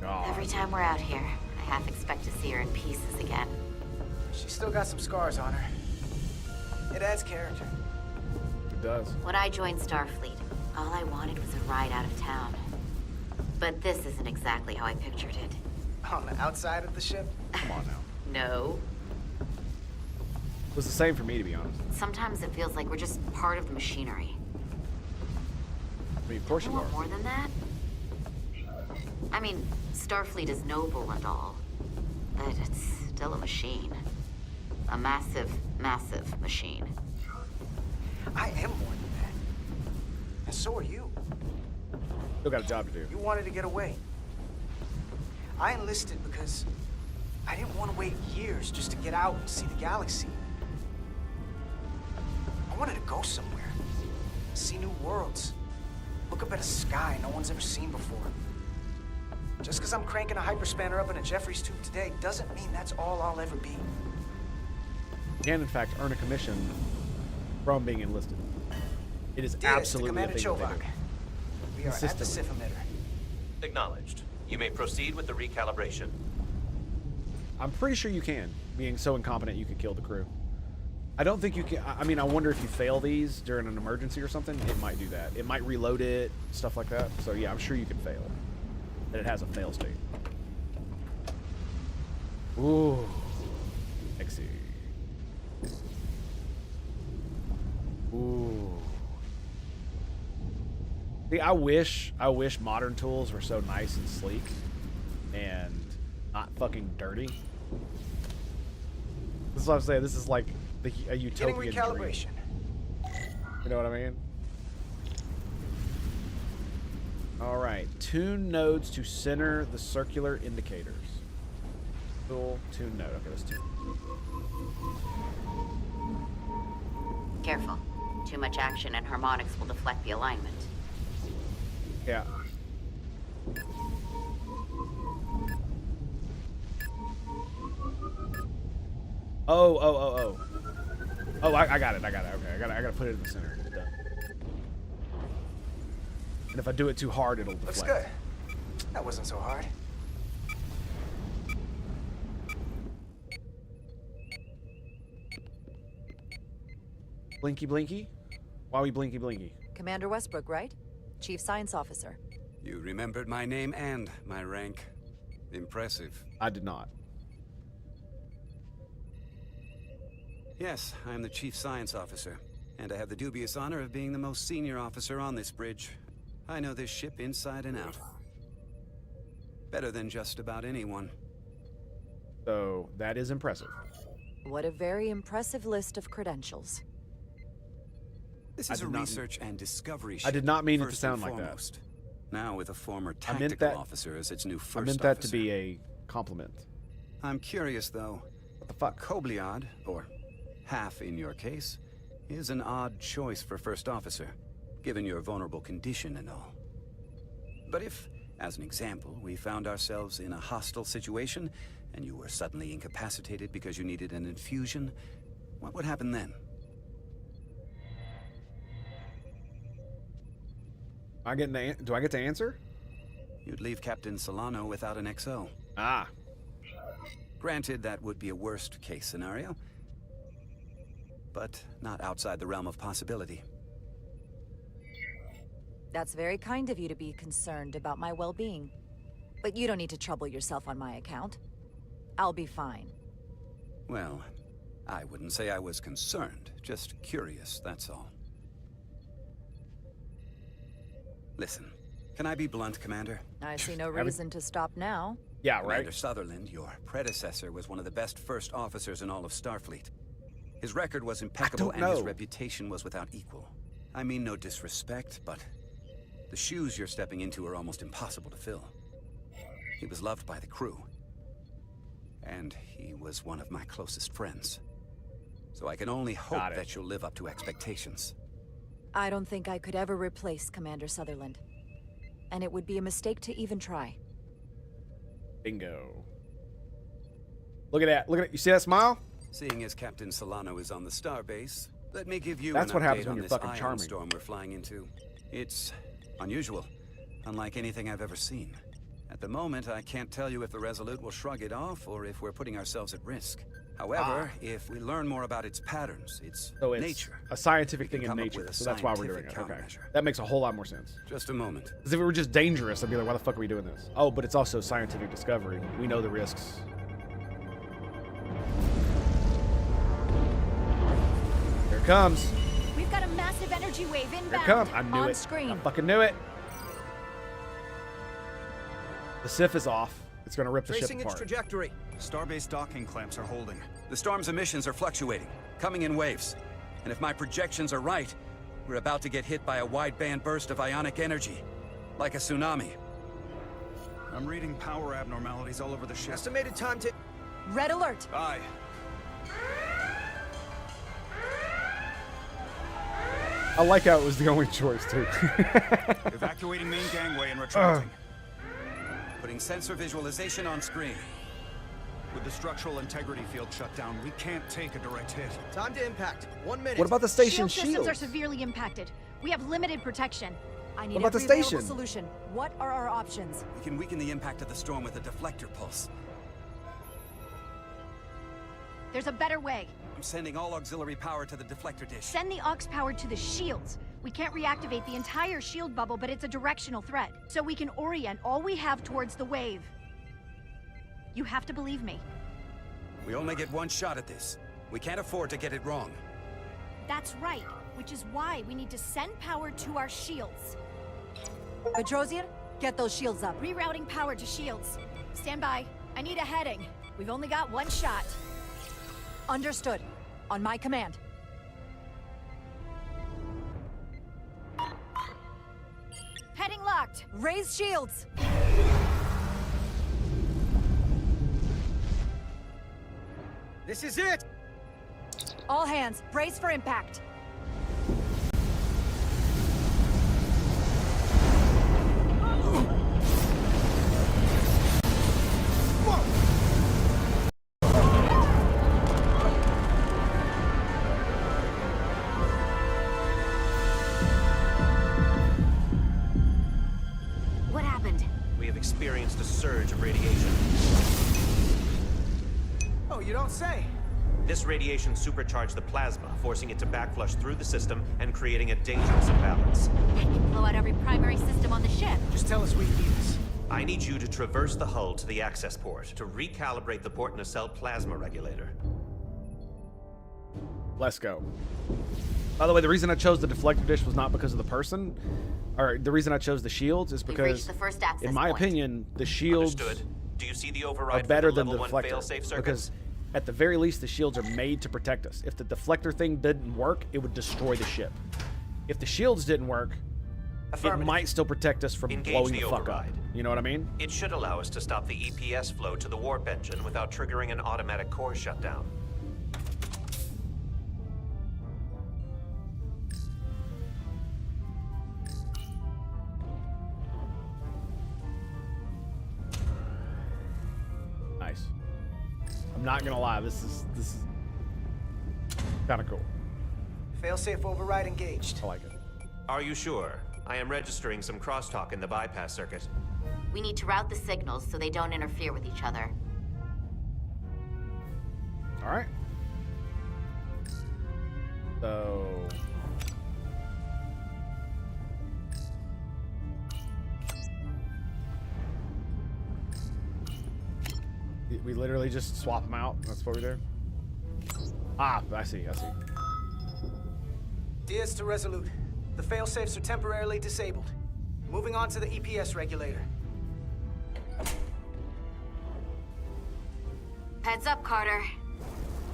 God. Every time we're out here, I half expect to see her in pieces again. She's still got some scars on her. It adds character. It does. When I joined Starfleet, all I wanted was a ride out of town. But this isn't exactly how I pictured it. On the outside of the ship? Come on now. No. It was the same for me, to be honest. Sometimes it feels like we're just part of the machinery. I mean, of course You you are. want more than that? I mean, Starfleet is noble and all, but it's still a machine. A massive, massive machine. I am more than that. And so are you. Still got a job to do. You wanted to get away. I enlisted because I didn't want to wait years just to get out and see the galaxy. I wanted to go somewhere. See new worlds. Look up at a sky no one's ever seen before. Just because I'm cranking a hyperspanner up in a Jeffries tube today doesn't mean that's all I'll ever be. You can, in fact, earn a commission from being enlisted. It is absolutely a thing that they do. We are at the Sif emitter. Acknowledged. You may proceed with the recalibration. I'm pretty sure you can. Being so incompetent, you could kill the crew. I don't think you can. I mean, I wonder if you fail these during an emergency or something, it might do that. It might reload it, stuff like that. So yeah, I'm sure you can fail. And it has a fail state. Ooh. Sexy. Ooh. See, I wish modern tools were so nice and sleek and not fucking dirty. This is what I'm saying. This is like a utopian Getting recalibration. Dream. You know what I mean? All right. Tune nodes to center the circular indicators. Tool, tune node. Okay, let's tune. Careful. Too much action and harmonics will deflect the alignment. Yeah. Oh, I got it. Okay, I gotta put it in the center. Done. And if I do it too hard, it'll deflect. Looks good. That wasn't so hard. Blinky Blinky? Why we Blinky Blinky? Commander Westbrook, right? Chief Science Officer. You remembered my name and my rank. Impressive. I did not. Yes, I am the Chief Science Officer, and I have the dubious honor of being the most senior officer on this bridge. I know this ship inside and out. Better than just about anyone. So, that is impressive. What a very impressive list of credentials. This is a research and discovery ship. I did not mean it to first sound and like foremost. that. Now with a former tactical officer as its new first officer. I meant that to be a compliment. I'm curious, though. What the fuck? Kobliad, or half in your case, is an odd choice for first officer, given your vulnerable condition and all. But if, as an example, we found ourselves in a hostile situation, and you were suddenly incapacitated because you needed an infusion, what would happen then? Do I get to answer? You'd leave Captain Solano without an XO. Ah. Granted, that would be a worst-case scenario, but not outside the realm of possibility. That's very kind of you to be concerned about my well-being. But you don't need to trouble yourself on my account. I'll be fine. Well, I wouldn't say I was concerned, just curious, that's all. Listen, can I be blunt, Commander? I see no reason to stop now. Yeah, right. Commander Sutherland, your predecessor, was one of the best first officers in all of Starfleet. His record was impeccable and his reputation was without equal. I mean no disrespect, but the shoes you're stepping into are almost impossible to fill. He was loved by the crew. And he was one of my closest friends. So I can only hope that you'll live up to expectations. I don't think I could ever replace Commander Sutherland. And it would be a mistake to even try. Bingo. Look at that. Look at it. You see that smile? Seeing as Captain Solano is on the starbase, let me give you That's an what happens update when on you're this fucking ion charming. storm we're flying into. It's unusual, unlike anything I've ever seen. At the moment, I can't tell you if the Resolute will shrug it off or if we're putting ourselves at risk. However, if we learn more about its patterns, its nature, a scientific thing in nature, so that's why we're doing it. Okay, that makes a whole lot more sense. Just a moment. Because if it were just dangerous, I'd be like, why the fuck are we doing this? Oh, but it's also scientific discovery. We know the risks. Here it comes. We've got a massive energy wave inbound. Here it comes. I knew on it. Screen. I fucking knew it. The SIF is off. It's going to rip the ship apart. trajectory. Starbase docking clamps are holding. The storm's emissions are fluctuating, coming in waves. And if my projections are right, we're about to get hit by a wide-band burst of ionic energy, like a tsunami. I'm reading power abnormalities all over the ship. Estimated time to... Red alert! Aye. I like how it was the only choice, too. Evacuating main gangway and retracting. Putting sensor visualization on screen. With the structural integrity field shut down, we can't take a direct hit. Time to impact. 1 minute. What about the station Shield systems shields? are severely impacted. We have limited protection. I need What about the every available station? solution. What are our options? We can weaken the impact of the storm with a deflector pulse. There's a better way. I'm sending all auxiliary power to the deflector dish. Send the aux power to the shields. We can't reactivate the entire shield bubble, but it's a directional threat. So we can orient all we have towards the wave. You have to believe me. We only get one shot at this. We can't afford to get it wrong. That's right, which is why we need to send power to our shields. Petrosian, get those shields up. Rerouting power to shields. Stand by. I need a heading. We've only got one shot. Understood. On my command. Heading locked. Raise shields. This is it! All hands, brace for impact. surge of radiation. Oh, you don't say. This radiation supercharged the plasma, forcing it to backflush through the system and creating a dangerous imbalance. That can blow out every primary system on the ship. Just tell us we need this. I need you to traverse the hull to the access port to recalibrate the port nacelle plasma regulator. Let's go. By the way, the reason I chose the deflector dish was not because of the person, or the reason I chose the shields is because, the first access in my point. opinion, the shields Understood. Do you see the are override better for the than the level 1 deflector. fail-safe circuits? Because at the very least, the shields are made to protect us. If the deflector thing didn't work, it would destroy the ship. If the shields didn't work, it might still protect us from Engage blowing the the fuck up. override. You know what I mean? It should allow us to stop the EPS flow to the warp engine without triggering an automatic core shutdown. Nice. I'm not gonna lie, this is kind of cool. Failsafe override engaged. I like it. Are you sure? I am registering some crosstalk in the bypass circuit. We need to route the signals so they don't interfere with each other. All right. So. We literally just swap them out. That's what we do. Ah, I see. Diaz to Resolute. The failsafes are temporarily disabled. Moving on to the EPS regulator. Heads up, Carter.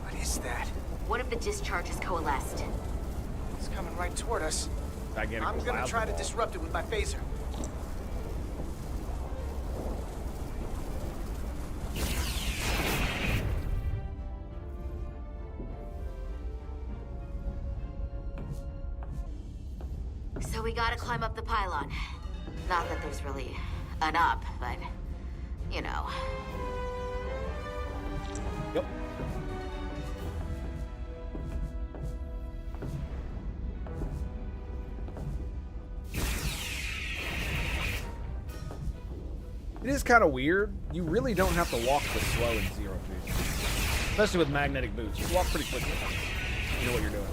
What is that? One of the discharges coalesced. It's coming right toward us. Gigantic I'm gonna plasma try to ball. disrupt it with my phaser. So we gotta climb up the pylon. Not that there's really an up, but, you know. Yep. It is kind of weird. You really don't have to walk this slow in zero G. Especially with magnetic boots. You walk pretty quickly. You know what you're doing.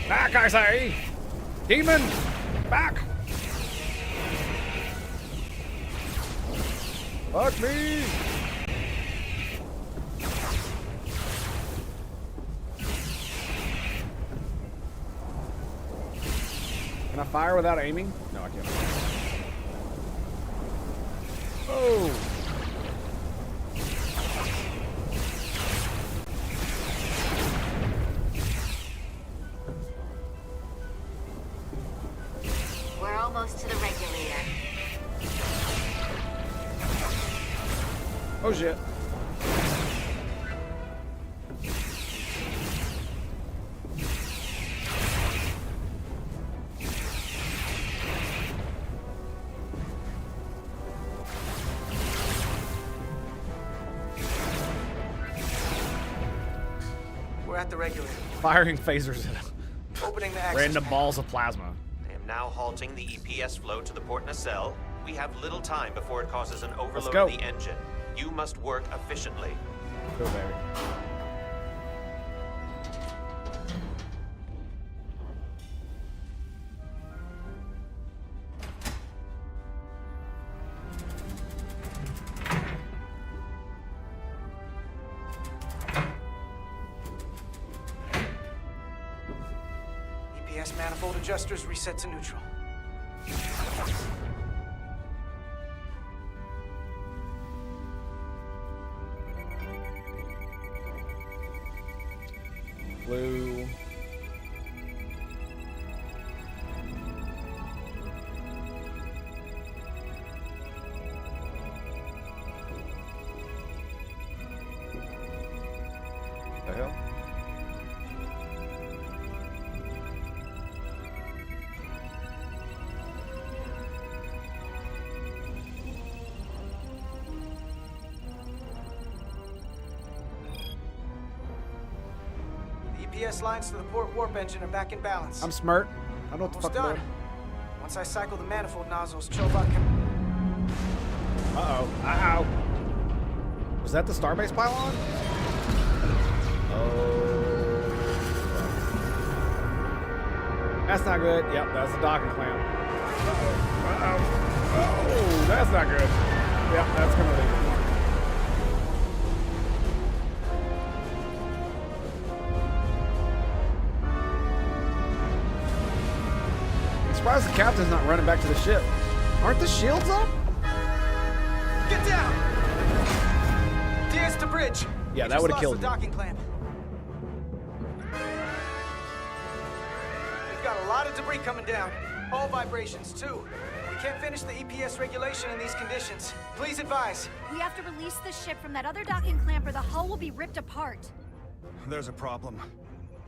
Back, I say! Demon! Back! Fuck me! Can I fire without aiming? No, I can't. Oh! We're almost to the regulator. Oh shit. We're at the regulator. Firing phasers at Opening the access. random balls of plasma. I am now halting the EPS flow to the port nacelle. We have little time before it causes an overload go. of the engine. You must work efficiently. Go, baby. EPS manifold adjusters reset to neutral. Blue. The hell? The EPS lines to the port warp engine are back in balance. I'm smart. I know what the Almost fuck I'm done. doing. Once I cycle the manifold nozzles, Chovak can... Uh-oh. Uh-oh. Was that the Starbase pylon? Oh. That's not good. Yep, that's the docking clamp. Uh-oh. Uh-oh. Oh, that's not good. Yep, that's gonna leave it. I'm surprised the captain's not running back to the ship. Aren't the shields up? Get down! Diaz to bridge. Yeah, We that just would've lost killed the me. docking clamp. We've got a lot of debris coming down. All vibrations, too. We can't finish the EPS regulation in these conditions. Please advise. We have to release the ship from that other docking clamp or the hull will be ripped apart. There's a problem.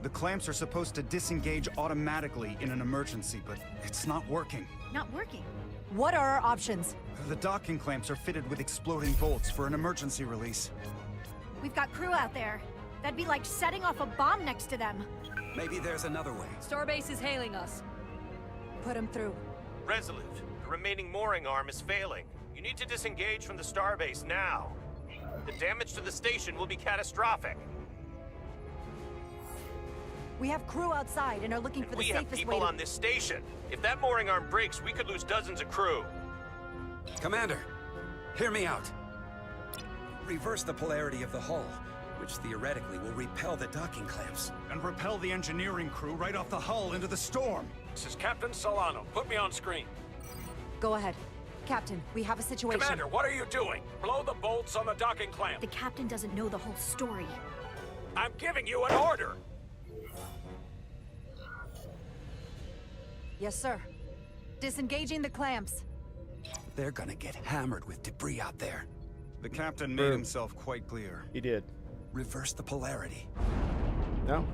The clamps are supposed to disengage automatically in an emergency, but it's not working. Not working. What are our options? The docking clamps are fitted with exploding bolts for an emergency release. We've got crew out there. That'd be like setting off a bomb next to them. Maybe there's another way. Starbase is hailing us. Put him through. Resolute, the remaining mooring arm is failing. You need to disengage from the starbase now. The damage to the station will be catastrophic. We have crew outside and are looking for the We have safest people way to... on this station. If that mooring arm breaks, we could lose dozens of crew. Commander, hear me out. Reverse the polarity of the hull, which theoretically will repel the docking clamps. And repel the engineering crew right off the hull into the storm. This is Captain Solano. Put me on screen. Go ahead. Captain, we have a situation. Commander, what are you doing? Blow the bolts on the docking clamp. The captain doesn't know the whole story. I'm giving you an order. Yes, sir. Disengaging the clamps. They're gonna get hammered with debris out there. The captain made himself quite clear. He did. Reverse the polarity. No?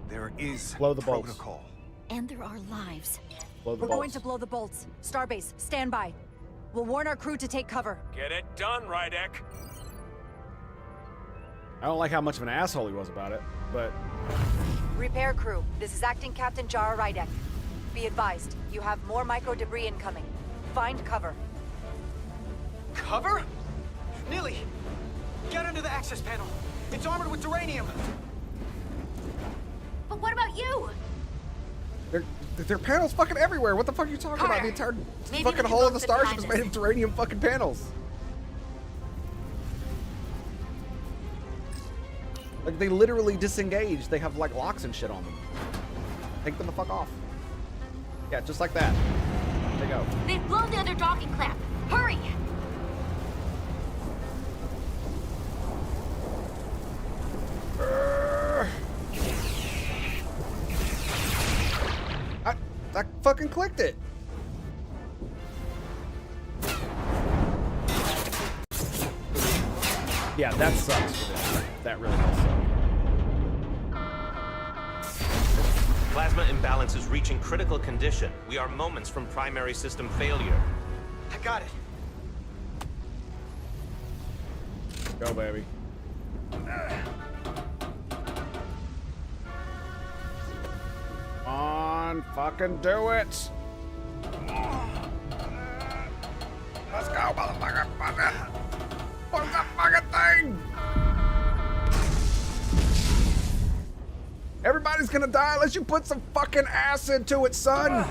There is Blow the bolts. protocol. And there are lives. Blow the We're bolts. going to blow the bolts. Starbase, stand by. We'll warn our crew to take cover. Get it done, Rydek. I don't like how much of an asshole he was about it, but... Repair crew, this is Acting Captain Jara Rydek. Be advised, you have more micro debris incoming. Find cover. Cover? Neely, get under the access panel. It's armored with duranium. But what about you? There are panels fucking everywhere. What the fuck are you talking about? The entire Maybe fucking we hull can of the both starship is behind made of duranium fucking panels. Like, they literally disengage. They have, like, locks and shit on them. Take them the fuck off. Yeah, just like that. There you go. They've blown the other docking clamp. Hurry! I fucking clicked it. Yeah, that sucks for this. That really does suck. Plasma imbalance is reaching critical condition. We are moments from primary system failure. I got it. Go, baby. On, fucking do it. Let's go, motherfucker. What's that fucking thing? Everybody's gonna die unless you put some fucking acid to it, son.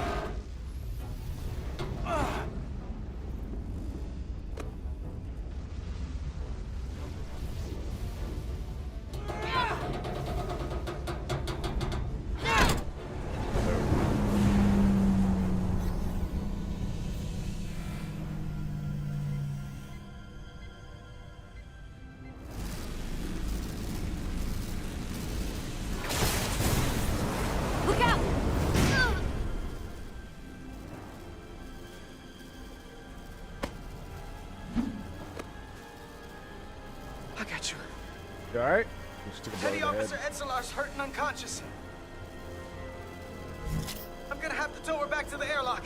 Look out! I got you. You alright? Just took a blow Petty to the head. Officer Etzelar's hurt and unconscious. I'm gonna have to tow her back to the airlock.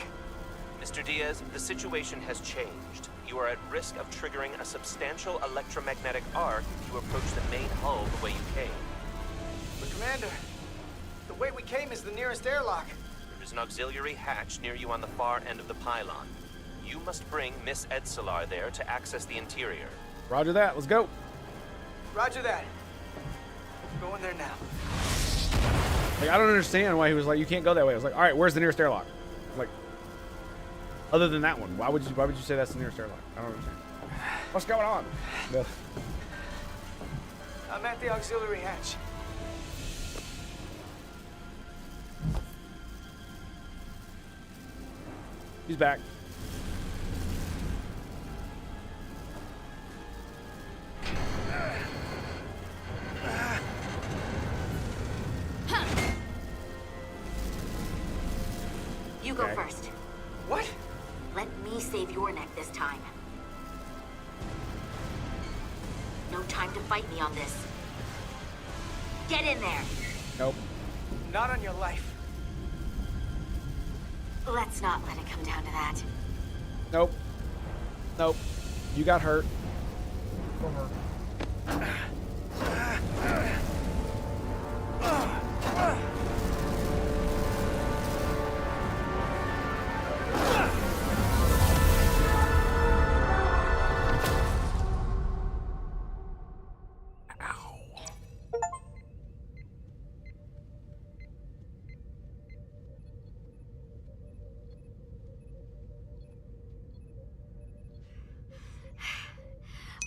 Mr. Diaz, the situation has changed. You are at risk of triggering a substantial electromagnetic arc if you approach the main hull the way you came. But Commander, the way we came is the nearest airlock. There is an auxiliary hatch near you on the far end of the pylon. You must bring Miss Edsolar there to access the interior. Roger that. Let's go. Roger that. Go in there now. Like, I don't understand why he was like, you can't go that way. I was like, all right, where's the nearest airlock? Like, other than that one, why would you say that's the nearest airlock? I don't understand. What's going on? I'm at the auxiliary hatch. He's back. You go first. What? Let me save your neck this time. No time to fight me on this. Get in there. Nope. Not on your life. Let's not let it come down to that. Nope. Nope. You got hurt. Go hurt.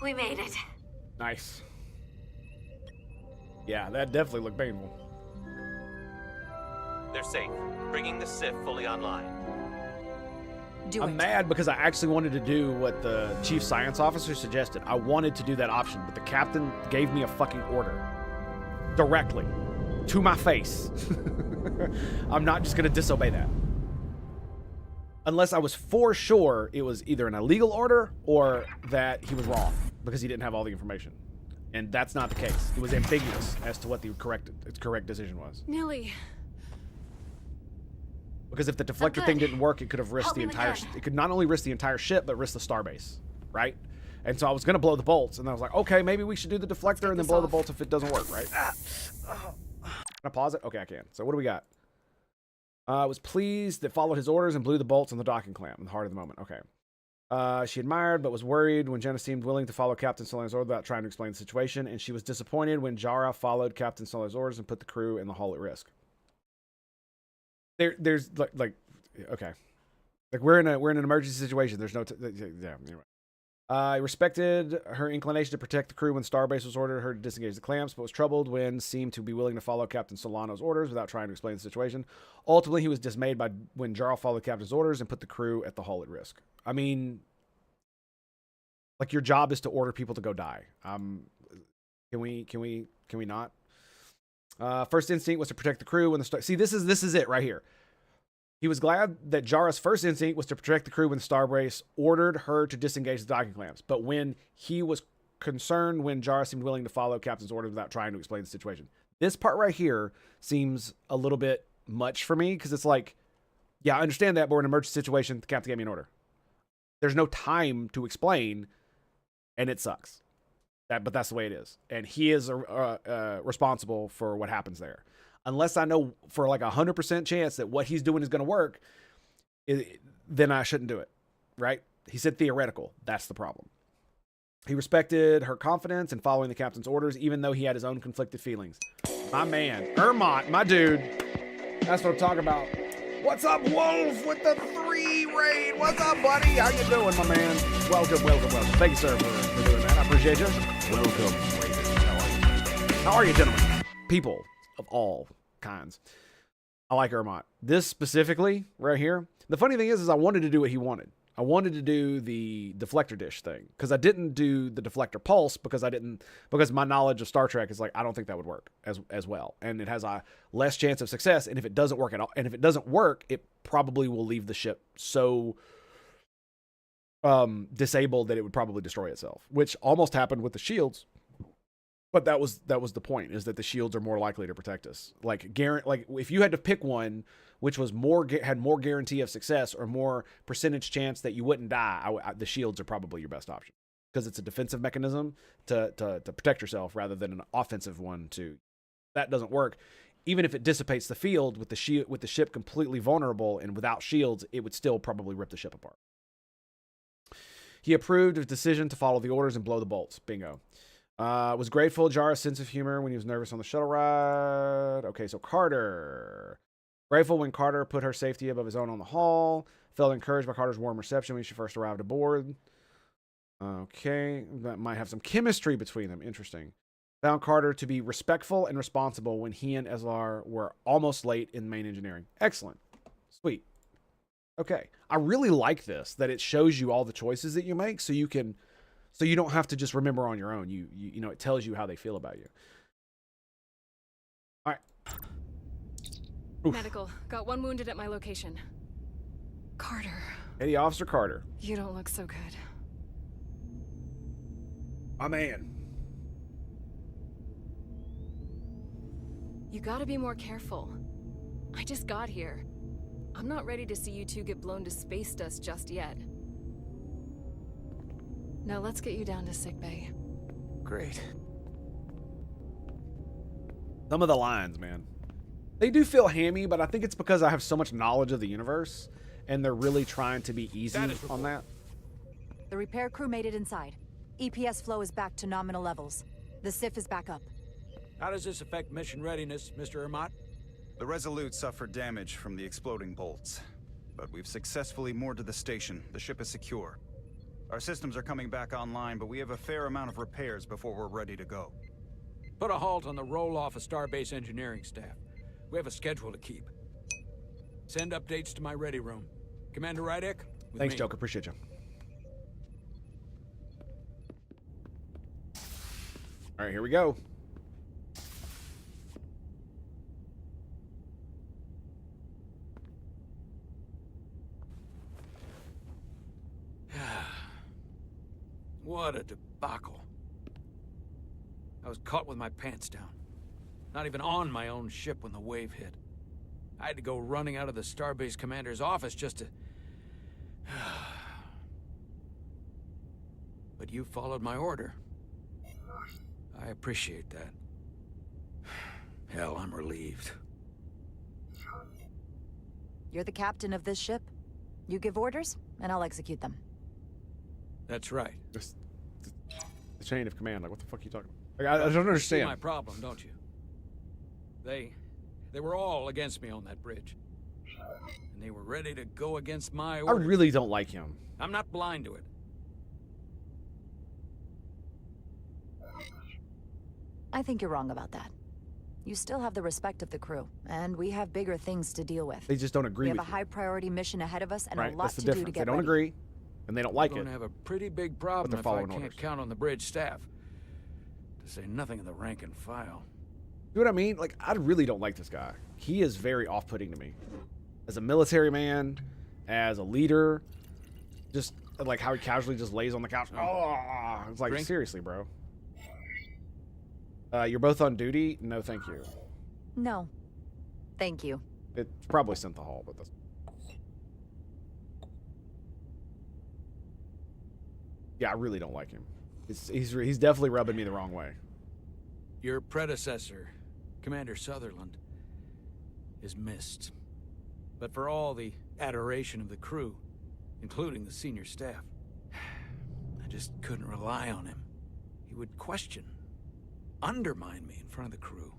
We made it. Nice. Yeah, that definitely looked painful. They're safe, bringing the SIF fully online. I'm mad because I actually wanted to do what the chief science officer suggested. I wanted to do that option, but the captain gave me a fucking order. Directly. To my face. I'm not just going to disobey that. Unless I was for sure it was either an illegal order or that he was wrong because he didn't have all the information. And that's not the case. It was ambiguous as to what the correct decision was. Nilly. Because if the deflector thing didn't work, it could have risked the entire... It could not only risk the entire ship, but risk the starbase, right? And so I was going to blow the bolts, and I was like, okay, maybe we should do the deflector and then blow the bolts if it doesn't work, right? Can I pause it? Okay, I can. So what do we got? I was pleased that followed his orders and blew the bolts on the docking clamp in the heart of the moment. Okay. She admired but was worried when Jenna seemed willing to follow Captain Solana's orders without trying to explain the situation, and she was disappointed when Jara followed Captain Solana's orders and put the crew in the hull at risk. There's like okay, like we're in an emergency situation. There's no yeah. Anyway. I respected her inclination to protect the crew when Starbase was ordered her to disengage the clamps, but was troubled when seemed to be willing to follow Captain Solano's orders without trying to explain the situation. Ultimately, he was dismayed by when Jarl followed Captain's orders and put the crew at the hull at risk. I mean, like, your job is to order people to go die. Can we not? First instinct was to protect the crew when the see, this is it right here. He was glad that Jara's first instinct was to protect the crew when the Starbase ordered her to disengage the docking clamps. But when he was concerned when Jara seemed willing to follow Captain's orders without trying to explain the situation. This part right here seems a little bit much for me because it's like, yeah, I understand that, but we're in an emergency situation. The captain gave me an order. There's no time to explain, and it sucks. But that's the way it is. And he is responsible for what happens there. Unless I know for like 100% chance that what he's doing is going to work, then I shouldn't do it, right? He said theoretical. That's the problem. He respected her confidence in following the captain's orders, even though he had his own conflicted feelings. My man, Ermont, my dude. That's what I'm talking about. What's up, Wolf, with the 3 raid? What's up, buddy? How you doing, my man? Welcome. Thank you, sir, for doing that. I appreciate you. Welcome, Raven. How are you, gentlemen? People of all kinds. I like Ermont. This specifically, right here. The funny thing is I wanted to do what he wanted. I wanted to do the deflector dish thing because I didn't do the deflector pulse because my knowledge of Star Trek is like, I don't think that would work as well. And it has a less chance of success. And if it doesn't work at all, and if it doesn't work, it probably will leave the ship so disabled that it would probably destroy itself, which almost happened with the shields. But that was the point, is that the shields are more likely to protect us. Like if you had to pick one which was had more guarantee of success or more percentage chance that you wouldn't die, the shields are probably your best option because it's a defensive mechanism to protect yourself rather than an offensive one. That doesn't work. Even if it dissipates the field with the ship completely vulnerable and without shields, it would still probably rip the ship apart. He approved of decision to follow the orders and blow the bolts. Bingo. Was grateful. Jara's sense of humor when he was nervous on the shuttle ride. Okay, so Carter. Grateful when Carter put her safety above his own on the hall. Felt encouraged by Carter's warm reception when she first arrived aboard. Okay, that might have some chemistry between them. Interesting. Found Carter to be respectful and responsible when he and Eslar were almost late in main engineering. Excellent. Sweet. Okay. I really like this, that it shows you all the choices that you make so you don't have to just remember on your own. You know, it tells you how they feel about you. All right. Oof. Medical. Got one wounded at my location. Carter. Hey, Officer Carter. You don't look so good. My man. You gotta be more careful. I just got here. I'm not ready to see you two get blown to space dust just yet. Now let's get you down to sickbay. Great. Some of the lines, man. They do feel hammy, but I think it's because I have so much knowledge of the universe, and they're really trying to be easy on that. The repair crew made it inside. EPS flow is back to nominal levels. The SIF is back up. How does this affect mission readiness, Mr. Ermot? The Resolute suffered damage from the exploding bolts, but we've successfully moored to the station. The ship is secure. Our systems are coming back online, but we have a fair amount of repairs before we're ready to go. Put a halt on the roll-off of Starbase engineering staff. We have a schedule to keep. Send updates to my ready room. Commander Rydek? Thanks, Joker. Appreciate you. All right, here we go. What a debacle. I was caught with my pants down. Not even on my own ship when the wave hit. I had to go running out of the Starbase commander's office just to... But you followed my order. I appreciate that. Hell, I'm relieved. You're the captain of this ship. You give orders, and I'll execute them. That's right. The chain of command. Like, what the fuck are you talking about? Like, I don't understand. You see my problem, don't you? They were all against me on that bridge. And they were ready to go against my orders. I really don't like him. I'm not blind to it. I think you're wrong about that. You still have the respect of the crew, and we have bigger things to deal with. They just don't agree with you. We have a high-priority mission ahead of us and right, a lot that's the to do difference. to get They don't ready. agree, and they don't like it. We're gonna have a pretty big problem if I following can't orders. count on the bridge staff. To say nothing of the rank and file. You know what I mean? Like, I really don't like this guy. He is very off-putting to me. As a military man, as a leader, just like how he casually just lays on the couch. Oh, it's like, seriously, bro. You're both on duty? No, thank you. No. Thank you. It's probably sent the hall, but that's... Yeah, I really don't like him. He's definitely rubbing me the wrong way. Your predecessor, Commander Sutherland, is missed. But for all the adoration of the crew, including the senior staff, I just couldn't rely on him. He would question, undermine me in front of the crew.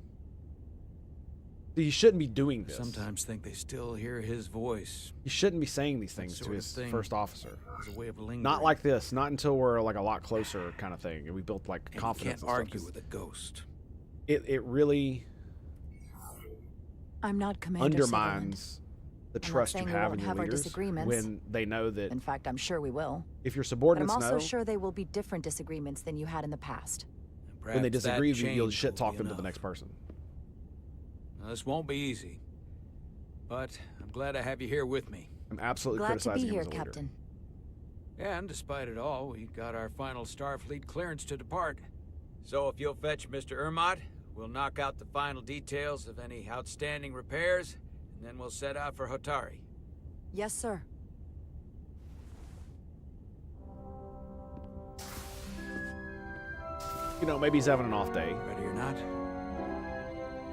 You shouldn't be doing this. Sometimes think they still hear his voice. You shouldn't be saying these things to his first officer. As a way of lingering. Not like this. Not until we're like a lot closer, kind of thing. And we built like confidence. You can't argue with a ghost. It really I'm not Commander undermines the trust you have in your leaders when they know that. In fact, I'm sure we will. If your subordinates but I'm also know, sure they will be different disagreements than you had in the past. When they disagree with you, you'll shit talk them to the next person. Now, this won't be easy, but I'm glad to have you here with me. I'm absolutely glad to be here, him as a leader. Captain. And despite it all, we got our final Starfleet clearance to depart. So if you'll fetch Mr. Ermot, we'll knock out the final details of any outstanding repairs, and then we'll set out for Hotari. Yes, sir. You know, maybe he's having an off day. Ready or not,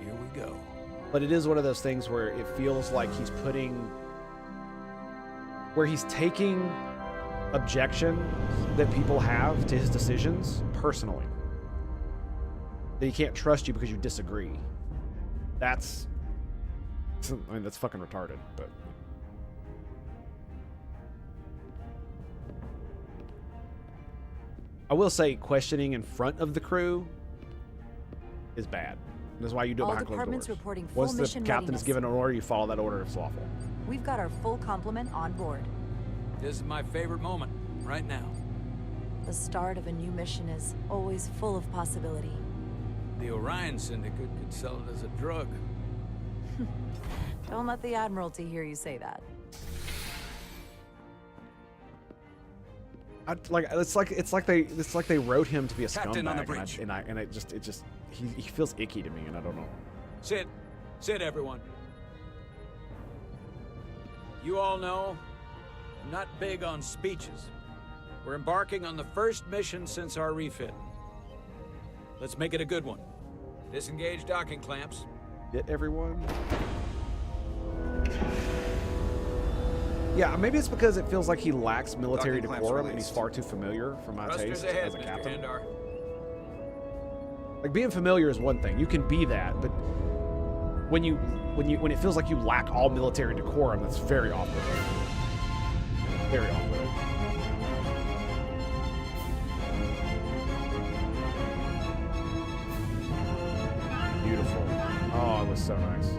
here we go. But it is one of those things where it feels like he's taking objection that people have to his decisions personally. That he can't trust you because you disagree. That's fucking retarded, but I will say questioning in front of the crew is bad. That's why you do it behind closed doors. Reporting full Once the mission captain is readiness. given an order, you follow that order. It's lawful. We've got our full complement on board. This is my favorite moment, right now. The start of a new mission is always full of possibility. The Orion Syndicate could sell it as a drug. Don't let the Admiralty hear you say that. It's like they wrote him to be a Captain scumbag, on the bridge. and it just he feels icky to me, and I don't know. Sit, everyone. You all know, I'm not big on speeches. We're embarking on the first mission since our refit. Let's make it a good one. Disengage docking clamps. Get everyone. Yeah, maybe it's because it feels like he lacks military decorum and he's far too familiar for my taste as a captain. Like, being familiar is one thing. You can be that, but when it feels like you lack all military decorum, that's very off-putting. Very off-putting. Beautiful. Oh, it was so nice.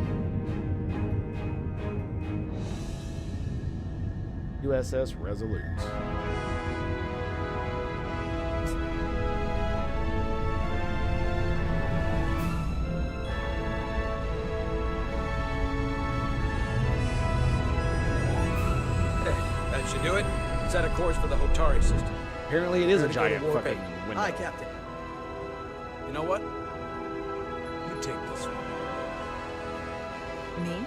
USS Resolute. That should do it. Set a course for the Hotari system. Apparently it is a giant fucking window. Hi, Captain. You know what? You take this one. Me?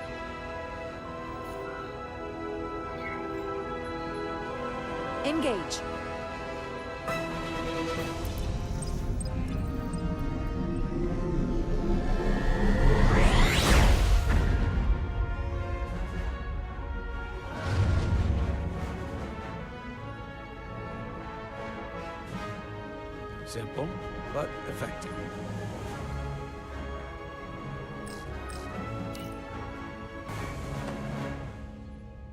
Engage. Simple, but effective.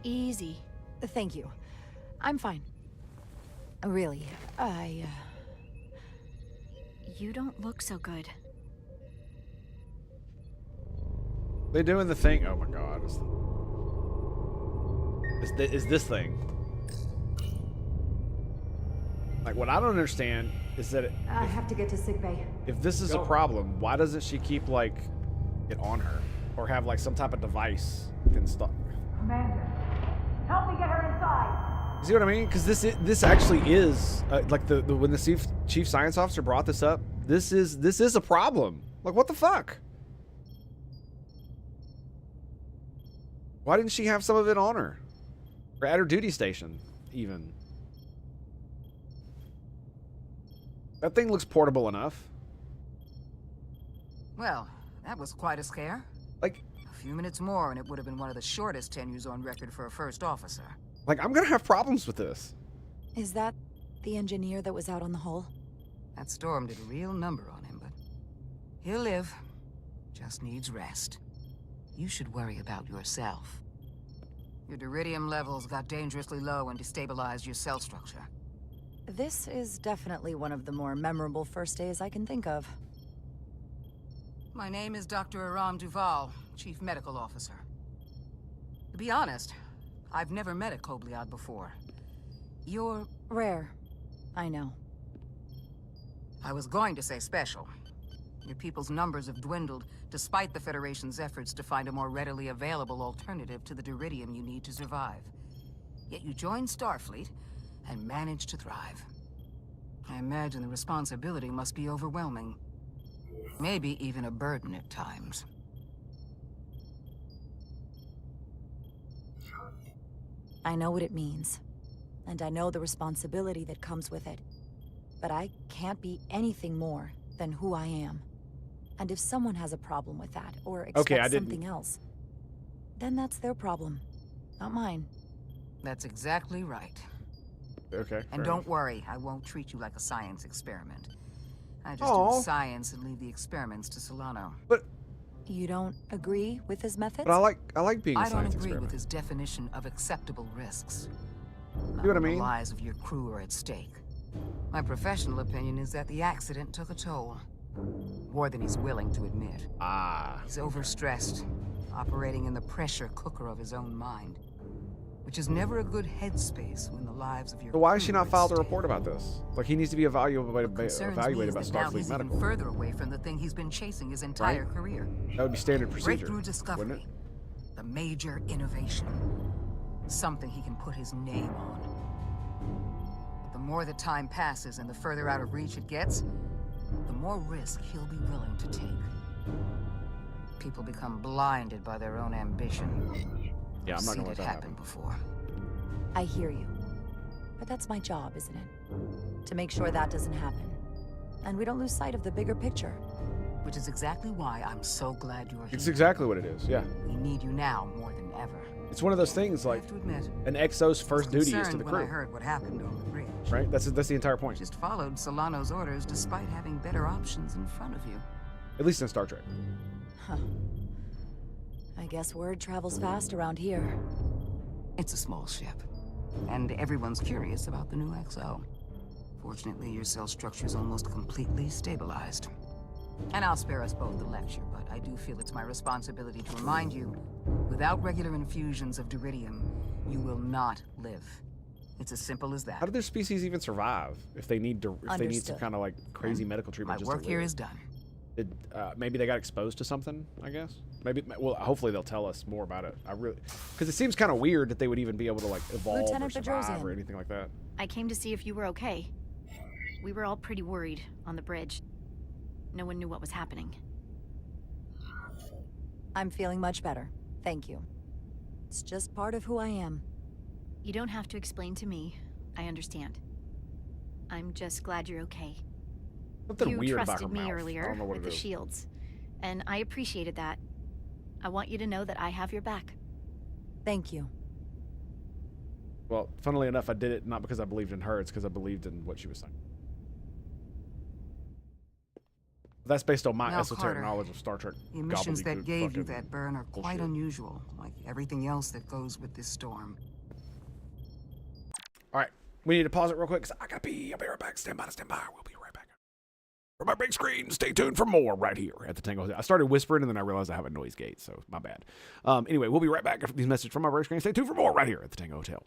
Easy. Thank you. I'm fine. Really, You don't look so good. They're doing the thing. Oh my god. Is this thing. Like, what I don't understand is that I have to get to sickbay. if this is a problem, why doesn't she keep, like, it on her? Or have, like, some type of device can stop. Commander, help me get her inside. You see what I mean? Because this actually is like when the chief science officer brought this up. This is a problem. Like, what the fuck? Why didn't she have some of it on her, or at her duty station, even? That thing looks portable enough. Well, that was quite a scare. Like, a few minutes more and it would have been one of the shortest tenures on record for a first officer. Like, I'm gonna have problems with this. Is that the engineer that was out on the hull? That storm did a real number on him, but he'll live. Just needs rest. You should worry about yourself. Your duridium levels got dangerously low and destabilized your cell structure. This is definitely one of the more memorable first days I can think of. My name is Dr. Aram Duval, Chief Medical Officer. To be honest, I've never met a Kobliad before. You're... rare. I know. I was going to say special. Your people's numbers have dwindled, despite the Federation's efforts to find a more readily available alternative to the duridium you need to survive. Yet you joined Starfleet, and managed to thrive. I imagine the responsibility must be overwhelming. Maybe even a burden at times. I know what it means. And I know the responsibility that comes with it. But I can't be anything more than who I am. And if someone has a problem with that, or expects something else, then that's their problem, not mine. That's exactly right. Okay. And don't worry, I won't treat you like a science experiment. I just do the science and leave the experiments to Solano. But you don't agree with his methods? But I like being a I don't science agree experiment. with his definition of acceptable risks. See what I mean? The lives of your crew are at stake. My professional opinion is that the accident took a toll. More than he's willing to admit. He's overstressed, operating in the pressure cooker of his own mind. Which is never a good headspace when the lives of your So why has crew she are not at filed a stake. report about this? Like, he needs to be evaluated about Concerns me is that now Starfleet he's Medical. even further away from the thing he's been chasing his entire career. That would be standard procedure. Breakthrough discovery. The major innovation. Something he can put his name on. But the more the time passes and the further out of reach it gets, the more risk he'll be willing to take. People become blinded by their own ambition. Yeah, I'm not Seen gonna let it that happen happen. before. I hear you. But that's my job, isn't it? To make sure that doesn't happen. And we don't lose sight of the bigger picture. Which is exactly why I'm so glad you're here. It's exactly what it is, yeah. We need you now more than ever. It's one of those things, like, to admit, an XO's first duty is to concerned the when I crew. heard what happened on the bridge. Right? That's the entire point. Just followed Solano's orders despite having better options in front of you. At least in Star Trek. Huh. I guess word travels fast around here. It's a small ship. And everyone's curious about the new XO. Fortunately, your cell structure's almost completely stabilized. And I'll spare us both the lecture, but I do feel it's my responsibility to remind you, without regular infusions of duridium, you will not live. It's as simple as that. How do their species even survive if they need to? If they need some Understood. kind of like crazy medical treatment? My just work to here live? is done. Maybe they got exposed to something. I guess. Maybe. Well, hopefully they'll tell us more about it. Because it seems kind of weird that they would even be able to like evolve Lieutenant or survive Bedrosian. or anything like that. I came to see if you were okay. We were all pretty worried on the bridge. No one knew what was happening. I'm feeling much better. Thank you. It's just part of who I am. You don't have to explain to me. I understand. I'm just glad you're okay. Something you weird about trusted her me mouth. I earlier don't know what with it the is. shields, and I appreciated that. I want you to know that I have your back. Thank you. Well, funnily enough, I did it not because I believed in her. It's because I believed in what she was saying. That's based on my Now, esoteric Carter, knowledge of Star Trek. The emissions that gobbledygook gave you fucking that burn are quite bullshit. unusual, like everything else that goes with this storm. All right, we need to pause it real quick because I gotta pee. I'll be right back. Stand by. We'll be right back. From our big screen, stay tuned for more right here at the Tango Hotel. I started whispering and then I realized I have a noise gate, so my bad. Anyway, we'll be right back after these messages from our big screen. Stay tuned for more right here at the Tango Hotel.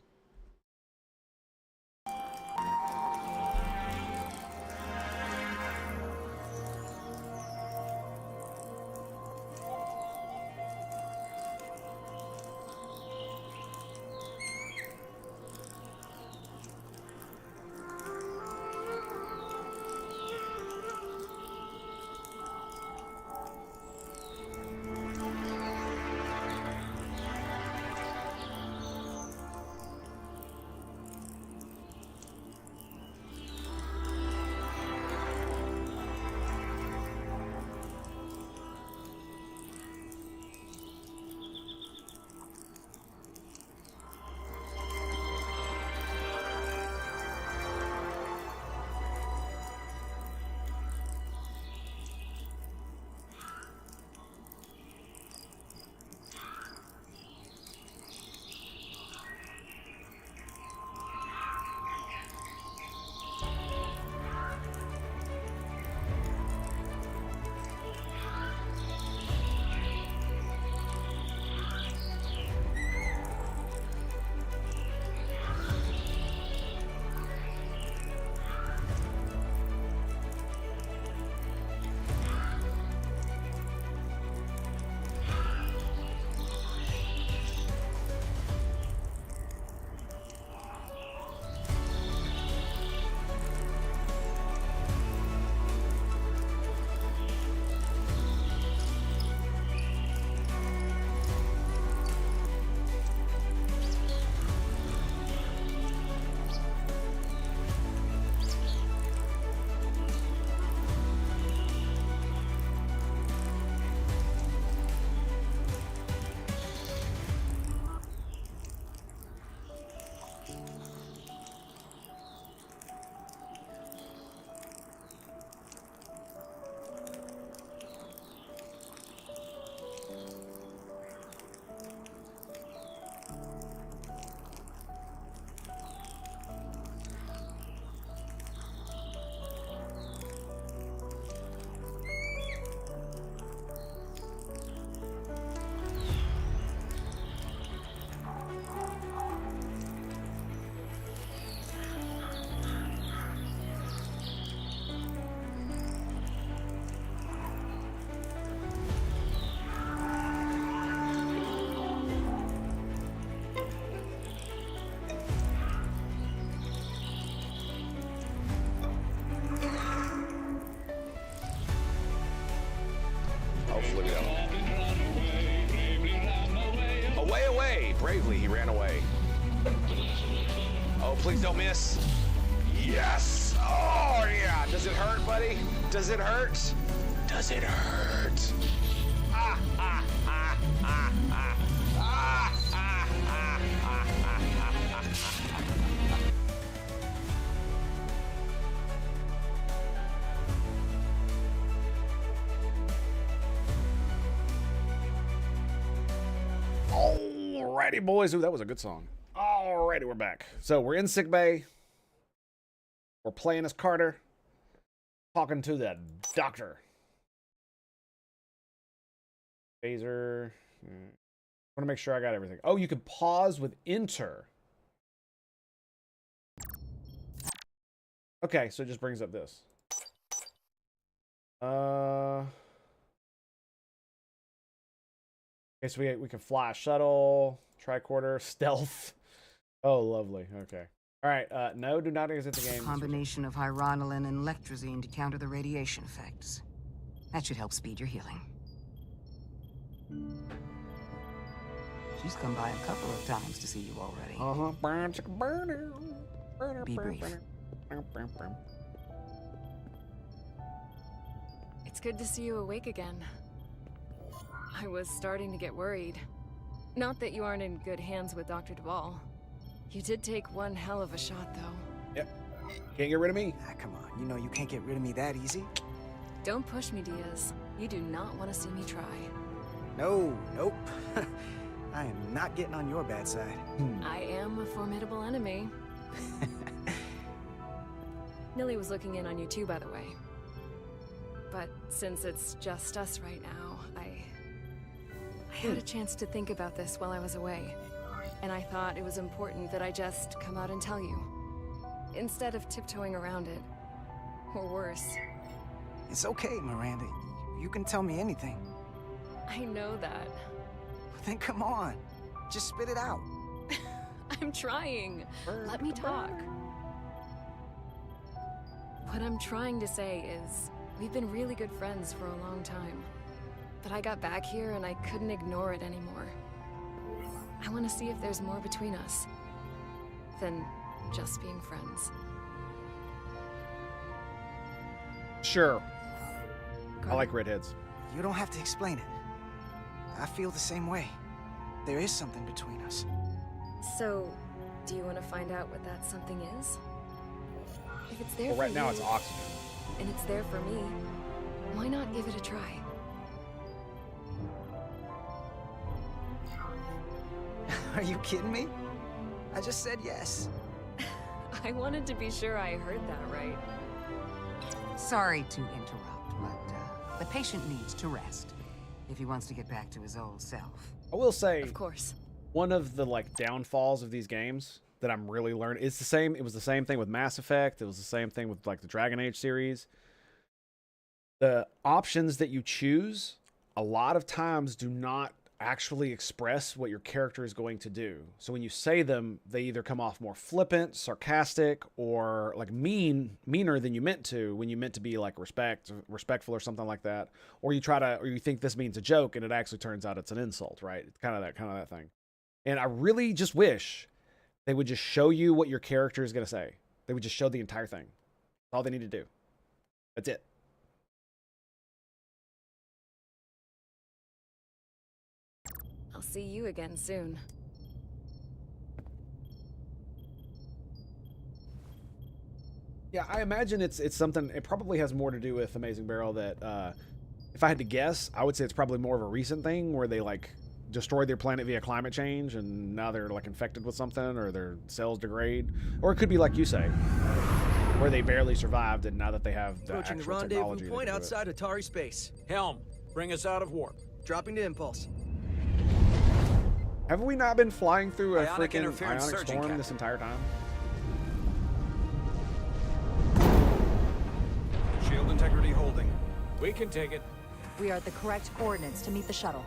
Bravely, he ran away. Oh, please don't miss. Yes! Oh, yeah. Does it hurt, buddy? Does it hurt? Does it hurt? Ah, ah, ah, ah, ah. Ah, ah, ah, ah, ah, ah, ah. Alrighty, boys. Ooh, that was a good song. Alrighty, we're back. So we're in sick bay. We're playing as Carter, talking to the doctor. Phaser. I want to make sure I got everything. Oh, you can pause with enter. Okay, so it just brings up this. Okay, so we can fly a shuttle, tricorder, stealth. Oh, lovely. Okay. All right. No, do not exit the game. Combination of hyronolin and lectrazine to counter the radiation effects. That should help speed your healing. She's come by a couple of times to see you already. Be brief. It's good to see you awake again. I was starting to get worried. Not that you aren't in good hands with Dr. Duvall. You did take one hell of a shot, though. Yep. Can't get rid of me. Ah, come on. You know you can't get rid of me that easy. Don't push me, Diaz. You do not want to see me try. No, nope. I am not getting on your bad side. I am a formidable enemy. Nilly was looking in on you too, by the way. But since it's just us right now, I had a chance to think about this while I was away. And I thought it was important that I just come out and tell you. Instead of tiptoeing around it. Or worse. It's okay, Miranda. You can tell me anything. I know that. Then come on. Just spit it out. I'm trying. Let me talk. What I'm trying to say is, we've been really good friends for a long time. But I got back here and I couldn't ignore it anymore. I want to see if there's more between us than just being friends. Sure. I like redheads. You don't have to explain it. I feel the same way. There is something between us. So, do you want to find out what that something is? If it's there Well, right for now you, it's oxygen. and it's there for me, why not give it a try? Are you kidding me? I just said yes. I wanted to be sure I heard that right. Sorry to interrupt, but the patient needs to rest if he wants to get back to his old self. I will say, of course, one of the downfalls of these games that I'm really learning is the same. It was the same thing with Mass Effect. It was the same thing with the Dragon Age series. The options that you choose a lot of times do not actually express what your character is going to do. So when you say them, they either come off more flippant, sarcastic, or meaner than you meant to, when you meant to be respectful or something like that. Or you think this means a joke and it actually turns out it's an insult, right? It's kind of that thing. And I really just wish they would just show you what your character is going to say. They would just show the entire thing. That's all they need to do. That's it. I'll see you again soon. Yeah, I imagine it's something. It probably has more to do with Amazing Barrel. That if I had to guess, I would say it's probably more of a recent thing where they destroyed their planet via climate change, and now they're infected with something, or their cells degrade, or it could be like you say, where they barely survived, and now that they have the Approaching the actual rendezvous technology, point outside Atari space. Helm, bring us out of warp. Dropping to impulse. Have we not been flying through a Ionic freaking interference ionic surging, storm Captain. this entire time? Shield integrity holding. We can take it. We are at the correct coordinates to meet the shuttle.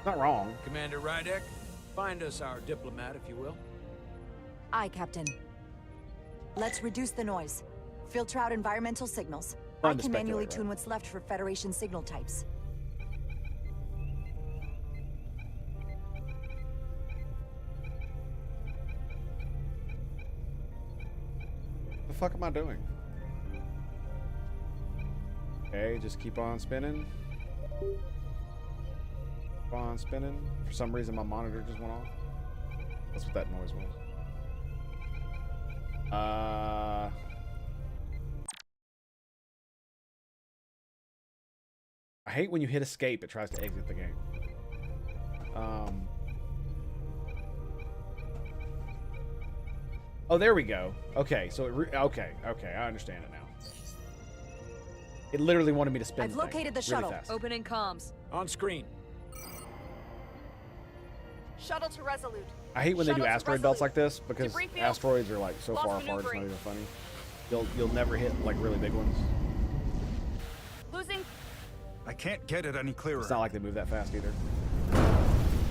Not wrong. Commander Rydek, find us our diplomat, if you will. Aye, Captain. Let's reduce the noise. Filter out environmental signals. Fun I to can manually speculate, tune what's left for Federation signal types. fuck am I doing? Okay, just keep on spinning. Keep on spinning. For some reason, my monitor just went off. That's what that noise was. I hate when you hit escape, it tries to exit the game. Oh, there we go. Okay, so okay, I understand it now. It literally wanted me to spin. I've located the shuttle. Really fast. Opening comms. On screen. Shuttle to Resolute. I hate when they do Shuttle to asteroid belts like this because Debris field. asteroids are like so Lost far apart. It's not maneuvering. even funny. You'll never hit like really big ones. Losing. I can't get it any clearer. It's not like they move that fast either.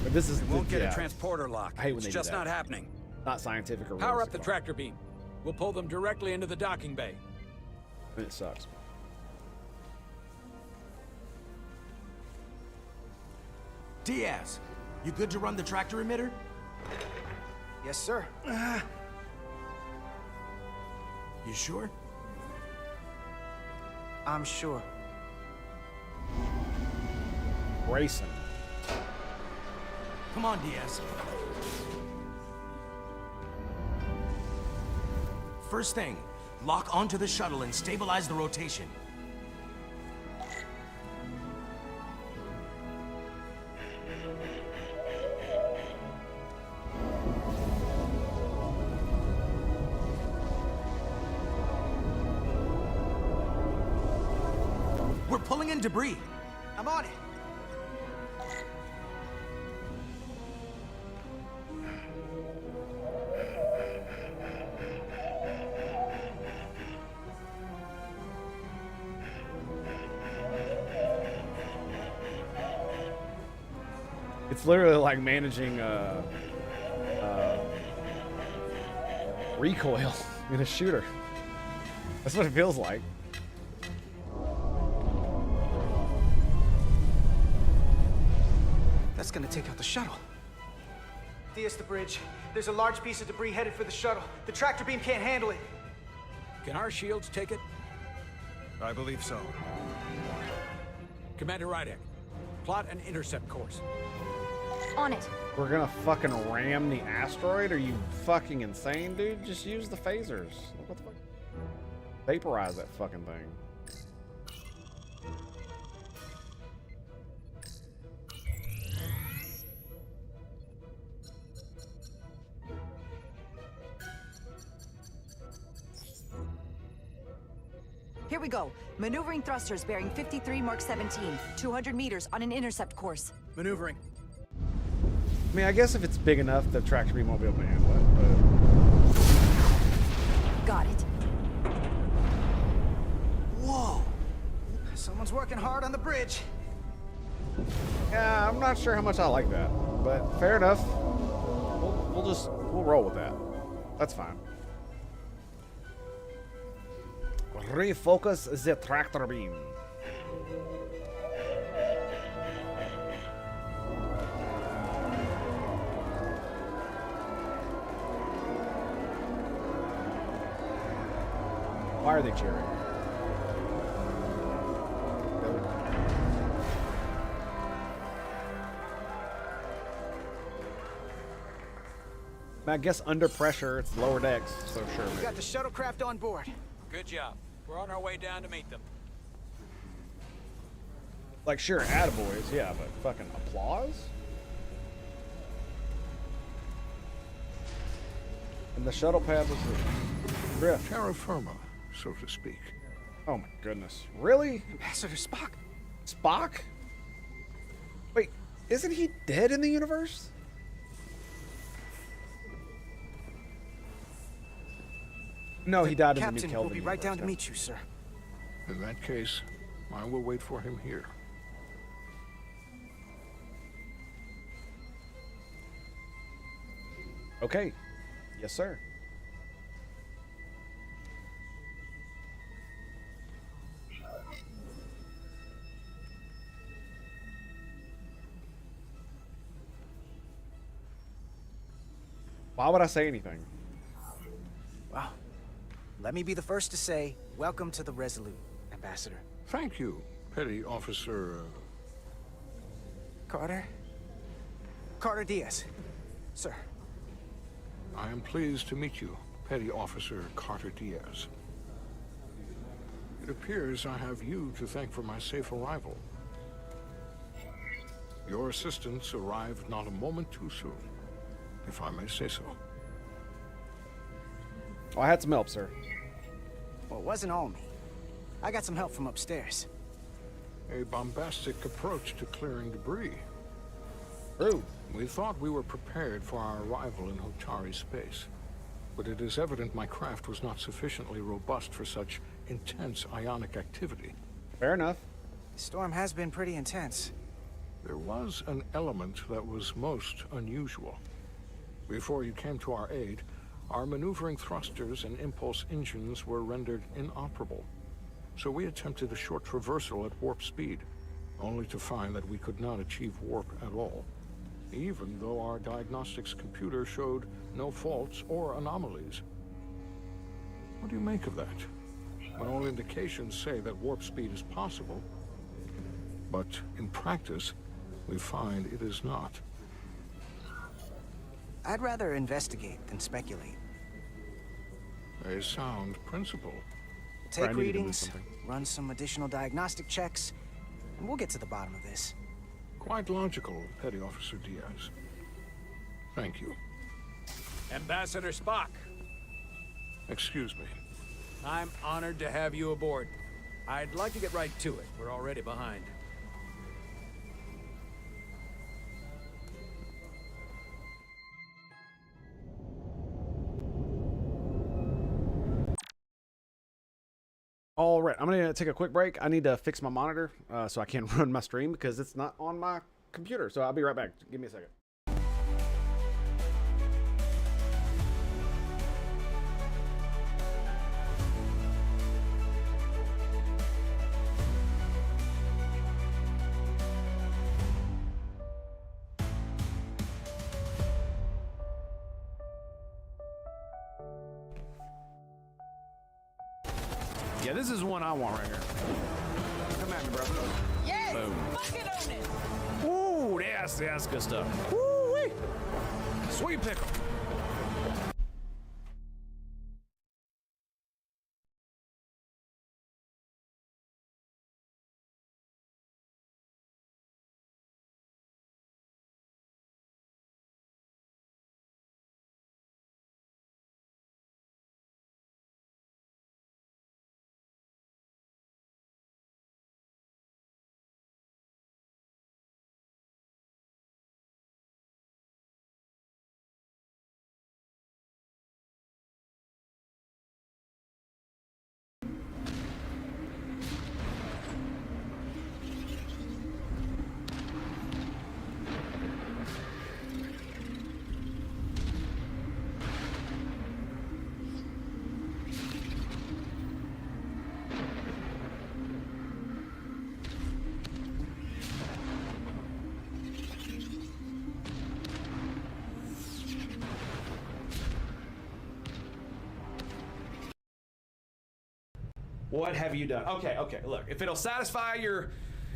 But this is We won't get yeah. a transporter lock. I hate when It's they just do that. not happening. Not scientific or Power up the realistic. tractor beam. We'll pull them directly into the docking bay. It sucks. Diaz, you good to run the tractor emitter? Yes, sir. You sure? I'm sure. Racing. Come on, Diaz. First thing, lock onto the shuttle and stabilize the rotation. We're pulling in debris. I'm on it. It's literally like managing recoil in a shooter. That's what it feels like. That's gonna take out the shuttle. Diaz, the bridge. There's a large piece of debris headed for the shuttle. The tractor beam can't handle it. Can our shields take it? I believe so. Commander Rydek, plot an intercept course. On it. We're gonna fucking ram the asteroid? Are you fucking insane, dude? Just use the phasers. What the fuck? Vaporize that fucking thing. Here we go. Maneuvering thrusters bearing 53 Mark 17. 200 meters on an intercept course. Maneuvering. I mean, I guess if it's big enough, the tractor beam won't be able to handle it, Got it. Whoa. Someone's working hard on the bridge. but... Yeah, I'm not sure how much I like that. But fair enough. We'll roll with that. That's fine. Refocus the tractor beam. Why are they cheering? I guess under pressure, it's lower decks, so sure. We got the shuttlecraft on board. Good job. We're on our way down to meet them. Like, sure, attaboys, yeah, but fucking applause? And the shuttle pad was a drift. Terra firma, so to speak. Oh my goodness. Really? Ambassador Spock? Spock? Wait, isn't he dead in the universe? No, he died in the New Captain Kelvin will be right universe, down to no. meet you, sir. In that case, I will wait for him here. Okay. Yes, sir. Why would I say anything? Wow. let me be the first to say, welcome to the Resolute, Ambassador. Thank you, Petty Officer... Carter? Carter Diaz. Sir. I am pleased to meet you, Petty Officer Carter Diaz. It appears I have you to thank for my safe arrival. Your assistance arrived not a moment too soon, if I may say so. Oh, I had some help, sir. Well, it wasn't all me. I got some help from upstairs. A bombastic approach to clearing debris. True. We thought we were prepared for our arrival in Hotari space, but it is evident my craft was not sufficiently robust for such intense ionic activity. Fair enough. The storm has been pretty intense. There was an element that was most unusual. Before you came to our aid, our maneuvering thrusters and impulse engines were rendered inoperable. So we attempted a short traversal at warp speed, only to find that we could not achieve warp at all, even though our diagnostics computer showed no faults or anomalies. What do you make of that? When all indications say that warp speed is possible, but in practice, we find it is not. I'd rather investigate than speculate. A sound principle. Take readings, run some additional diagnostic checks, and we'll get to the bottom of this. Quite logical, Petty Officer Diaz. Thank you. Ambassador Spock. Excuse me. I'm honored to have you aboard. I'd like to get right to it. We're already behind. All right, I'm gonna take a quick break. I need to fix my monitor so I can run my stream because it's not on my computer. So I'll be right back. Give me a second. Yeah, this is one I want right here. Come at me, bro. Yes! Boom. Fucking own it! Ooh, that's good stuff. Woo-wee. Sweet pickle. What have you done? Okay, look. If it'll satisfy your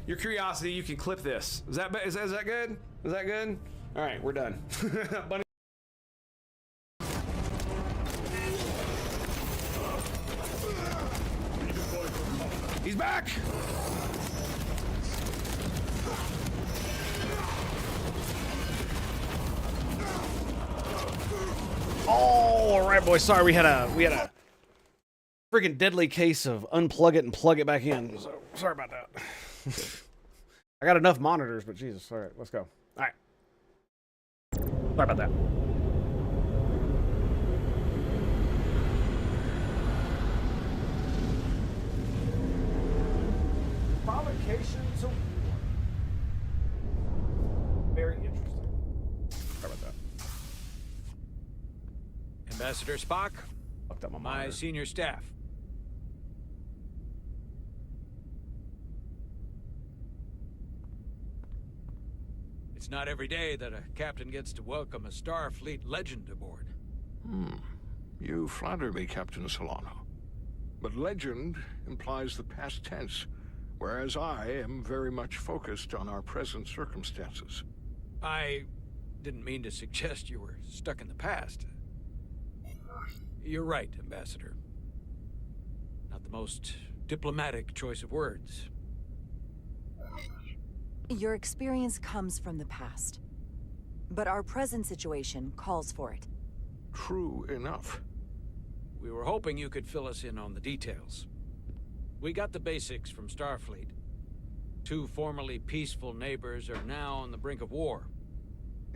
curiosity, you can clip this. Is that good? Is that good? All right, we're done. Bunny. He's back. Oh, all right, boys. Sorry, we had a freaking deadly case of unplug it and plug it back in. So sorry about that. I got enough monitors, but Jesus. All right, let's go. All right. Sorry about that. Provocation to war. Very interesting. Sorry about that. Ambassador Spock, fucked up my monitor. Senior staff. It's not every day that a captain gets to welcome a Starfleet legend aboard. You flatter me, Captain Solano. But legend implies the past tense, whereas I am very much focused on our present circumstances. I didn't mean to suggest you were stuck in the past. You're right, Ambassador. Not the most diplomatic choice of words. Your experience comes from the past. But our present situation calls for it. True enough. We were hoping you could fill us in on the details. We got the basics from Starfleet. Two formerly peaceful neighbors are now on the brink of war.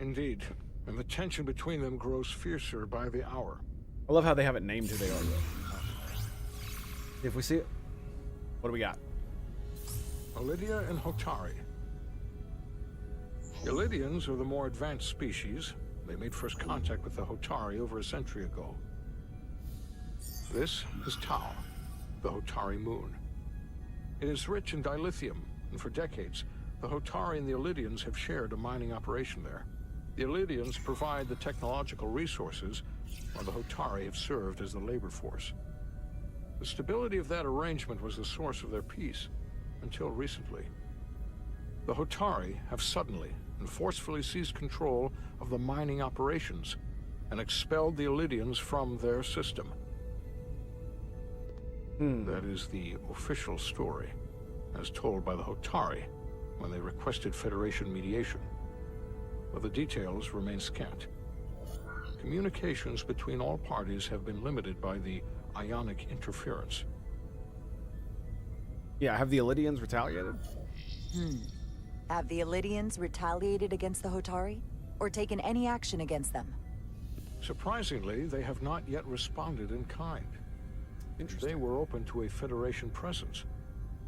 Indeed, and the tension between them grows fiercer by the hour. I love how they haven't named who they are yet. If we see it, what do we got? Elydia and Hotari. Elydians are the more advanced species. They made first contact with the Hotari over a century ago. This is Tau, the Hotari moon. It is rich in dilithium, and for decades, the Hotari and the Elydians have shared a mining operation there. The Elydians provide the technological resources, while the Hotari have served as the labor force. The stability of that arrangement was the source of their peace, until recently. The Hotari have suddenly and forcefully seized control of the mining operations and expelled the Elydians from their system. That is the official story, as told by the Hotari when they requested Federation mediation. But the details remain scant. Communications between all parties have been limited by the ionic interference. Yeah, have the Elydians retaliated? Have the Elydians retaliated against the Hotari? Or taken any action against them? Surprisingly, they have not yet responded in kind. They were open to a Federation presence,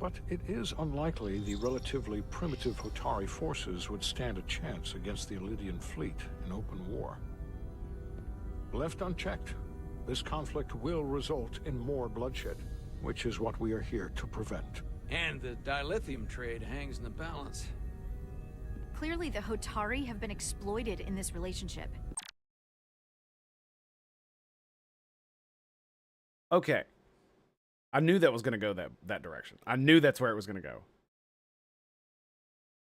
but it is unlikely the relatively primitive Hotari forces would stand a chance against the Elydian fleet in open war. Left unchecked, this conflict will result in more bloodshed, which is what we are here to prevent. And the dilithium trade hangs in the balance. Clearly, the Hotari have been exploited in this relationship. Okay. I knew that was going to go that direction. I knew that's where it was going to go.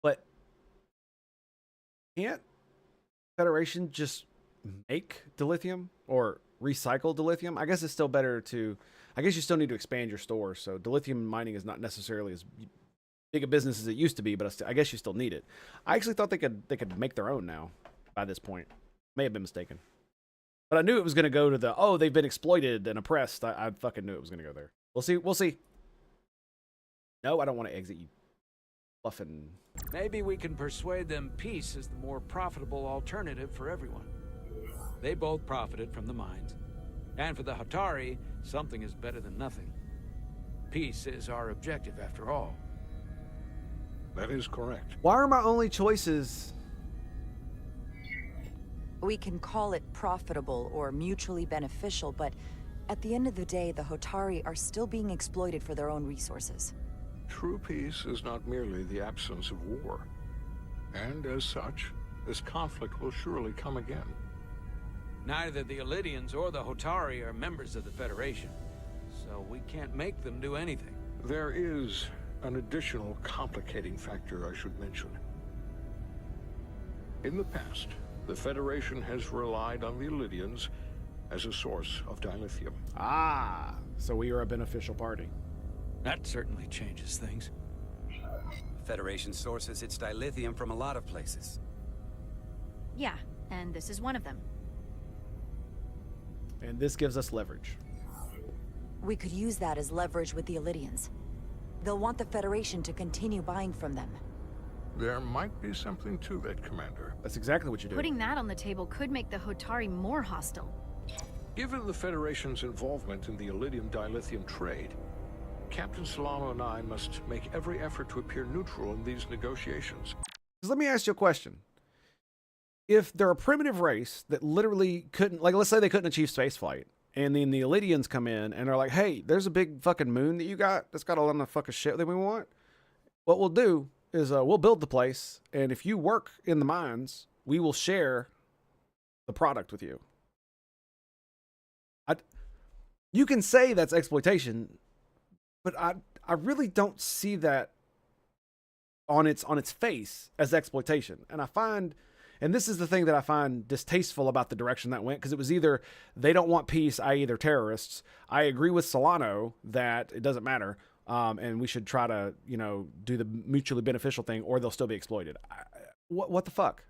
But can't Federation just make dilithium or recycle dilithium? I guess it's still better to... I guess you still need to expand your stores, so dilithium mining is not necessarily as big a business as it used to be, but I guess you still need it. I actually thought they could make their own now by this point. May have been mistaken. But I knew it was going to go to the, oh, they've been exploited and oppressed. I fucking knew it was going to go there. We'll see. We'll see. No, I don't want to exit you. Fluffing. Maybe we can persuade them peace is the more profitable alternative for everyone. They both profited from the mines. And for the Hotari, something is better than nothing. Peace is our objective, after all. That is correct. Why are my only choices... We can call it profitable or mutually beneficial, but at the end of the day, the Hotari are still being exploited for their own resources. True peace is not merely the absence of war. And as such, this conflict will surely come again. Neither the Elydians or the Hotari are members of the Federation, so we can't make them do anything. There is an additional complicating factor I should mention. In the past, the Federation has relied on the Elydians as a source of dilithium. Ah, so we are a beneficial party. That certainly changes things. Federation sources its dilithium from a lot of places. Yeah, and this is one of them. And this gives us leverage. We could use that as leverage with the Elydians. They'll want the Federation to continue buying from them. There might be something to that, Commander. That's exactly what you do. Putting that on the table could make the Hotari more hostile. Given the Federation's involvement in the Elydium dilithium trade, Captain Solano and I must make every effort to appear neutral in these negotiations. Let me ask you a question. If they're a primitive race that literally couldn't, like, let's say they couldn't achieve spaceflight, and then the Elydians come in and are like, hey, there's a big fucking moon that you got that's got a lot of fucking shit that we want. What we'll do is we'll build the place, and if you work in the mines, we will share the product with you. You can say that's exploitation, but I really don't see that on its face as exploitation. And I find, and this is the thing that I find distasteful about the direction that went, because it was either they don't want peace, i.e. they're terrorists. I agree with Solano that it doesn't matter, and we should try to, you know, do the mutually beneficial thing, or they'll still be exploited. What the fuck?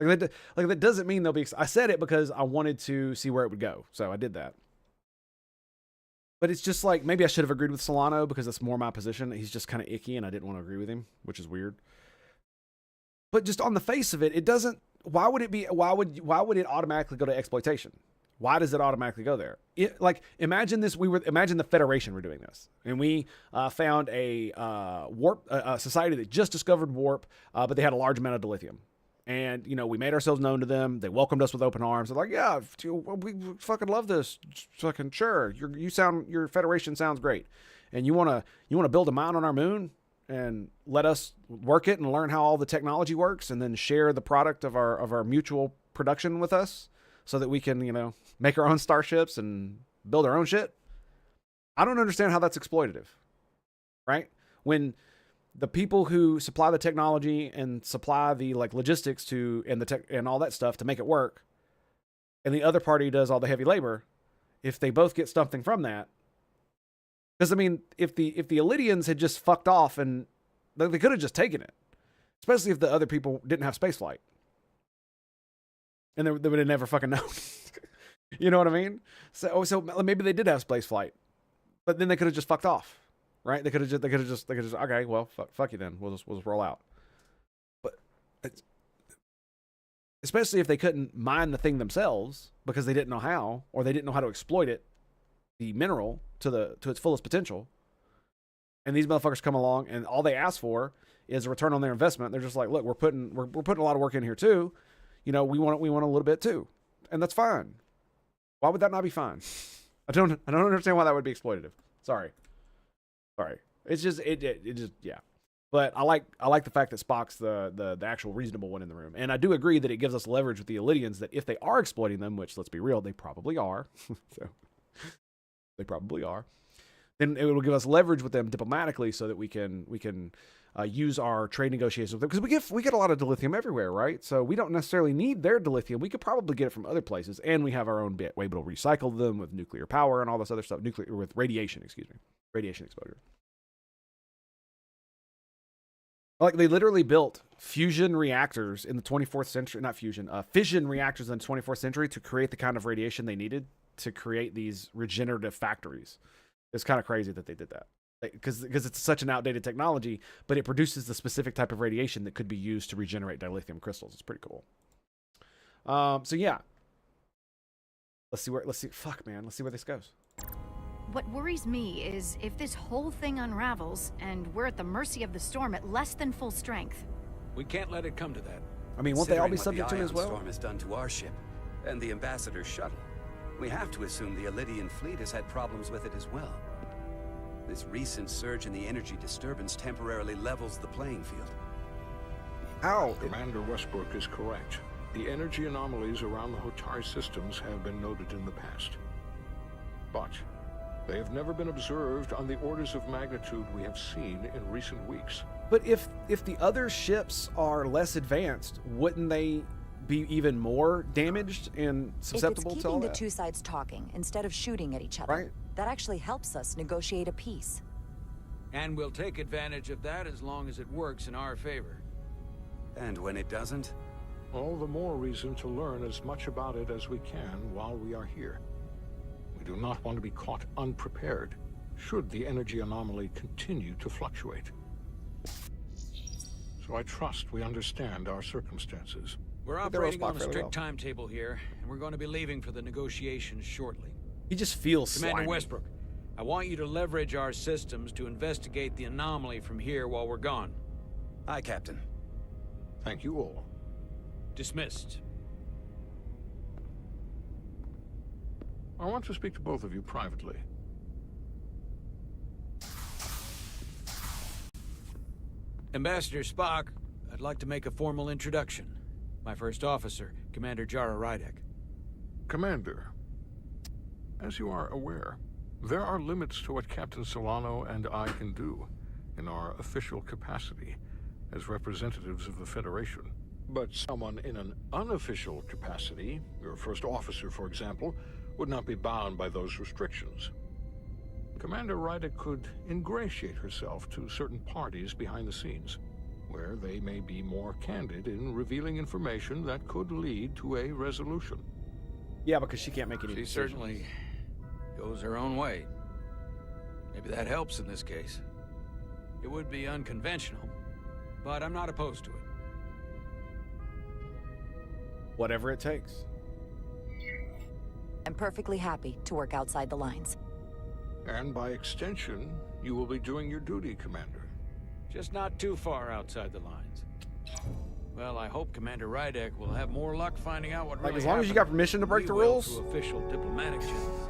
Like that doesn't mean they'll be. I said it because I wanted to see where it would go, so I did that. But it's just like, maybe I should have agreed with Solano because that's more my position. He's just kind of icky and I didn't want to agree with him, which is weird. But just on the face of it, it doesn't, why would it automatically go to exploitation? Why does it automatically go there? Like, imagine the Federation were doing this. And we found a society that just discovered warp, but they had a large amount of dilithium. And, you know, we made ourselves known to them. They welcomed us with open arms. They're like, yeah, we fucking love this. Fucking sure. Your Federation sounds great. And you want to build a mine on our moon and let us work it and learn how all the technology works and then share the product of our mutual production with us so that we can, you know, make our own starships and build our own shit. I don't understand how that's exploitative, right? When the people who supply the technology and supply the like logistics to and all that stuff to make it work, and the other party does all the heavy labor, if they both get something from that, because I mean, if the Elydians had just fucked off and they could have just taken it, especially if the other people didn't have spaceflight, and they would have never fucking known. You know what I mean? So maybe they did have spaceflight, but then they could have just fucked off. Right? They could have just okay, well, fuck you then. We'll just roll out. But especially if they couldn't mine the thing themselves because they didn't know how, or they didn't know how to exploit it, the mineral to its fullest potential. And these motherfuckers come along and all they ask for is a return on their investment. They're just like, look, we're putting a lot of work in here too. You know, we want a little bit too. And that's fine. Why would that not be fine? I don't understand why that would be exploitative. Sorry. It's just it just yeah. But I like the fact that Spock's the actual reasonable one in the room. And I do agree that it gives us leverage with the Elydians that if they are exploiting them, which let's be real, they probably are. So they probably are. Then it will give us leverage with them diplomatically so that we can use our trade negotiations with them, because we get a lot of dilithium everywhere, right? So we don't necessarily need their dilithium. We could probably get it from other places, and we have our own bit. We're able to recycle them with nuclear power and all this other stuff. With radiation, radiation exposure. Like, they literally built fusion reactors in the 24th century, not fusion, fission reactors in the 24th century to create the kind of radiation they needed to create these regenerative factories. It's kind of crazy that they did that. Because it's such an outdated technology, but it produces the specific type of radiation that could be used to regenerate dilithium crystals. It's pretty cool. So yeah. Let's see where this goes. What worries me is if this whole thing unravels and we're at the mercy of the storm at less than full strength. We can't let it come to that. I mean, won't they all be subject to it as well? The storm has done to our ship and the Ambassador's shuttle. We have to assume the Elydian fleet has had problems with it as well. This recent surge in the energy disturbance temporarily levels the playing field. How? Commander Westbrook is correct. The energy anomalies around the Hotari systems have been noted in the past. But they have never been observed on the orders of magnitude we have seen in recent weeks. But if the other ships are less advanced, wouldn't they be even more damaged and susceptible to all that? If it's keeping the two sides talking instead of shooting at each other, right, that actually helps us negotiate a peace. And we'll take advantage of that as long as it works in our favor. And when it doesn't? All the more reason to learn as much about it as we can while we are here. We do not want to be caught unprepared should the energy anomaly continue to fluctuate. So I trust we understand our circumstances. We're operating on a strict timetable here, and we're going to be leaving for the negotiations shortly. He just feels Commander slimy. Westbrook, I want you to leverage our systems to investigate the anomaly from here while we're gone. Aye, Captain. Thank you all. Dismissed. I want to speak to both of you privately. Ambassador Spock, I'd like to make a formal introduction. My first officer, Commander Jara Rydek. Commander, As you are aware, there are limits to what Captain Solano and I can do in our official capacity as representatives of the Federation. But someone in an unofficial capacity, your first officer, for example, would not be bound by those restrictions. Commander Ryder could ingratiate herself to certain parties behind the scenes, where they may be more candid in revealing information that could lead to a resolution. Yeah, because she can't make any decisions. decisions. Certainly goes her own way. Maybe that helps in this case. It would be unconventional, but I'm not opposed to it. Whatever it takes. I'm perfectly happy to work outside the lines. And by extension, you will be doing your duty, Commander. Just not too far outside the lines. Well, I hope Commander Rydek will have more luck finding out what Like, really as long as you got happened permission to break the than we will rules? through official diplomatic channels.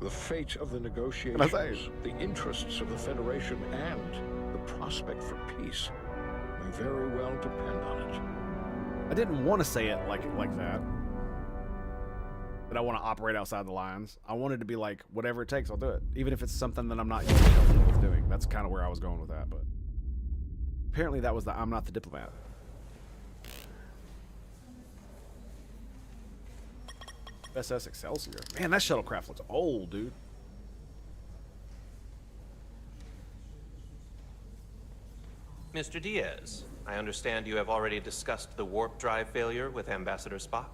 The fate of the What I say? negotiations, the interests of the Federation, and the prospect for peace may very well depend on it. I didn't want to say it like that. That I want to operate outside the lines. I wanted to be like, whatever it takes, I'll do it. Even if it's something that I'm not usually comfortable with doing. That's kind of where I was going with that, but apparently that was the I'm not the diplomat. SS Excelsior. Man, that shuttlecraft looks old, dude. Mr. Diaz, I understand you have already discussed the warp drive failure with Ambassador Spock?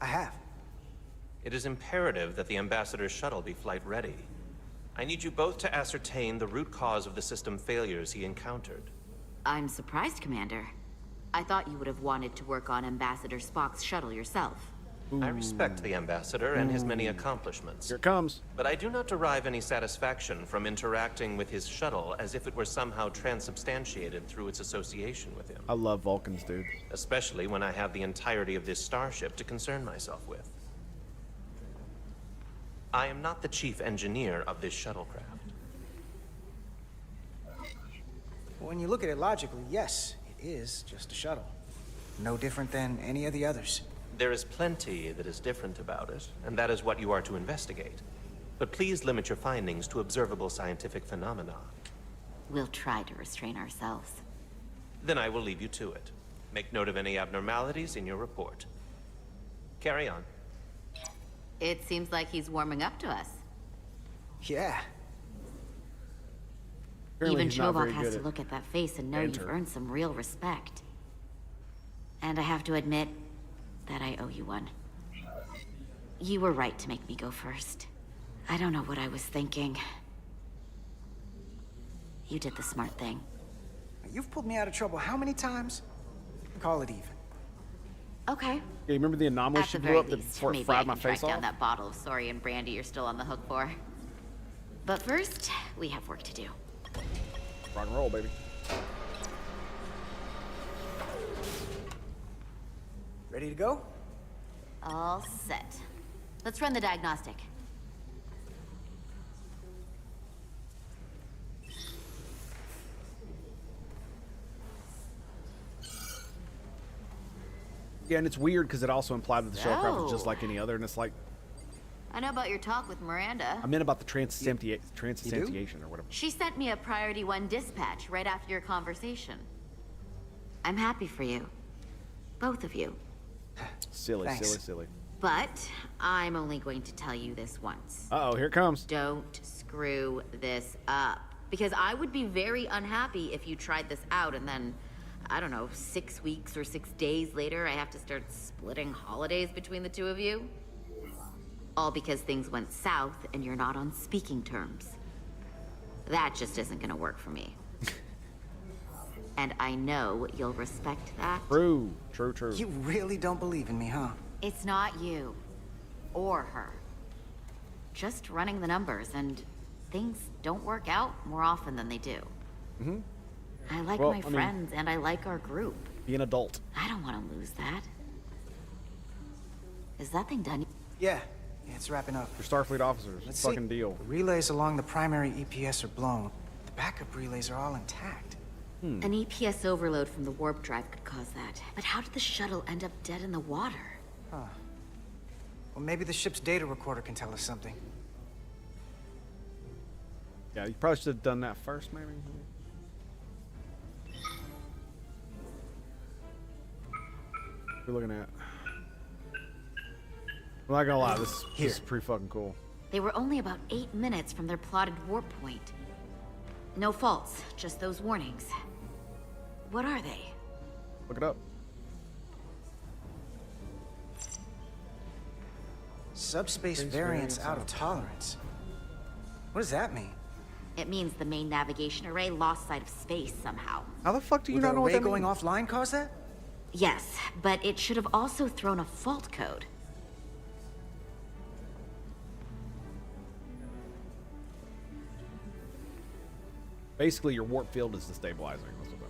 I have. It is imperative that the Ambassador's shuttle be flight ready. I need you both to ascertain the root cause of the system failures he encountered. I'm surprised, Commander. I thought you would have wanted to work on Ambassador Spock's shuttle yourself. I respect the Ambassador and his many accomplishments. Here it comes. But I do not derive any satisfaction from interacting with his shuttle as if it were somehow transubstantiated through its association with him. I love Vulcans, dude. Especially when I have the entirety of this starship to concern myself with. I am not the chief engineer of this shuttlecraft. When you look at it logically, yes, it is just a shuttle. No different than any of the others. There is plenty that is different about it, and that is what you are to investigate. But please limit your findings to observable scientific phenomena. We'll try to restrain ourselves. Then I will leave you to it. Make note of any abnormalities in your report. Carry on. It seems like he's warming up to us. Yeah. Apparently Even he's not Chobok very has good to at look at that face and know banter. you've earned some real respect. And I have to admit that I owe you one. You were right to make me go first. I don't know what I was thinking. You did the smart thing. You've pulled me out of trouble how many times? Call it even. Okay. Yeah, you remember the anomaly At she the blew very up that least, before it maybe I fried can my track face down off? that bottle of Sorry and brandy you're still on the hook for. But first, we have work to do. Rock and roll, baby. Ready to go? All set. Let's run the diagnostic. Yeah, and it's weird because it also implied that the shuttlecraft was just Oh. like any other, and it's like, I know about your talk with Miranda. I meant about the transubstantiation or whatever. She sent me a Priority 1 dispatch right after your conversation. I'm happy for you. Both of you. Silly, Thanks. silly, silly. But I'm only going to tell you this once. Uh-oh, here it comes. Don't screw this up. Because I would be very unhappy if you tried this out and then, I don't know, 6 weeks or 6 days later, I have to start splitting holidays between the two of you. All because things went south and you're not on speaking terms. That just isn't gonna work for me. And I know you'll respect that. True, true, true. You really don't believe in me, huh? It's not you. Or her. Just running the numbers, and things don't work out more often than they do. Mm-hmm. I like Well, my I mean- friends, and I like our group. Be an adult. I don't want to lose that. Is that thing done? Yeah, it's wrapping up. Your Starfleet officers. Let's Fucking see. deal. The relays along the primary EPS are blown. The backup relays are all intact. An EPS overload from the warp drive could cause that. But how did the shuttle end up dead in the water? Huh. Well, maybe the ship's data recorder can tell us something. Yeah, you probably should have done that first, maybe. What are we looking at? I'm not gonna lie, this is pretty fucking cool. They were only about 8 minutes from their plotted warp point. No faults, just those warnings. What are they? Look it up. Subspace variance out of tolerance. What does that mean? It means the main navigation array lost sight of space somehow. How the fuck do you Would not the know what array that going means? offline cause that? Yes, but it should have also thrown a fault code. Basically, your warp field is destabilizing. That's what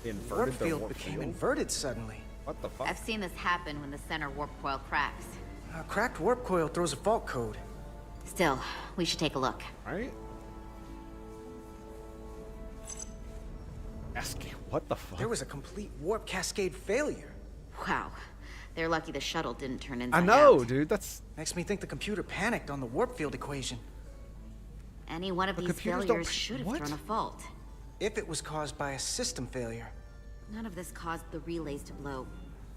that The warp field became inverted suddenly. What the fuck? I've seen this happen when the center warp coil cracks. A cracked warp coil throws a fault code. Still, we should take a look. Right? Cascade. What the fuck? There was a complete warp cascade failure. Wow. They're lucky the shuttle didn't turn inside I know, out. dude. That's Makes me think the computer panicked on the warp field equation. Any one of The these computers failures don't- should have what? thrown a fault. If it was caused by a system failure. None of this caused the relays to blow.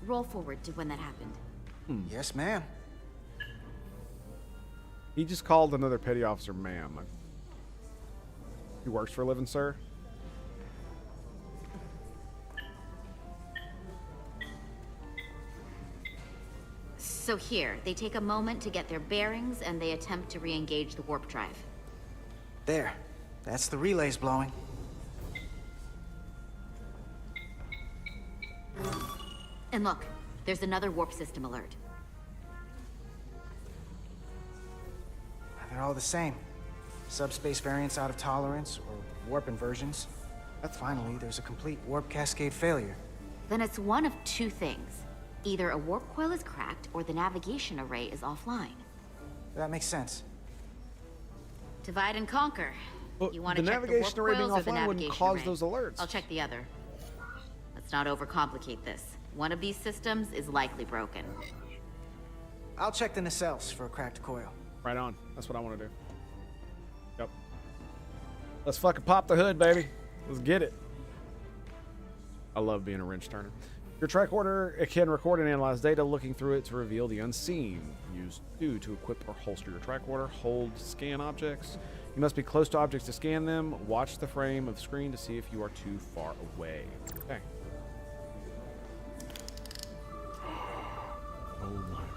Roll forward to when that happened. Yes, ma'am. He just called another petty officer ma'am. He works for a living, sir? So here, they take a moment to get their bearings and they attempt to re-engage the warp drive. There. That's the relays blowing. And look, there's another warp system alert. They're all the same. Subspace variance out of tolerance, or warp inversions. Finally, there's a complete warp cascade failure. Then it's one of two things. Either a warp coil is cracked or the navigation array is offline. That makes sense. Divide and conquer. You want the to check the warp navigation array being coils or the offline wouldn't navigation cause array? those alerts. I'll check the other. Let's not overcomplicate this. One of these systems is likely broken. I'll check the nacelles for a cracked coil. Right on. That's what I want to do. Yep. Let's fucking pop the hood, baby. Let's get it. I love being a wrench turner. Your tricorder, it can record and analyze data, looking through it to reveal the unseen. Use 2 to equip or holster your tricorder. Hold scan objects. You must be close to objects to scan them. Watch the frame of the screen to see if you are too far away. Okay. Oh my god.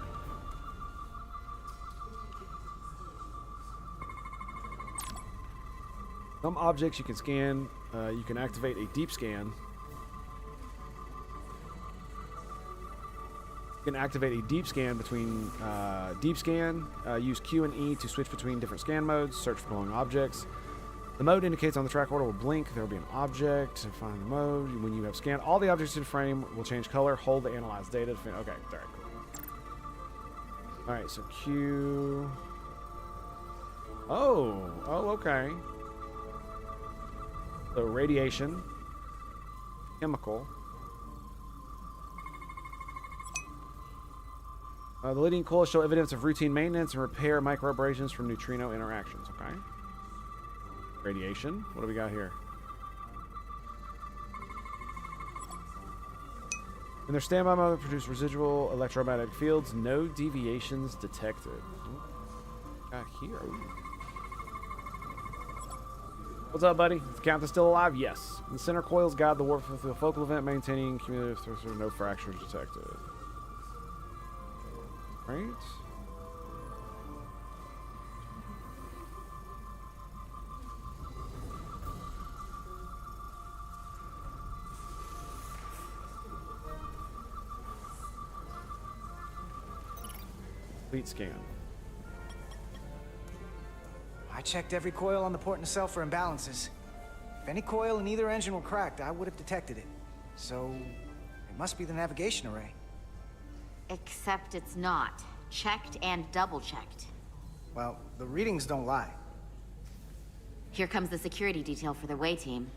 Some objects you can scan. You can activate a deep scan. You can activate a deep scan between deep scan. Use Q and E to switch between different scan modes. Search for glowing objects. The mode indicates on the track order will blink. There will be an object to find the mode. When you have scanned all the objects in frame, will change color. Hold to analyze data. Okay, all right, cool. All right, so Q. Oh, okay. So radiation, chemical. The leading coils show evidence of routine maintenance and repair microabrasions from neutrino interactions. Okay. Radiation. What do we got here? In their standby mode, produce residual electromagnetic fields. No deviations detected. Got here. What's up, buddy? Is the captain still alive? Yes. The center coils guide the warp through the focal event, maintaining cumulative through no fractures detected. Right? Complete scan. I checked every coil on the port nacelle for imbalances. If any coil in either engine were cracked, I would have detected it. So, it must be the navigation array. Except it's not. Checked and double-checked. Well, the readings don't lie. Here comes the security detail for the way team.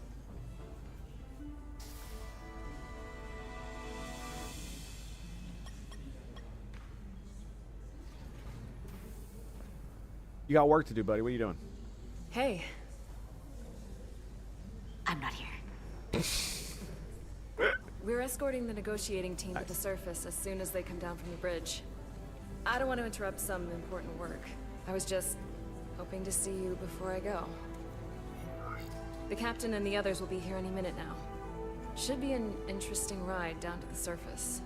You got work to do, buddy. What are you doing? Hey. I'm not here. We're escorting the negotiating team to the surface as soon as they come down from the bridge. I don't want to interrupt some important work. I was just hoping to see you before I go. The captain and the others will be here any minute now. Should be an interesting ride down to the surface.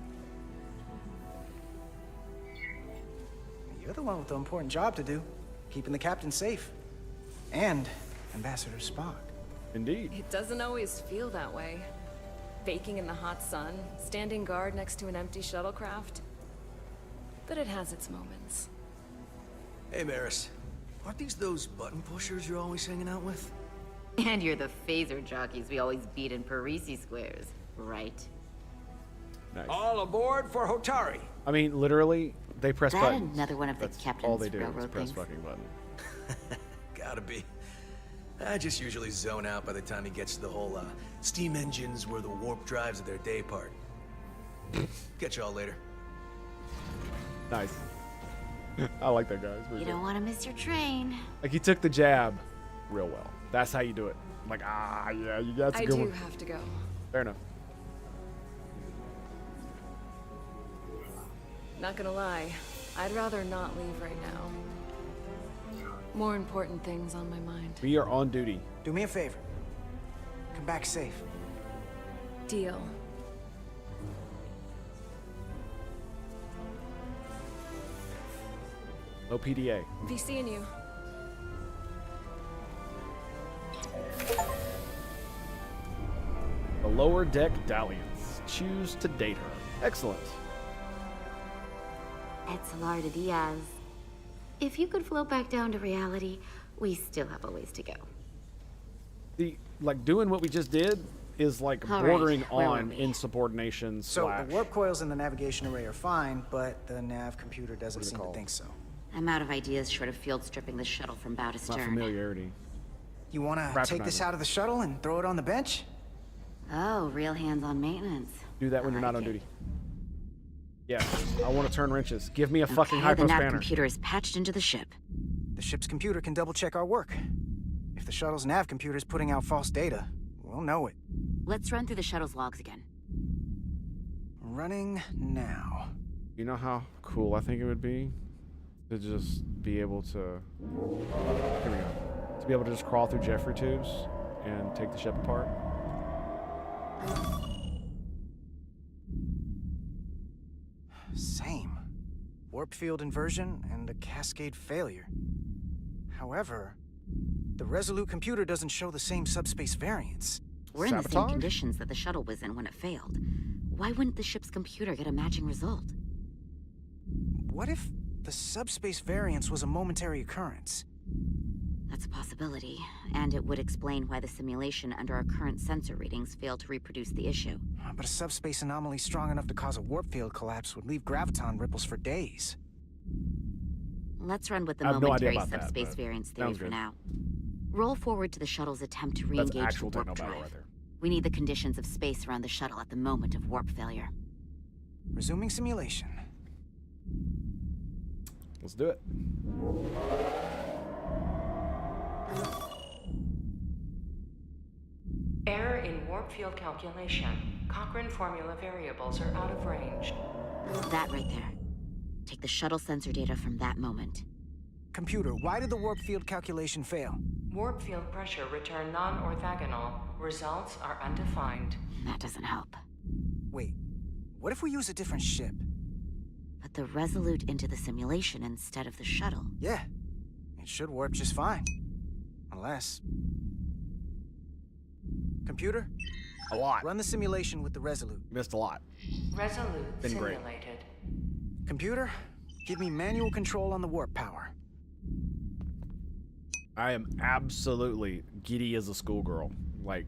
You're the one with the important job to do. Keeping the captain safe. And Ambassador Spock. Indeed. It doesn't always feel that way. Baking in the hot sun, standing guard next to an empty shuttlecraft. But it has its moments. Hey, Maris. Aren't these those button pushers you're always hanging out with? And you're the phaser jockeys we always beat in Parisi squares, right? Nice. All aboard for Hotari. I mean, literally, they press That buttons. another one of the That's captain's all they do is railroad press things. fucking button. Gotta be. I just usually zone out by the time he gets to the whole steam engines were the warp drives of their day part. Catch y'all later. Nice. I like that guy. It's pretty You good. don't want to miss your train. Like, he took the jab real well. That's how you do it. I'm like, yeah, you got a good one. I do have to go. Fair enough. Not gonna lie, I'd rather not leave right now. More important things on my mind. We are on duty. Do me a favor. Come back safe. Deal. No PDA. Be seeing you. The lower deck dalliance. Choose to date her. Excellent. Etzelar de Diaz. If you could float back down to reality, we still have a ways to go. Like, doing what we just did is like All bordering right, where were on we? insubordination So slash. the warp coils in the navigation array are fine, but the nav computer doesn't seem to think so. I'm out of ideas short of field stripping the shuttle from bow to It's not stern. familiarity. You want to take this Patronizing. out of the shuttle and throw it on the bench? Oh, real hands-on maintenance. Do that when you're not on duty. Yeah, I want to turn wrenches. Give me a fucking Okay, hypo the nav spanner. computer is patched into the ship. The ship's computer can double-check our work. If the shuttle's nav computer is putting out false data, we'll know it. Let's run through the shuttle's logs again. Running now. You know how cool I think it would be to just be able to. Here we go. To be able to just crawl through Jeffrey tubes and take the ship apart. Same. Warp field inversion and a cascade failure. However, the Resolute computer doesn't show the same subspace variance. We're in the same conditions that the shuttle was in when it failed. Why wouldn't the ship's computer get a matching result? What if the subspace variance was a momentary occurrence? That's a possibility, and it would explain why the simulation under our current sensor readings failed to reproduce the issue. But a subspace anomaly strong enough to cause a warp field collapse would leave graviton ripples for days. Let's run with the I have no idea momentary about that, subspace but variance theory sounds for good. now. Roll forward to the shuttle's attempt to That's re-engage the actual warp techno battle drive. right there. We need the conditions of space around the shuttle at the moment of warp failure. Resuming simulation. Let's do it. Error in warp field calculation. Cochrane formula variables are out of range. That right there. Take the shuttle sensor data from that moment. Computer, why did the warp field calculation fail? Warp field pressure return non-orthogonal. Results are undefined. That doesn't help. Wait, what if we use a different ship? Put the Resolute into the simulation instead of the shuttle. Yeah, it should warp just fine. Unless... Computer? A lot. Run the simulation with the Resolute. Missed a lot. Resolute Been great. simulated. Computer, give me manual control on the warp power. I am absolutely giddy as a schoolgirl. Like,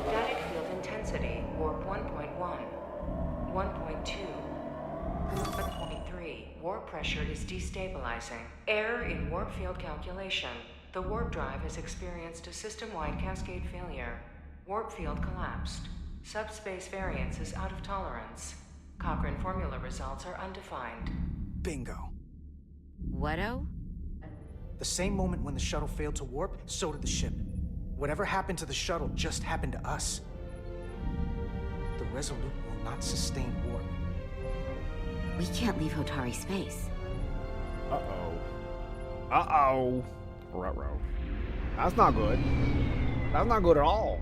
Static field intensity, warp 1.1, 1.2, 1.3. Warp pressure is destabilizing. Error in warp field calculation. The warp drive has experienced a system-wide cascade failure. Warp field collapsed. Subspace variance is out of tolerance. Cochrane formula results are undefined. Bingo. What-o? The same moment when the shuttle failed to warp, so did the ship. Whatever happened to the shuttle just happened to us. The Resolute will not sustain warp. We can't leave Hotari space. Uh-oh. Uh-oh. Ruh-roh. That's not good. That's not good at all.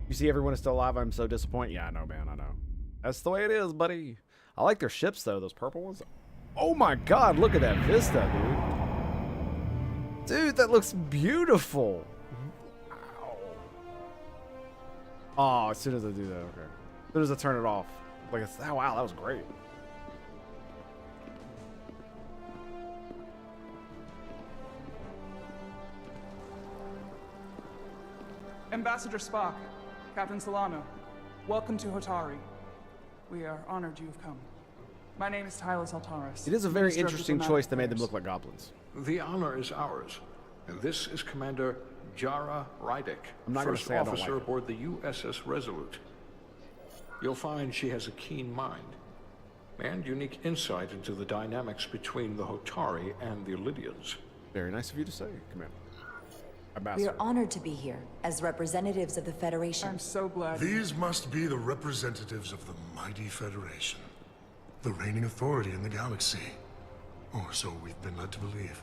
You see everyone is still alive, I'm so disappointed. Yeah, I know, man, I know. That's the way it is, buddy. I like their ships, though, those purple ones. Oh my god, look at that vista, dude. Dude, that looks beautiful. Wow. Oh, as soon as I do that, okay. As soon as I turn it off. Like, it's, oh, wow, that was great. Ambassador Spock, Captain Solano, welcome to Hotari. We are honored you have come. My name is Tyler Saltaris. It is a very Minister of interesting Diplomatic choice. They made them Affairs. look like goblins. The honor is ours, and this is Commander Jara Rydick, I'm not gonna first say I don't officer like it. aboard the USS Resolute. You'll find she has a keen mind and unique insight into the dynamics between the Hotari and the Illidians. Very nice of you to say, Commander. We Ambassador. are honored to be here as representatives of the Federation. I'm so glad. These must be the representatives of the mighty Federation, the reigning authority in the galaxy. Or so we've been led to believe.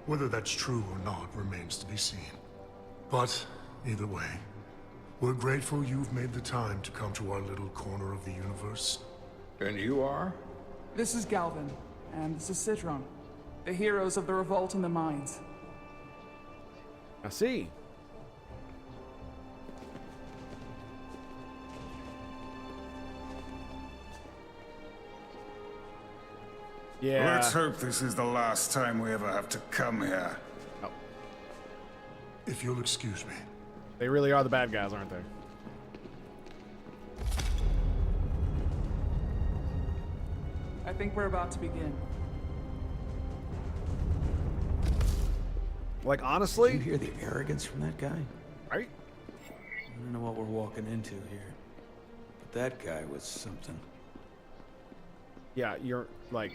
Whether that's true or not remains to be seen. But, either way, we're grateful you've made the time to come to our little corner of the universe. And you are? This is Galvin, and this is Citron, the heroes of the revolt in the mines. I see. Yeah. Let's hope this is the last time we ever have to come here. Oh. If you'll excuse me. They really are the bad guys, aren't they? I think we're about to begin. Like, honestly? Did you hear the arrogance from that guy? Right? I don't know what we're walking into here, but that guy was something. Yeah, you're like...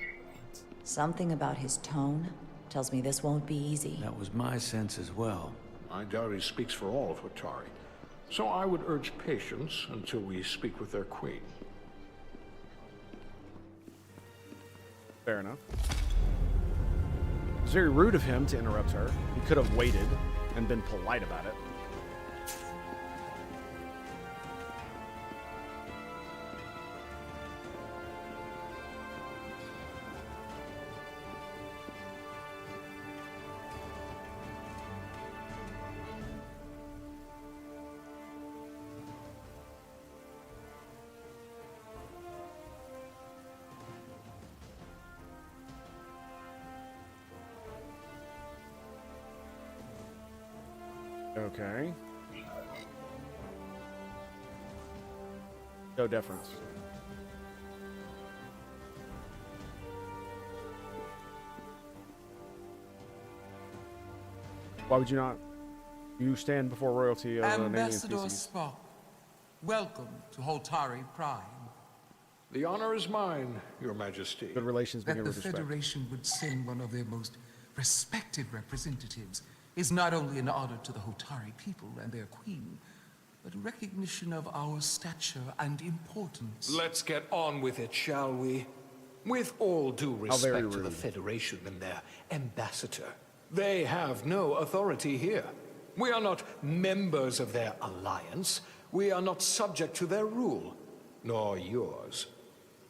Something about his tone tells me this won't be easy. That was my sense as well. I doubt he speaks for all of Hotari, so I would urge patience until we speak with their queen. Fair enough. It's very rude of him to interrupt her. He could have waited and been polite about it. Okay. No deference. Why would you not? You stand before royalty of an alien Ambassador species. Spock, welcome to Hotari Prime. The honor is mine, Your Majesty. Good relations That begin the with respect. Federation would send one of their most respected representatives is not only an honor to the Hotari people and their queen, but a recognition of our stature and importance. Let's get on with it, shall we? With all due How very respect to the rude. Federation and their ambassador, they have no authority here. We are not members of their alliance. We are not subject to their rule, nor yours.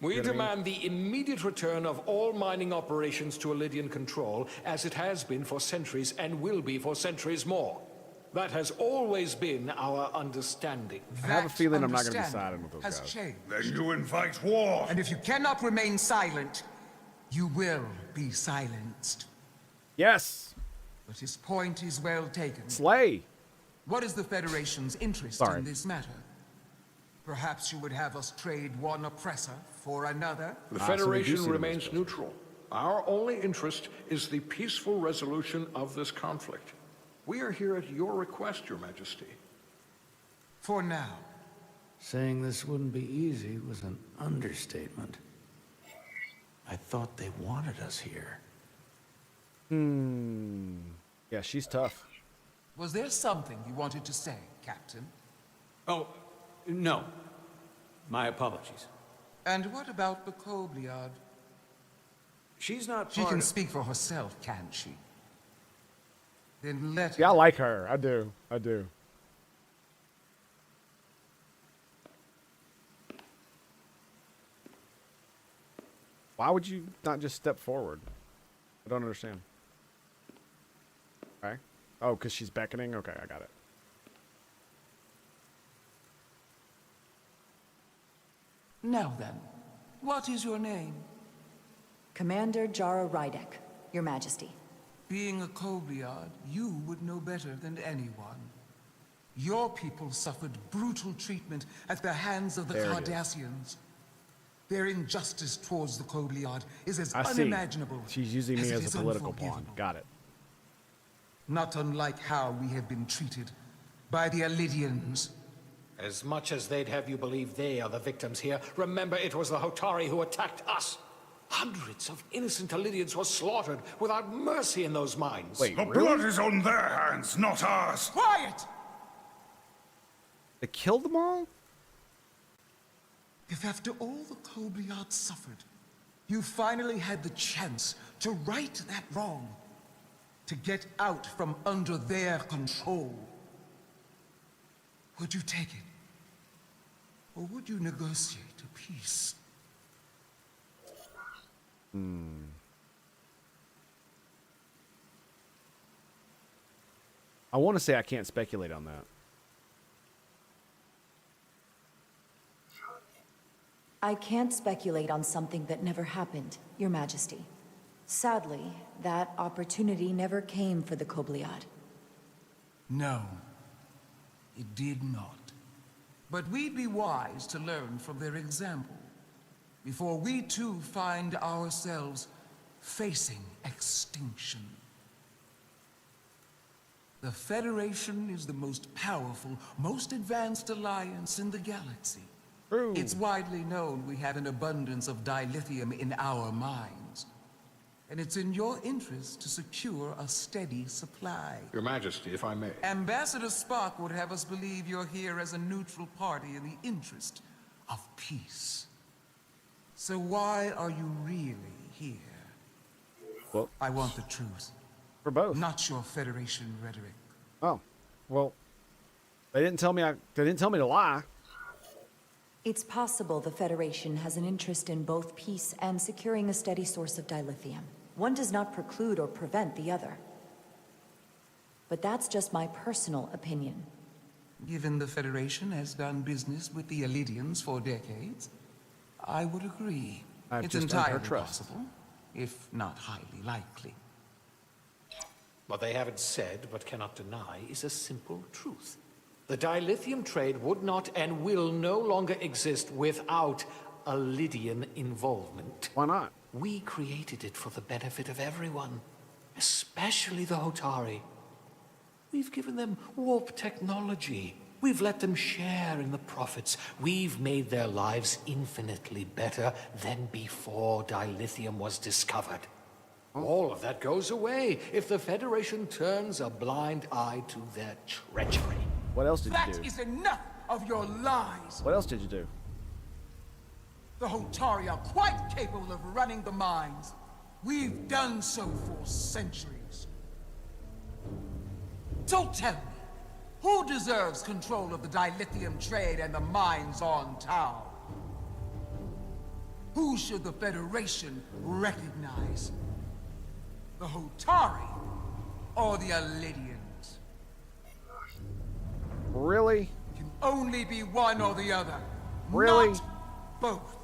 We demand the immediate return of all mining operations to Illidian control, as it has been for centuries and will be for centuries more. That has always been our understanding. I have a feeling I'm not going to be understanding siding with those has guys. changed. Then you invite war. And if you cannot remain silent, you will be silenced. Yes. But his point is well taken. Slay. What is the Federation's interest Sorry. in this matter? Perhaps you would have us trade one oppressor for another? The so we do Federation see them remains as neutral. Our only interest is the peaceful resolution of this conflict. We are here at your request, Your Majesty. For now. Saying this wouldn't be easy was an understatement. I thought they wanted us here. Yeah, she's tough. Was there something you wanted to say, Captain? Oh, no. My apologies. And what about the Kobliad? She's not She part can of... speak for herself, can she? Then let her. Yeah, I like her. I do. I do. Why would you not just step forward? I don't understand. Okay. Oh, because she's beckoning? Okay, I got it. Now then, what is your name? Commander Jara Rydek, Your Majesty. Being a Kobliad, you would know better than anyone. Your people suffered brutal treatment at the hands of the There it is. Cardassians. Their injustice towards the Kobliad is as I see. unimaginable She's using me it as is a political pawn. unforgivable. Got it. Not unlike how we have been treated by the Alidians. As much as they'd have you believe they are the victims here, remember it was the Hotari who attacked us. Hundreds of innocent Alidians were slaughtered without mercy in those mines. Wait, The blood is on their hands, not ours. Quiet! They killed them all? If after all the Kobliad suffered, you finally had the chance to right that wrong, to get out from under their control, would you take it? Or would you negotiate a peace? I want to say I can't speculate on that. I can't speculate on something that never happened, Your Majesty. Sadly, that opportunity never came for the Kobliad. No, it did not. But we'd be wise to learn from their example, before we too find ourselves facing extinction. The Federation is the most powerful, most advanced alliance in the galaxy. True. It's widely known we have an abundance of dilithium in our mines. And it's in your interest to secure a steady supply. Your Majesty, if I may. Ambassador Spock would have us believe you're here as a neutral party in the interest of peace. So why are you really here? Well, I want the truth. For both. Not your Federation rhetoric. Oh, well, they didn't tell me. They didn't tell me to lie. It's possible the Federation has an interest in both peace and securing a steady source of dilithium. One does not preclude or prevent the other. But that's just my personal opinion. Given the Federation has done business with the Alidians for decades, I would agree. I've It's just earned her entirely trust. possible, if not highly likely. What they haven't said, but cannot deny, is a simple truth. The dilithium trade would not and will no longer exist without Alidian involvement. Why not? We created it for the benefit of everyone, especially the Hotari. We've given them warp technology. We've let them share in the profits. We've made their lives infinitely better than before dilithium was discovered. All of that goes away if the Federation turns a blind eye to their treachery. What else did you That do? is enough of your lies! What else did you do? The Hotari are quite capable of running the mines. We've done so for centuries. So tell me, who deserves control of the dilithium trade and the mines on Tau? Who should the Federation recognize? The Hotari or the Alidians? Really? Can only be one or the other. Really? Not both.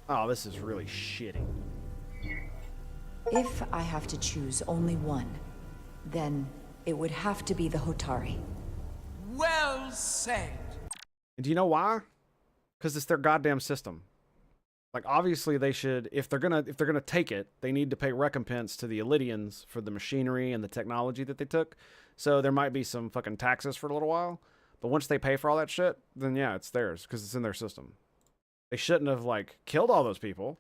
Oh, this is really shitty. If I have to choose only one, then it would have to be the Hotari. Well said. And do you know why? Because it's their goddamn system. Like, obviously they should, if they're gonna take it, they need to pay recompense to the Alidians for the machinery and the technology that they took. So there might be some fucking taxes for a little while, but once they pay for all that shit, then yeah, it's theirs because it's in their system. They shouldn't have like killed all those people.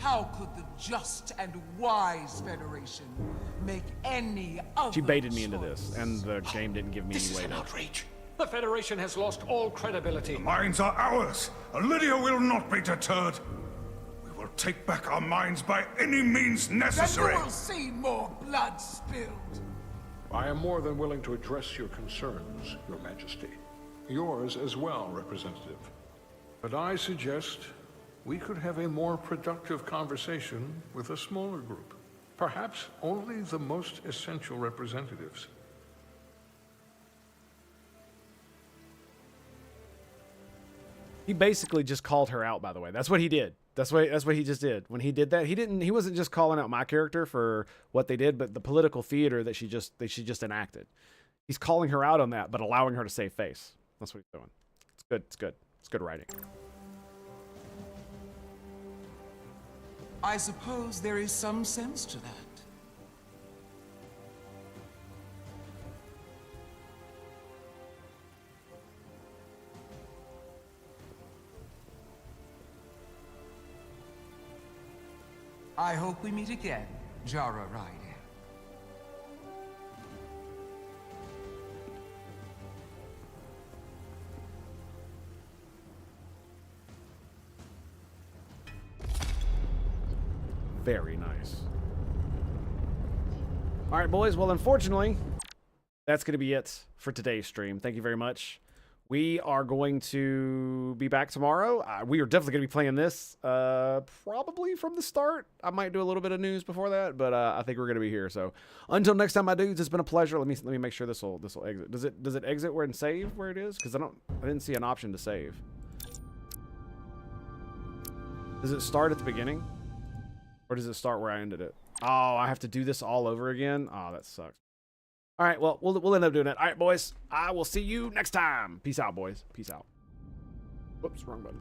How could the just and wise Federation make any other She baited me into this, and the game didn't give me any way to. Outrage. The Federation has lost all credibility. The mines are ours. Lydia will not be deterred. We will take back our mines by any means necessary. Then you will see more blood spilled. I am more than willing to address your concerns, Your Majesty. Yours as well, Representative. But I suggest we could have a more productive conversation with a smaller group. Perhaps only the most essential representatives. He basically just called her out, by the way. That's what he did. That's what he just did. When he did that, he wasn't just calling out my character for what they did, but the political theater that she just enacted. He's calling her out on that, but allowing her to save face. That's what he's doing. It's good. It's good. It's good writing. I suppose there is some sense to that. I hope we meet again, Jara Ryder. Very nice. All right, boys. Well, unfortunately, that's going to be it for today's stream. Thank you very much. We are going to be back tomorrow. We are definitely going to be playing this probably from the start. I might do a little bit of news before that, but I think we're going to be here. So until next time, my dudes, it's been a pleasure. Let me make sure this will exit. Does it exit where and save where it is? Because I didn't see an option to save. Does it start at the beginning? Or does it start where I ended it? Oh, I have to do this all over again? Oh, that sucks. All right, well, we'll end up doing it. All right, boys. I will see you next time. Peace out, boys. Peace out. Whoops, wrong button.